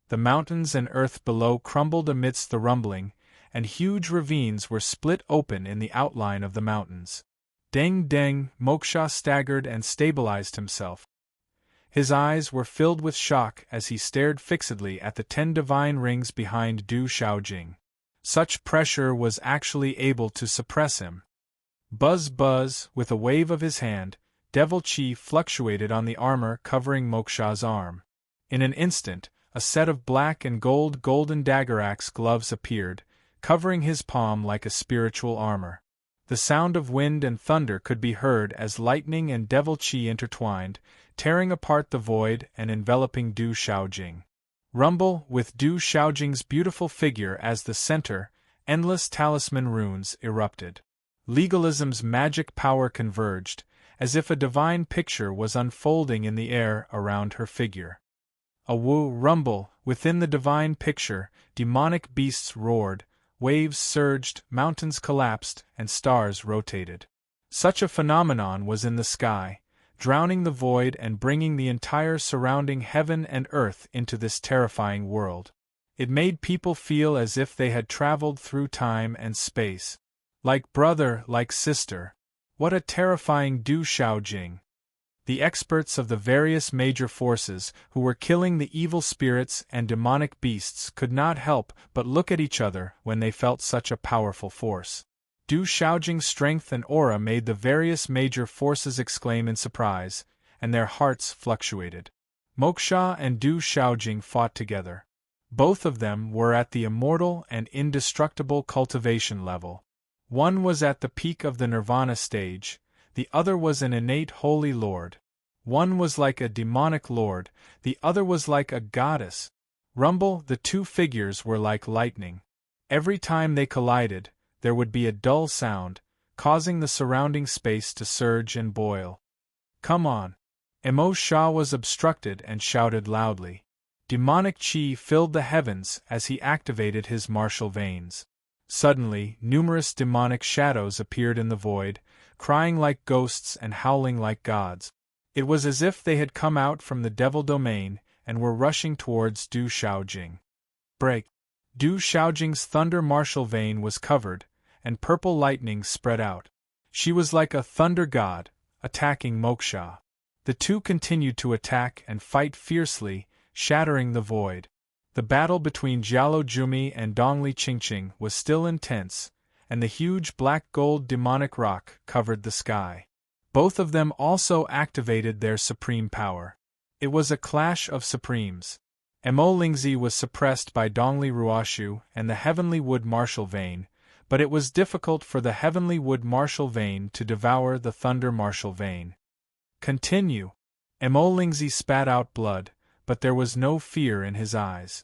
The mountains and earth below crumbled amidst the rumbling, and huge ravines were split open in the outline of the mountains. Deng deng, Moksha staggered and stabilized himself. His eyes were filled with shock as he stared fixedly at the 10 divine rings behind Du Shaojing. Such pressure was actually able to suppress him. Buzz buzz, with a wave of his hand, devil chi fluctuated on the armor covering Moksha's arm. In an instant, a set of black and golden dagger-axe gloves appeared, covering his palm like a spiritual armor. The sound of wind and thunder could be heard as lightning and devil chi intertwined, tearing apart the void and enveloping Du Shaojing. Rumble, with Du Shaojing's beautiful figure as the center, endless talisman runes erupted. Legalism's magic power converged, as if a divine picture was unfolding in the air around her figure. A woo rumble, within the divine picture, demonic beasts roared, waves surged, mountains collapsed, and stars rotated. Such a phenomenon was in the sky, drowning the void and bringing the entire surrounding heaven and earth into this terrifying world. It made people feel as if they had traveled through time and space. Like brother, like sister. What a terrifying Du Shaojing! The experts of the various major forces who were killing the evil spirits and demonic beasts could not help but look at each other when they felt such a powerful force. Du Shaojing's strength and aura made the various major forces exclaim in surprise, and their hearts fluctuated. Moksha and Du Shaojing fought together. Both of them were at the immortal and indestructible cultivation level. One was at the peak of the nirvana stage, the other was an innate holy lord. One was like a demonic lord, the other was like a goddess. Rumble, the two figures were like lightning. Every time they collided, there would be a dull sound, causing the surrounding space to surge and boil. Come on! Emo Shah was obstructed and shouted loudly. Demonic chi filled the heavens as he activated his martial veins. Suddenly, numerous demonic shadows appeared in the void, crying like ghosts and howling like gods. It was as if they had come out from the devil domain and were rushing towards Du Shaojing. Break! Du Shaojing's thunder martial vein was covered, and purple lightning spread out. She was like a thunder god, attacking Moksha. The two continued to attack and fight fiercely, shattering the void. The battle between Jialo Jumi and Dongli Qingqing was still intense, and the huge black-gold demonic rock covered the sky. Both of them also activated their supreme power. It was a clash of supremes. Mo Lingzi was suppressed by Dongli Ruoshu and the Heavenly Wood Martial Vein, but it was difficult for the Heavenly Wood Martial Vein to devour the Thunder Martial Vein. Continue! Mo Lingzi spat out blood, but there was no fear in his eyes.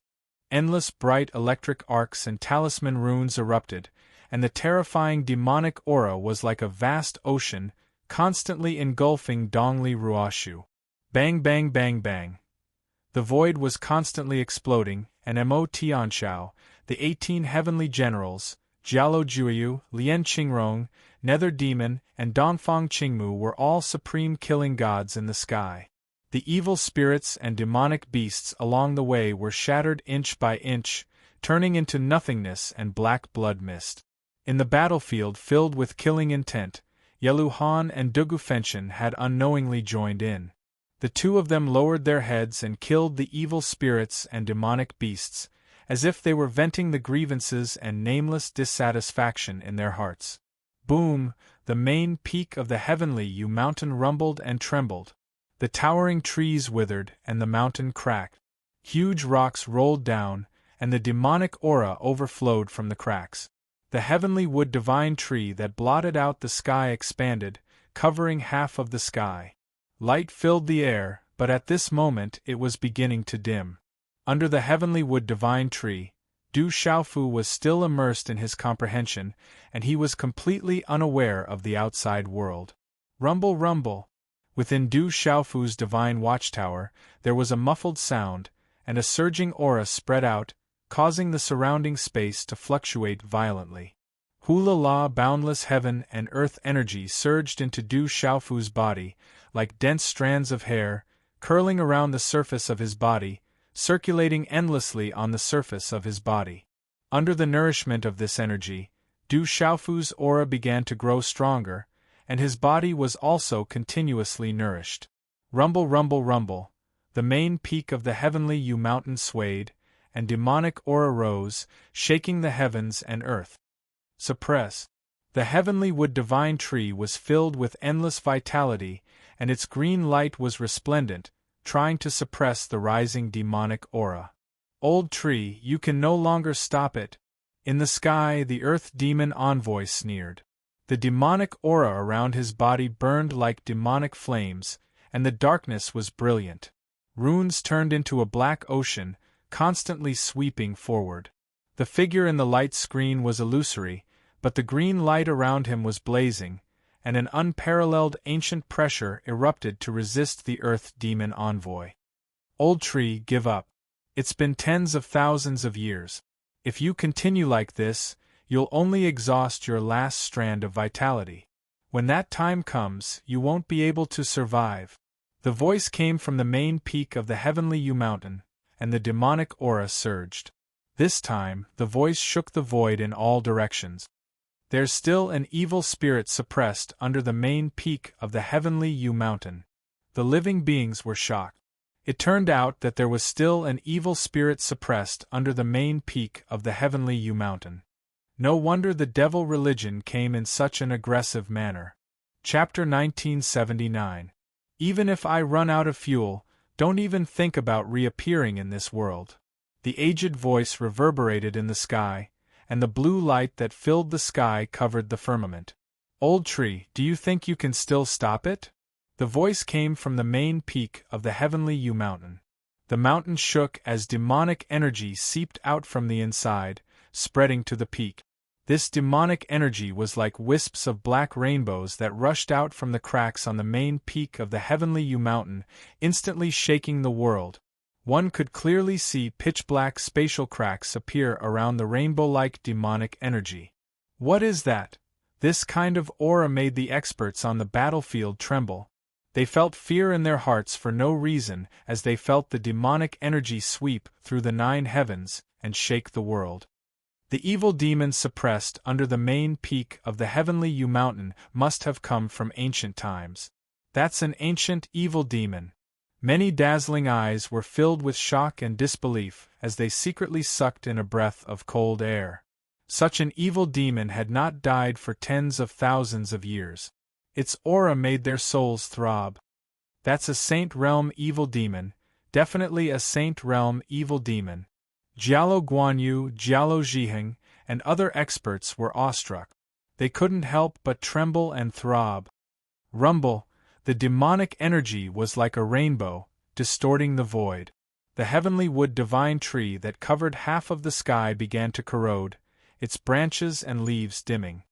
Endless bright electric arcs and talisman runes erupted, and the terrifying demonic aura was like a vast ocean, constantly engulfing Dongli Ruoshu. Bang bang bang bang. The void was constantly exploding, and Mo Tianshao, the 18 heavenly generals, Jialo Juyu, Lian Qingrong, Nether Demon, and Dongfang Qingmu were all supreme killing gods in the sky. The evil spirits and demonic beasts along the way were shattered inch by inch, turning into nothingness and black blood mist. In the battlefield filled with killing intent, Yelu Han and Dugu Fenshin had unknowingly joined in. The two of them lowered their heads and killed the evil spirits and demonic beasts, as if they were venting the grievances and nameless dissatisfaction in their hearts. Boom! The main peak of the Heavenly Yu mountain rumbled and trembled. The towering trees withered and the mountain cracked. Huge rocks rolled down, and the demonic aura overflowed from the cracks. The Heavenly Wood Divine Tree that blotted out the sky expanded, covering half of the sky. Light filled the air, but at this moment it was beginning to dim. Under the Heavenly Wood Divine Tree, Du Shaofu was still immersed in his comprehension, and he was completely unaware of the outside world. Rumble, rumble! Within Du Shaofu's divine watchtower, there was a muffled sound, and a surging aura spread out, causing the surrounding space to fluctuate violently. Hula-la boundless heaven and earth energy surged into Du Shaofu's body, like dense strands of hair, curling around the surface of his body, circulating endlessly on the surface of his body. Under the nourishment of this energy, Du Shaofu's aura began to grow stronger, and his body was also continuously nourished. Rumble, rumble, rumble! The main peak of the Heavenly Yu mountain swayed, and demonic aura rose, shaking the heavens and earth. Suppress! The Heavenly Wood Divine Tree was filled with endless vitality, and its green light was resplendent, trying to suppress the rising demonic aura. Old tree, you can no longer stop it! In the sky, the Earth Demon Envoy sneered. The demonic aura around his body burned like demonic flames, and the darkness was brilliant. Runes turned into a black ocean, constantly sweeping forward. The figure in the light screen was illusory, but the green light around him was blazing, and an unparalleled ancient pressure erupted to resist the Earth Demon envoy. Old tree, give up. It's been tens of thousands of years. If you continue like this, you'll only exhaust your last strand of vitality. When that time comes, you won't be able to survive. The voice came from the main peak of the heavenly U mountain, and the demonic aura surged. This time, the voice shook the void in all directions. There's still an evil spirit suppressed under the main peak of the heavenly U mountain. The living beings were shocked. It turned out that there was still an evil spirit suppressed under the main peak of the heavenly U mountain. No wonder the devil religion came in such an aggressive manner. Chapter 1979. Even if I run out of fuel, don't even think about reappearing in this world. The aged voice reverberated in the sky, and the blue light that filled the sky covered the firmament. Old tree, do you think you can still stop it? The voice came from the main peak of the heavenly U mountain. The mountain shook as demonic energy seeped out from the inside, spreading to the peak. This demonic energy was like wisps of black rainbows that rushed out from the cracks on the main peak of the heavenly U mountain, instantly shaking the world. One could clearly see pitch-black spatial cracks appear around the rainbow-like demonic energy. What is that? This kind of aura made the experts on the battlefield tremble. They felt fear in their hearts for no reason as they felt the demonic energy sweep through the 9 heavens and shake the world. The evil demon suppressed under the main peak of the heavenly U mountain must have come from ancient times. That's an ancient evil demon. Many dazzling eyes were filled with shock and disbelief as they secretly sucked in a breath of cold air. Such an evil demon had not died for tens of thousands of years. Its aura made their souls throb. That's a Saint Realm evil demon, definitely a Saint Realm evil demon. Jialo Guanyu, Jialo Zhiheng, and other experts were awestruck. They couldn't help but tremble and throb. Rumble, the demonic energy was like a rainbow, distorting the void. The heavenly wood divine tree that covered half of the sky began to corrode, its branches and leaves dimming.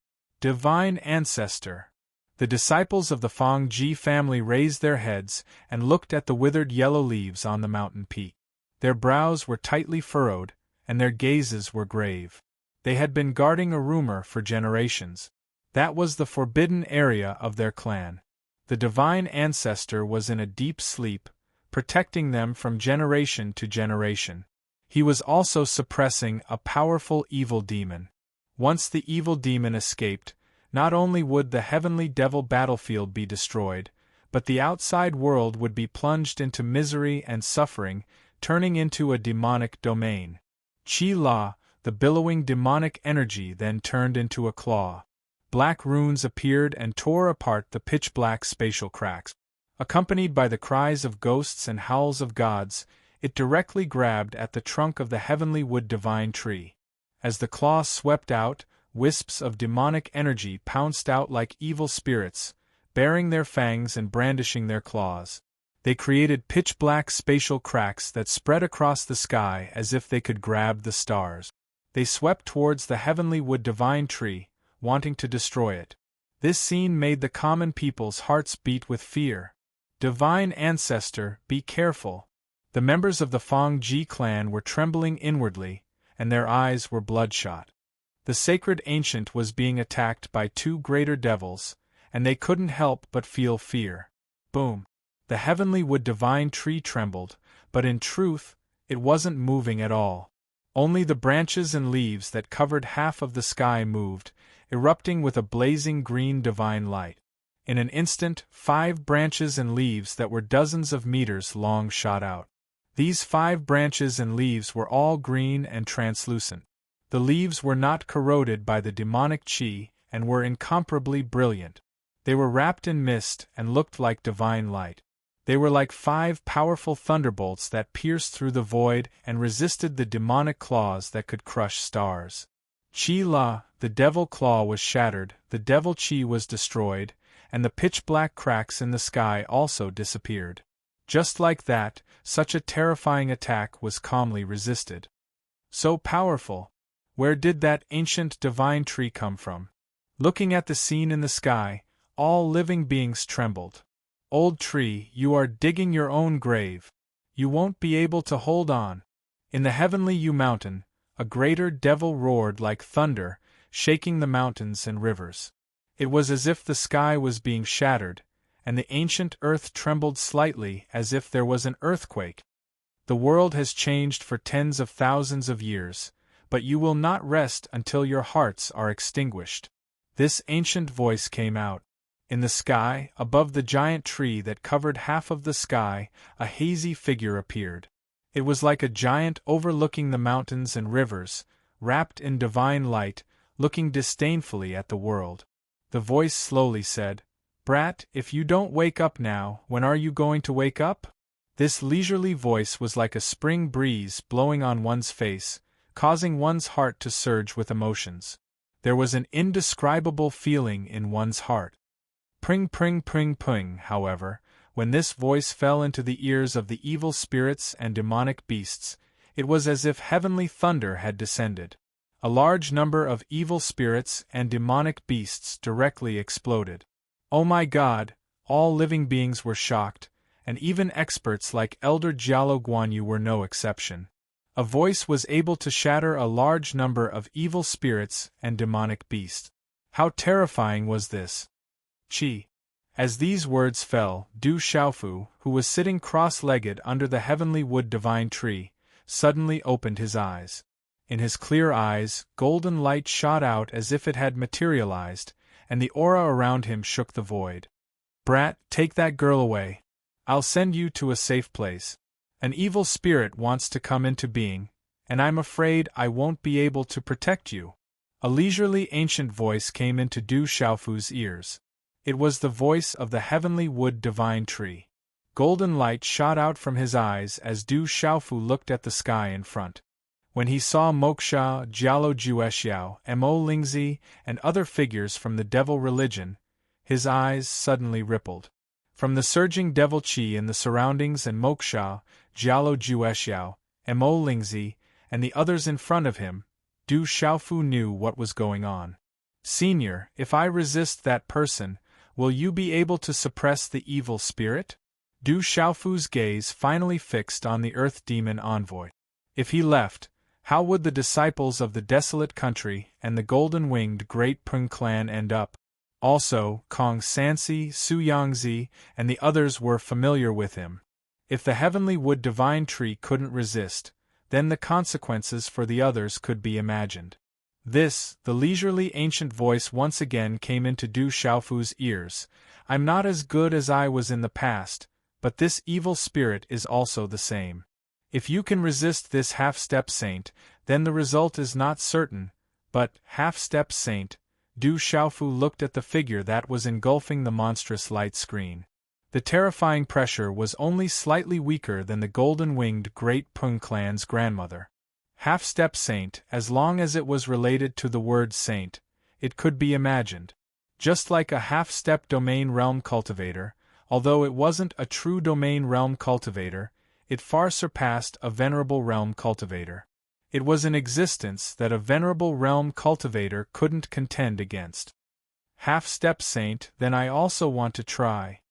Divine Ancestor. The disciples of the Feng Ji family raised their heads and looked at the withered yellow leaves on the mountain peak. Their brows were tightly furrowed, and their gazes were grave. They had been guarding a rumor for generations. That was the forbidden area of their clan. The divine ancestor was in a deep sleep, protecting them from generation to generation. He was also suppressing a powerful evil demon. Once the evil demon escaped, not only would the heavenly devil battlefield be destroyed, but the outside world would be plunged into misery and suffering, turning into a demonic domain. Qi La, the billowing demonic energy, then turned into a claw. Black runes appeared and tore apart the pitch-black spatial cracks. Accompanied by the cries of ghosts and howls of gods, it directly grabbed at the trunk of the heavenly wood divine tree. As the claw swept out, wisps of demonic energy pounced out like evil spirits, baring their fangs and brandishing their claws. They created pitch-black spatial cracks that spread across the sky as if they could grab the stars. They swept towards the heavenly wood divine tree, wanting to destroy it. This scene made the common people's hearts beat with fear. Divine Ancestor, be careful. The members of the Feng Ji clan were trembling inwardly, and their eyes were bloodshot. The sacred ancient was being attacked by 2 greater devils, and they couldn't help but feel fear. Boom! The heavenly wood divine tree trembled, but in truth, it wasn't moving at all. Only the branches and leaves that covered half of the sky moved, erupting with a blazing green divine light. In an instant, 5 branches and leaves that were dozens of meters long shot out. These 5 branches and leaves were all green and translucent. The leaves were not corroded by the demonic qi and were incomparably brilliant. They were wrapped in mist and looked like divine light. They were like 5 powerful thunderbolts that pierced through the void and resisted the demonic claws that could crush stars. Qi La, the devil claw was shattered, the devil qi was destroyed, and the pitch-black cracks in the sky also disappeared. Just like that, such a terrifying attack was calmly resisted. So powerful! Where did that ancient divine tree come from? Looking at the scene in the sky, all living beings trembled. Old tree, you are digging your own grave. You won't be able to hold on. In the heavenly mountain, a greater devil roared like thunder, shaking the mountains and rivers. It was as if the sky was being shattered, and the ancient earth trembled slightly as if there was an earthquake. The world has changed for tens of thousands of years, but you will not rest until your hearts are extinguished. This ancient voice came out. In the sky, above the giant tree that covered half of the sky, a hazy figure appeared. It was like a giant overlooking the mountains and rivers, wrapped in divine light, looking disdainfully at the world. The voice slowly said, "Brat, if you don't wake up now, when are you going to wake up?" This leisurely voice was like a spring breeze blowing on one's face, causing one's heart to surge with emotions. There was an indescribable feeling in one's heart. Pring pring pring pring, however, when this voice fell into the ears of the evil spirits and demonic beasts, it was as if heavenly thunder had descended. A large number of evil spirits and demonic beasts directly exploded. Oh my God! All living beings were shocked, and even experts like Elder Jialo Guanyu were no exception. A voice was able to shatter a large number of evil spirits and demonic beasts. How terrifying was this? Chi. As these words fell, Du Xiaofu, who was sitting cross-legged under the heavenly wood divine tree, suddenly opened his eyes. In his clear eyes, golden light shot out as if it had materialized, and the aura around him shook the void. "Brat, take that girl away. I'll send you to a safe place. An evil spirit wants to come into being, and I'm afraid I won't be able to protect you." A leisurely ancient voice came into Du Xiaofu's ears. It was the voice of the heavenly wood divine tree. Golden light shot out from his eyes as Du Xiaofu looked at the sky in front. When he saw Moksha, Jialo Juexiao, Mo Lingzi, and other figures from the devil religion, his eyes suddenly rippled. From the surging devil qi in the surroundings and Moksha, Jialo Juexiao, Mo Lingzi, and the others in front of him, Du Xiaofu knew what was going on. "Senior, if I resist that person, will you be able to suppress the evil spirit?" Du Xiaofu's gaze finally fixed on the Earth Demon envoy. If he left, how would the disciples of the desolate country and the golden-winged Great Peng clan end up? Also, Kong Sansi, Su Yangzi, and the others were familiar with him. If the heavenly wood divine tree couldn't resist, then the consequences for the others could be imagined. The leisurely ancient voice once again came into Du Xiaofu's ears. "I'm not as good as I was in the past, but this evil spirit is also the same. If you can resist this half-step saint, then the result is not certain, but, half-step saint," Du Xiaofu looked at the figure that was engulfing the monstrous light screen. The terrifying pressure was only slightly weaker than the golden-winged Great Peng clan's grandmother. Half-step saint, as long as it was related to the word saint, it could be imagined. Just like a half-step domain realm cultivator, although it wasn't a true domain realm cultivator, it far surpassed a venerable realm cultivator. It was an existence that a venerable realm cultivator couldn't contend against. "Half-step saint, then I also want to try."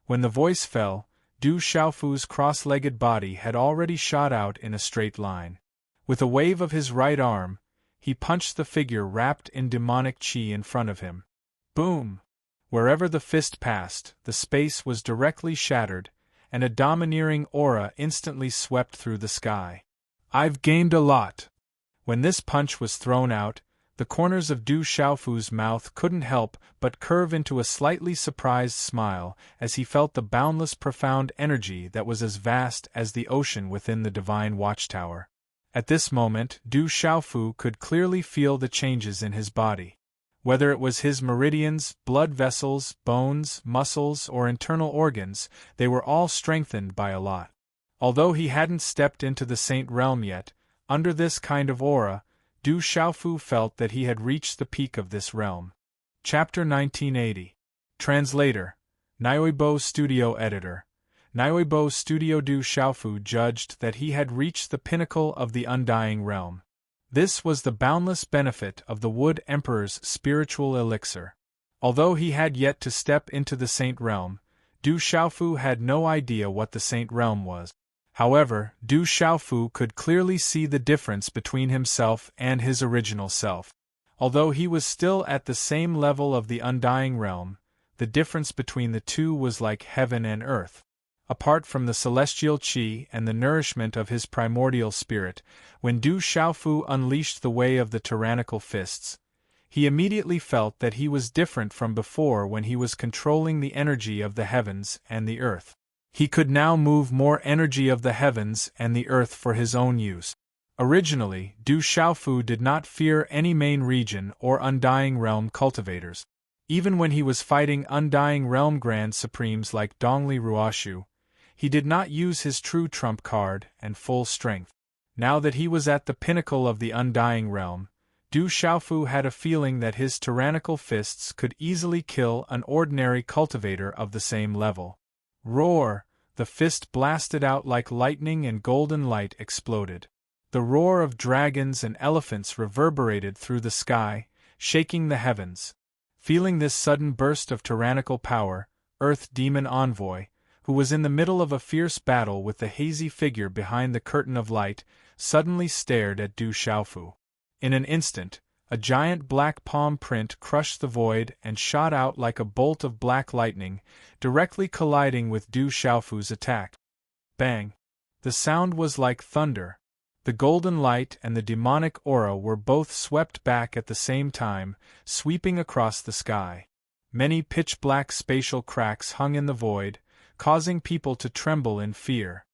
When the voice fell, Du Xiaofu's cross-legged body had already shot out in a straight line. With a wave of his right arm, he punched the figure wrapped in demonic qi in front of him. Boom! Wherever the fist passed, the space was directly shattered, and a domineering aura instantly swept through the sky. "I've gained a lot." When this punch was thrown out, the corners of Du Xiaofu's mouth couldn't help but curve into a slightly surprised smile as he felt the boundless profound energy that was as vast as the ocean within the divine watchtower. At this moment, Du Xiaofu could clearly feel the changes in his body. Whether it was his meridians, blood vessels, bones, muscles, or internal organs, they were all strengthened by a lot. Although he hadn't stepped into the saint realm yet, under this kind of aura, Du Xiaofu felt that he had reached the peak of this realm. Chapter 1980. Translator. Nyoibo Studio Editor. Nyoibo Studio. Du Xiaofu judged that he had reached the pinnacle of the undying realm. This was the boundless benefit of the Wood Emperor's spiritual elixir. Although he had yet to step into the Saint Realm, Du Xiaofu had no idea what the Saint Realm was. However, Du Xiaofu could clearly see the difference between himself and his original self. Although he was still at the same level of the Undying Realm, the difference between the two was like heaven and earth. Apart from the celestial qi and the nourishment of his primordial spirit, when Du Xiaofu unleashed the way of the tyrannical fists, he immediately felt that he was different from before when he was controlling the energy of the heavens and the earth. He could now move more energy of the heavens and the earth for his own use. Originally, Du Xiaofu did not fear any main region or Undying Realm cultivators. Even when he was fighting Undying Realm Grand Supremes like Dongli Ruoshu, he did not use his true trump card and full strength. Now that he was at the pinnacle of the Undying Realm, Du Xiaofu had a feeling that his tyrannical fists could easily kill an ordinary cultivator of the same level. Roar! The fist blasted out like lightning and golden light exploded. The roar of dragons and elephants reverberated through the sky, shaking the heavens. Feeling this sudden burst of tyrannical power, Earth Demon Envoy, who was in the middle of a fierce battle with the hazy figure behind the curtain of light, suddenly stared at Du Xiaofu. In an instant, a giant black palm print crushed the void and shot out like a bolt of black lightning, directly colliding with Du Xiaofu's attack. Bang! The sound was like thunder. The golden light and the demonic aura were both swept back at the same time, sweeping across the sky. Many pitch-black spatial cracks hung in the void, causing people to tremble in fear.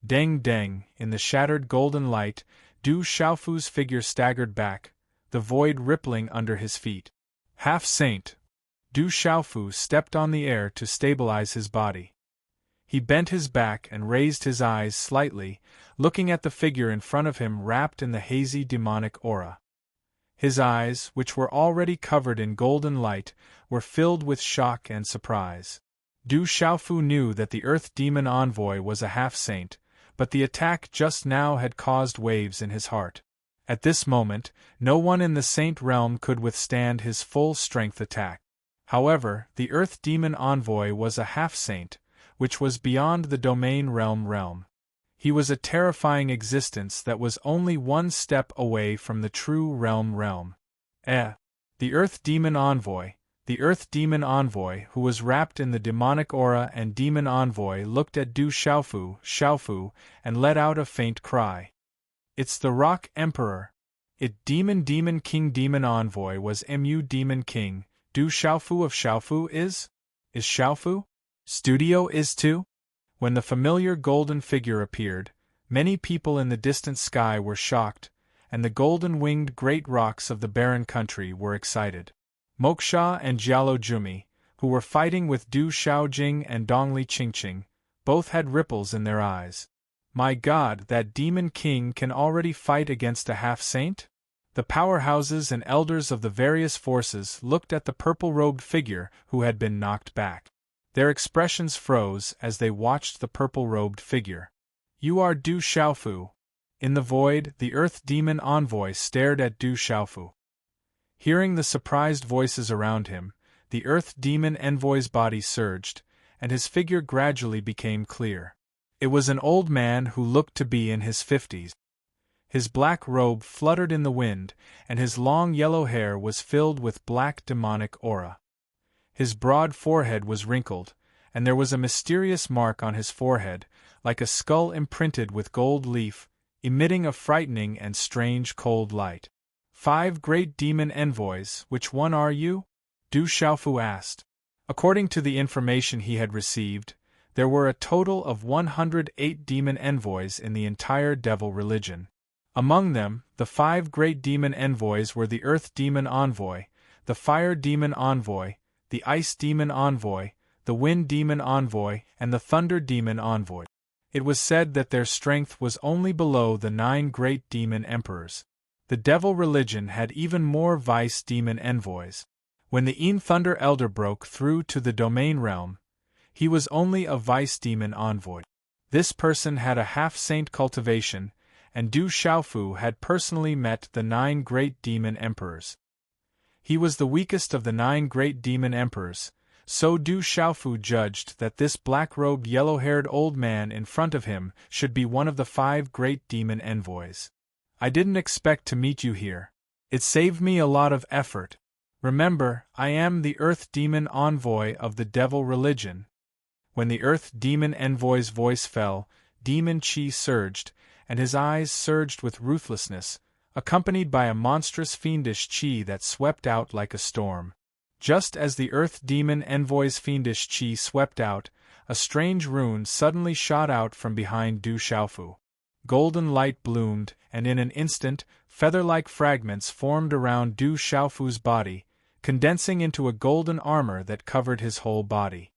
Deng deng, in the shattered golden light, Du Xiaofu's figure staggered back, the void rippling under his feet. Half-saint! Du Xiaofu stepped on the air to stabilize his body. He bent his back and raised his eyes slightly, looking at the figure in front of him wrapped in the hazy demonic aura. His eyes, which were already covered in golden light, were filled with shock and surprise. Du Xiaofu knew that the Earth Demon Envoy was a half-saint, but the attack just now had caused waves in his heart. At this moment, no one in the Saint Realm could withstand his full-strength attack. However, the Earth Demon Envoy was a half-saint, which was beyond the Domain realm. He was a terrifying existence that was only one step away from the true realm. The Earth Demon Envoy, who was wrapped in the demonic aura and Demon Envoy, looked at Du Xiaofu, and let out a faint cry. It's the Rock Emperor. Demon King Demon Envoy was Mu Demon King. Du Xiaofu of Xiaofu is Xiaofu? Studio is too? When the familiar golden figure appeared, many people in the distant sky were shocked, and the golden-winged great rocks of the barren country were excited. Moksha and Jialo Jumi, who were fighting with Du Xiaojing and Dongli Qingqing, both had ripples in their eyes. My God, that Demon King can already fight against a half-saint? The powerhouses and elders of the various forces looked at the purple-robed figure who had been knocked back. Their expressions froze as they watched the purple-robed figure. You are Du Xiaofu. In the void, the Earth Demon Envoy stared at Du Xiaofu. Hearing the surprised voices around him, the Earth Demon Envoy's body surged, and his figure gradually became clear. It was an old man who looked to be in his 50s. His black robe fluttered in the wind, and his long yellow hair was filled with black demonic aura. His broad forehead was wrinkled, and there was a mysterious mark on his forehead, like a skull imprinted with gold leaf, emitting a frightening and strange cold light. 5 great demon envoys, which one are you? Du Xiaofu asked. According to the information he had received, there were a total of 108 demon envoys in the entire devil religion. Among them, the 5 great demon envoys were the Earth Demon Envoy, the Fire Demon Envoy, the Ice Demon Envoy, the Wind Demon Envoy, and the Thunder Demon Envoy. It was said that their strength was only below the 9 great demon emperors. The devil religion had even more vice demon envoys. When the Een Thunder Elder broke through to the Domain realm, he was only a vice demon envoy. This person had a half-saint cultivation, and Du Xiaofu had personally met the 9 great demon emperors. He was the weakest of the 9 great demon emperors, so Du Xiaofu judged that this black-robed yellow-haired old man in front of him should be one of the 5 great demon envoys. I didn't expect to meet you here. It saved me a lot of effort. Remember, I am the Earth Demon Envoy of the Devil religion. When the Earth Demon Envoy's voice fell, demon chi surged, and his eyes surged with ruthlessness, accompanied by a monstrous fiendish chi that swept out like a storm. Just as the Earth Demon Envoy's fiendish chi swept out, a strange rune suddenly shot out from behind Du Xiaofu. Golden light bloomed, and in an instant, feather-like fragments formed around Du Xiaofu's body, condensing into a golden armor that covered his whole body.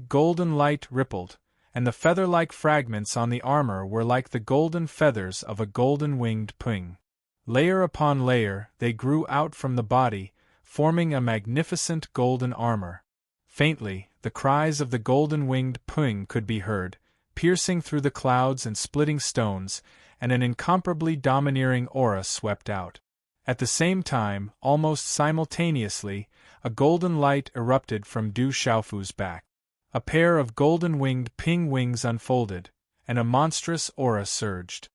Golden light rippled, and the feather-like fragments on the armor were like the golden feathers of a golden-winged ping. Layer upon layer, they grew out from the body, forming a magnificent golden armor. Faintly, the cries of the golden-winged ping could be heard, piercing through the clouds and splitting stones, and an incomparably domineering aura swept out. At the same time, almost simultaneously, a golden light erupted from Du Xiaofu's back. A pair of golden-winged ping wings unfolded, and a monstrous aura surged.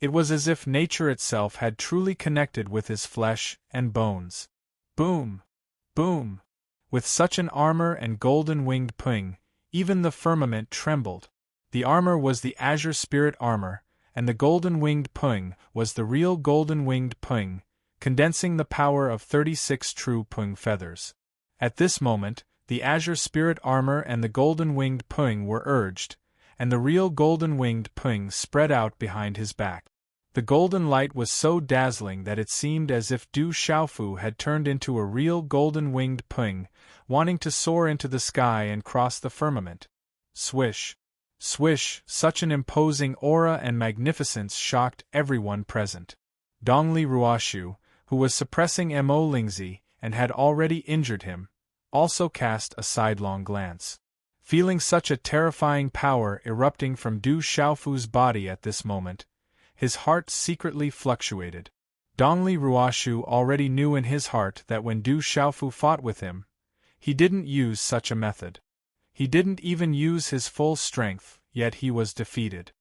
It was as if nature itself had truly connected with his flesh and bones. Boom! Boom! With such an armor and golden-winged ping, even the firmament trembled. The armor was the azure spirit armor, and the golden-winged ping was the real golden-winged ping, condensing the power of 36 true ping feathers. At this moment, the azure spirit armor and the golden-winged ping were urged, and the real golden-winged ping spread out behind his back. The golden light was so dazzling that it seemed as if Du Xiaofu had turned into a real golden-winged ping, wanting to soar into the sky and cross the firmament. Swish! Swish! Such an imposing aura and magnificence shocked everyone present. Dongli Ruoshu, who was suppressing Mo Lingzi and had already injured him, also cast a sidelong glance. Feeling such a terrifying power erupting from Du Xiaofu's body at this moment, his heart secretly fluctuated. Dongli Ruoshu already knew in his heart that when Du Xiaofu fought with him, he didn't use such a method. He didn't even use his full strength, yet he was defeated.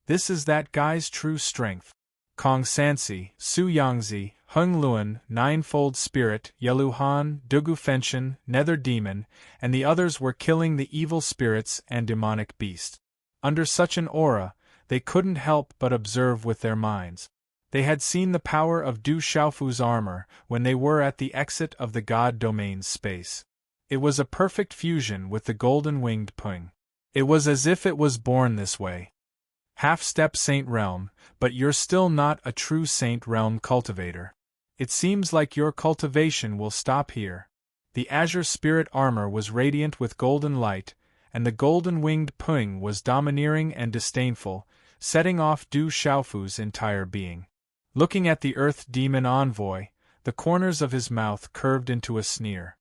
This is that guy's true strength. Kong Sansi, Su Yangzi, Hung Luan, Ninefold Spirit, Yeluhan, Dugu Fenshin, Nether Demon, and the others were killing the evil spirits and demonic beasts. Under such an aura, they couldn't help but observe with their minds. They had seen the power of Du Xiaofu's armor when they were at the exit of the God Domain's space. It was a perfect fusion with the golden-winged ping. It was as if it was born this way. Half-step Saint Realm, but you're still not a true Saint Realm cultivator. It seems like your cultivation will stop here. The azure spirit armor was radiant with golden light, and the golden-winged ping was domineering and disdainful, setting off Du Xiaofu's entire being. Looking at the Earth Demon Envoy, the corners of his mouth curved into a sneer.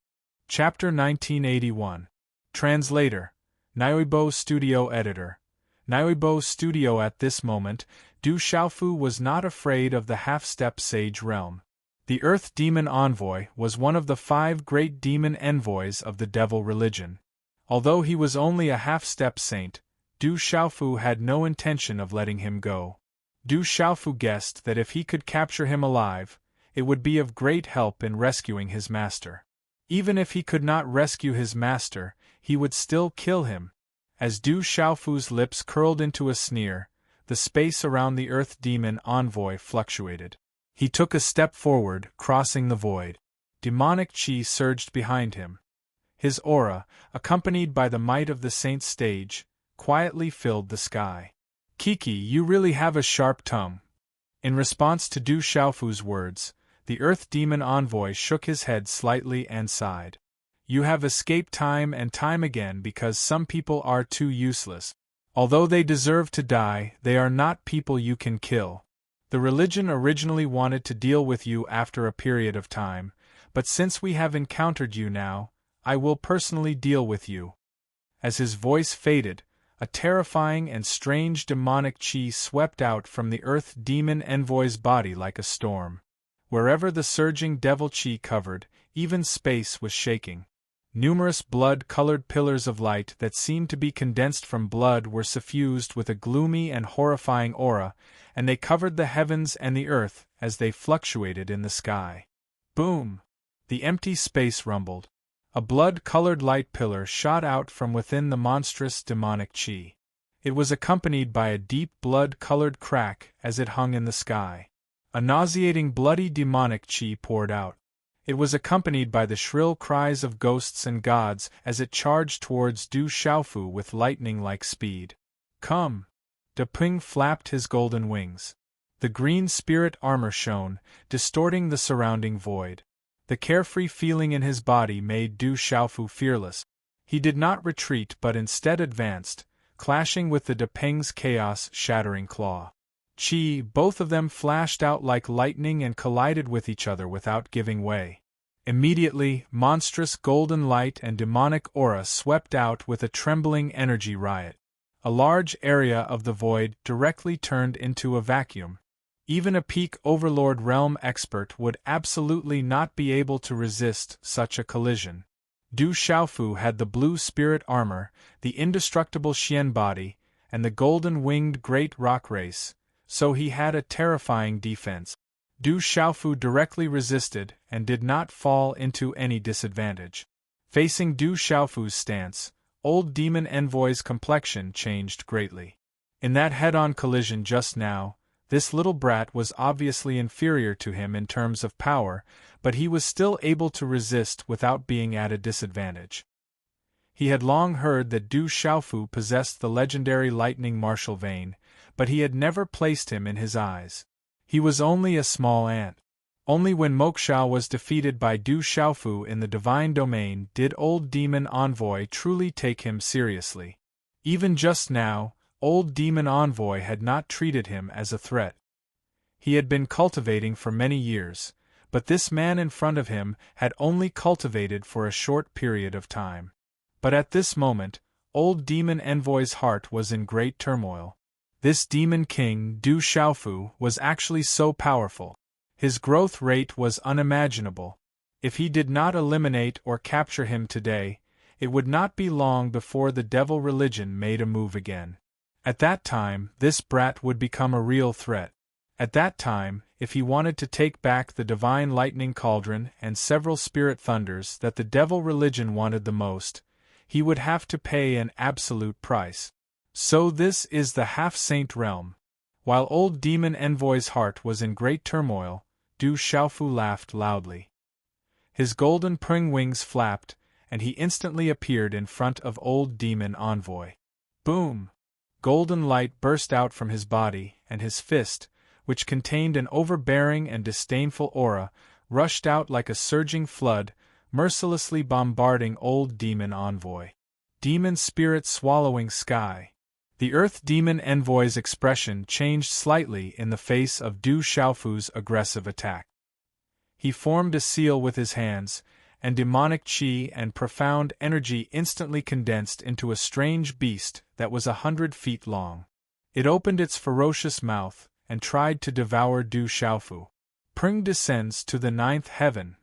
Chapter 1981. Translator. Naibo Studio Editor. Naibo Studio. At this moment, Du Xiaofu was not afraid of the half-step sage realm. The Earth Demon Envoy was one of the 5 great demon envoys of the devil religion. Although he was only a half-step saint, Du Xiaofu had no intention of letting him go. Du Xiaofu guessed that if he could capture him alive, it would be of great help in rescuing his master. Even if he could not rescue his master, he would still kill him. As Du Xiaofu's lips curled into a sneer, the space around the Earth Demon Envoy fluctuated. He took a step forward, crossing the void. Demonic chi surged behind him. His aura, accompanied by the might of the saint's stage, quietly filled the sky. Kiki, you really have a sharp tongue. In response to Du Xiaofu's words, the Earth Demon Envoy shook his head slightly and sighed. You have escaped time and time again because some people are too useless. Although they deserve to die, they are not people you can kill. The religion originally wanted to deal with you after a period of time, but since we have encountered you now, I will personally deal with you. As his voice faded, A terrifying and strange demonic chi swept out from the Earth Demon Envoy's body like a storm. Wherever the surging devil chi covered, even space was shaking. Numerous blood-colored pillars of light that seemed to be condensed from blood were suffused with a gloomy and horrifying aura, and they covered the heavens and the earth as they fluctuated in the sky. Boom! The empty space rumbled. A blood-colored light pillar shot out from within the monstrous demonic chi. It was accompanied by a deep blood-colored crack as it hung in the sky. A nauseating bloody demonic chi poured out. It was accompanied by the shrill cries of ghosts and gods as it charged towards Du Xiaofu with lightning-like speed. Come! De Ping flapped his golden wings. The green spirit armor shone, distorting the surrounding void. The carefree feeling in his body made Du Xiaofu fearless. He did not retreat but instead advanced, clashing with the De Ping's chaos-shattering claw. Chi, both of them flashed out like lightning and collided with each other without giving way. Immediately, monstrous golden light and demonic aura swept out with a trembling energy riot. A large area of the void directly turned into a vacuum. Even a peak overlord realm expert would absolutely not be able to resist such a collision. Du Xiaofu had the blue spirit armor, the indestructible Xian body, and the golden-winged great rock race, so he had a terrifying defense. Du Xiaofu directly resisted and did not fall into any disadvantage. Facing Du Xiaofu's stance, old Demon Envoy's complexion changed greatly. In that head-on collision just now, this little brat was obviously inferior to him in terms of power, but he was still able to resist without being at a disadvantage. He had long heard that Du Xiaofu possessed the legendary lightning martial vein, but he had never placed him in his eyes. He was only a small ant. Only when Moksha was defeated by Du Xiaofu in the divine domain did old demon envoy truly take him seriously. Even just now, old demon envoy had not treated him as a threat. He had been cultivating for many years, but this man in front of him had only cultivated for a short period of time. But at this moment, old demon envoy's heart was in great turmoil. This demon king, Du Xiaofu, was actually so powerful. His growth rate was unimaginable. If he did not eliminate or capture him today, it would not be long before the devil religion made a move again. At that time, this brat would become a real threat. At that time, if he wanted to take back the divine lightning cauldron and several spirit thunders that the devil religion wanted the most, he would have to pay an absolute price. So this is the half-saint realm. While old demon envoy's heart was in great turmoil, Du Xiaofu laughed loudly. His golden pring wings flapped, and he instantly appeared in front of old demon envoy. Boom! Golden light burst out from his body, and his fist, which contained an overbearing and disdainful aura, rushed out like a surging flood, mercilessly bombarding old demon envoy. Demon spirit swallowing sky. The Earth Demon Envoy's expression changed slightly in the face of Du Xiaofu's aggressive attack. He formed a seal with his hands, and demonic chi and profound energy instantly condensed into a strange beast that was 100 feet long. It opened its ferocious mouth and tried to devour Du Xiaofu. Pring descends to the 9th heaven.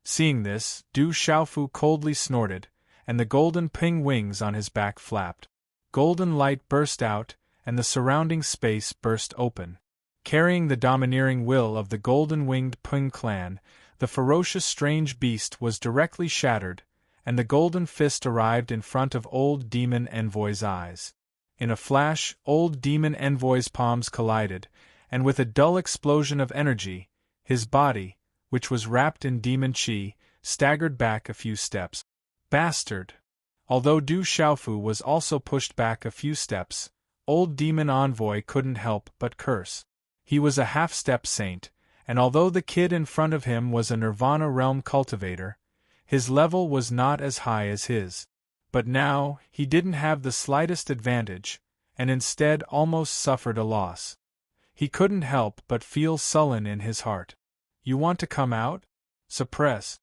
Seeing this, Du Xiaofu coldly snorted, and the golden ping wings on his back flapped. Golden light burst out, and the surrounding space burst open. Carrying the domineering will of the golden-winged Ping clan, the ferocious strange beast was directly shattered, and the golden fist arrived in front of old demon envoy's eyes. In a flash, old demon envoy's palms collided, and with a dull explosion of energy, his body, which was wrapped in demon chi, staggered back a few steps. Bastard! Although Du Xiaofu was also pushed back a few steps, old demon envoy couldn't help but curse. He was a half-step saint, and although the kid in front of him was a Nirvana realm cultivator, his level was not as high as his. But now, he didn't have the slightest advantage, and instead almost suffered a loss. He couldn't help but feel sullen in his heart. You want to come out? Suppress.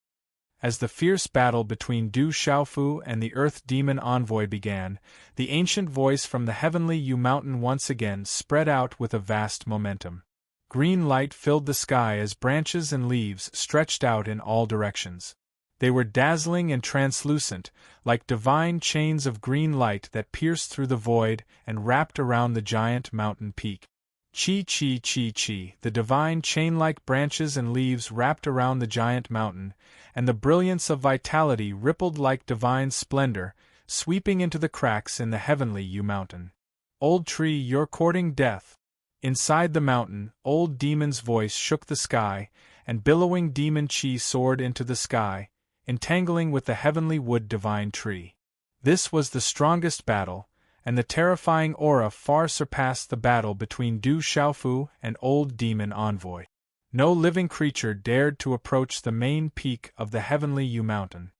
As the fierce battle between Du Xiaofu and the Earth Demon Envoy began, the ancient voice from the heavenly Yu Mountain once again spread out with a vast momentum. Green light filled the sky as branches and leaves stretched out in all directions. They were dazzling and translucent, like divine chains of green light that pierced through the void and wrapped around the giant mountain peak. Chi chi chi chi, the divine chain-like branches and leaves wrapped around the giant mountain, and the brilliance of vitality rippled like divine splendor, sweeping into the cracks in the heavenly Yu Mountain. Old tree, you're courting death. Inside the mountain, old demon's voice shook the sky, and billowing demon chi soared into the sky, entangling with the heavenly wood divine tree. This was the strongest battle, and the terrifying aura far surpassed the battle between Du Xiaofu and Old Demon Envoy. No living creature dared to approach the main peak of the heavenly Yu Mountain.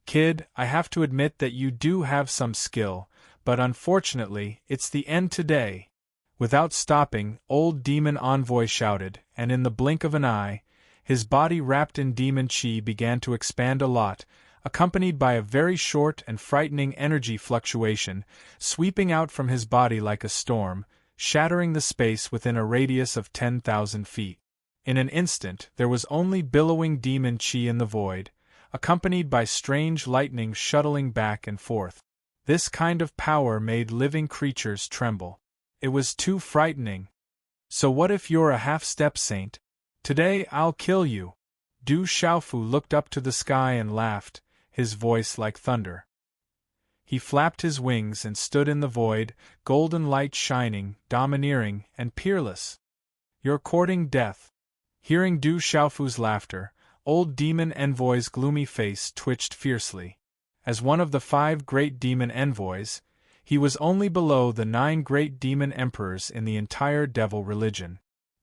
Kid, I have to admit that you do have some skill, but unfortunately, it's the end today. Without stopping, Old Demon Envoy shouted, and in the blink of an eye, his body wrapped in demon chi began to expand a lot, accompanied by a very short and frightening energy fluctuation, sweeping out from his body like a storm, shattering the space within a radius of 10,000 feet. In an instant, there was only billowing demon chi in the void, accompanied by strange lightning shuttling back and forth. This kind of power made living creatures tremble. It was too frightening. So what if you're a half-step saint? Today I'll kill you. Du Xiaofu looked up to the sky and laughed, his voice like thunder. He flapped his wings and stood in the void, golden light shining, domineering, and peerless. You're courting death. Hearing Du Xiaofu's laughter, Old Demon Envoy's gloomy face twitched fiercely. As one of the 5 great demon envoys, he was only below the 9 great demon emperors in the entire devil religion.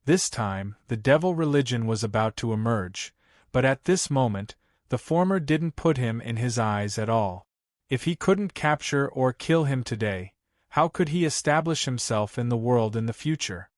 This time, the devil religion was about to emerge, but at this moment, the former didn't put him in his eyes at all. If he couldn't capture or kill him today, how could he establish himself in the world in the future?